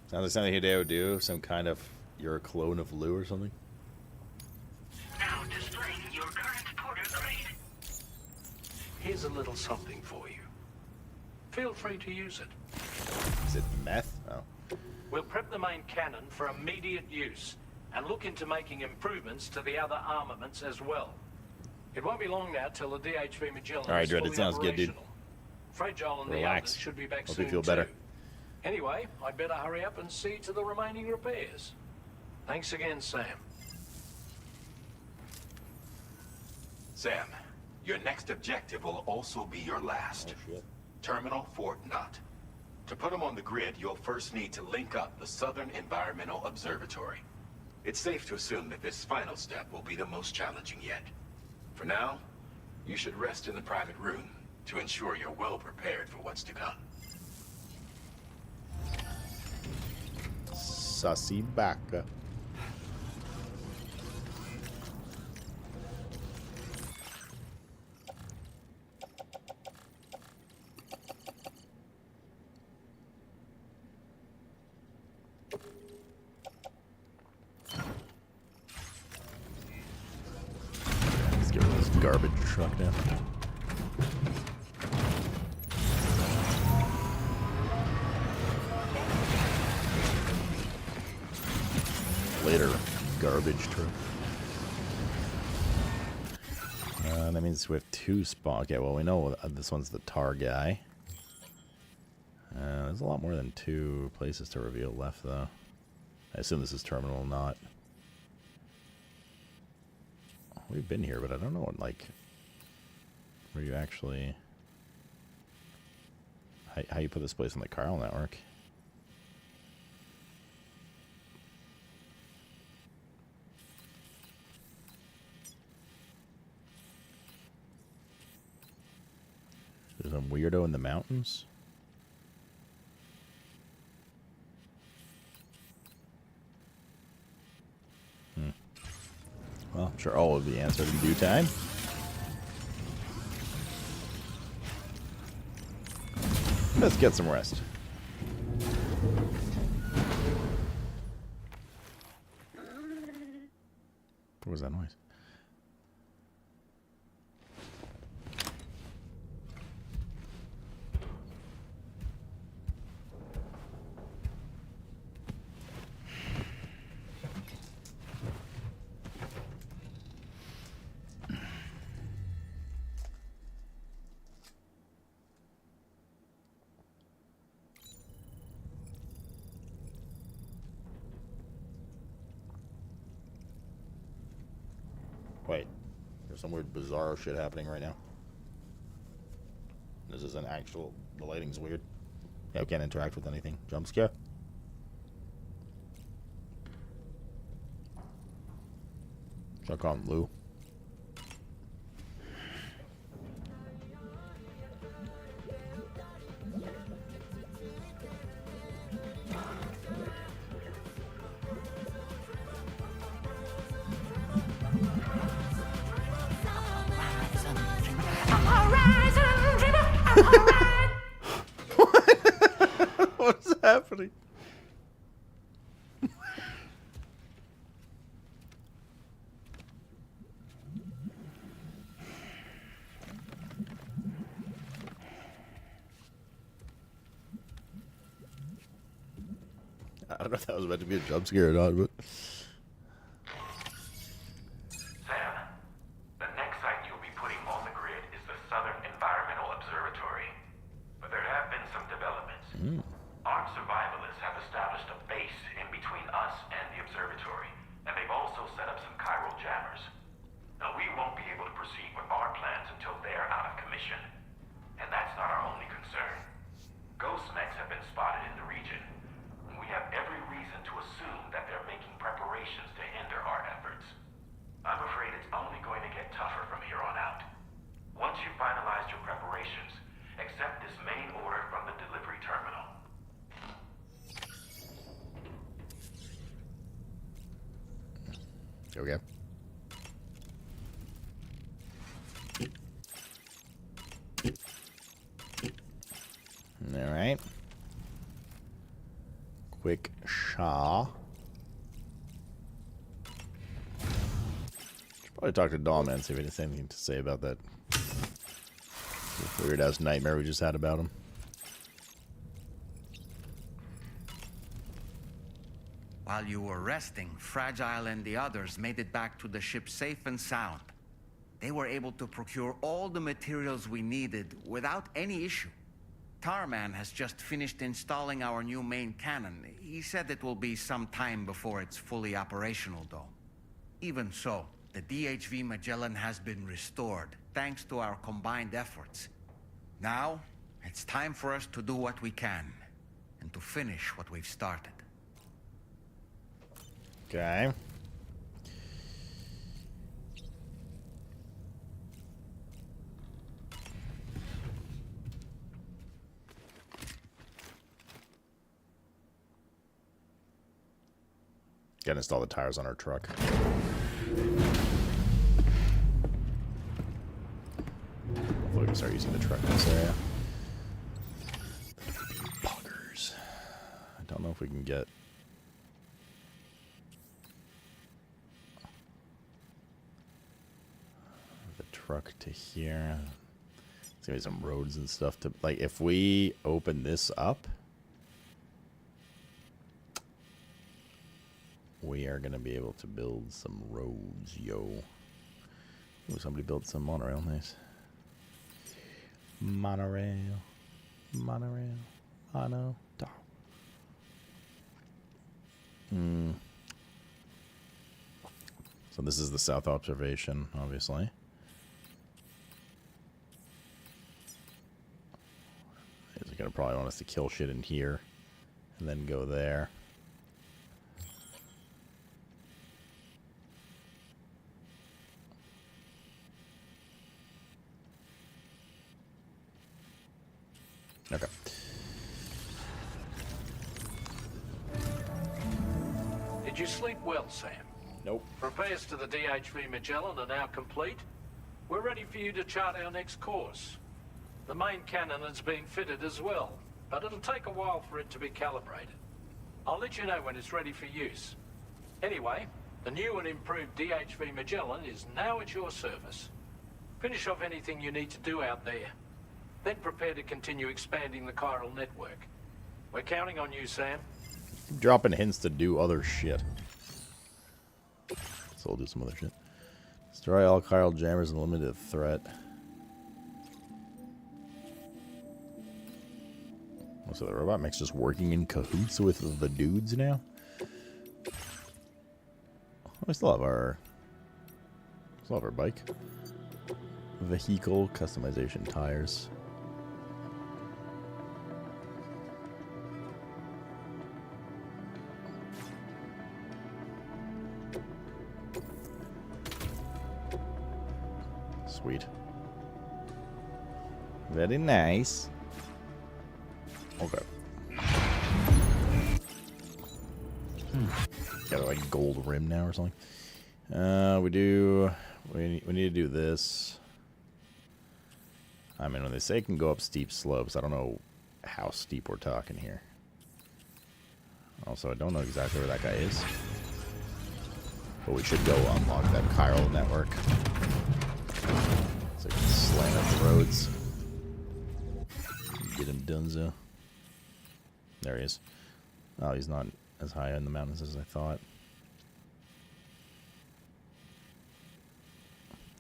Sounds like something Hideo would do. Some kind of, you're a clone of Lou or something. Now displaying your current porter grade. Here's a little something for you. Feel free to use it. Is it meth? Oh. We'll prep the main cannon for immediate use and look into making improvements to the other armaments as well. It won't be long now till the DHV Magellan Alright, is Dread, it fully sounds good, dude. operational. Fragile and the Relax. others should be back Hope soon you feel too. better. Anyway, I'd better hurry up and see to the remaining repairs. Thanks again, Sam. Sam, your next objective will also be your last. Terminal Fort Knott. To put them on the grid, you'll first need to link up the Southern Environmental Observatory. It's safe to assume that this final step will be the most challenging yet. For now, you should rest in the private room to ensure you're well prepared for what's to come. Sussy baka. Let's get rid of this garbage truck now. Later, garbage truck. That means we have two spawn. Okay, well, we know this one's the tar guy. There's a lot more than 2 places to reveal left, though. I assume this is terminal, not. We've been here, but I don't know what, like, where you actually. How you put this place on the Chiral network. There's some weirdo in the mountains. Well, I'm sure all will be answered in due time. Let's get some rest. What was that noise? Wait, there's some weird bizarro shit happening right now. This is an actual... The lighting's weird. Yeah, I can't interact with anything. Jump scare. Should I call him Lou? What's happening? I don't know if that was meant to be a jump scare or not, but... Sam, the next site you'll be putting on the grid is the Southern Environmental Observatory. But there have been some developments. Armed survivalists have established a base in between us and the observatory, and they've also set up some chiral jammers. Now, we won't be able to proceed with our plans until they're out of commission. And that's not our only concern. Ghost mechs have been spotted in the region. We have every reason to assume that they're making preparations to hinder our efforts. I'm afraid it's only going to get tougher from here on out. Once you've finalized your preparations, accept this main order from the delivery terminal. Okay. All right. Quick Shaw. Should probably talk to Dollman, see if he has anything to say about that weird ass nightmare we just had about him. While you were resting, Fragile and the others made it back to the ship safe and sound. They were able to procure all the materials we needed without any issue. Tarman has just finished installing our new main cannon. He said it will be some time before it's fully operational, though. Even so, the DHV Magellan has been restored, thanks to our combined efforts. Now, it's time for us to do what we can, and to finish what we've started. Okay. Gotta install the tires on our truck. Hopefully we can start using the truck in this area. Poggers. I don't know if we can get... the truck to here. There's gonna be some roads and stuff to... Like, if we open this up... we are going to be able to build some roads, yo. Ooh, somebody built some monorail. Nice. Monorail. Monorail. Mono. So this is the south observation, obviously. He's going to probably want us to kill shit in here. And then go there. Okay. Did you sleep well, Sam? Nope. Repairs to the DHV Magellan are now complete. We're ready for you to chart our next course. The main cannon is being fitted as well, but it'll take a while for it to be calibrated. I'll let you know when it's ready for use. Anyway, the new and improved DHV Magellan is now at your service. Finish off anything you need to do out there. Then prepare to continue expanding the chiral network. We're counting on you, Sam. Dropping hints to do other shit. So I'll do some other shit. Destroy all chiral jammers and limited threat. Oh, so the robot mech's just working in cahoots with the dudes now? We still have our bike. Vehicle customization tires. Sweet. Very nice. Okay. Got like gold rim now or something. We need to do this. I mean, when they say it can go up steep slopes, I don't know how steep we're talking here. Also, I don't know exactly where that guy is. But we should go unlock that chiral network. So I can slam up the roads. Get him donezo. There he is. Oh, he's not as high in the mountains as I thought.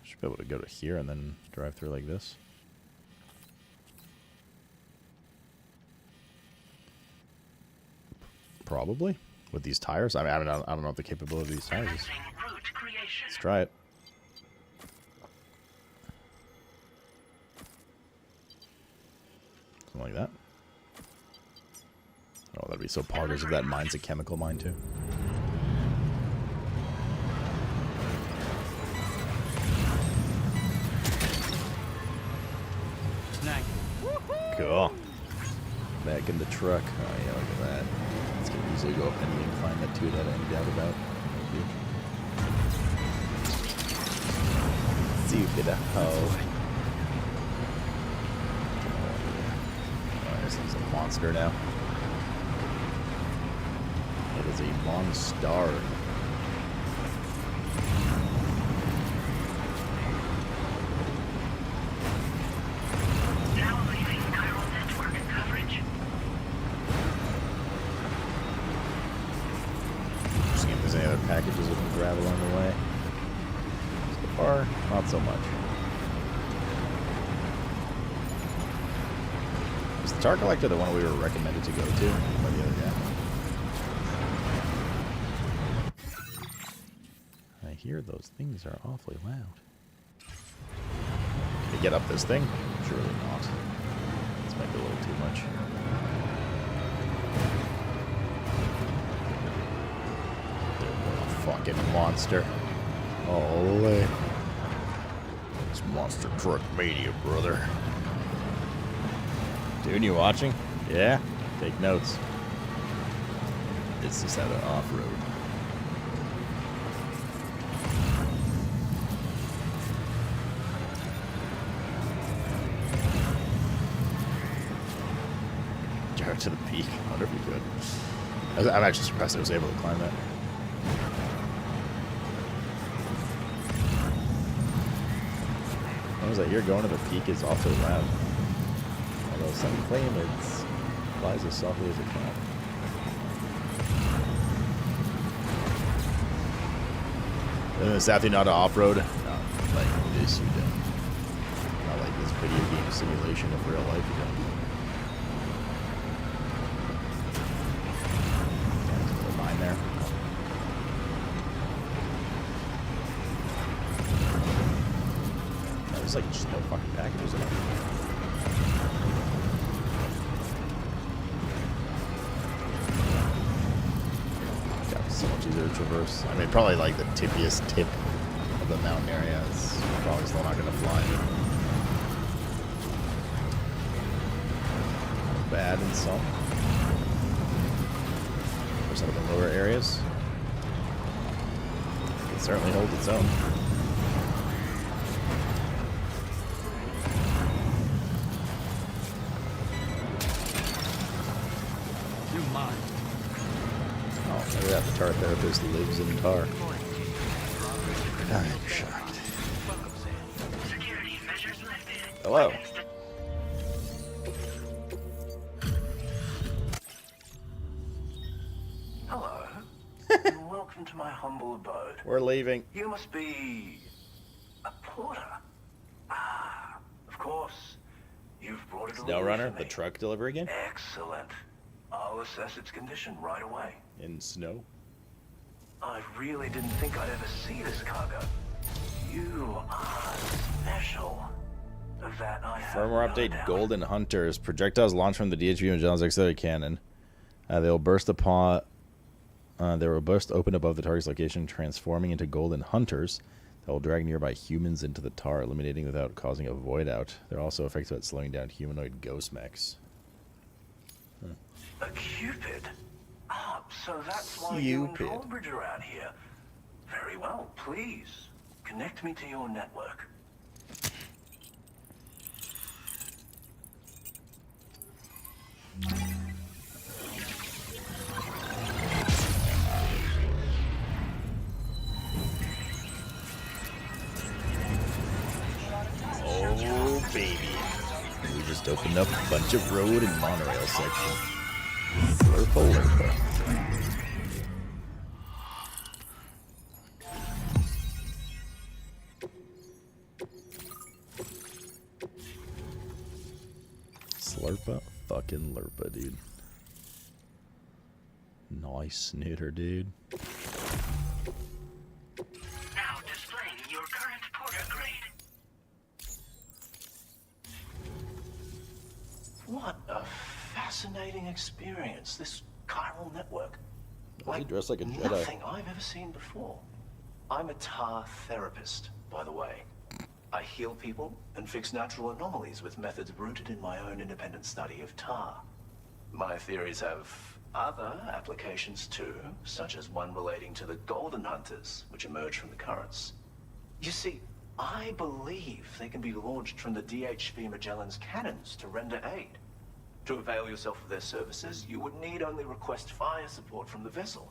Should be able to go to here and then drive through like this. Probably. With these tires. I don't know what the capability of these tires is. Let's try it. Something like that. Oh, that'd be so poggers if that mine's a chemical mine too. Cool. Back in the truck. Oh yeah, look at that. It's gonna easily go up any incline that two that I any doubt about. Stupid hoe. Oh, this is a monster now. It is a monster. See if there's any other packages we can grab along the way. So far, not so much. Is the tar collector the one we were recommended to go to by the other guy? I hear those things are awfully loud. Can you get up this thing? Surely not. This might be a little too much. Fucking monster. Holy. It's Monster Truck Mania, brother. Dude, you watching? Yeah? Take notes. This is how to off-road. Drive to the peak. I wonder if we could. I'm actually surprised I was able to climb that. I was like, you're going to the peak is awfully loud. Although some claim it flies as softly as it can. In the South, you're not off-road? No, like this you don't. Not like this video game simulation of real life you don't. There's a little mine there. There's like just no fucking packages in it. God, it's so much easier to traverse. I mean, probably like the tippiest tip of the mountain area is probably still not going to fly. Not bad in some. For some of the lower areas. certainly holds its own. You mind? Oh, maybe that the tar therapist lives in tar. I'm shocked. Hello. Hello. And welcome to my humble abode. We're leaving. You must be a porter. Ah, of course. You've brought it all SnowRunner, for the me. truck delivery again? Excellent. I'll assess its condition right away. In snow? I really didn't think I'd ever see this cargo. You are special. Of that I have Firmware no update doubt. Golden Hunters. Projectiles launch from the DHV Magellan's auxiliary cannon. They will burst upon. They will burst open above the target's location, transforming into Golden Hunters that will drag nearby humans into the tar, eliminating without causing a void out. They're also effective at slowing down humanoid ghost mechs. A Cupid? Ah, so that's why you and Cupid. Corbridge are out here. Very well, please. Connect me to your network. Oh, baby. We just opened up a bunch of road and monorail section. Slurpa Lurpa. Slurpa fucking Lurpa, dude. Nice snooter, dude. Now displaying your current porter grade. What a fascinating experience, this chiral network. He dressed like a Jedi. Nothing I've ever seen before. I'm a tar therapist, by the way. I heal people and fix natural anomalies with methods rooted in my own independent study of tar. My theories have other applications too, such as one relating to the Golden Hunters, which emerge from the currents. You see, I believe they can be launched from the DHV Magellan's cannons to render aid. To avail yourself of their services, you would need only request fire support from the vessel.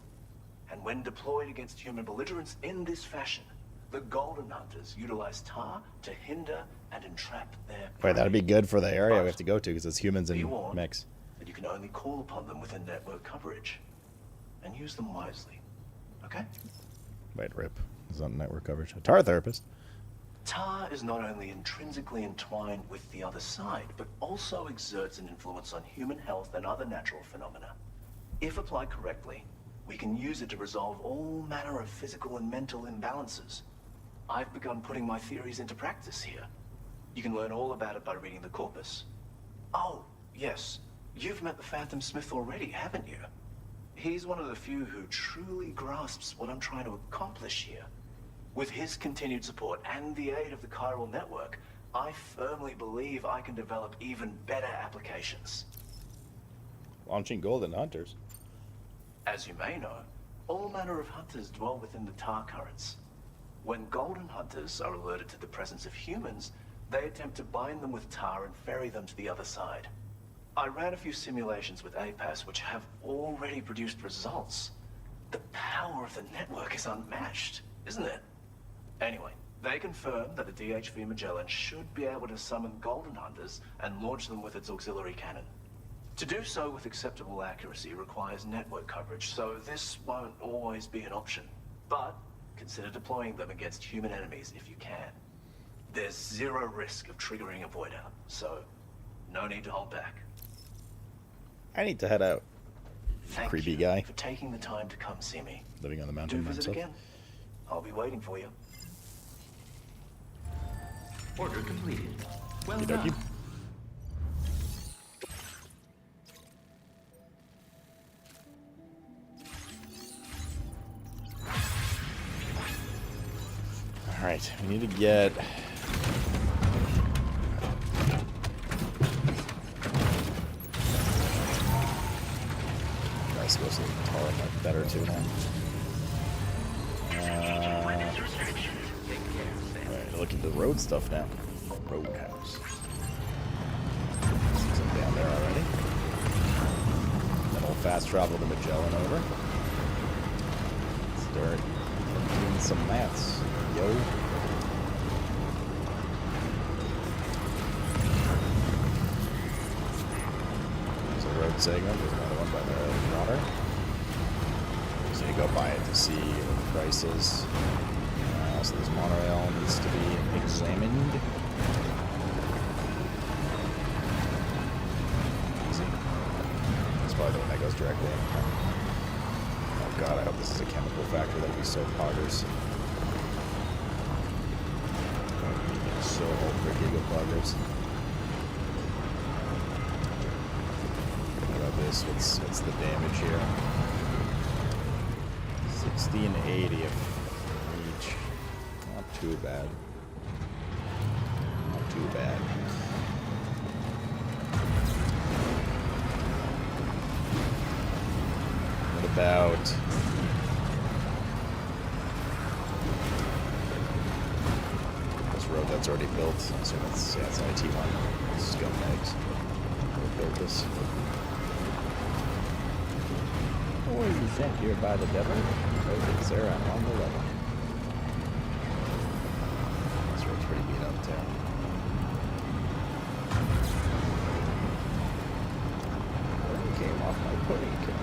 And when deployed against human belligerents in this fashion, the Golden Hunters utilize tar to hinder and entrap their Wait, that'd be good for the area we have to go to because it's humans Be and warned. mechs. that you can only call upon them within network coverage. And use them wisely. Okay? Wait, rip. It's not network coverage. A tar therapist. Tar is not only intrinsically entwined with the other side, but also exerts an influence on human health and other natural phenomena. If applied correctly, we can use it to resolve all manner of physical and mental imbalances. I've begun putting my theories into practice here. You can learn all about it by reading the corpus. Oh, yes. You've met the Phantom Smith already, haven't you? He's one of the few who truly grasps what I'm trying to accomplish here. With his continued support and the aid of the chiral network, I firmly believe I can develop even better applications. Launching Golden Hunters. As you may know, all manner of hunters dwell within the tar currents. When Golden Hunters are alerted to the presence of humans, they attempt to bind them with tar and ferry them to the other side. I ran a few simulations with APAS which have already produced results. The power of the network is unmatched, isn't it? Anyway, they confirm that the DHV Magellan should be able to summon Golden Hunters and launch them with its auxiliary cannon. To do so with acceptable accuracy requires network coverage, so this won't always be an option. But consider deploying them against human enemies if you can. There's zero risk of triggering a void out, so no need to hold back. I need to head out. Thank Creepy you guy. for taking the time to come see me. Living on the Do mountain by visit himself. again. I'll be waiting for you. Order completed. Well Okey-dokey. done. Alright, we need to get... I suppose the tar might be better too now. look into the road stuff now. Roadhouse. See something down there already. Then we'll fast travel to Magellan over. Start doing some maths. Yo. There's a road segment. There's another one by the water. So you go by it to see what the price is. So this monorail needs to be examined. Easy. That's probably the one that goes directly in. Oh god, I hope this is a chemical factory. That'd be so poggers. So ultra giga poggers. What about this? What's the damage here? 60 and 80 if each. Not too bad. Not too bad. What about this road that's already built? So that's IT1. Scumbags. Who built this? Or you sent here by the devil? Okay, Sarah, I'm on the level. This road's pretty beat up too. It came off my pudding can.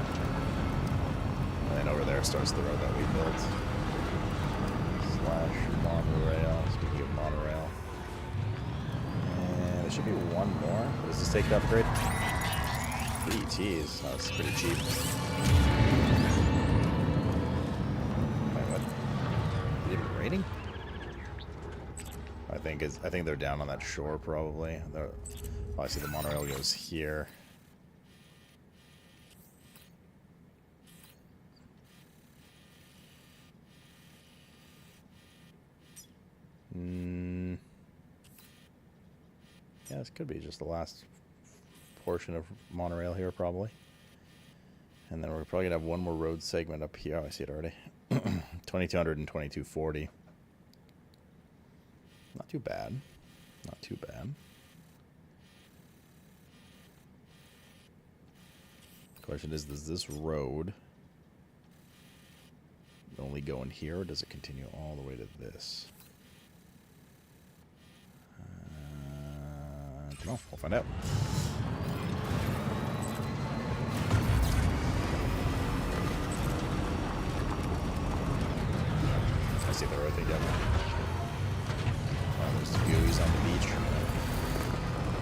And then over there starts the road that we built. Slash monorail. Speaking of monorail. And there should be one more. Does this take an upgrade? ETs. That's pretty cheap. Wait, what? You have a rating? I think they're down on that shore probably. I see the monorail goes here. Yeah, this could be just the last portion of monorail here probably. And then we're probably gonna have one more road segment up here. Oh, I see it already. 2200 and 2240. Not too bad. Not too bad. Question is, does this road only go in here, or does it continue all the way to this? I don't know. We'll find out. I see the road thing down there. Oh, there's the gooey's on the beach.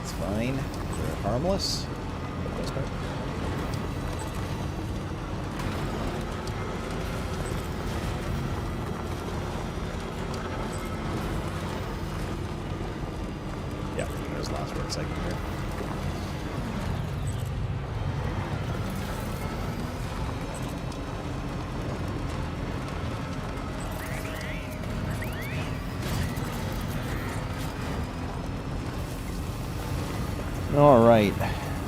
It's fine. They're harmless. For the most part. Yeah, there's the last road segment here. Alright,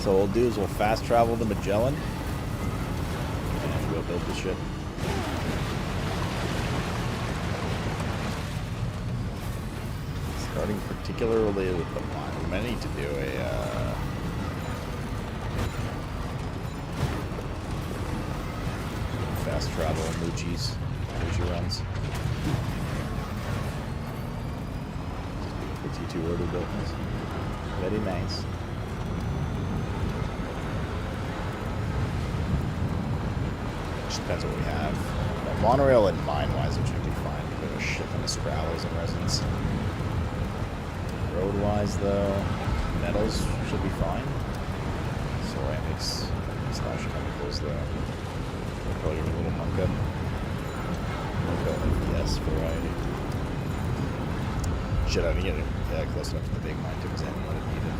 so what we'll do is we'll fast travel to Magellan and we'll build the ship. Starting particularly with the mine. We might need to do a fast travel Muji runs. The T2 order built this. Very nice. Depends what we have. Well, monorail and mine-wise, it should be fine. We have a shit ton of Scrallows in residence. Road-wise, though, metals should be fine. Ceramics slash chemicals, though. We'll probably give it a little monk up. We'll go like the S variety. Shit, I didn't get it close enough to the big mine to examine what it needed.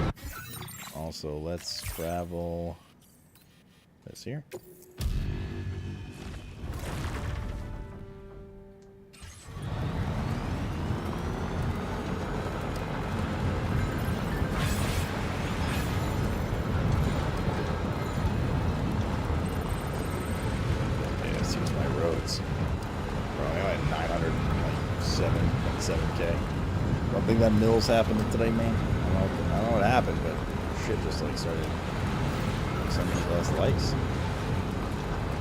Okay. Also, let's travel this here. 7.7K. One thing that Mills happened today, man. I don't know what happened, but shit just like started sending less likes.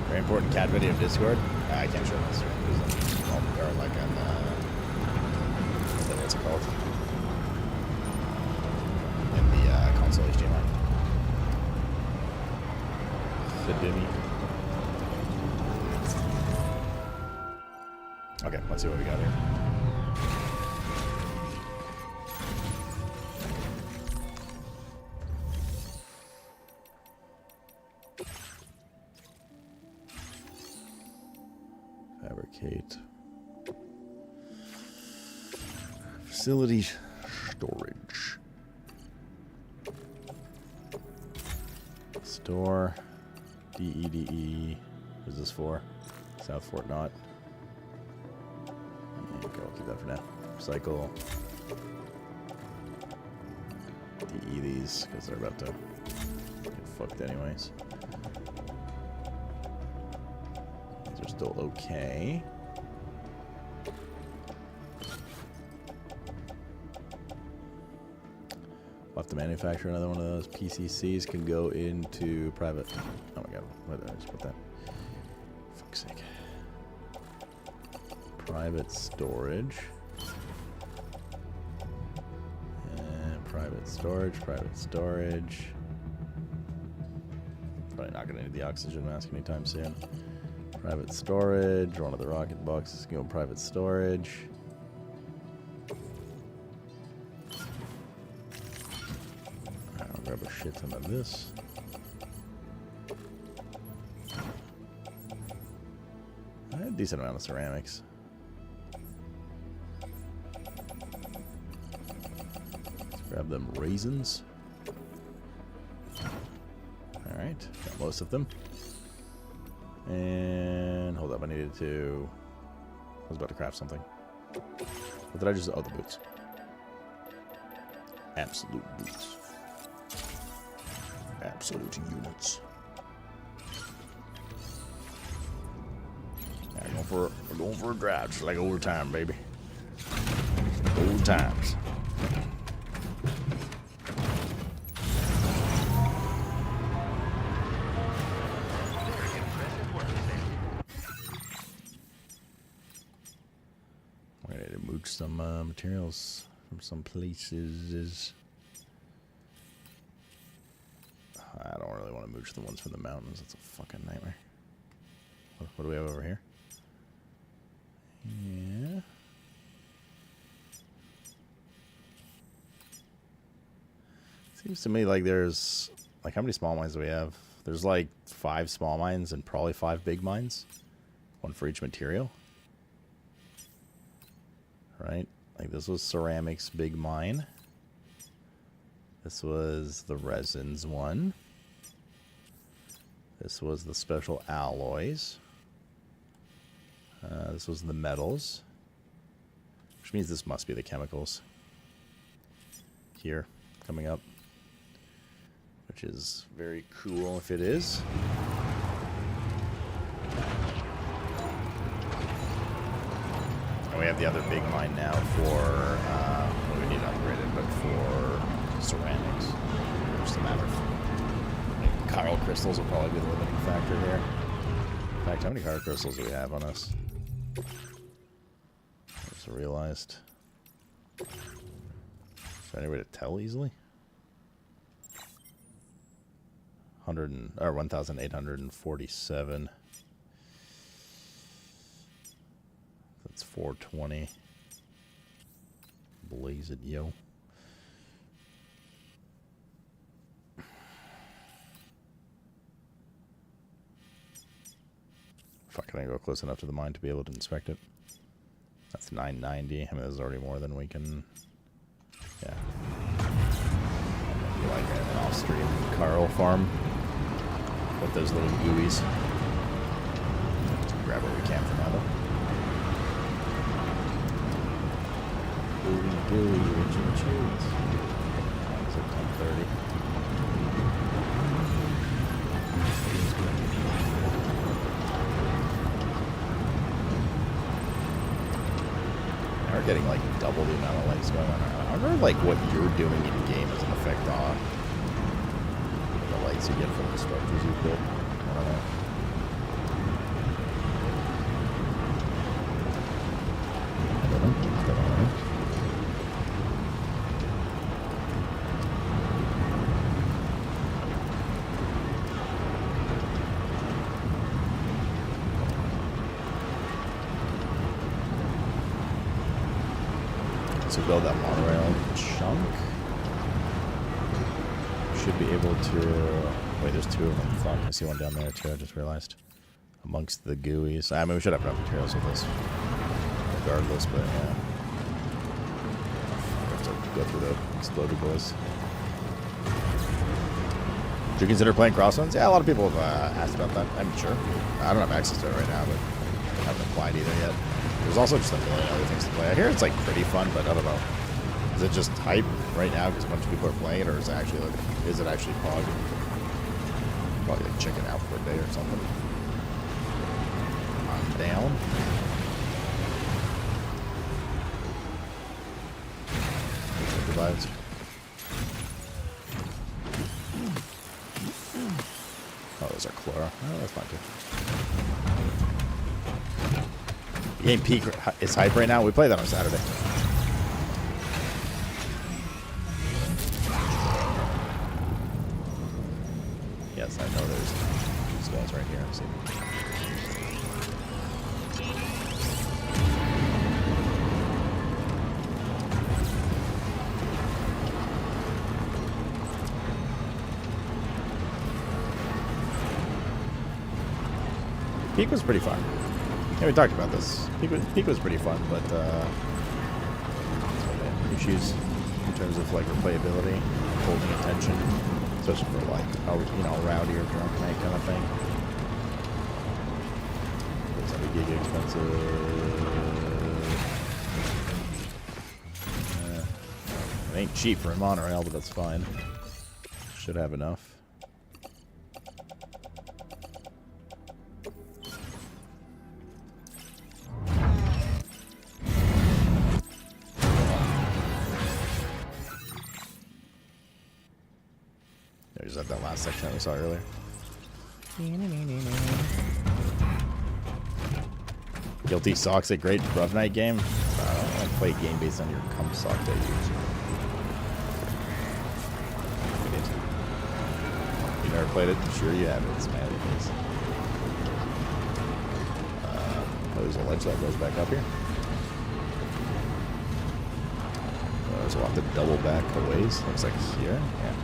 Very important cat video of Discord. I can't show this because or like on what's it called? In the console HDMI. Fidimi. Okay, let's see what we got here. Fabricate. Facility storage. Store. DEDE. What is this for? South Fort Knott. Okay, I'll keep that for now. Recycle. DE these, because they're about to get fucked anyways. These are still okay. We'll have to manufacture another one of those. PCCs can go into private. Oh my god, where did I just put that? Fuck's sake. Private storage. And private storage. Probably not going to need the oxygen mask anytime soon. Private storage. One of the rocket boxes can go private storage. I'll grab a shit ton of this. A decent amount of ceramics. Grab them raisins. Alright, got most of them. And hold up, I needed to. I was about to craft something. What did I just. Oh, the boots. Absolute boots. Absolute units. Yeah, we're going for a drive, just like old time, baby. Old times. Some materials from some places. I don't really want to mooch the ones from the mountains. That's a fucking nightmare. What do we have over here? Yeah. Seems to me like there's like, how many small mines do we have? There's like 5 small mines and probably 5 big mines. One for each material. Right? Like this was ceramics big mine. This was the resins one. This was the special alloys. This was the metals. Which means this must be the chemicals. Here, coming up. Which is very cool if it is. We have the other big mine now for, well, we need to upgrade it, but for ceramics. Just a matter of, like, chiral crystals will probably be the limiting factor here. In fact, how many chiral crystals do we have on us? I just realized. Is there any way to tell easily? 1,847. That's 420. Blaze it, yo. Fuck, can I go close enough to the mine to be able to inspect it? That's 990. I mean, there's already more than we can. Yeah. Like an off-stream Carl farm with those little gooeys. Let's grab what we can for now, though. Gooey, rich and cheese. It's at 10:30. are getting like double the amount of lights going on. I wonder like what you're doing in game has an effect on the lights you get from the structures you build. I don't know. To build that monorail chunk, should be able to. Wait, there's two of them. Fuck, I see one down there too. I just realized. Amongst the GUIs. I mean, we should have enough materials with this, regardless. But yeah, we have to go through the explodables. Did you consider playing Crossbones? Yeah, a lot of people have asked about that. I'm sure. I don't have access to it right now, but I haven't applied either yet. There's also just a million other things to play. I hear it's like pretty fun, but I don't know. Is it just hype right now because a bunch of people are playing it, or is it actually like, Pog? Probably like check it out for a day or something. I'm down. The vibes. Oh, those are Chlora. Oh, that's fine too. The game peak is hype right now. We play that on Saturday. Yes, I know there's these guys right here. See. Peak was pretty fun. Yeah, we talked about this. Peak was pretty fun, but issues in terms of like replayability, holding attention, especially for like a rowdy or drunk night kind of thing. It's like giga expensive. It ain't cheap for a monorail, but that's fine. Should have enough. There's that last section that we saw earlier. Guilty Socks, a great Bruv Night game. I don't want to play a game based on your cum sock that you use. You never played it? Sure you have. It's mad it is. Oh, there's a ledge that goes back up here. So we'll have to double back a ways. Looks like here. Yeah.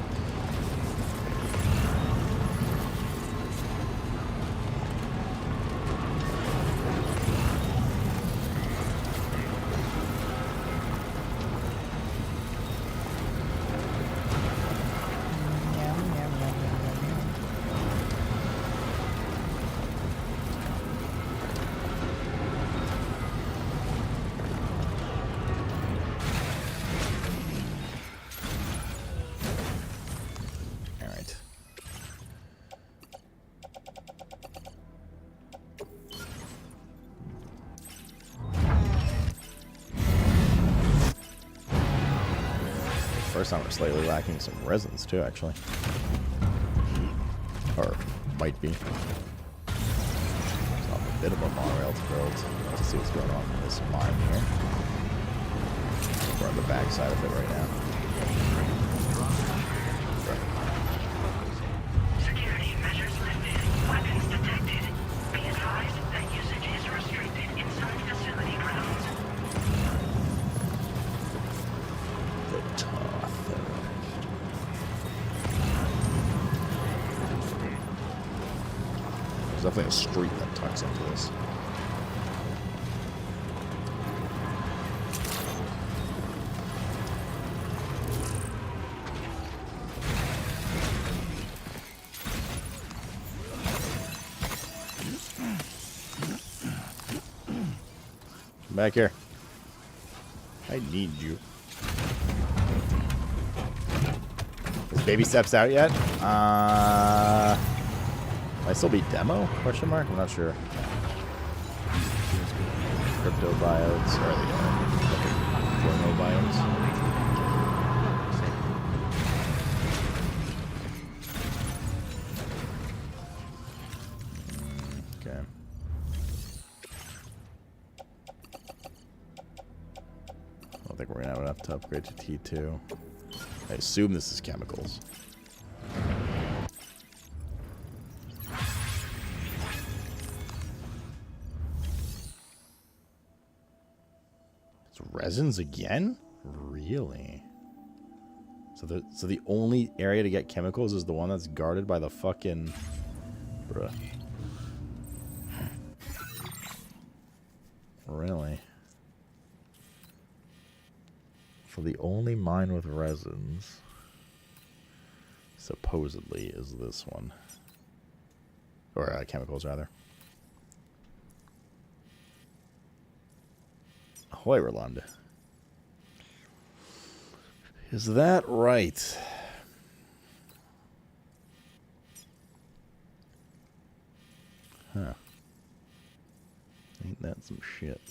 First time we're slightly lacking some resins too, actually. Or might be. So a bit of a monorail to build. Let's see what's going on in this mine here. We're on the back side of it right now. Security measures lifted. Weapons detected. Be advised that usage is restricted inside facility grounds. There's definitely a street that tucks into this. Come back here. I need you. Is Baby Steps out yet? Might still be demo? Question mark? I'm not sure. Crypto buyouts. Or are they going? Porno biomes. Okay. I don't think we're gonna have enough to upgrade to T2. I assume this is chemicals. It's resins again? Really? So the only area to get chemicals is the one that's guarded by the fucking... Bruh. Really? So the only mine with resins, supposedly, is this one. Or chemicals, rather. Ahoy, Rolanda. Is that right? Huh. Ain't that some shit?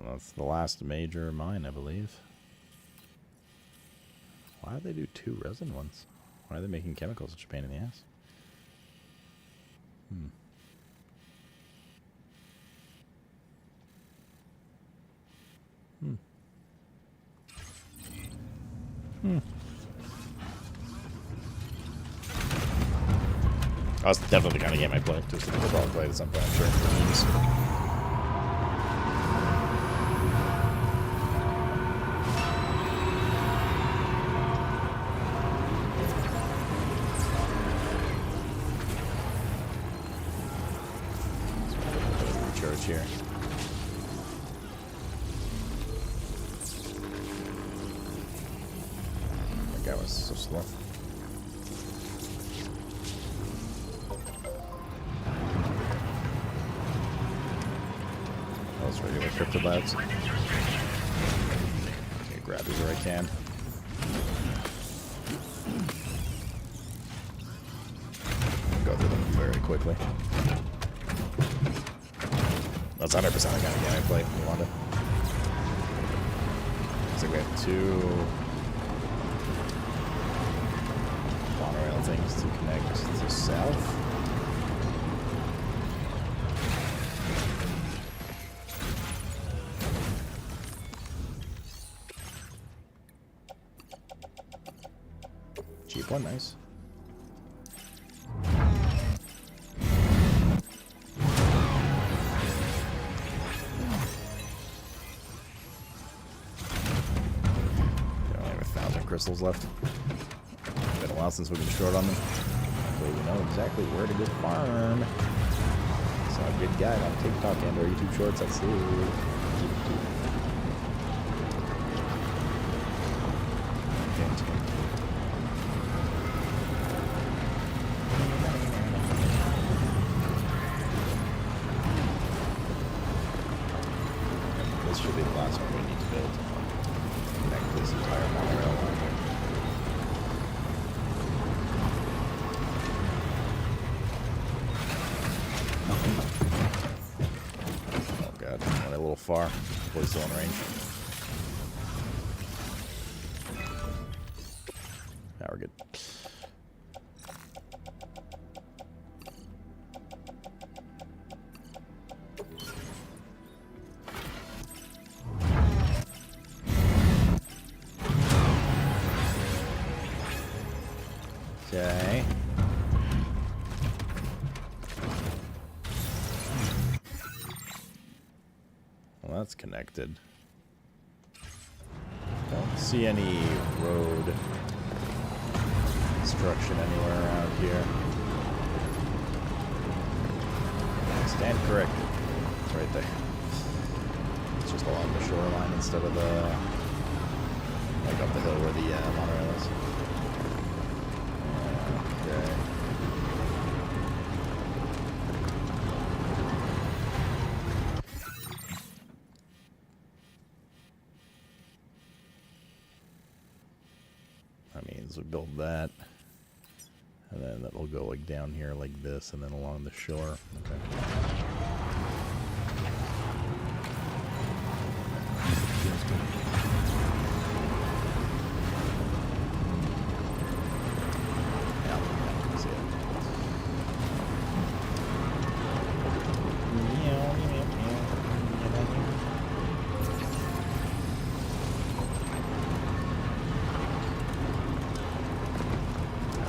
That's the last major mine, I believe. Why do they do 2 resin ones? Why are they making chemicals such a pain in the ass? That's definitely the kind of game I play. Just we'll probably play it at some point, I'm sure. For memes. Recharge here. That guy was so slow. Regular cryptobats. Okay, grab these where I can. Go through them very quickly. That's 100% the kind of game I play. Wanda. Looks like we have 2 monorail things to connect to south. Cheap one, nice. Only have 1,000 crystals left. Been a while since we've been short on them. Hopefully we know exactly where to go farm. Saw a good guy on TikTok and our YouTube shorts. That's it. This should be the last one we need to build. Connect this entire monorail line here. Oh god, went a little far. Boy's still in range. Now we're good. Okay. Well, that's connected. Don't see any road construction anywhere around here. Stand corrected. It's right there. It's just along the shoreline instead of the, like, up the hill where the monorail is. Okay. That means we build that, and then that will go like down here like this, and then along the shore. Okay.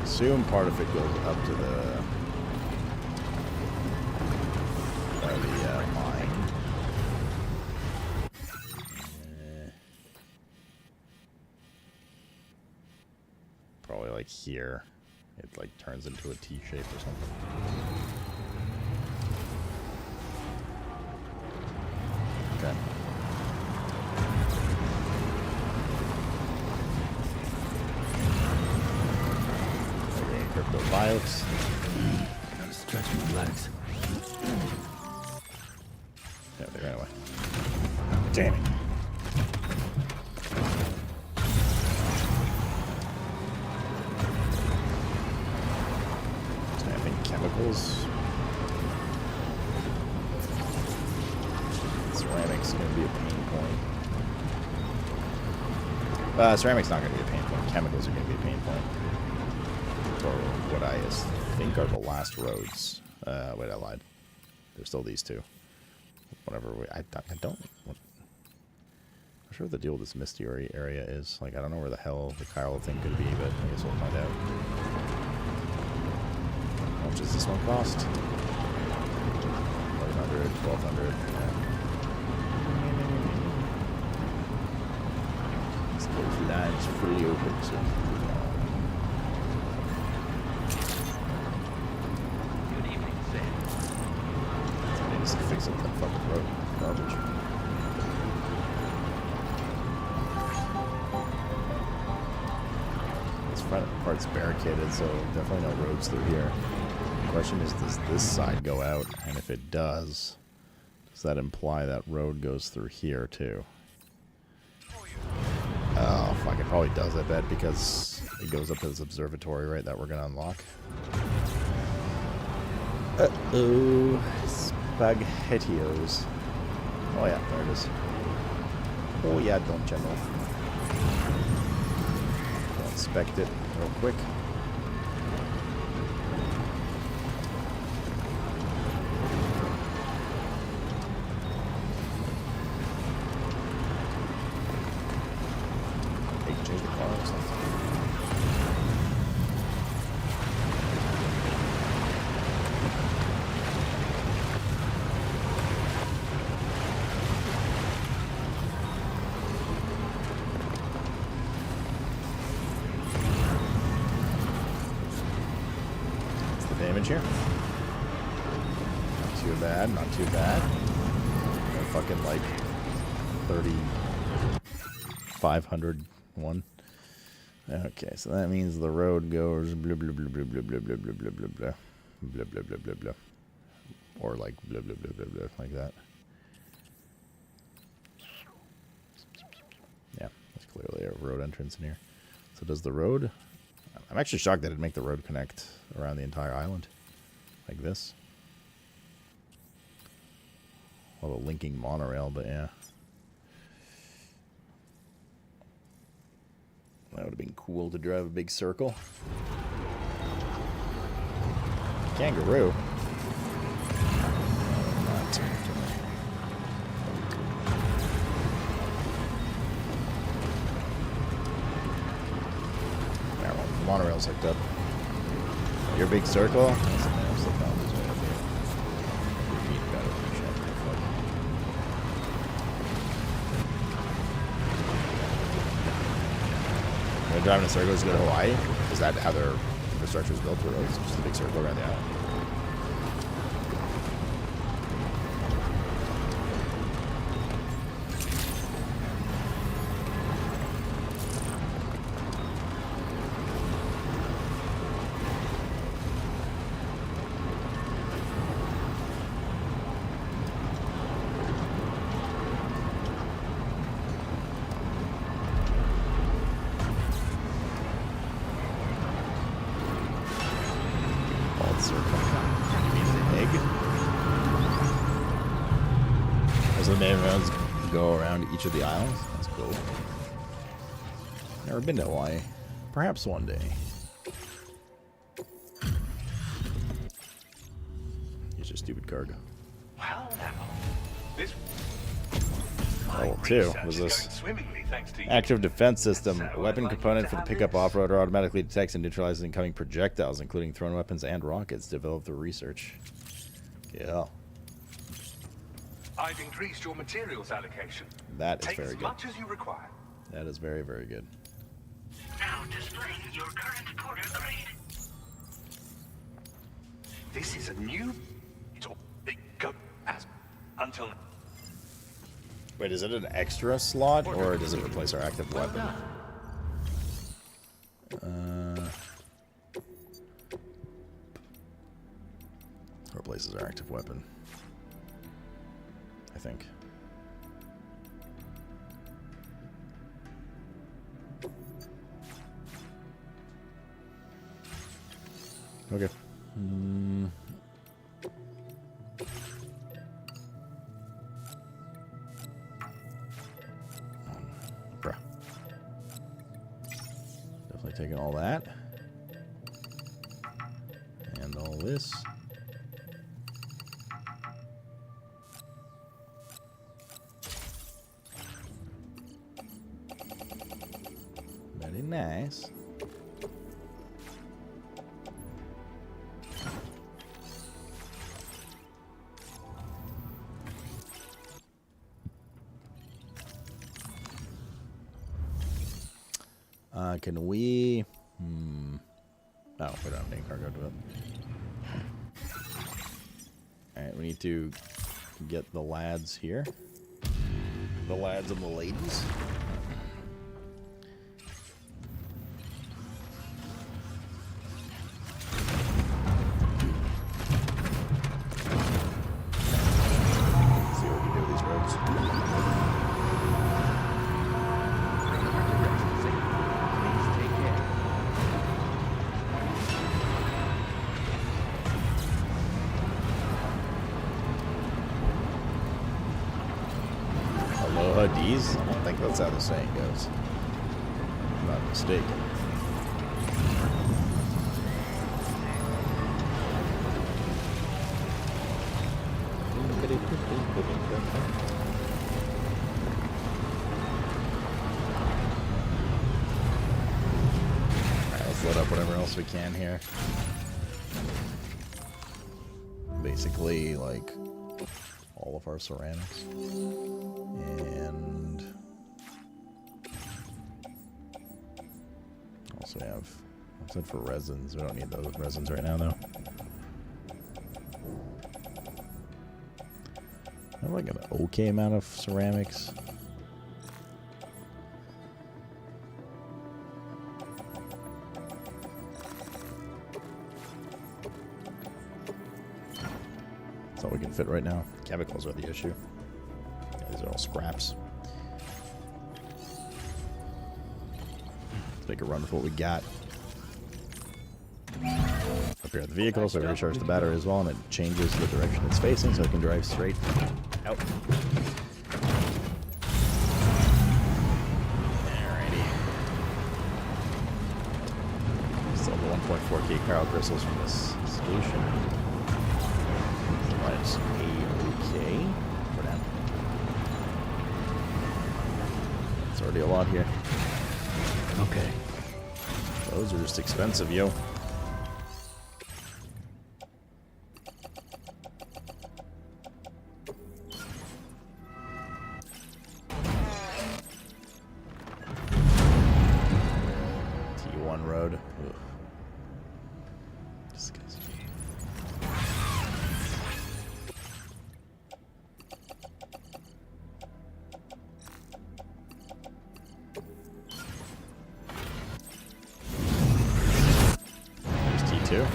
Assume part of it goes up to the mine. Probably like here. It like turns into a T shape or something. Okay. Crypto biotes. Gotta stretch my legs. Yeah, they ran away. Damn it. Tapping chemicals. Ceramic's gonna be a pain point. Ceramic's not gonna be a pain point. Chemicals are gonna be a pain point. Or what I think are the last roads. Wait, I lied. There's still these two. Whatever. I don't. I'm not sure what the deal with this misty area is. Like, I don't know where the hell the chiral thing could be, but I guess we'll find out. How much does this one cost? 1100, 1200. Yeah. Those lines fully open, so. To fix up that fucking road. Garbage. This front part's barricaded, so definitely no roads through here. The question is, does this side go out? And if it does that imply that road goes through here too? Oh, fuck, it probably does, I bet, because it goes up to this observatory, right, that we're gonna unlock. Uh-oh. Spaghettios. Oh yeah, there it is. Oh yeah, don't general. We'll inspect it real quick. Hey, change the car or something. Here. Not too bad, not too bad. No fucking like 3,501. Okay, so that means the road goes blah blah blah blah blah blah blah blah blah blah blah blah blah blah blah blah, or like blah blah blah blah blah like that. Yeah, there's clearly a road entrance in here. So does the road? I'm actually shocked that it'd make the road connect around the entire island. Like this. Well, a linking monorail, but yeah. That would have been cool to drive a big circle. Kangaroo. Monorail's hooked up. Your big circle? When driving in circles to go to Hawaii? Is that how their infrastructure is built for roads? Just a big circle around the island? So the main roads go around each of the islands. That's cool. Never been to Hawaii. Perhaps one day. Use your stupid cargo. Well, now, this Level 2 was this swimmingly thanks to you. active defense system. A weapon component for the pickup off-roader automatically detects and neutralizes incoming projectiles, including thrown weapons and rockets, developed through research. Yeah. I've increased your materials allocation. That is Take very as good. much as you require. That is very, very good. Now displaying your current porter grade. This is a new. It go as until. Wait, is it an extra slot, or does it replace our active weapon? Replaces our active weapon, I think. Okay. Bruh. Definitely taking all that. And all this. Very nice. Can we... Oh, we don't have any cargo to it. Alright, we need to get the lads here. The lads and the ladies. Let's see what we can do with these roads. D's? I don't think that's how the saying goes. If I'm not mistaken. Alright, let's load up whatever else we can here. Basically, like, all of our ceramics. And also we have something for resins. We don't need those resins right now, though. I have like an okay amount of ceramics. That's all we can fit right now. Chemicals are the issue. These are all scraps. Let's make a run with what we got. Up here at the vehicle, so I recharge the battery as well, and it changes the direction it's facing, so it can drive straight out. Alrighty. Still the 1.4K Chiral crystals from this solution. That's A-OK for now. It's already a lot here. Okay. Those are just expensive, yo. T1 road. Ugh. Disgusting. T2.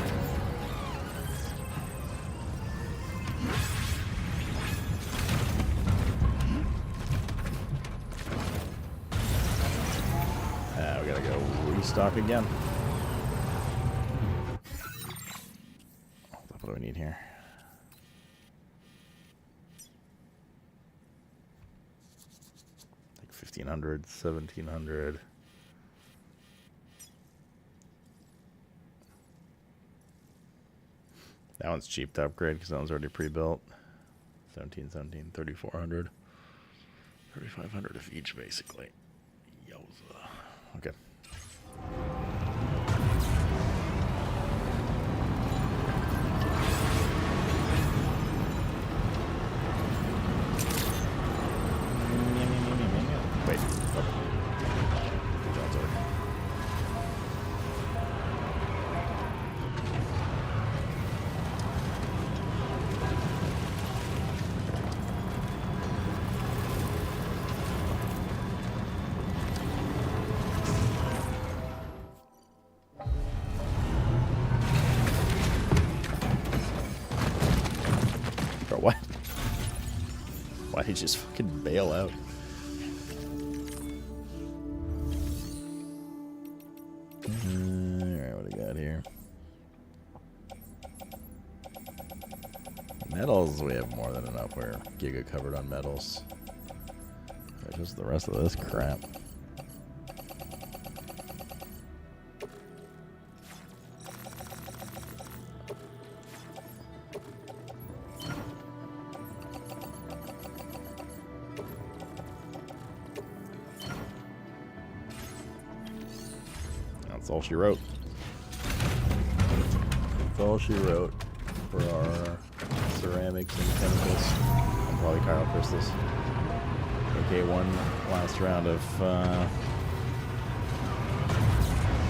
We gotta go restock again. What do we need here? 1600, 1700. That one's cheap to upgrade because that one's already pre-built. 1717, 3400. 3500 of each, basically. Yowza. Okay. Wait. John's over. Bro, what? Why did he just fucking bail out? Alright, what do we got here? Metals, we have more than enough. We're giga covered on metals. Just the rest of this crap. That's all she wrote. That's all she wrote for our ceramics and chemicals. And probably chiral crystals. Okay, one last round of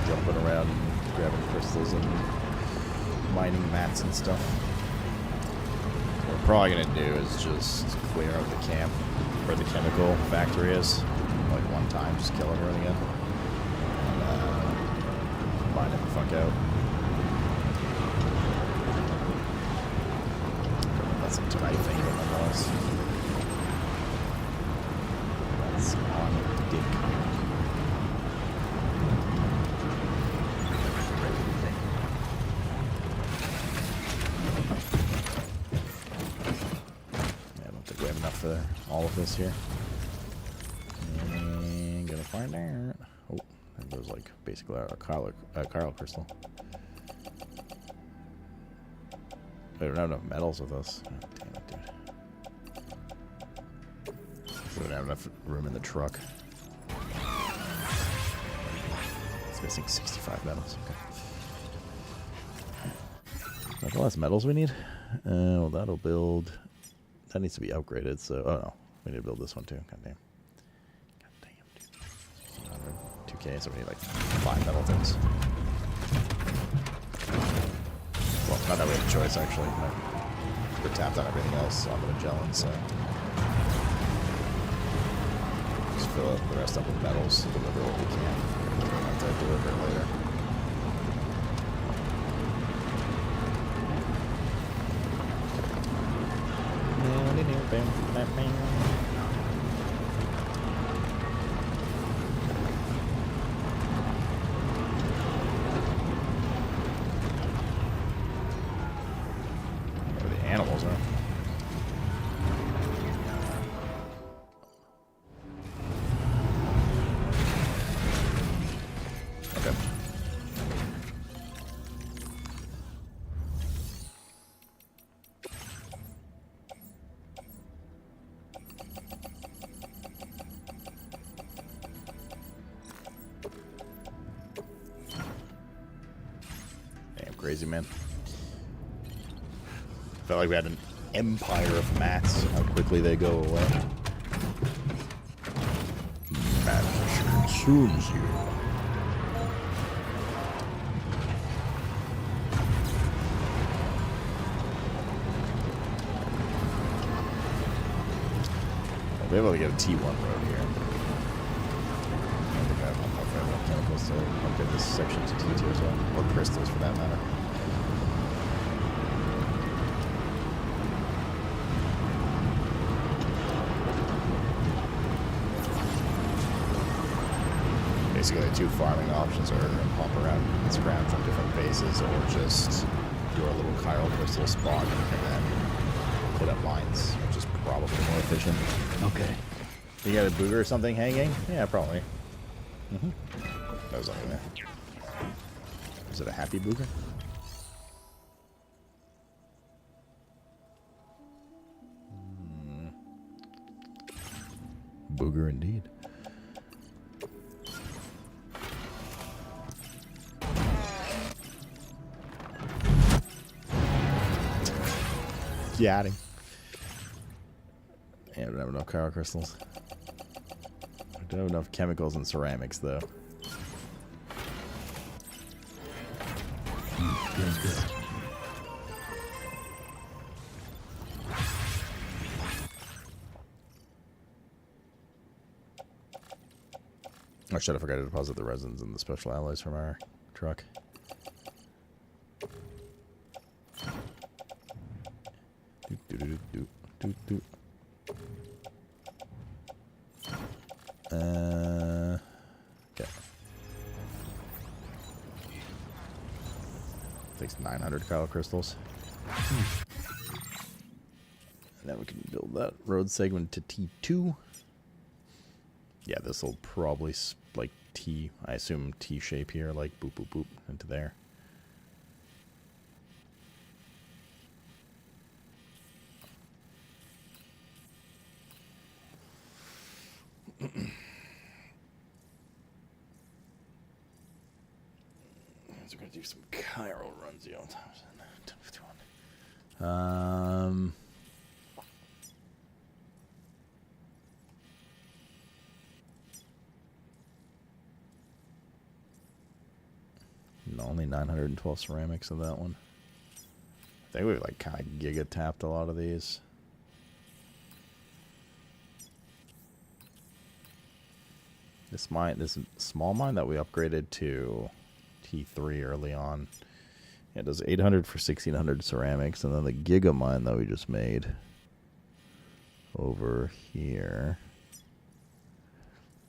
jumping around and grabbing crystals and mining mats and stuff. What we're probably going to do is just clear out the camp where the chemical factory is. Like one time, just kill everyone again. And mine it the fuck out. That's some tonight thing, but nonetheless. That's on dick. I don't think we have enough for all of this here. And gonna find out. Oh, that goes like basically a chiral crystal. We don't have enough metals with us. Oh, damn it, dude. We don't have enough room in the truck. It's missing 65 metals. Okay. That's the last metals we need. Well, that'll build. That needs to be upgraded. So, oh no, we need to build this one too. God damn. God damn, dude. 2K, so we need like 5 metal things. Well, not that we have a choice, actually. We're tapped on everything else on the Magellan, so just fill up the rest up with metals, deliver what we can. We'll have to deliver it later. Where the animals are. Okay. Damn crazy, man. Felt like we had an empire of mats. How quickly they go away. Mat consumes you. I'll be able to get a T1 road here. I think I have enough chemicals to upgrade this section to T2 as well. Or crystals for that matter. Basically, the two farming options are pop around this ground from different bases, or just do our little chiral crystal spawn and then hit up mines, which is probably more efficient. Okay. You got a booger or something hanging? Yeah, probably. That was like that. Is it a happy booger? Booger indeed. Yachting. Yeah, I don't have enough chiral crystals. I don't have enough chemicals and ceramics, though. Feels good. I should have forgot to deposit the resins and the special alloys from our truck. Okay. Takes 900 chiral crystals. And then we can build that road segment to T2. Yeah, this will probably like T, I assume T shape here, like boop, boop, boop into there. So we're gonna do some chiral runs, yo. 1051. Only 912 ceramics of that one. I think we've like kind of giga tapped a lot of these. This mine, this small mine that we upgraded to T3 early on, it does 800 for 1600 ceramics, and then the giga mine that we just made over here,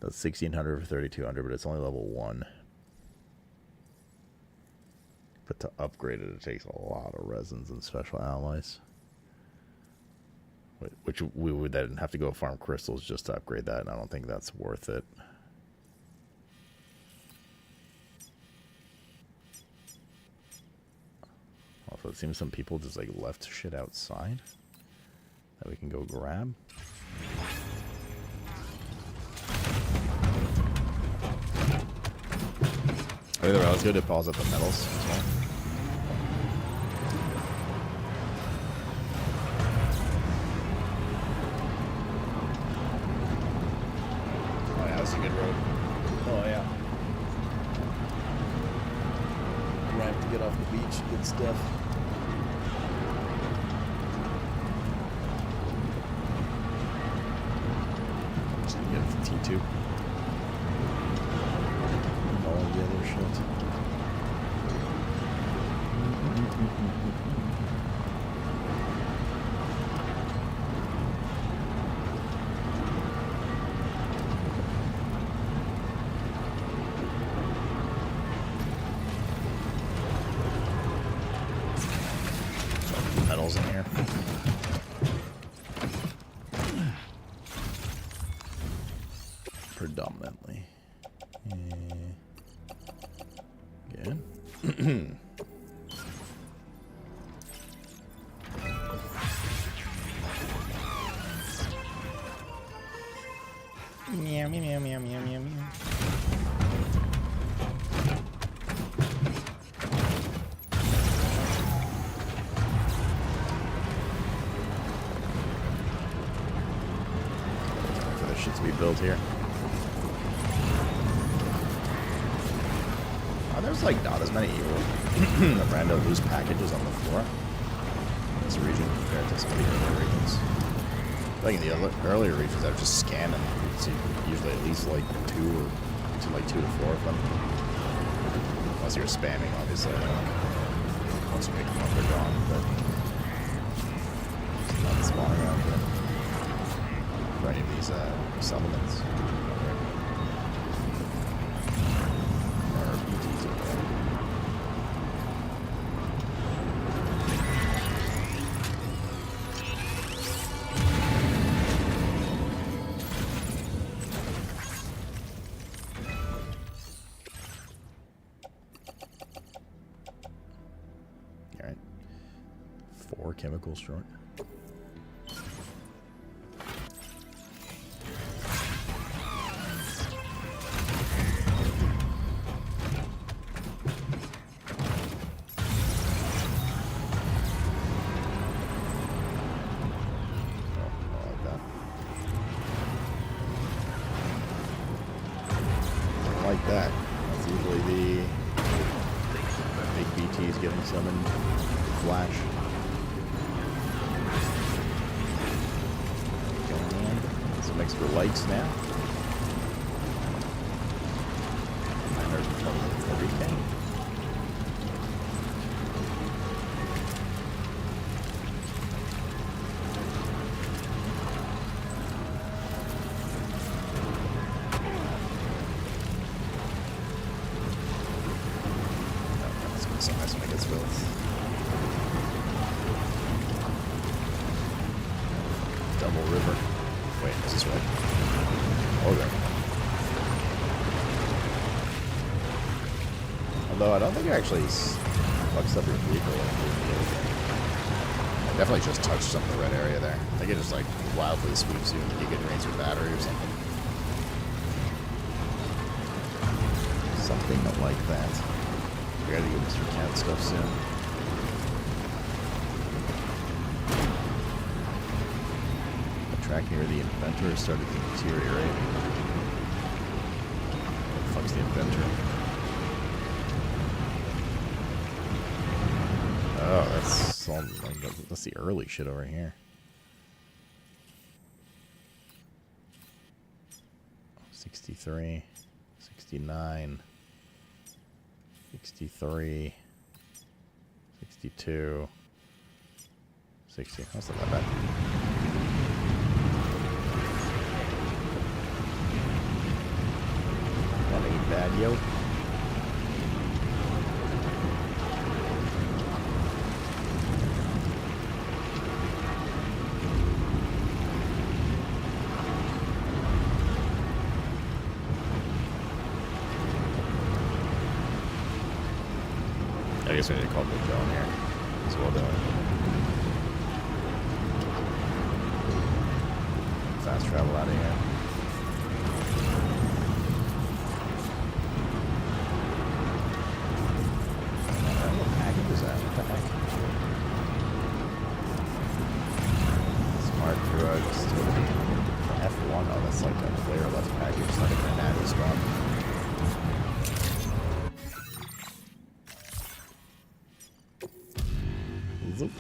that's 1600 for 3200, but it's only level 1. But to upgrade it, it takes a lot of resins and special alloys. Which we would then have to go farm crystals just to upgrade that, and I don't think that's worth it. Also, it seems some people just like left shit outside that we can go grab. Either way, let's go deposit the metals as well. Oh yeah, that's a good road. Oh yeah. Ramp to get off the beach, good stuff. Just gonna get it to T2. All the other shit. Metals in here. Predominantly. Good. Meow, meow, meow, meow, meow, meow, meow. For this shit to be built here. Oh, there's like not as many random loose packages on the floor in this region compared to some of the other regions. Like in the earlier regions, I was just scanning. You'd see usually at least like 2 to 4 of them. Unless you're spamming, obviously. Once you pick them up, they're gone. But it's not spawning around here for any of these supplements. Or BTs or whatever. 4 chemicals short. Like that. That's usually the big BTs getting summoned. Flash. Going on. Some extra lights now. And there's everything. Sometimes when it gets built. Double river. Wait, is this right? Okay. Although I don't think it actually fucks up your vehicle. I definitely just touched some of the red area there. I think it just like wildly sweeps you and you get drains your battery or something. Something like that. I gotta get Mr. Cat stuff soon. The track near the inventor started to deteriorate. What the fuck's the inventor? Oh, that's the early shit over here. 63, 69. 63, 62, 60. That's not that bad. That ain't bad, yo. I guess we need to call Big John here. That's well done. Fast travel out of here. What package is that? What the heck? Smart drugs. F1. Oh, that's like a player left package. It's not even an added spot. Zoop.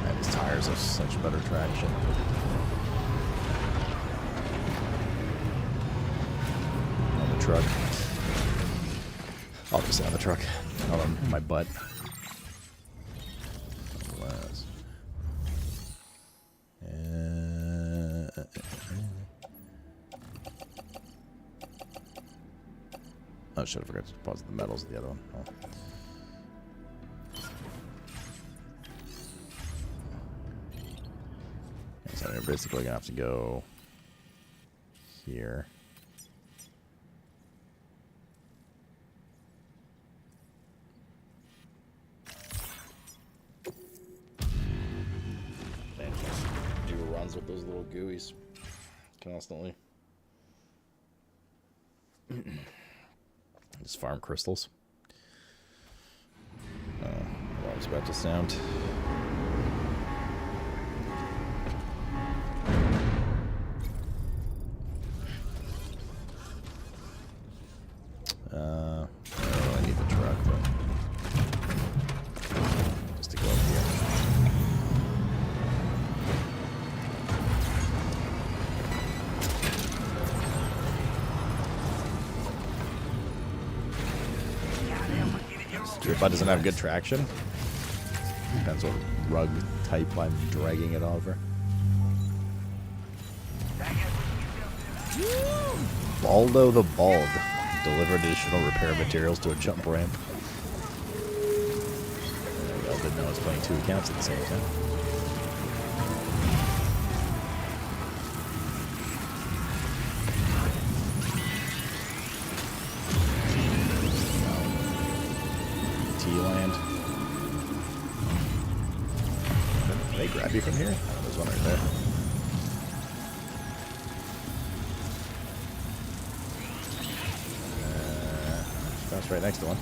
Man, these tires have such better traction. On the truck. I'll just say on the truck. Not on my butt. I should have forgot to deposit the metals at the other one. Oh. So you're basically gonna have to go here. And just do runs with those little gooeys constantly. Just farm crystals. Alarm's about to sound. I don't really need the truck, but just to go up here. If it doesn't have good traction, depends what rug type I'm dragging it over. Baldo the Bald. Deliver additional repair materials to a jump ramp. I didn't know I was playing 2 accounts at the same time. be from here? Oh, there's one right there. That's right next to one.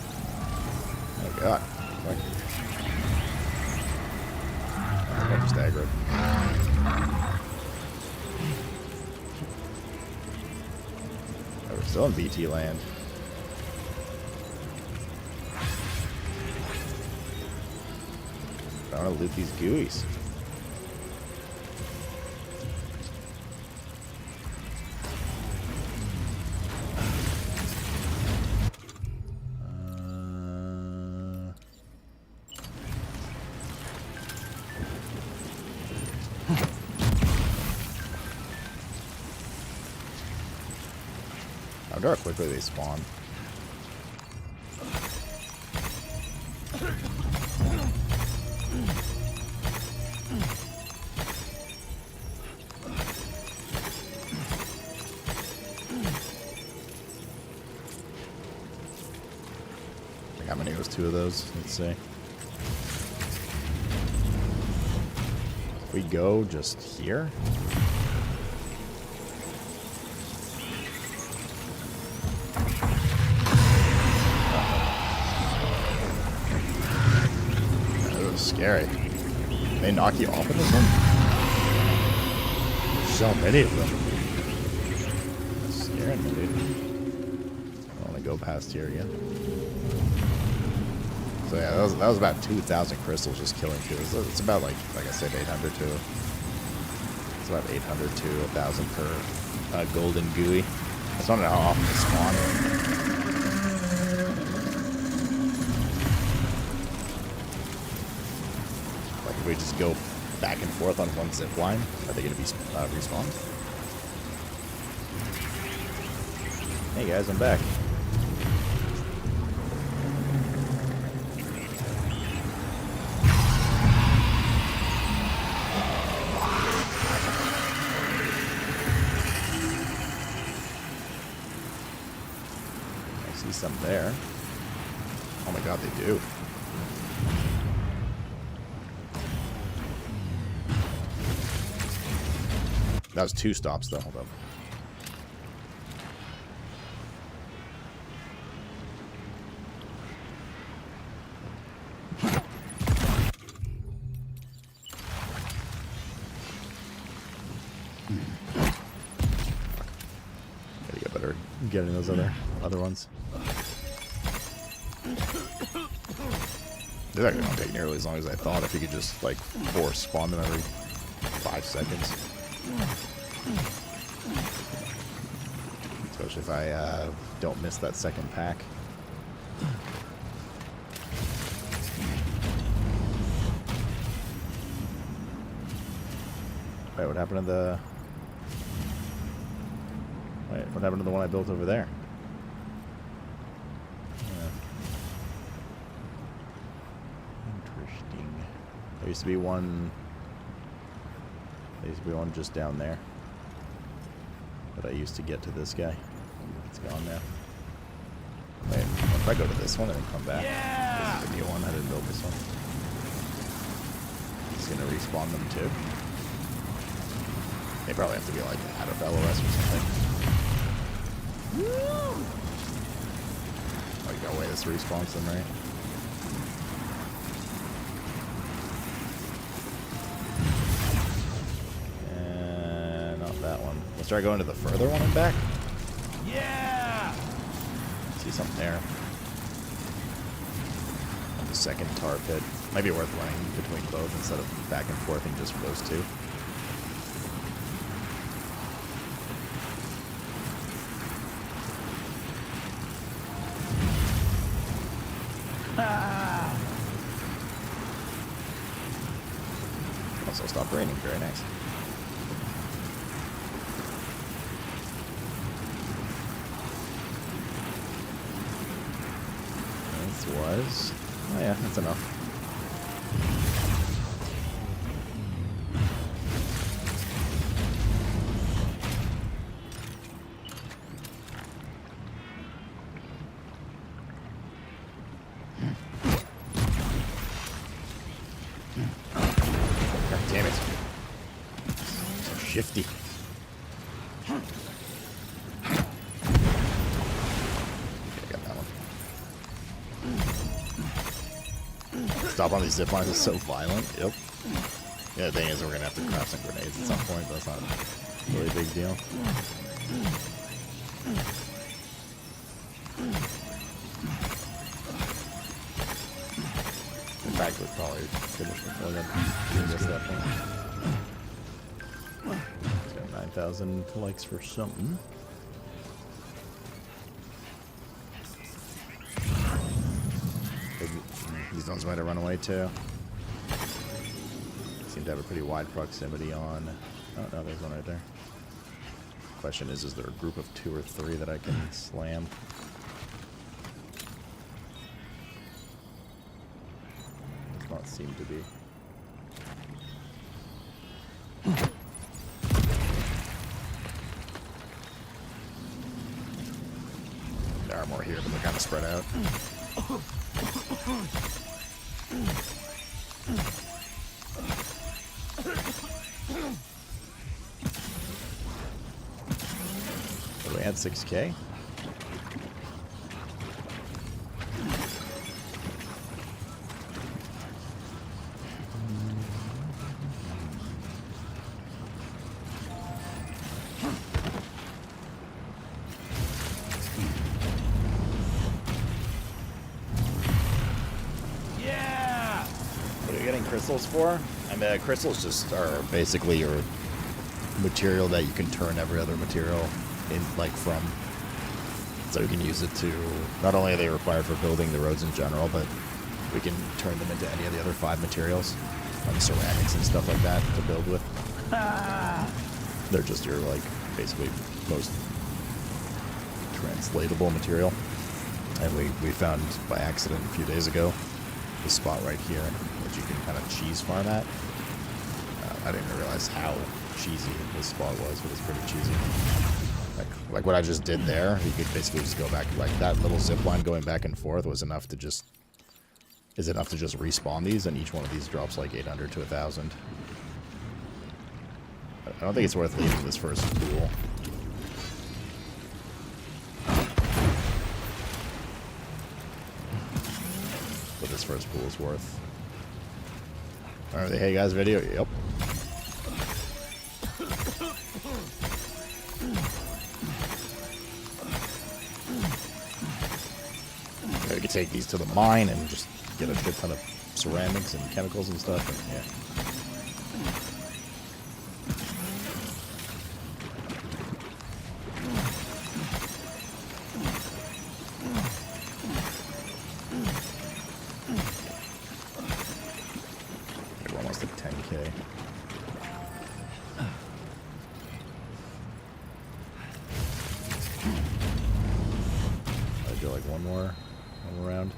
Oh god. I'm just aggroed. Oh, we're still in BT land. I want to loot these gooeys. I wonder how quickly they spawn. Like how many was 2 of those? Let's see. If we go just here. Scary. Can they knock you off in this one? There's so many of them. That's scaring me, dude. I don't want to go past here again. So yeah, that was about 2,000 crystals just killing two. It's about like I said, 800 to. It's about 800 to 1,000 per golden gooey. I just want to know how often they spawn. If we just go back and forth on one zip line, are they going to be respawned? Hey guys, I'm back. I see some there. Oh my god, they do. That was 2 stops though, hold up. Gotta get better at getting those other ones. This actually won't take nearly as long as I thought if you could just like force spawn them every 5 seconds. Especially if I don't miss that second pack. Wait, what happened to the... Wait, what happened to the one I built over there? Interesting. There used to be one... There used to be one just down there. But I used to get to this guy. It's gone now. Wait, if I go to this one and then come back. Yeah! This is a new one. I didn't build this one. It's gonna respawn them too. They probably have to be like out of LOS or something. Like no way this respawns them, right? That one. Let's try going to the further one and back. Yeah. See something there. On the second tar pit. Might be worth running between both instead of back and forthing just for those 2. Also stopped raining. Very nice. Was... Oh yeah, that's enough. God damn it. 50. Stop on these zip lines is so violent. Yep. Yeah, the thing is, we're gonna have to craft some grenades at some point, but it's not a really big deal. In fact, we'd probably finish before then. At that point. It's got 9,000 likes for something. These ones might have run away too. Seem to have a pretty wide proximity on. Oh no, there's one right there. Question is there a group of 2 or 3 that I can slam? Does not seem to be. There are more here, but they're kind of spread out. So we had 6K. Crystals for? I mean, crystals just are basically your material that you can turn every other material in, like, from. So you can use it to, not only are they required for building the roads in general, but we can turn them into any of the other 5 materials, like ceramics and stuff like that, to build with. They're just your, like, basically most translatable material. And we found by accident a few days ago this spot right here that you can kind of cheese farm at. I didn't even realize how cheesy this spot was, but it's pretty cheesy. Like what I just did there, you could basically just go back, like that little zip line going back and forth was enough to just respawn these, and each one of these drops like 800 to 1,000. I don't think it's worth leaving this first pool. What this first pool is worth. Alright, hey guys, video. Yep. We could take these to the mine and just get a shit ton of ceramics and chemicals and stuff. And, yeah. We're almost at 10K. I do like one more round.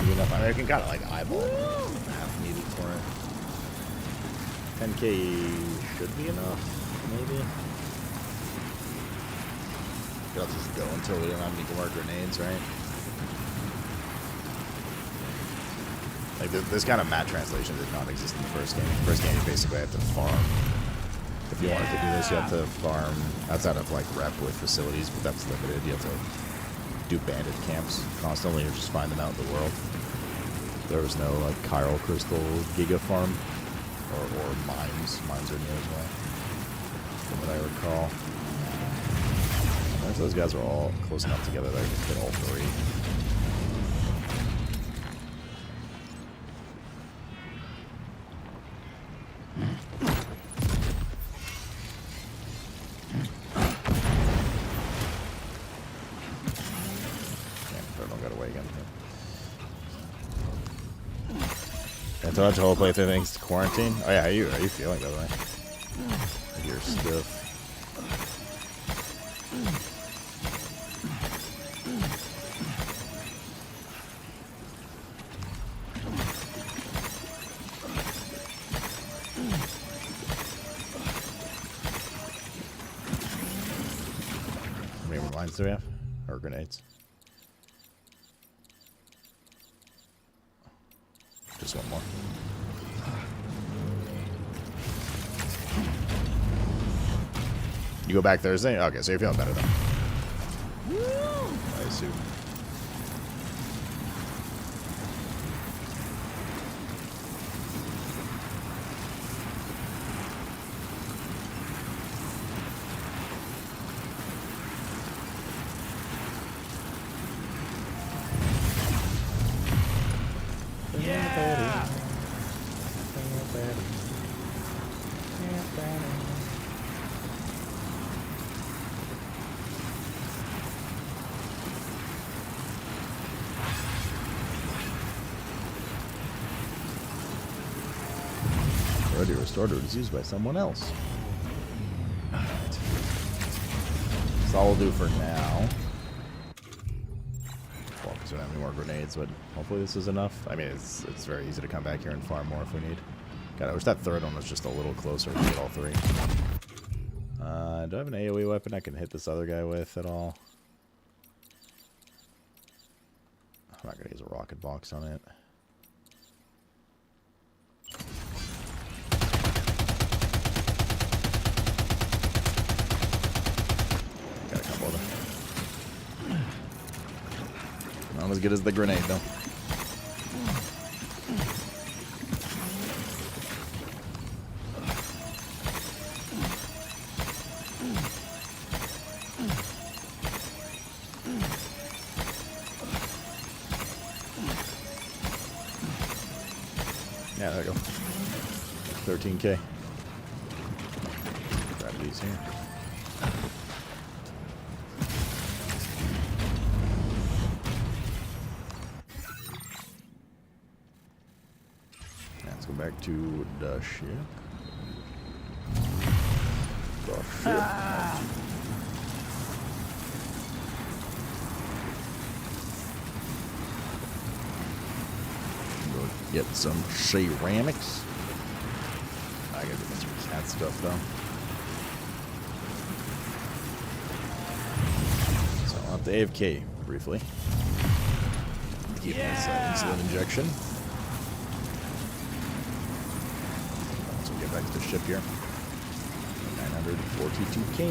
Enough. I mean, I can kind of like eyeball half needed for it. 10K should be enough, maybe. I'll just go until we don't have any more grenades, right? Like this kind of map translation did not exist in the first game. In the first game, you basically have to farm. If you wanted to do this, you have to farm outside of like rep with facilities, but that's limited. You have to do bandit camps constantly or just find them out in the world. There was no like chiral crystal giga farm or mines. Mines are new as well, from what I recall. Those guys were all close enough together that I could hit all 3. So much whole playthrough thanks to quarantine. Oh yeah, how are you feeling by the way? You're stiff. How many more mines do we have? Or grenades? Just one more. You go back Thursday? Okay, so you're feeling better then. I assume. Yeah! Already restored or was used by someone else. Alright. That's all we'll do for now. Well, because we don't have any more grenades, but hopefully this is enough. I mean, it's very easy to come back here and farm more if we need. God, I wish that third one was just a little closer to get all three. Do I have an AoE weapon I can hit this other guy with at all? I'm not going to use a rocket box on it. Got a couple of them. Not as good as the grenade, though. Yeah, there we go. 13K. Grab these here. Let's go back to the ship. The ship. Get some ceramics. I gotta get some cat stuff though. So I'll have to AFK briefly. Keep this insulin injection. Once we get back to the ship here. 942K.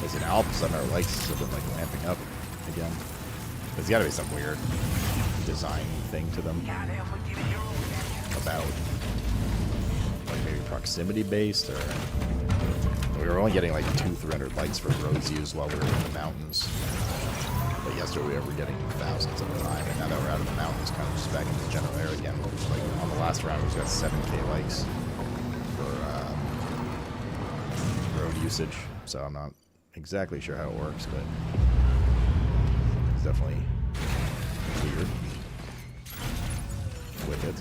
Listen, all of a sudden our lights have been like ramping up again. There's got to be some weird design thing to them about like maybe proximity based, or we were only getting like 200-300 lights for roads used while we were in the mountains. But yesterday we were getting thousands at a time, and now that we're out of the mountains, kind of just back into general air again. Like on the last round, we got 7K likes for road usage. So I'm not exactly sure how it works, but it's definitely weird with it.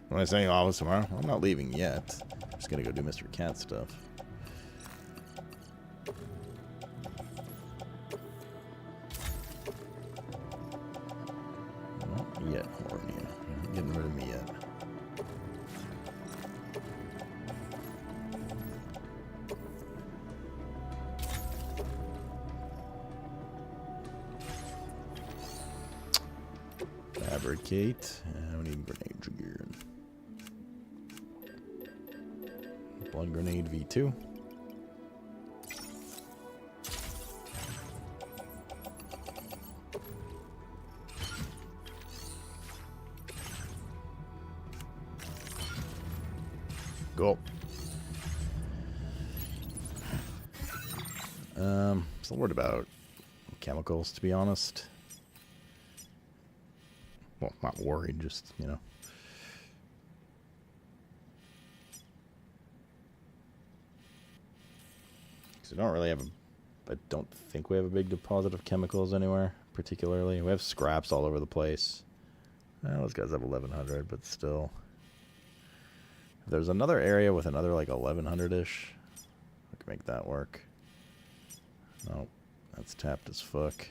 When I say office tomorrow, I'm not leaving yet. I'm just gonna go do Mr. Cat stuff. Yet, Hornia. You're not getting rid of me yet. Fabricate. We need grenades again. Blood grenade V2. Go. Still worried about chemicals, to be honest. Well, not worried, just, you know. Because we don't really have I don't think we have a big deposit of chemicals anywhere, particularly. We have scraps all over the place. Those guys have 1,100, but still. If there's another area with another, like, 1,100-ish, we can make that work. Nope, that's tapped as fuck.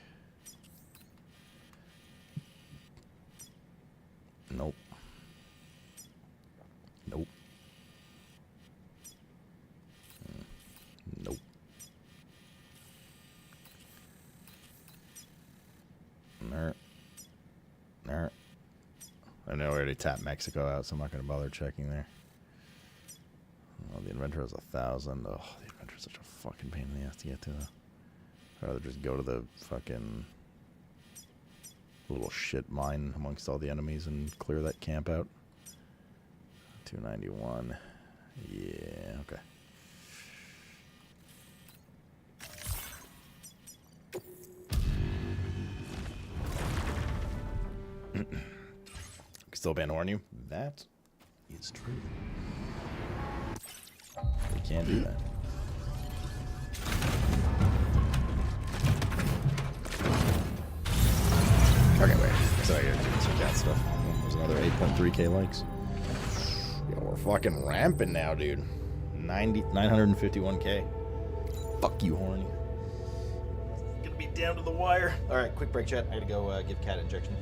I know I already tapped Mexico out, so I'm not going to bother checking there. Oh, the inventor has 1,000. Oh, the inventor's such a fucking pain in the ass to get to, though. I'd rather just go to the fucking little shit mine amongst all the enemies and clear that camp out. 291. Yeah, okay. Still ban warn you? That is true. We can't do that. Okay, wait. So I gotta do some cat stuff. There's another 8.3k likes. Yo, we're fucking ramping now, dude. 951k. Fuck you, horny. It's gonna be down to the wire. Alright, quick break, chat. I gotta go give cat injection.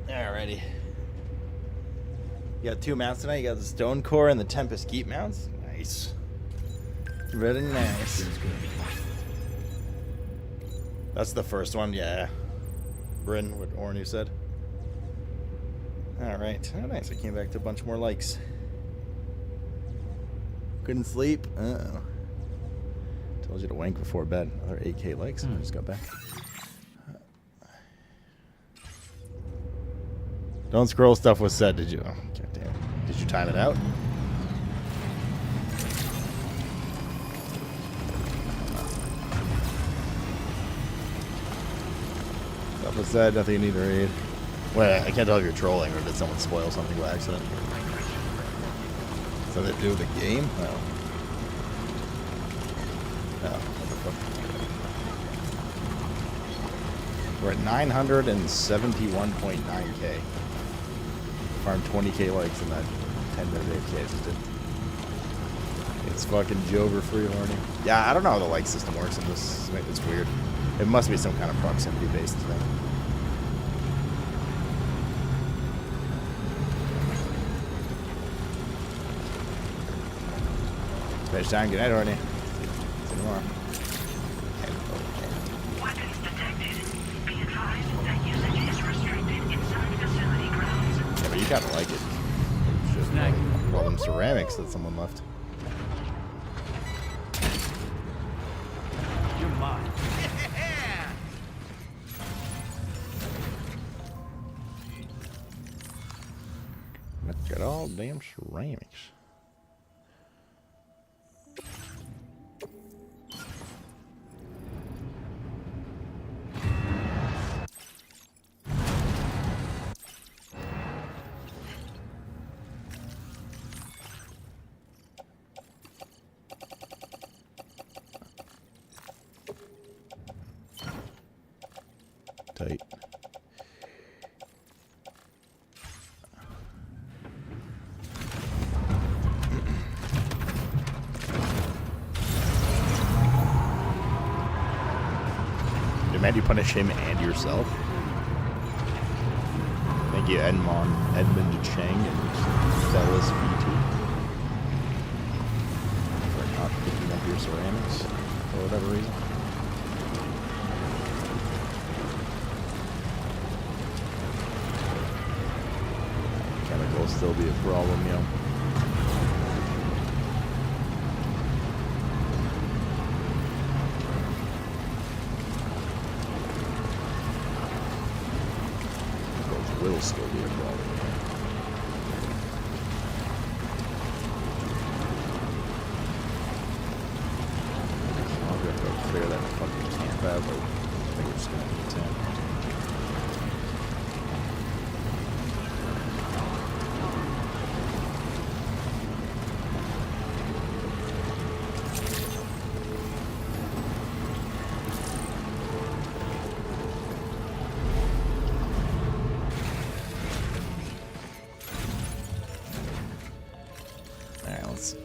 Alrighty. You got 2 mounts tonight. You got the Stone Core and the Tempest Keep mounts. Nice. Very nice. That's the first one, yeah. Bryn, what Ornu said. Alright. Oh, nice. I came back to a bunch more likes. Couldn't sleep. Uh-oh. Told you to wank before bed. Another 8K likes. I just got back. Don't scroll, stuff was said, did you? Oh, God damn. Did you time it out? Stuff was said, nothing you need to read. Well, I can't tell if you're trolling or did someone spoil something by accident. Something to do with the game? No. No. We're at 971.9K. Farmed 20K likes in that 10-minute 8K just did. It's fucking Jover free horny. Yeah, I don't know how the like system works in this. It's weird. It must be some kind of proximity based thing. Finish time. Good night, Horny. See you tomorrow. Weapons detected. Be advised that usage is restricted inside facility grounds. Yeah, but you gotta like it. It's just all them ceramics that someone left. You're mine. Look at all damn ceramics. Tight. Demand you punish him and yourself. Thank you, Edmund Cheng and Zealous VT for not picking up your ceramics for whatever reason. Chemical will still be a problem, yo. Will still be a problem. I'll have to go clear that fucking camp out, but I think we're just gonna need 10.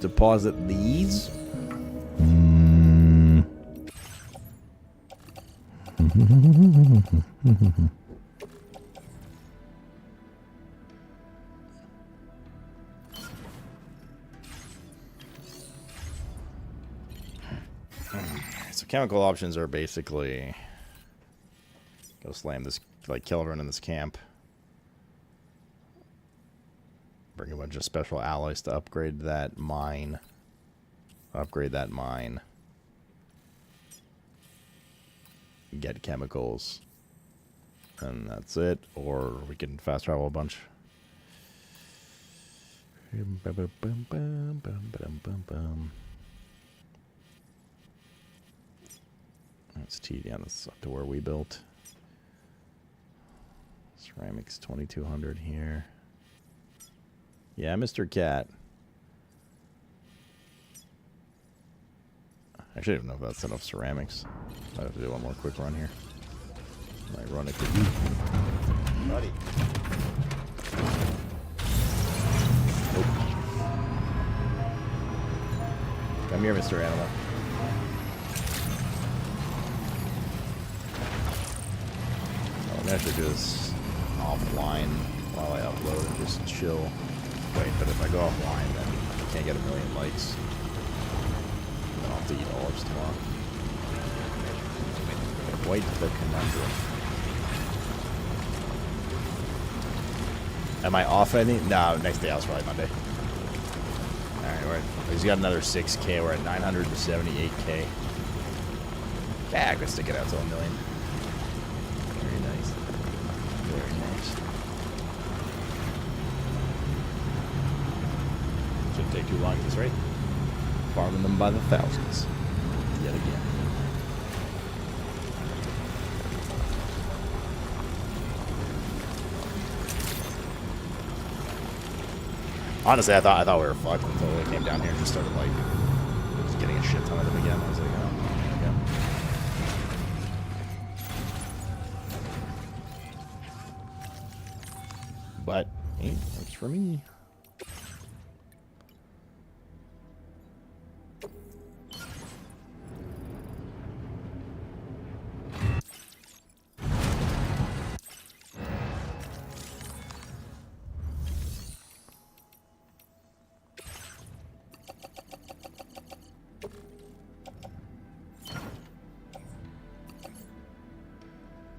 Deposit these. So chemical options are basically go slam this, like kill everyone in this camp. Bring a bunch of special alloys to upgrade that mine. Upgrade that mine. Get chemicals. And that's it. Or we can fast travel a bunch. That's TD. That's up to where we built. Ceramics 2200 here. Yeah, Mr. Cat. I should even know if that's enough ceramics. I have to do one more quick run here. Might run it to you, buddy. Nope. Come here, Mr. Animal. What I'm gonna actually do is offline while I upload and just chill. Wait, but if I go offline, then I can't get 1 million likes. Then I'll have to eat olives tomorrow. Quite the conundrum. Am I off any? No, next day I was probably Monday. Alright, he's got another 6K. We're at 978K. Yeah, I could stick it out to 1 million. Very nice. Very nice. Shouldn't take too long at this rate. Farming them by the thousands. Yet again. Honestly, I thought we were fucked until we came down here and just started like just getting a shit ton of them again. I was like, oh, yeah. But hey, works for me.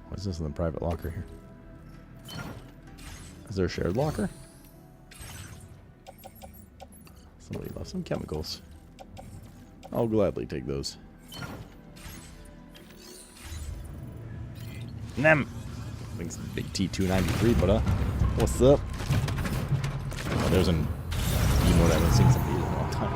What's this in the private locker here? Is there a shared locker? Somebody left some chemicals. I'll gladly take those. Nem! I think it's the big T293, but what's up? Oh, there's an emote I haven't seen somebody use in a long time.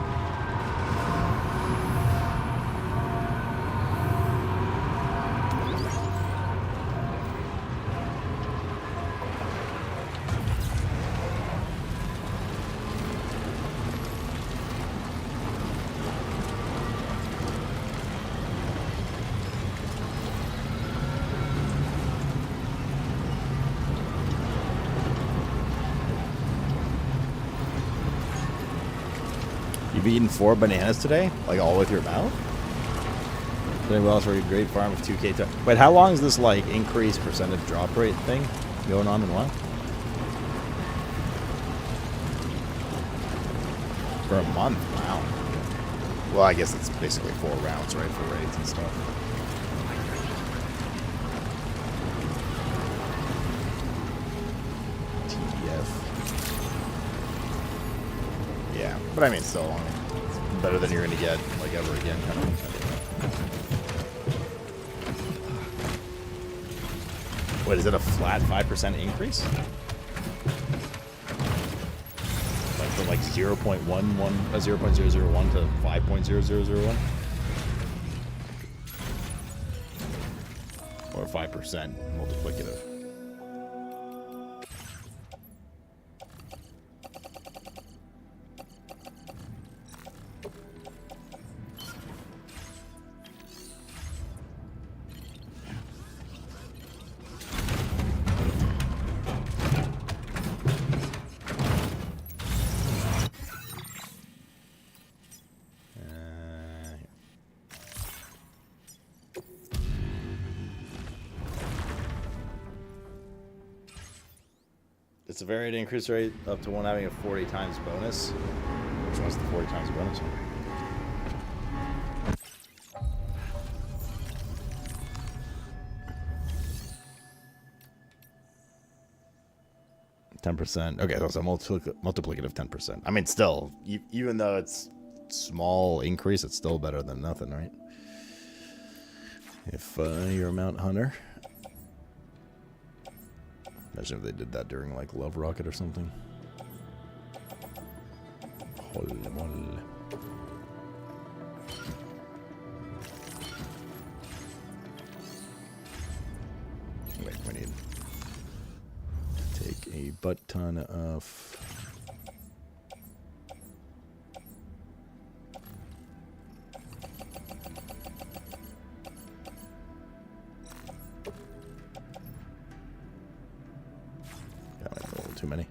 You've eaten 4 bananas today? Like all with your mouth? Doing well for a great farm with 2K. Wait, how long is this like increased percentage drop rate thing going on and what? For a month? Wow. Well, I guess it's basically 4 rounds, right, for raids and stuff. Yeah, but I mean, still, it's better than you're gonna get like ever again, kind of. Wait, is it a flat 5% increase? Like from like 0.001 to 5.0001? Or 5% multiplicative? It's a varied increase rate up to one having a 40 times bonus. Which one's the 40 times bonus one? %. Okay, so it's a multiplicative 10%. I mean, still, even though it's small increase, it's still better than nothing, right? If you're a Mount Hunter. Imagine if they did that during, like, Love Rocket or something. Holy moly. Wait, we need to take a butt ton of... Too many.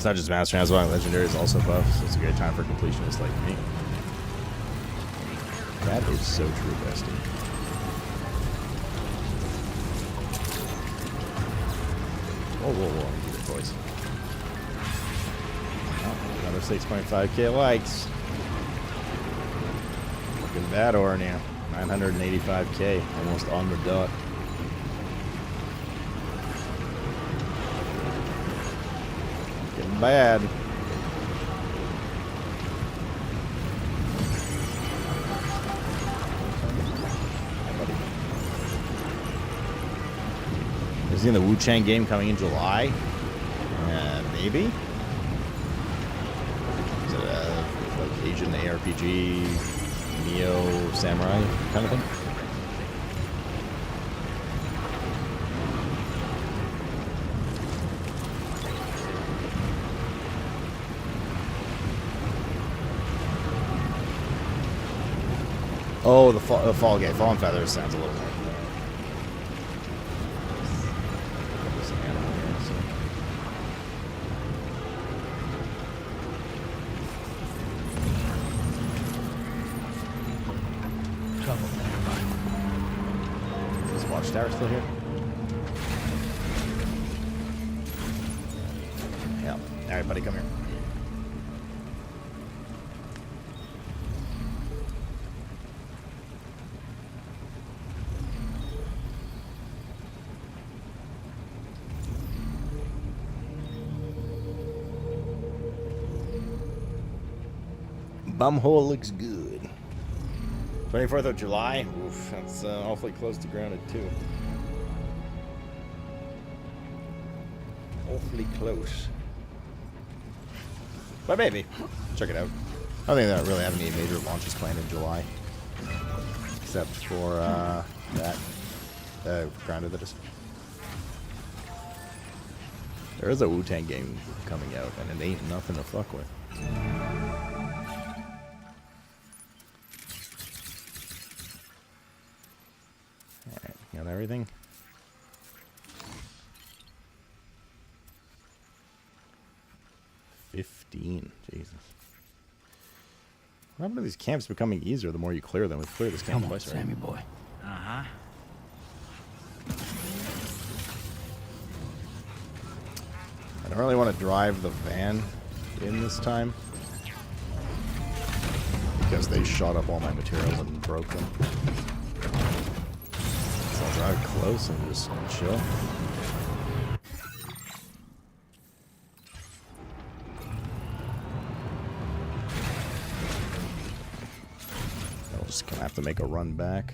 It's not just Master Hands, but Legendary is also buff, so it's a great time for completionists like me. That is so true, bestie. Whoa, whoa, whoa. Keep it, boys. Oh, another 6.5k likes. Looking bad, or now. 985k, almost on the dot. Getting bad. Is he in the Wu Chang game coming in July? Maybe. Is it like Asian ARPG, Neo Samurai kind of thing? Oh, the Fall game. Fallen Feathers sounds a little more. Is Watchtower still here? Yeah. Alright, buddy, come here. Bumhole looks good. 24th of July? Oof, that's awfully close to Grounded 2. Awfully close. But maybe. Check it out. I don't think they really have any major launches planned in July. Except for that. Grounded, that is. There is a Wu-Tang game coming out, and it ain't nothing to fuck with. Alright, got everything. $15. Jesus. What happened to these camps becoming easier the more you clear them? We've cleared this camp twice already. Sammy boy. Uh-huh. I don't really want to drive the van in this time because they shot up all my materials and broke them. So I'll drive close and just chill. I'll just gonna have to make a run back.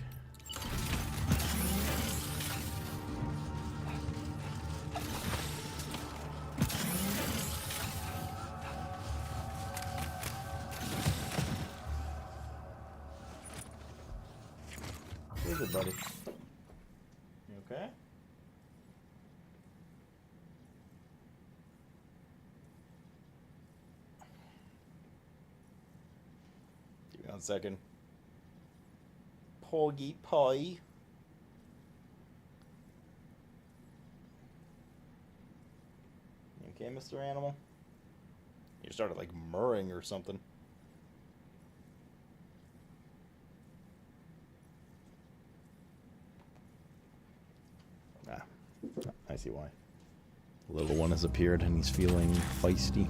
Where's it, buddy? You okay? Give me 1 second. Poggy Pie. You okay, Mr. Animal? You started like murring or something. Ah, I see why. The little one has appeared and he's feeling feisty.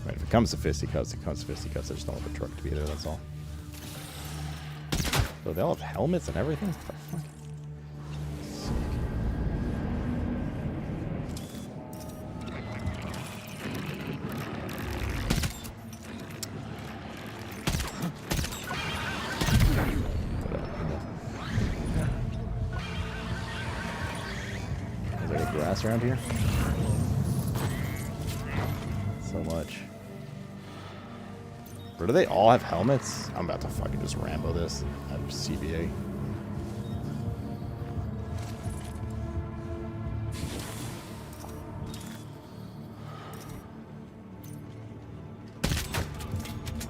Right, if it comes to fisticuffs, it comes to fisticuffs. I just don't want the truck to be there, that's all. So they all have helmets and everything? What the fuck? Is there any grass around here? So much. Or do they all have helmets? I'm about to fucking just Rambo this. I'm CBA.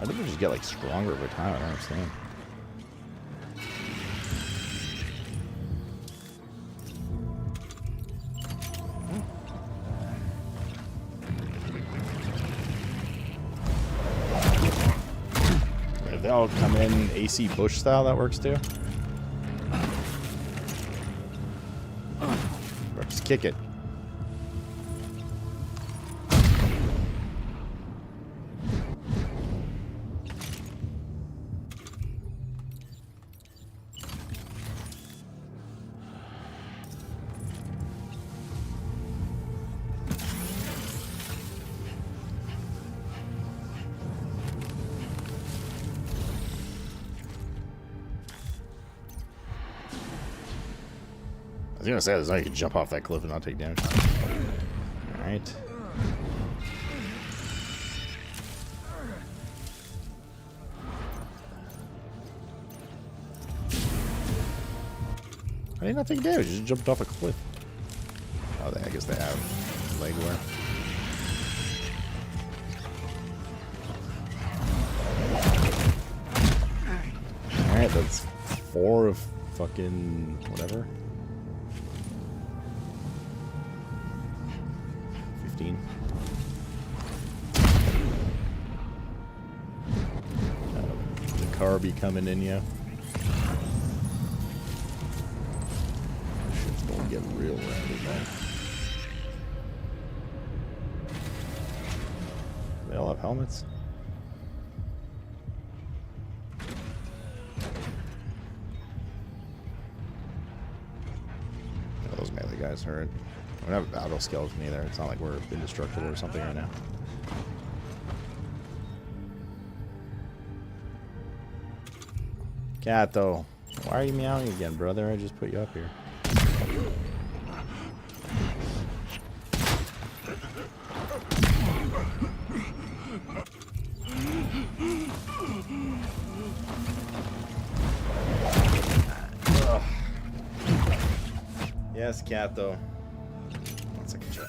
Why did they just get like stronger over time? I don't understand. If they all come in AC Bush style, that works too. Or just kick it. I was gonna say, there's no way you can jump off that cliff and not take damage. Alright. How did you not take damage? You just jumped off a cliff. Oh, I guess they have leg wear. Alright, that's 4 of fucking whatever. 15. The car be coming in, yeah. Shit's gonna get real random, man. They all have helmets. Oh, those melee guys hurt. We don't have a battle skeleton either. It's not like we're indestructible or something right now. Cat, though. Why are you meowing again, brother? I just put you up here. Ugh. Yes, cat, though. One second, chat.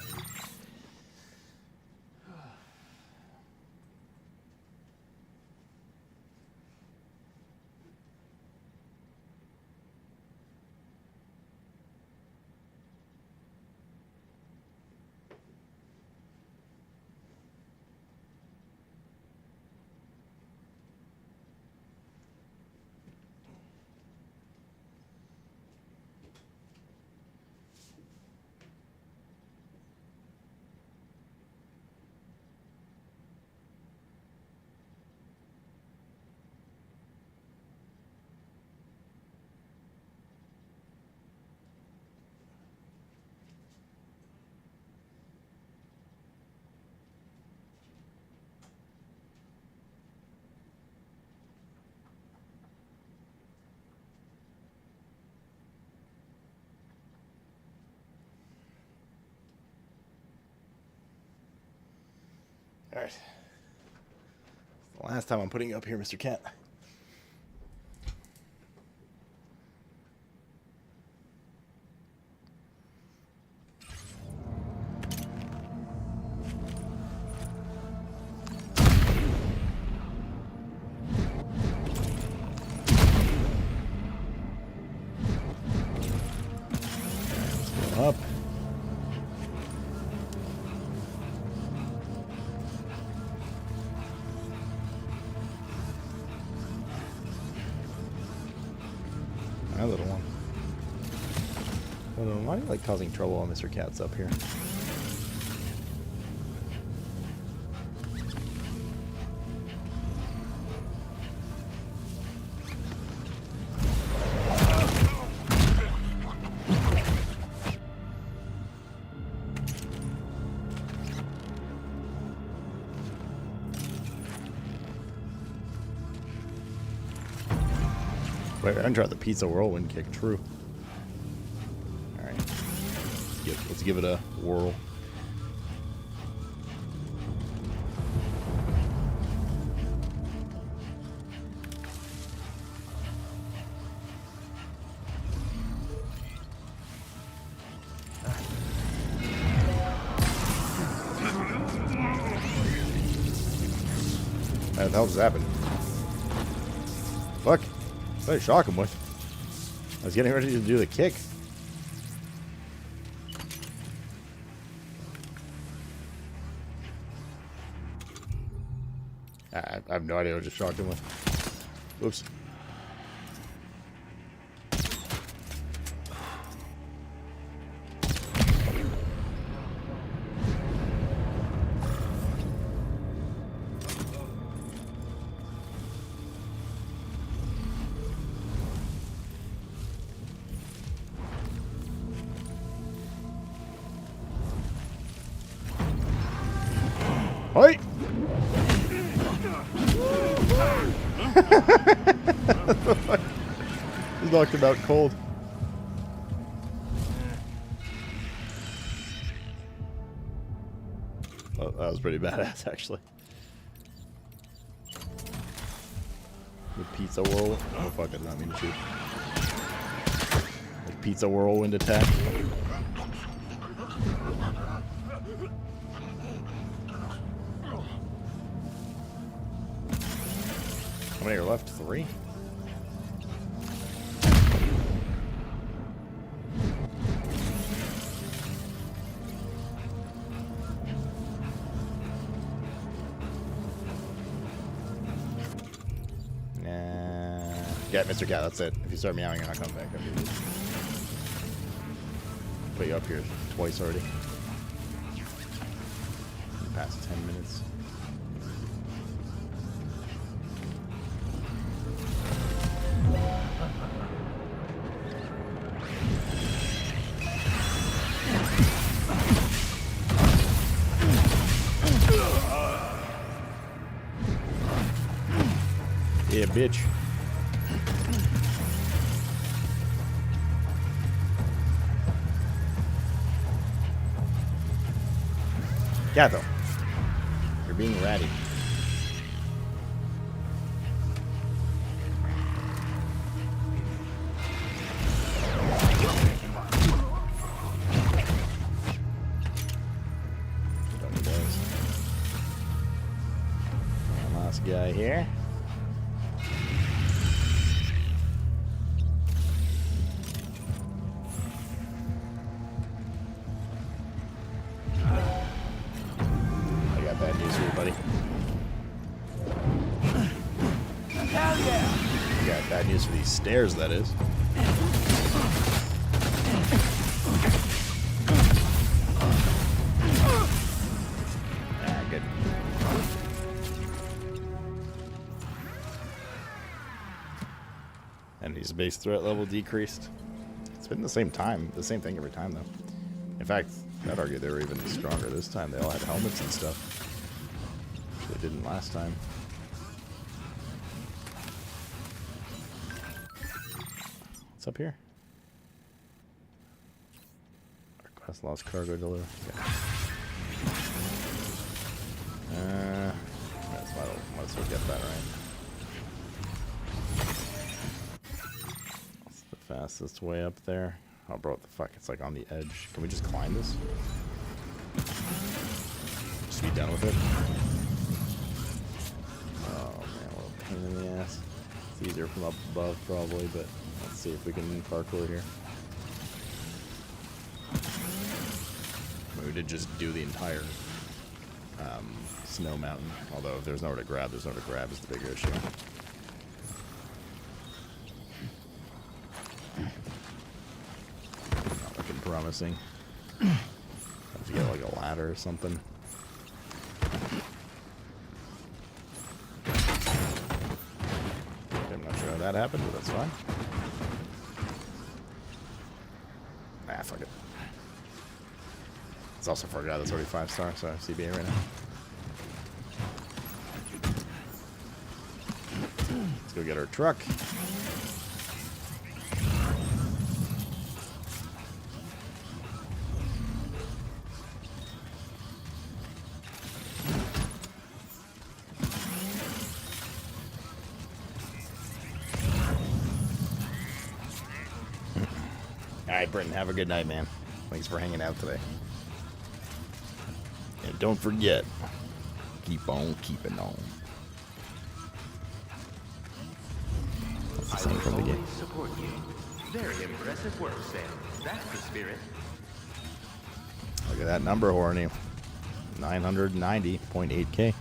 Alright. The last time I'm putting you up here, Mr. Cat. Let's go up. My little one. Why do you like causing trouble while Mr. Cat's up here? Wait, I didn't try the pizza whirlwind kick. True. All right, let's give it a whirl. What the hell just happened? Fuck. What did I shock him with? I was getting ready to do the kick. I have no idea what I just shocked him with. Oops. Hi. He knocked him out cold. Oh, that was pretty badass, actually. The pizza whirl. Oh fuck! I did not mean to shoot. Like pizza whirlwind attack. How many are left? 3? Nah. Yeah, Mr. Cat, that's it. If you start meowing, you're not coming back. Put you up here twice already. Past 10 minutes. Yeah, bitch. Yeah, though. You're being ratty. Last guy here. For these stairs, that is. Ah, good. Enemy's base threat level decreased. It's been the same thing every time, though. In fact, I'd argue they were even stronger this time. They all had helmets and stuff, which they didn't last time. What's up here? Request lost cargo delivery. Yeah. Might as well get that right. That's the fastest way up there. Oh, bro, what the fuck? It's like on the edge. Can we just climb this? Just be done with it. Oh man, what a pain in the ass. It's easier from up above, probably, but. Let's see if we can parkour here. We did just do the entire snow mountain. Although if there's nowhere to grab, is the bigger issue. Not looking promising. Have to get like a ladder or something. I'm not sure how that happened, but that's fine. Ah, fuck it. It's also for a guy that's already 5-star, so I have CBA right now. Let's go get our truck. Alright, Britton, have a good night, man. Thanks for hanging out today. And don't forget, keep on keeping on. That's the I same will from the game. always support you. Very impressive work, Sam. That's the spirit. Look at that number, Horny. 990.8K.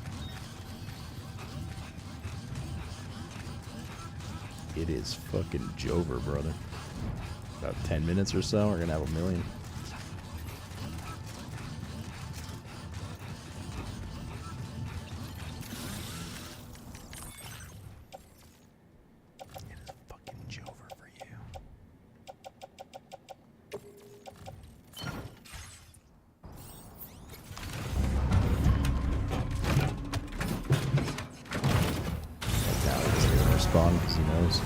It is fucking Jover, brother. About 10 minutes or so, we're gonna have 1 million. Spawn, because he knows.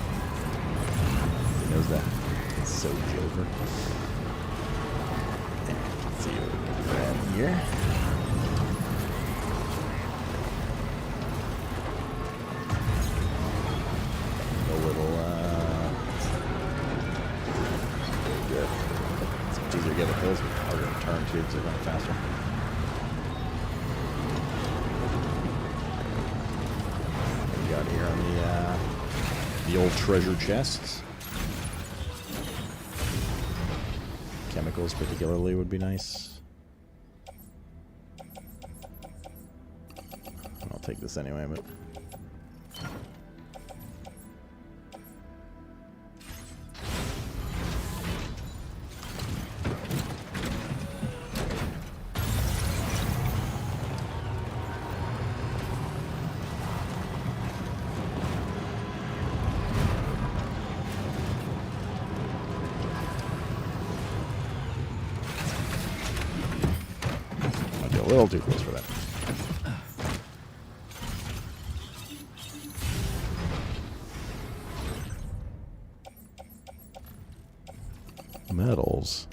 He knows that. It's so Jover. And let's see what we can grab here. A little, good. It's much easier to get with those, but harder to turn too, because they're going faster. What we got here on the old treasure chests. Chemicals particularly would be nice. I'll take this anyway, but a little too close for that. Metals.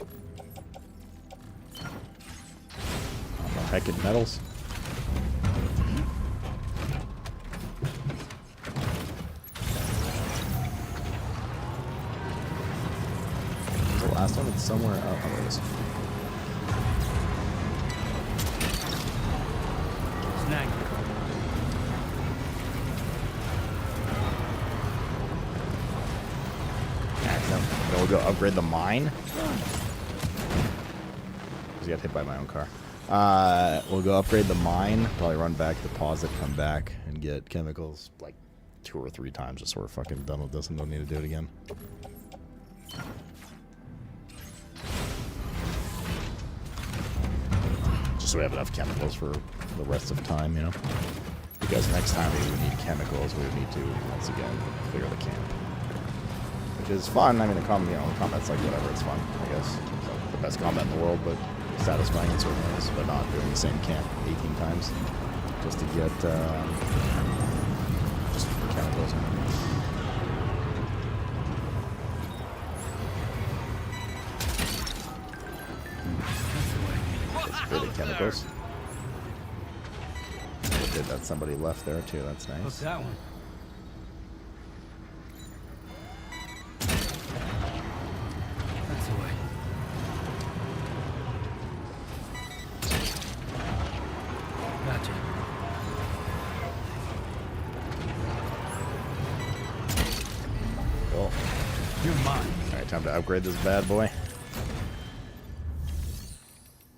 Oh, heckin' metals. Was the last one? It's somewhere. Oh, there it is. We'll go upgrade the mine. Just got hit by my own car. We'll go upgrade the mine. Probably run back, deposit, come back, and get chemicals like 2 or 3 times just so we're fucking done with this and don't need to do it again. Just so we have enough chemicals for the rest of time, you know? Because next time we would need chemicals, we would need to, once again, clear the camp. Which is fun. I mean, the combat's like whatever, it's fun, I guess. It's not the best combat in the world, but satisfying in certain ways. But not doing the same camp 18 times just to get, just for chemicals. Just for the chemicals. Good, that somebody left there too, that's nice. What's that one? Time to upgrade this bad boy.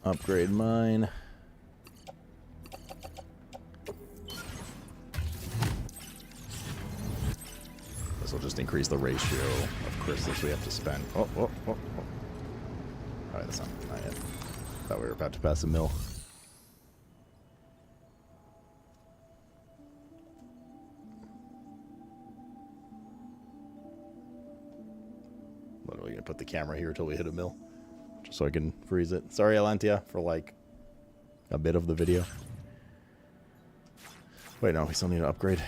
Upgrade mine. This will just increase the ratio of crystals we have to spend. Oh. Alright, that's not yet. Thought we were about to pass a mill. Literally gonna put the camera here until we hit a mill, just so I can freeze it. Sorry, Alantia, for like a bit of the video. Wait, no, we still need to upgrade.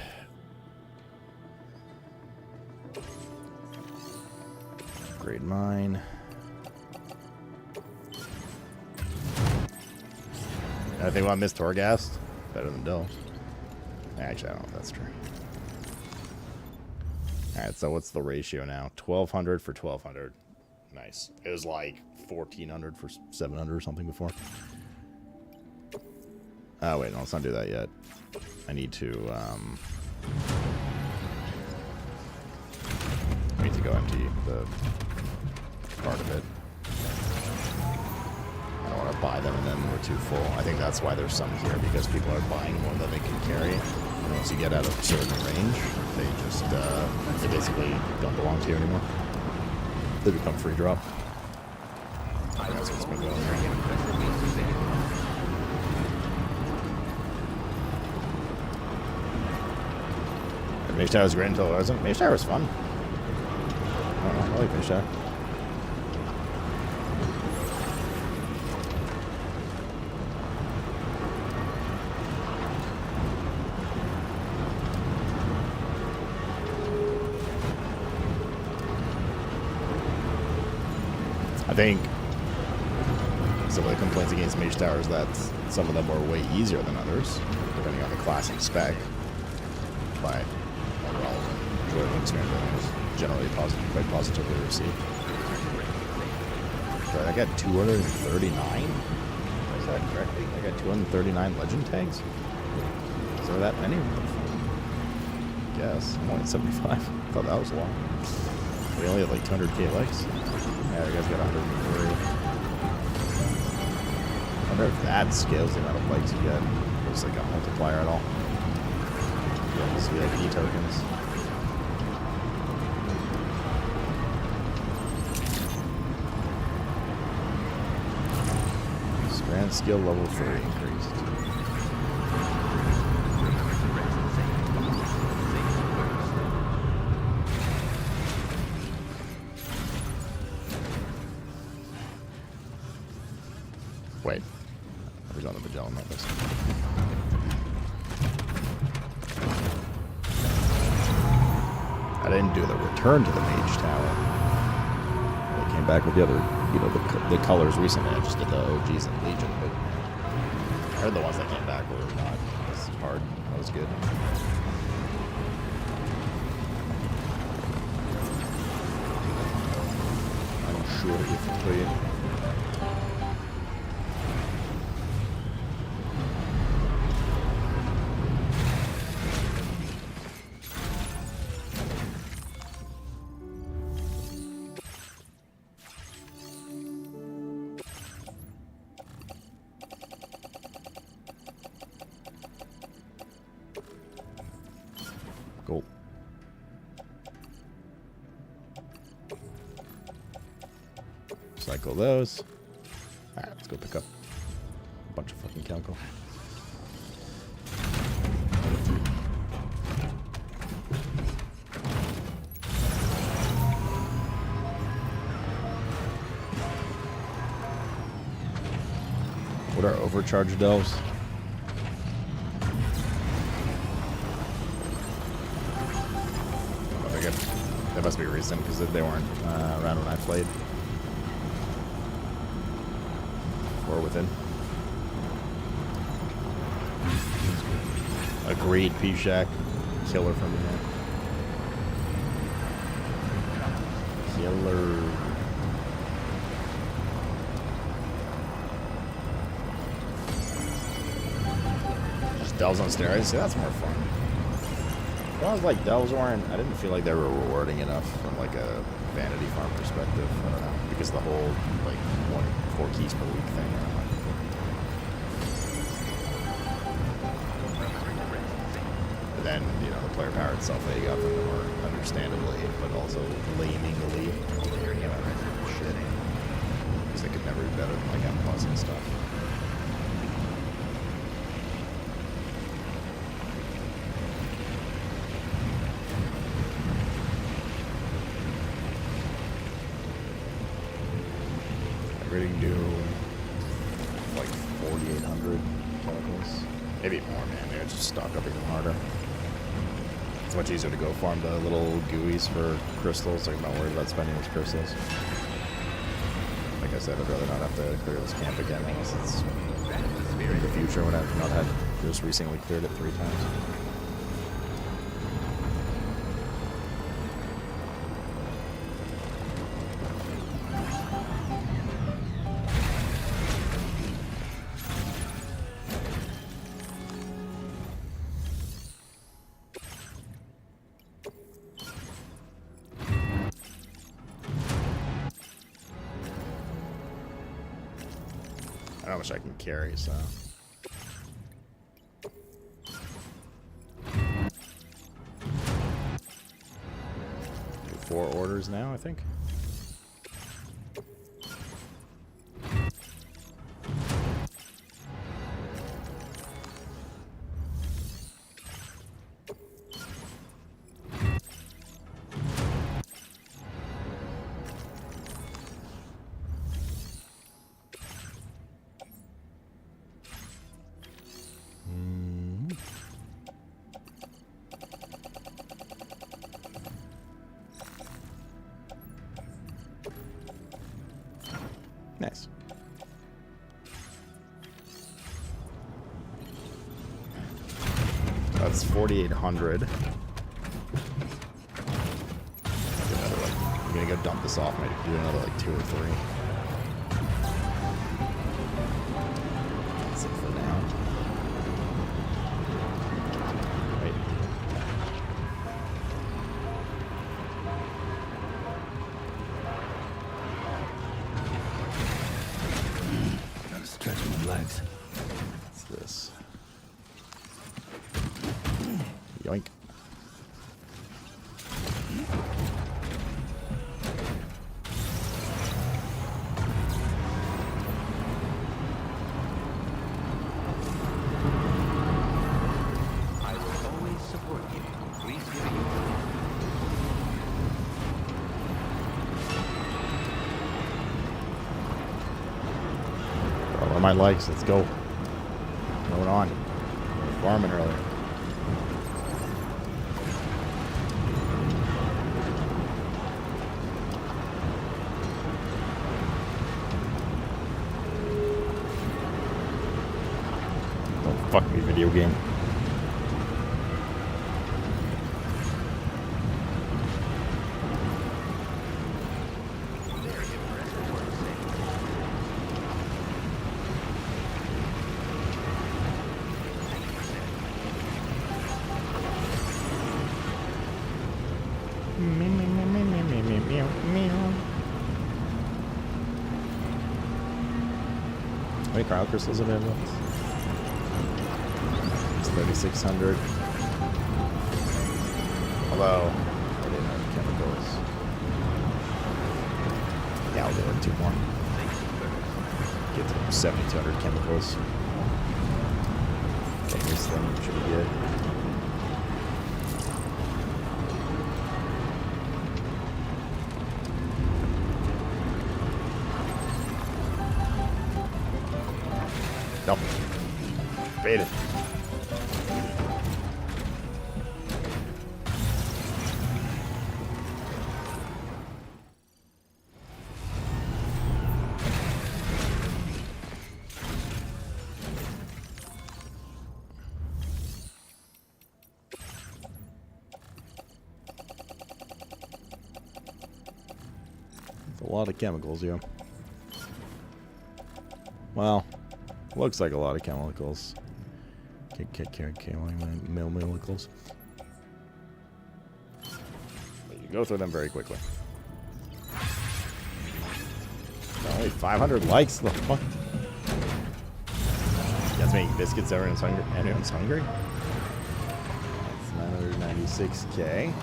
Upgrade mine. I think about Miss Torghast. Better than Doe. Actually, I don't know if that's true. Alright, so what's the ratio now? 1200 for 1200. Nice. It was like 1400 for 700 or something before. Oh, wait, no, let's not do that yet. I need to, I need to go empty the part of it. I don't want to buy them and then we're too full. I think that's why there's some here, because people are buying more than they can carry. And once you get out of a certain range, they just, they basically don't belong to you anymore. They become free drop. That's what's been going on. Mage Tower was great until it wasn't. Mage Tower was fun. I don't know, I like Mage Tower. I think some of the complaints against Mage Tower is that some of them were way easier than others, depending on the class and spec. But overall, enjoyable experience was generally quite positively received. So I got 239? Is that correctly? I got 239 legend tags? Is there that many? Yes, I'm only at 75. I thought that was long. We only have like 200k likes. Yeah, you guys got 103. I wonder if that scales the amount of likes you get. It's like a multiplier at all. Yeah, these VIP tokens. Strand skill level 3 increased. Wait. I was on the Magellan, not this. I didn't do the return to the Mage Tower. I came back with the other, you know, the colors recently. I just did the OGs and Legion, but I heard the ones that came back were not as hard. That was good. I'm sure if it's clear. Cool. Cycle those. Alright, let's go pick up a bunch of fucking Calco. What are overcharge delves? That must be recent because they weren't around when I played. Or within. Agreed, P-Shack. Killer from the net. Killer. Just delves on steroids? See, that's more fun. It was like delves weren't, I didn't feel like they were rewarding enough from like a vanity farm perspective. I don't know, because the whole like 4 keys per week thing. I don't know. But then, you know, the player power itself they got from them were understandably, but also lamingly, you know, shitty. Because they could never be better than like M+ and stuff. Ready to do like 4,800 chemicals. Maybe more, man. They would just stock up even harder. It's much easier to go farm the little GUIs for crystals. Like, I'm not worried about spending those crystals. Like I said, I'd rather not have to clear this camp again unless it's in the future when I've not had just recently cleared it 3 times. how much I can carry, so. 4 orders now, I think. Nice. That's 4,800. I'm gonna go dump this off. Maybe do another like 2 or 3. That's it for now. Wait. Gotta stretch my legs. What's this? Yoink. I will always support you. Please give me your What are my likes? Let's go. Going on. Farming earlier. Don't fuck me, video game. How many cryo crystals have I left? It's 3,600. Although, I didn't have chemicals. Yeah, I'll do like 2 more. Get to 7,200 chemicals. Take this thing, should be good. Nope. Bait it. That's a lot of chemicals, yeah. Well, looks like a lot of chemicals. Chemicals. But you go through them very quickly. Only 500 likes. The fuck? That's making biscuits. Everyone's hungry. Everyone's hungry. That's 996K.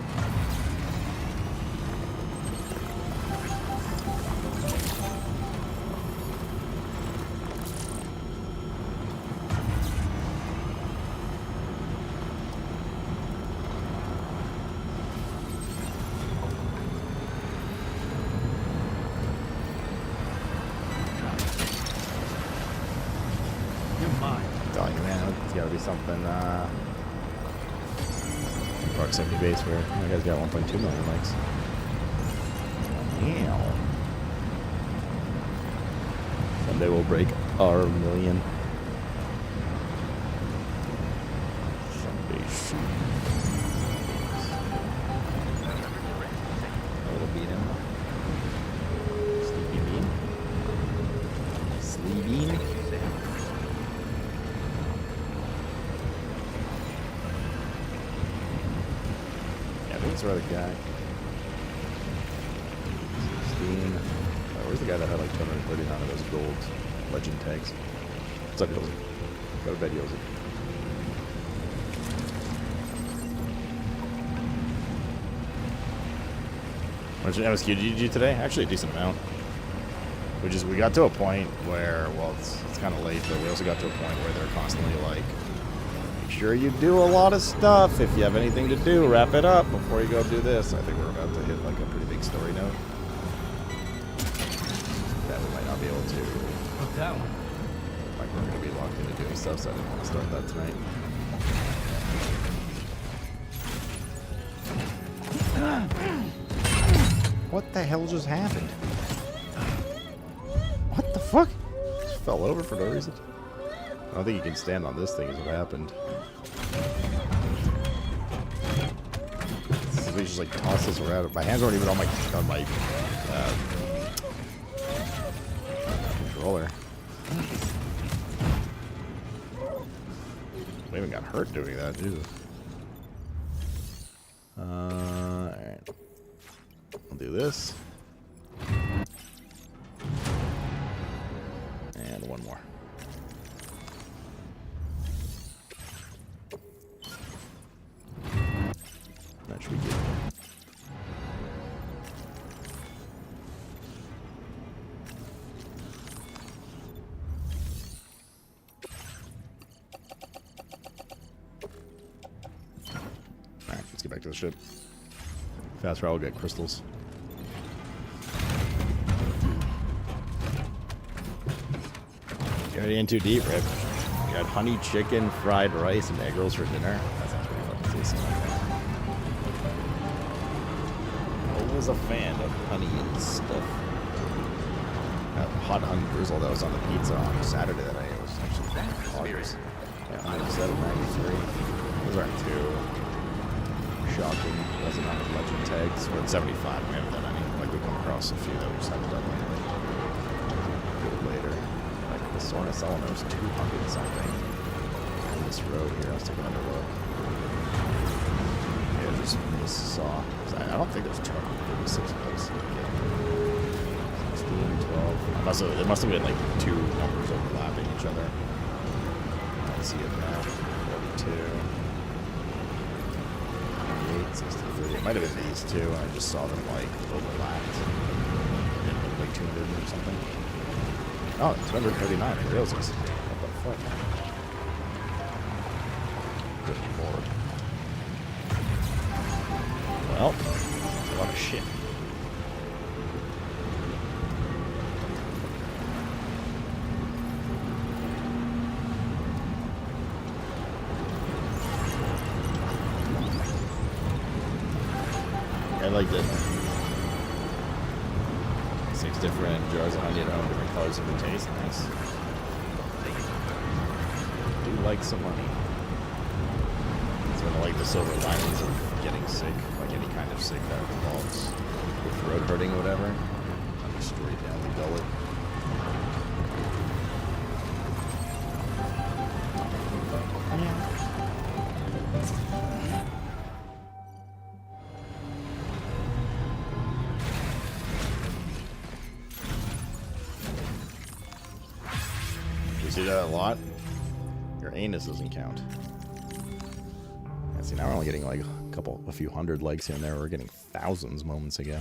Telling you, man, it's gotta be something, proximity base where that guy's got 1.2 million likes. Yeah. Someday we'll break our million. Someday soon. A little beat him. Sleepy bean. Sleepy. That's the other guy. 16. Oh, where's the guy that had like 239 of those gold legend tags? What's up, Yosi? Go to bed, Yosi. How much MSQ did you do today? Actually, a decent amount. We got to a point where, well, it's kind of late, but we also got to a point where they're constantly like, make sure you do a lot of stuff. If you have anything to do, wrap it up before you go do this. I think we're about to hit like a pretty big story note that we might not be able to. What's that one? Like we're going to be locked into doing stuff, so I didn't want to start that tonight. What the hell just happened? What the fuck? Just fell over for no reason. I don't think you can stand on this thing is what happened. We just like toss this around. My hands aren't even on my controller. We even got hurt doing that, Jesus. Alright. I'll do this. And one more. That should be good. Alright, let's get back to the ship. Fast travel, get crystals. You're already in too deep, Rip. You got honey chicken, fried rice, and egg rolls for dinner. That sounds pretty fucking tasty. Always a fan of honey and stuff. Hot honey drizzle that was on the pizza on Saturday that I ate was actually gorgeous. Yeah, 107.93. Those aren't too shocking. Wasn't on the legend tags. We're at 75. We haven't done any. Like we come across a few that we just haven't done lately. Do it later. Like the Sorna Solomon was 200 something. On this road here, I'll take another look. Yeah, just saw. I don't think there's 236 of those. 16, 12. It must have been like two numbers overlapping each other. I see it now. 42. 63. It might have been these two, and I just saw them like overlapped. It didn't look like 200 or something. Oh, 239 for realsies. What the fuck? Good lord. Well, that's a lot of shit. I liked it. 6 different jars of honey at home, different colors, different tastes. Nice. I do like some honey. It's one of like the silver linings of getting sick, like any kind of sick that involves with throat hurting or whatever. Honey straight down the gullet. See that a lot? Your anus doesn't count. Yeah, see, now we're only getting like a few hundred likes here and there. We're getting thousands moments ago.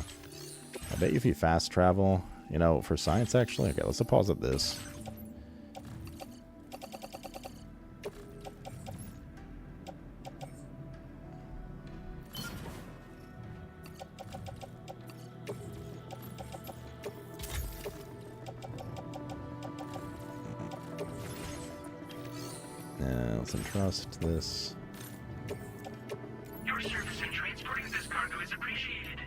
I bet you if you fast travel, you know, for science actually. Okay, let's pause at this. Let's entrust this. Your service in transporting this cargo is appreciated.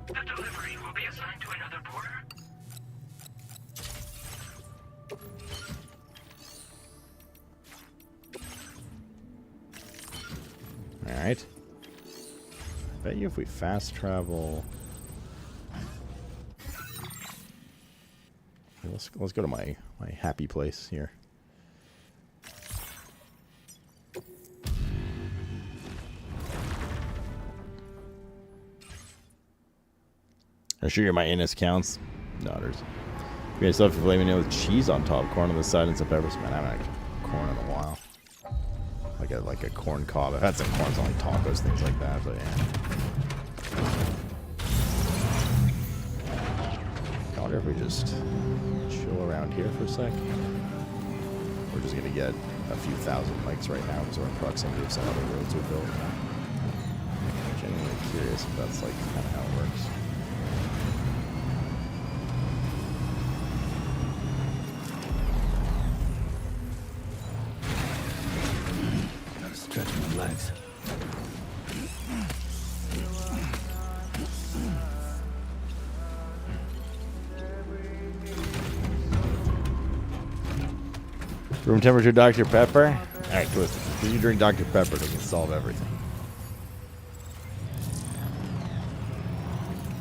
The delivery will be assigned to another porter. Alright. I bet you if we fast travel... Let's go to my happy place here. Are you sure my anus counts? No, there's... Great stuff. Filet mignon with cheese on top, corn on the side, and some peppers. Man, I haven't had corn in a while. Like a corn cob. I've had some corns on like tacos, things like that, but yeah. I wonder if we just chill around here for a sec. We're just gonna get a few thousand likes right now because we're in proximity of some other roads we built. I'm genuinely curious if that's like kind of how it works. Gotta stretch my legs. Room temperature Dr. Pepper? Alright, Twisted. If you drink Dr. Pepper, doesn't solve everything.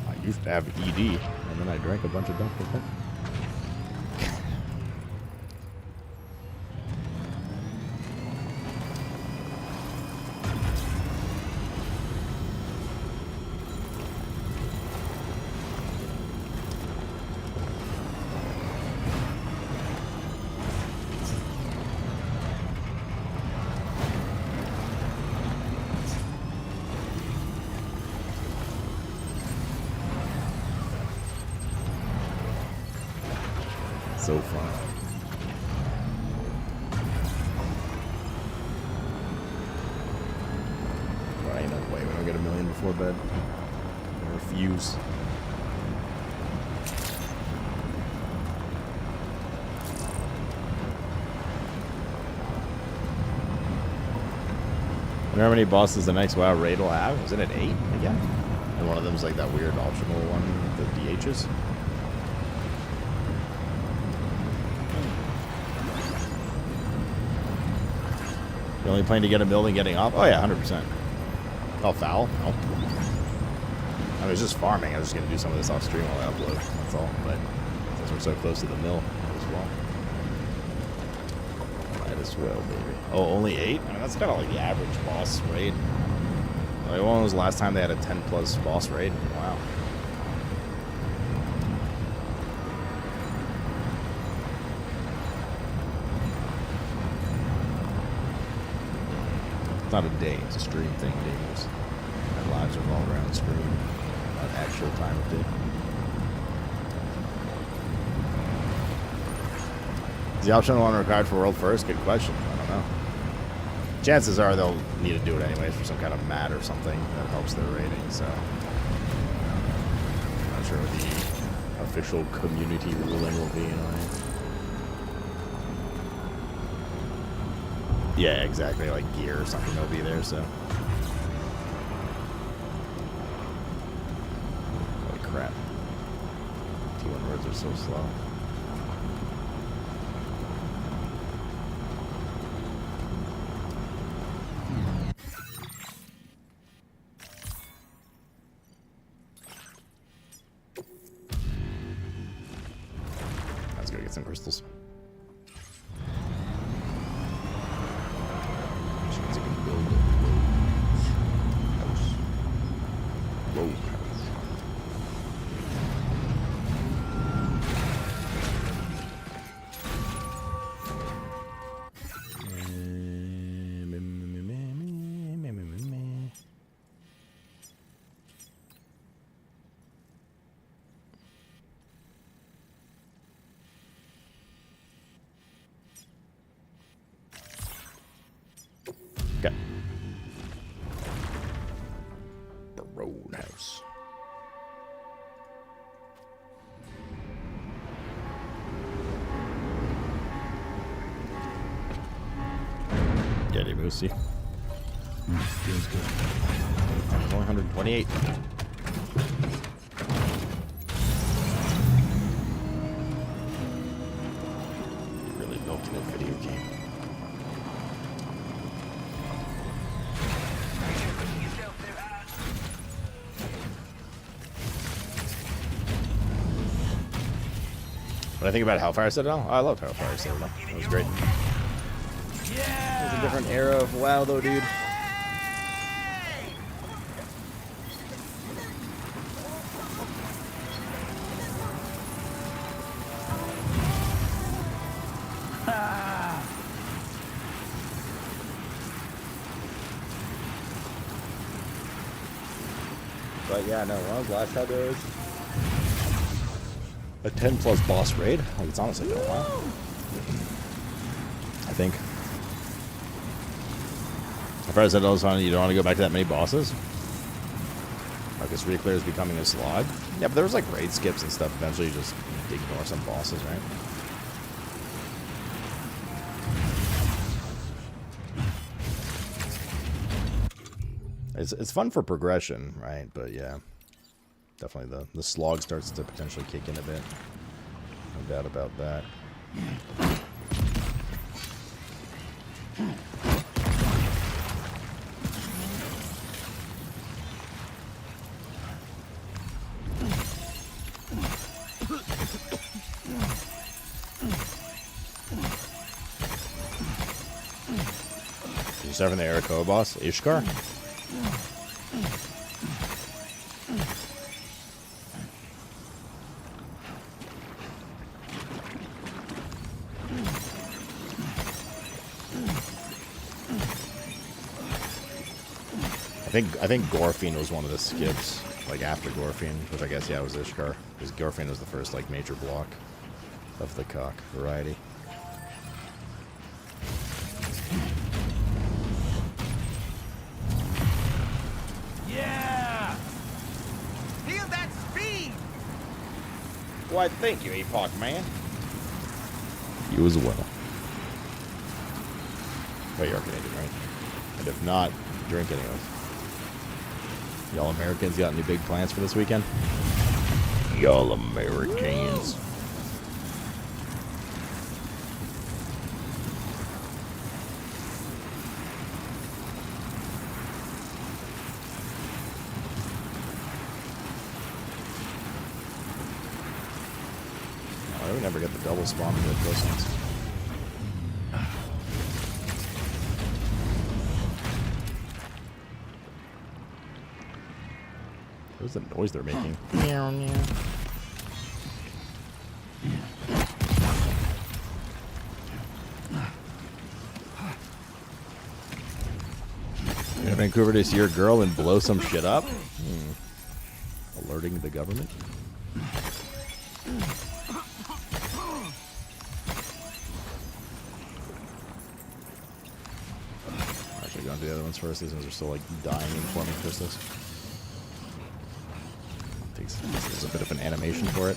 I used to have ED, and then I drank a bunch of Dr. Pepper. So fun. Right, no way. We don't get a million before bed. I refuse. I wonder how many bosses the next WoW raid will have. Isn't it 8 again? And one of them's like that weird optional one with the DHs. You only plan to get a building getting off? Oh yeah, 100%. Oh, foul? No. I was just farming. I was just going to do some of this off stream while I upload. That's all. But since we're so close to the mill as well. Might as well, baby. Oh, only 8? I mean, that's kind of like the average boss raid. Like, when was the last time they had a 10 plus boss raid? Wow. It's not a day, it's a stream thing, Daniels. Our lives revolve around stream, not actual time of day. Is the optional one required for world first? Good question. I don't know. Chances are they'll need to do it anyways for some kind of mat or something that helps their rating, so. I'm not sure what the official community ruling will be in on it. Yeah, exactly, like gear or something will be there, so. Holy crap. T1 words are so slow. Let's go get some crystals. Okay. Barone House. Get it, Moosey. Feels good. Only 128. Really milking a video game. What I think about Hellfire Citadel? Oh, I loved Hellfire Citadel. It was great. Yeah! It was a different era of WoW, though, dude. But yeah, no, when I was last time there was a 10+ boss raid. Like, it's honestly been a while. I think. I've heard said all the time you don't want to go back to that many bosses. Like, this reclear is becoming a slog. Yeah, but there was like raid skips and stuff. Eventually you just ignore some bosses, right? It's fun for progression, right? But yeah, definitely the slog starts to potentially kick in a bit. No doubt about that. You start from the Arakoa boss, Ishkar? I think Gorfin was one of the skips, like after Gorfin, which I guess, yeah, was Ishkar. Because Gorfin was the first, like, major block of the cock variety. Yeah! Feel that speed! Why, thank you, Epoch Man. You as well. Oh, you're Canadian, right? And if not, drink anyways. Y'all Americans got any big plans for this weekend? Y'all Americans. Oh, we never get the double spawn with those ones. What's the noise they're making? Meow, meow. You in Vancouver to see your girl and blow some shit up? Alerting the government? Actually, going to the other ones first. These ones are still like dying and forming crystals. There's a bit of an animation for it.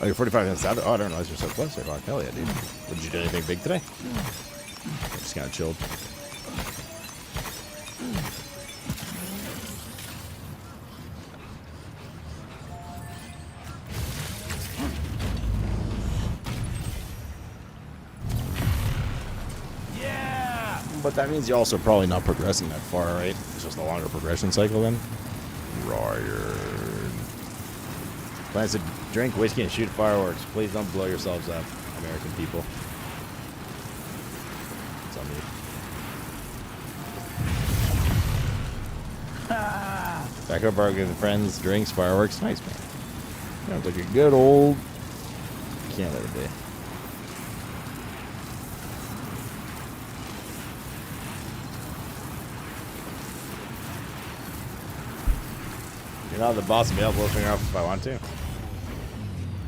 Oh, you're 45 minutes out. Oh, I don't realize you're so close. You're like, hell yeah, dude. Did you do anything big today? I just kind of chilled. But that means you're also probably not progressing that far, right? It's just a longer progression cycle then. Riot. Plans to drink whiskey and shoot fireworks. Please don't blow yourselves up, American people. It's on me. Back up our good friends, drinks, fireworks. Nice, man. Sounds like a good old Canada day. You're not the boss of me. I'll blow finger off if I want to.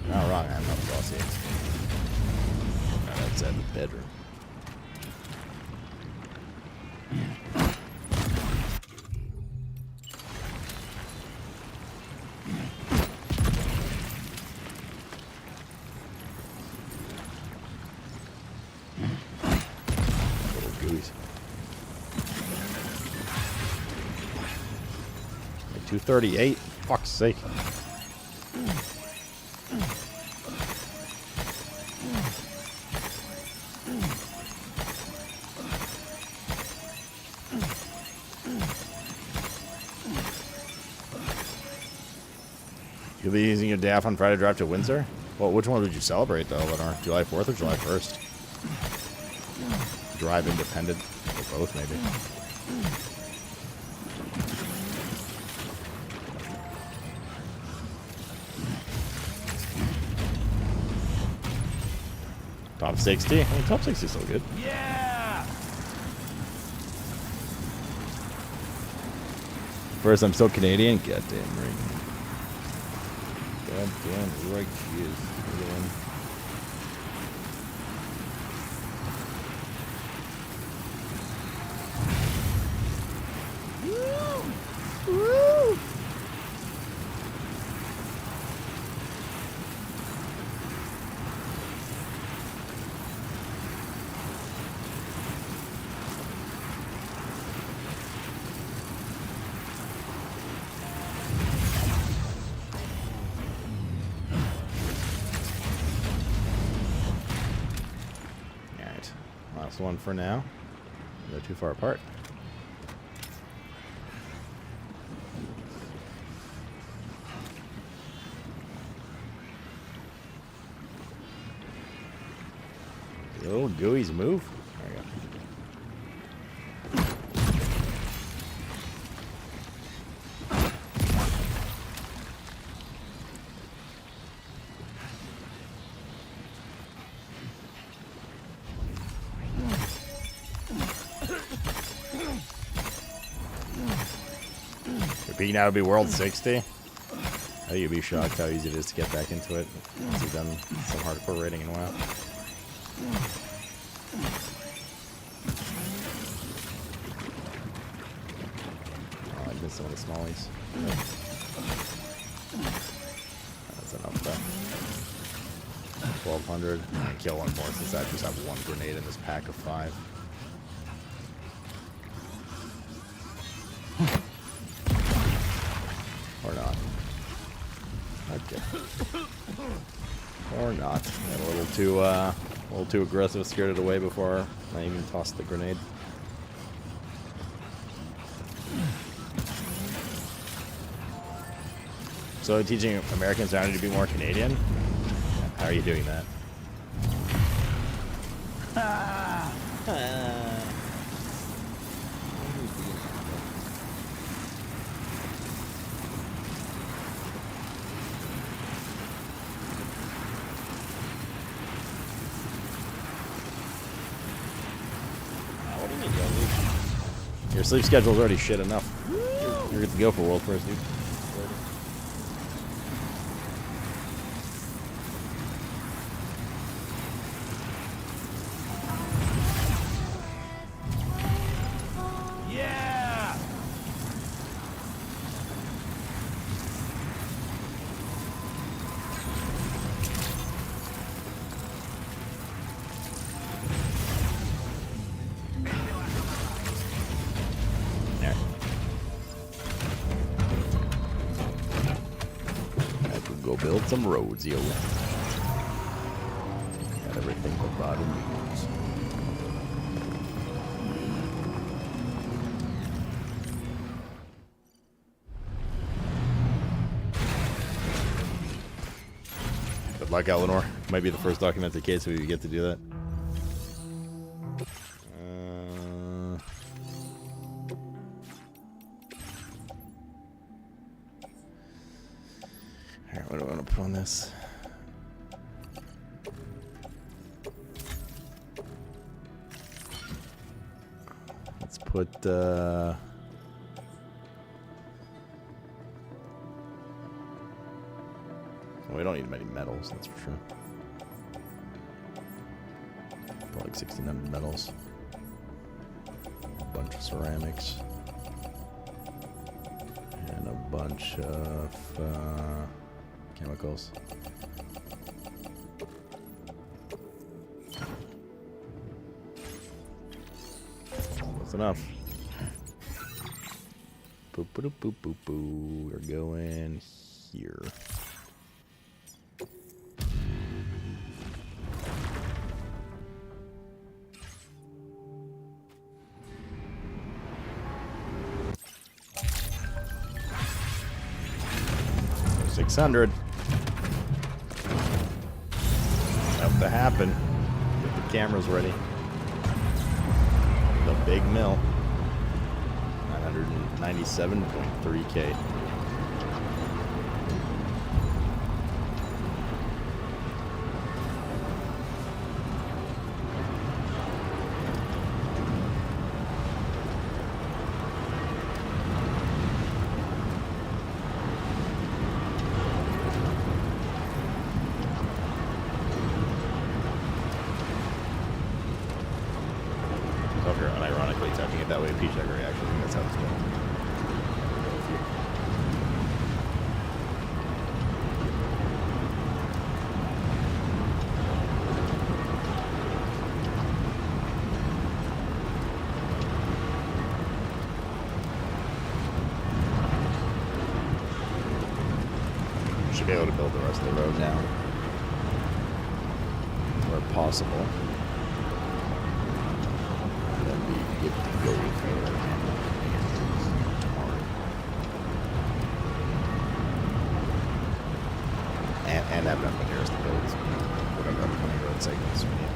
No, wrong. I'm not the boss yet. No, that's in the bedroom. Little gooeyes. 238. Fuck's sake. You'll be using your day off on Friday to drive to Windsor? Well, which one would you celebrate though, Lenore? July 4th or July 1st? Drive independent, or both maybe. Top 60? I mean, top 60 is still good. Yeah! First, I'm still Canadian. Goddamn right. Goddamn right she is. Again. Woo! Alright. Last one for now. They're too far apart. The old gooey's move. There we go. Your peak now would be World 60. I think you'd be shocked how easy it is to get back into it once you've done some hardcore raiding in a while. Oh, I missed some of the smallies. That's enough though. 1200. I can kill one more since I just have one grenade in this pack of 5. Or not. Okay. Or not. Got a little too aggressive, scared it away before I even tossed the grenade. So teaching Americans how to be more Canadian? How are you doing that? Your sleep schedule's already shit enough. You're good to go for World First, dude. Yeah! There. I could go build some roads, yo. Got everything but bottom needs. Good luck, Eleanor. Might be the first documented case where you get to do that. Alright, what do I want to put on this? Let's put, well, we don't need many metals, that's for sure. Put like 1,600 metals. A bunch of ceramics. And a bunch of chemicals. That's enough. Boop, boop, boop, boop, boop. We're going here. $600. Have to happen. Get the cameras ready. The big mill. 997.3K. speech checker reaction. I think that's how it's done. Should be able to build the rest of the road now, where possible. And then be good to go for and have enough materials to build whatever upcoming road segments we need.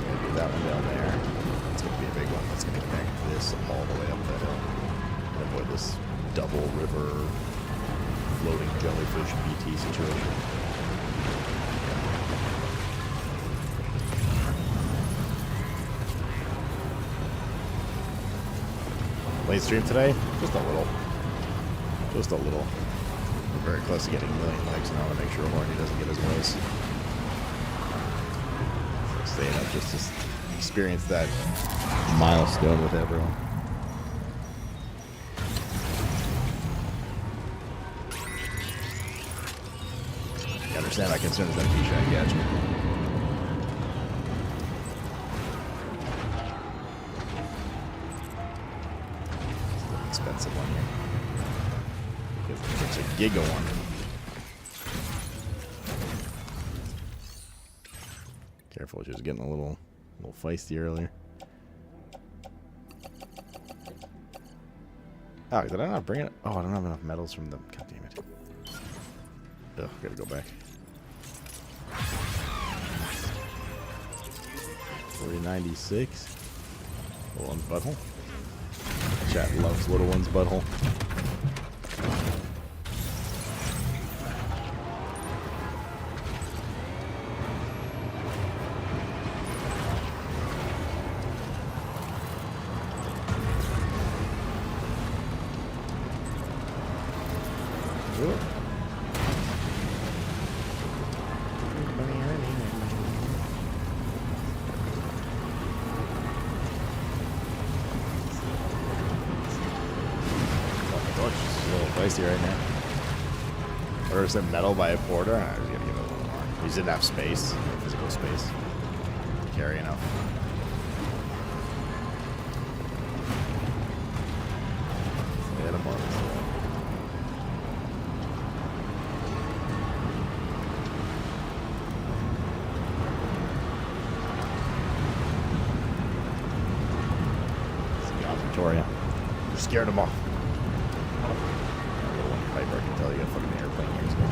Gonna do that one down there. It's gonna be a big one. That's gonna connect this all the way up that hill. Avoid this double river floating jellyfish BT situation. Late stream today? Just a little. Just a little. We're very close to getting a million likes now to make sure Horny doesn't get his voice. So staying up just to experience that milestone with everyone. I understand my concerns that Keisha and Gadget. It's an expensive one here. Because it's a giga one. Careful, she was getting a little feisty earlier. Oh, did I not bring it? Oh, I don't have enough metals from the. God damn it. Ugh, gotta go back. 4096. Little one's butthole. Chat loves little one's butthole. Right now. Or some metal by a porter. I was gonna give it a little more. He didn't have space, physical space to carry enough. Hit him on this one. It's Victoria. Just scared him off. I can tell you a fucking airplane years ago.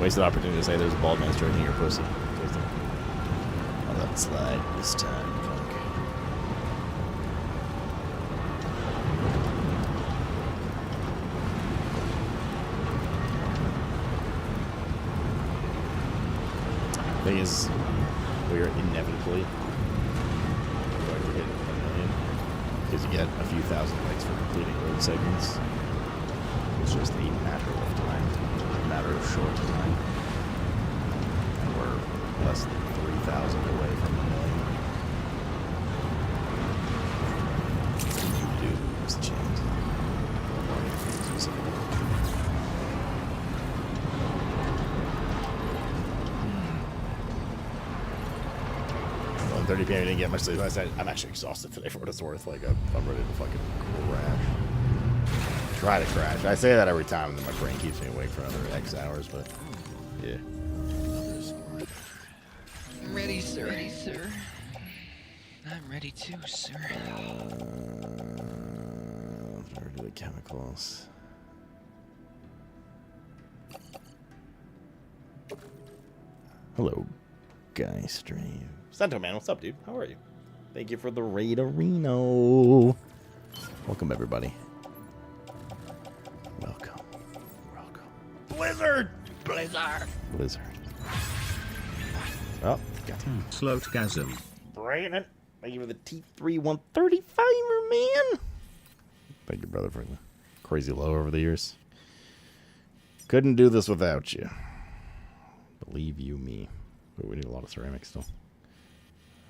Wasted opportunity to say there's a bald man stroking your pussy. I'll let it slide this time, punk. Thing is, we are inevitably going to hit 1 million because you get a few thousand likes for completing road segments. It's just a matter of time, a matter of short time. And we're less than 3,000 away from 1 million. You do lose the chance. Specifically. 30 p.m. I didn't get much sleep last night. I'm actually exhausted today for what it's worth. Like, I'm ready to fucking crash. Try to crash. I say that every time, and then my brain keeps me awake for another X hours, but yeah. I'm ready, sir. Ready, sir. I'm ready too, sir. Where do the chemicals? Hello, Guy Stream. Sento Man, what's up, dude? How are you? Thank you for the raid, Reno. Welcome, everybody. Welcome. Blizzard! Blizzard. Oh, got him. Sloatgasm. Brandon, thank you for the T3 135er, man. Thank you, brother, for the crazy low over the years. Couldn't do this without you. Believe you me. But we need a lot of ceramics still.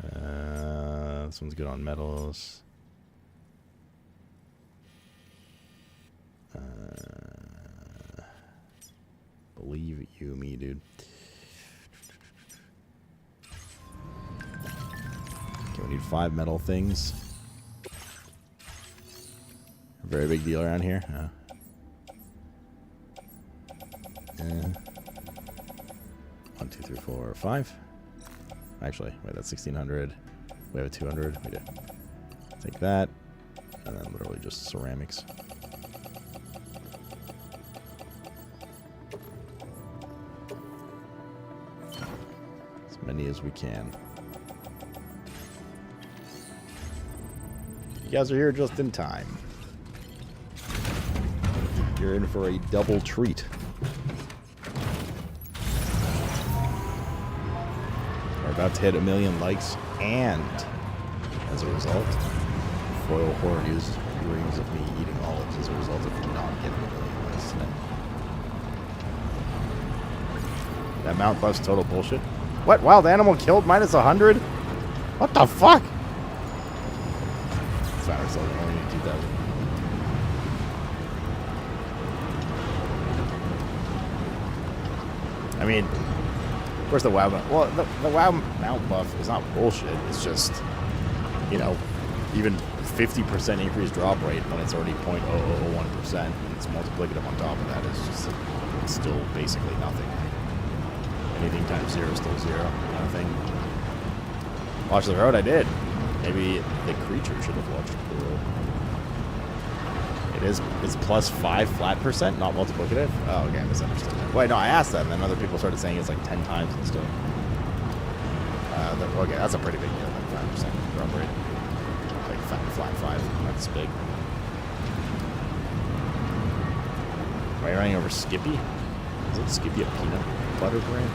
This one's good on metals. Believe you me, dude. Okay, we need 5 metal things. Very big deal around here. 1, 2, 3, 4, 5. Actually, wait, that's 1600. We have a 200. We do. Take that, and then literally just ceramics. As many as we can. You guys are here just in time. You're in for a double treat. We're about to hit 1 million likes, and as a result, Foil Horde used dreams of me eating olives as a result of not getting 1 million likes today. That Mount Buff's total bullshit. What? Wild animal killed minus 100? What the fuck? Found ourselves only in 2000. I mean, of course the WoW, well, the WoW Mount buff is not bullshit. It's just, you know, even 50% increased drop rate when it's already 0.0001%, and it's multiplicative on top of that is just it's still basically nothing. Anything times 0 is still 0, kind of thing. Watch the road, I did. Maybe the creature should have watched the road. It's plus 5 flat percent, not multiplicative? Oh, okay, I misunderstood that. Wait, no, I asked that, and then other people started saying it's like 10 times and stuff. Okay, that's a pretty big deal, like 5% drop rate. Like flat 5, that's big. Am I running over Skippy? Is it Skippy a peanut butter brand?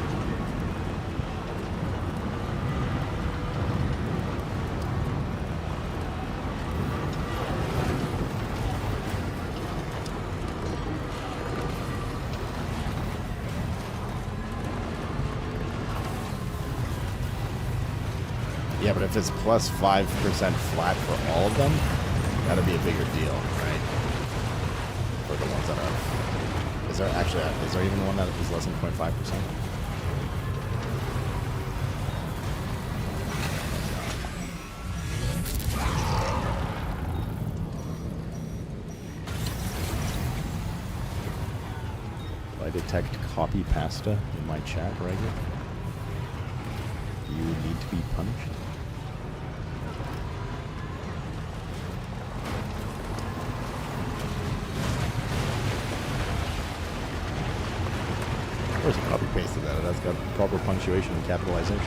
Yeah, but if it's plus 5% flat for all of them, that'd be a bigger deal, right? For the ones that are... Is there even one that is less than 0.5%? I detect copy pasta in my chat, Rager. You need to be punished. Of course, copy pasted that. That's got proper punctuation and capitalization.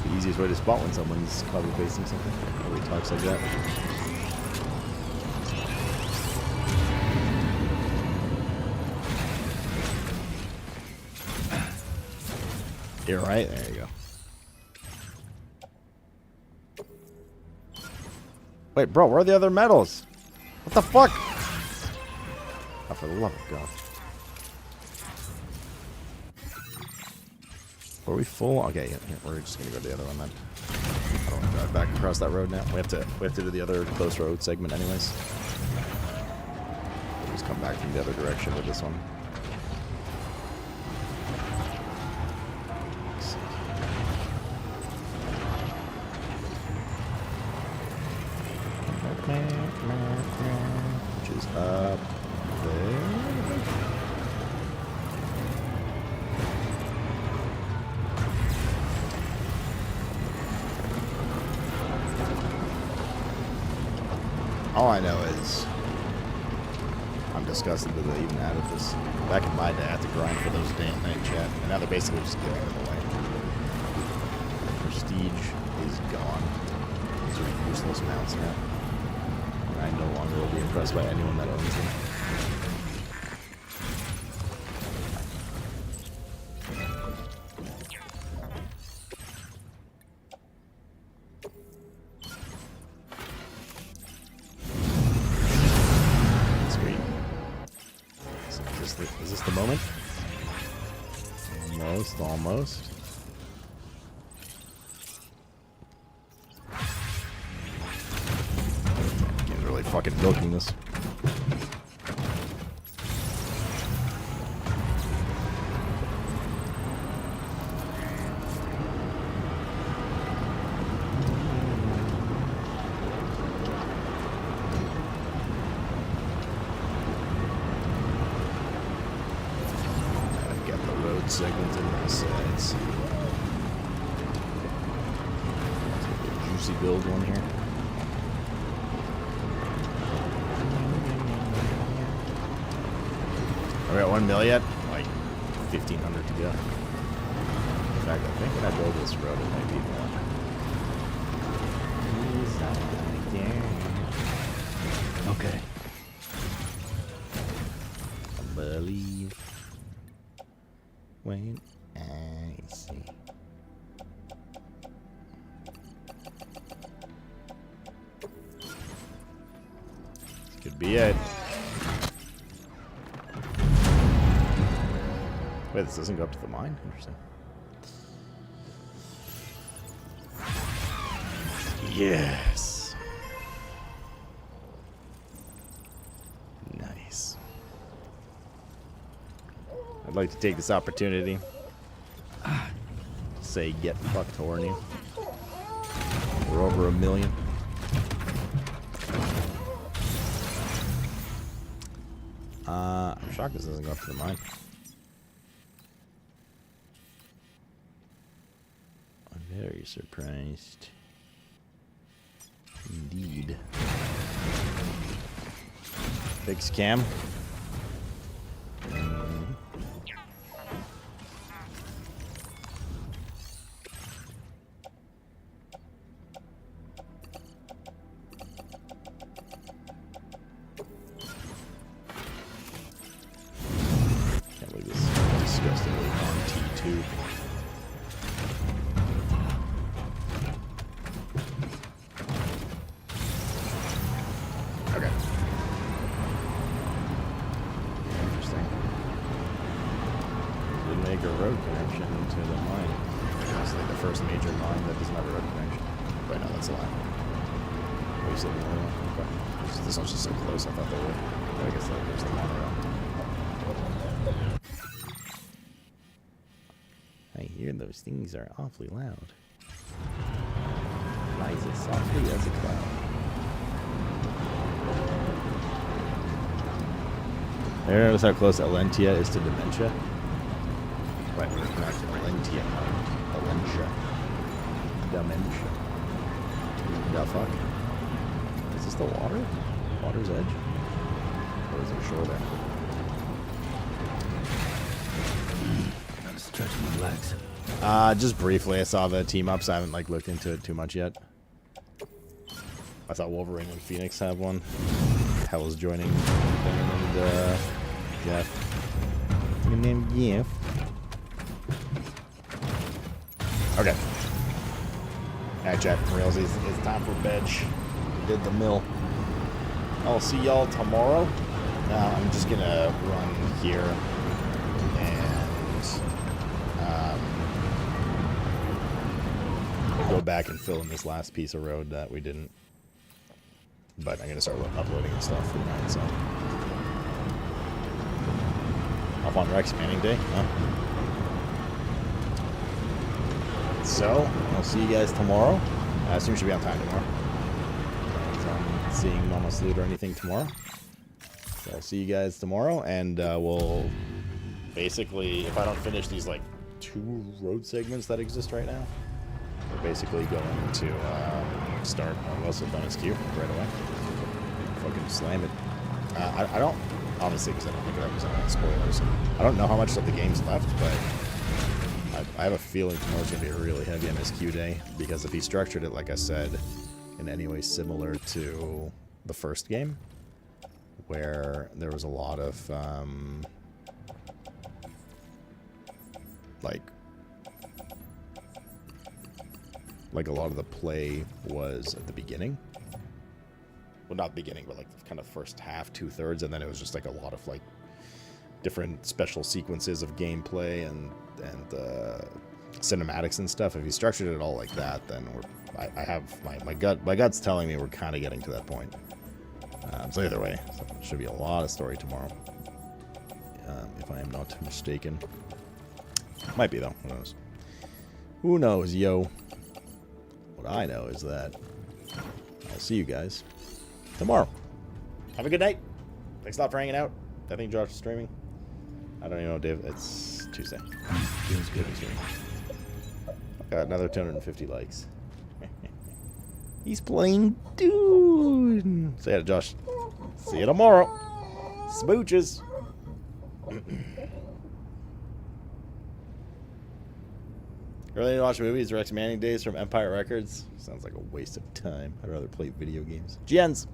The easiest way to spot when someone's copy pasting something. Nobody talks like that. You're right. There you go. Wait, bro, where are the other medals? What the fuck? Oh, for the love of God. Are we full? Okay, yeah, we're just gonna go to the other one then. I don't want to drive back across that road now. We have to do the other close road segment anyways. We'll just come back from the other direction with this one. Which is up there. All I know is I'm disgusted that they even added this. Back in my day, I had to grind for those day and night chat, and now they're basically just giving them away. Prestige is gone. These are useless mounts now. I no longer will be impressed by anyone that owns them. Let's go Almost. Game's really fucking milking this. Segments in my sides. Juicy build one here. Are we at 1 mil yet? Like 1,500 to go. In fact, I think when I build this road, it might be more. Okay. I believe. Wait, I see. This could be it. Wait, this doesn't go up to the mine? Interesting. Yes. Nice. I'd like to take this opportunity to say get fucked horny. We're over 1 million. I'm shocked this doesn't go up to the mine. I'm very surprised. Indeed. Thanks, Cam. Those things are awfully loud. Flies as softly as a cloud. There, notice how close Alentia is to Dementia. Right, we're pronounced Alentia. Alentia. Dementia. The fuck? Is this the water? Water's edge? Or is there shore there? Gotta stretch my legs. Just briefly, I saw the team ups. I haven't like looked into it too much yet. I thought Wolverine and Phoenix have one. Hell is joining them and Jeff. Your name Jeff. Okay. Alright, Jeff and Rails, it's time for bed. Did the mill. I'll see y'all tomorrow. I'm just gonna run here and go back and fill in this last piece of road that we didn't. But I'm gonna start uploading and stuff for tonight, so. Off on Rex Manning Day, huh? So, I'll see you guys tomorrow. I assume we should be on time tomorrow. So I'm seeing Mama Salute or anything tomorrow. So I'll see you guys tomorrow, and we'll basically, if I don't finish these like 2 road segments that exist right now, we're basically going to start on Wrestle Bonus Q right away. Fucking slam it. I don't, honestly, because I don't think I represent any spoilers. I don't know how much of the game's left, but I have a feeling tomorrow's going to be a really heavy MSQ day, because if he structured it, like I said, in any way similar to the first game, where there was a lot of, like a lot of the play was at the beginning. Well, not beginning, but like the kind of first half, 2/3, and then it was just like a lot of like different special sequences of gameplay and cinematics and stuff. If you structured it all like that, then I have my gut's telling me we're kind of getting to that point. So either way, so it should be a lot of story tomorrow, if I am not mistaken. Might be though. Who knows? Who knows, yo? What I know is that I'll see you guys tomorrow. Have a good night. Thanks a lot for hanging out. I think Josh is streaming. I don't even know, Dave. It's Tuesday. Feels good. Got another 250 likes. He's playing Dune. Say hi to Josh. See you tomorrow. Smooches. Really need to watch movies. Rex Manning Days from Empire Records. Sounds like a waste of time. I'd rather play video games. GNs.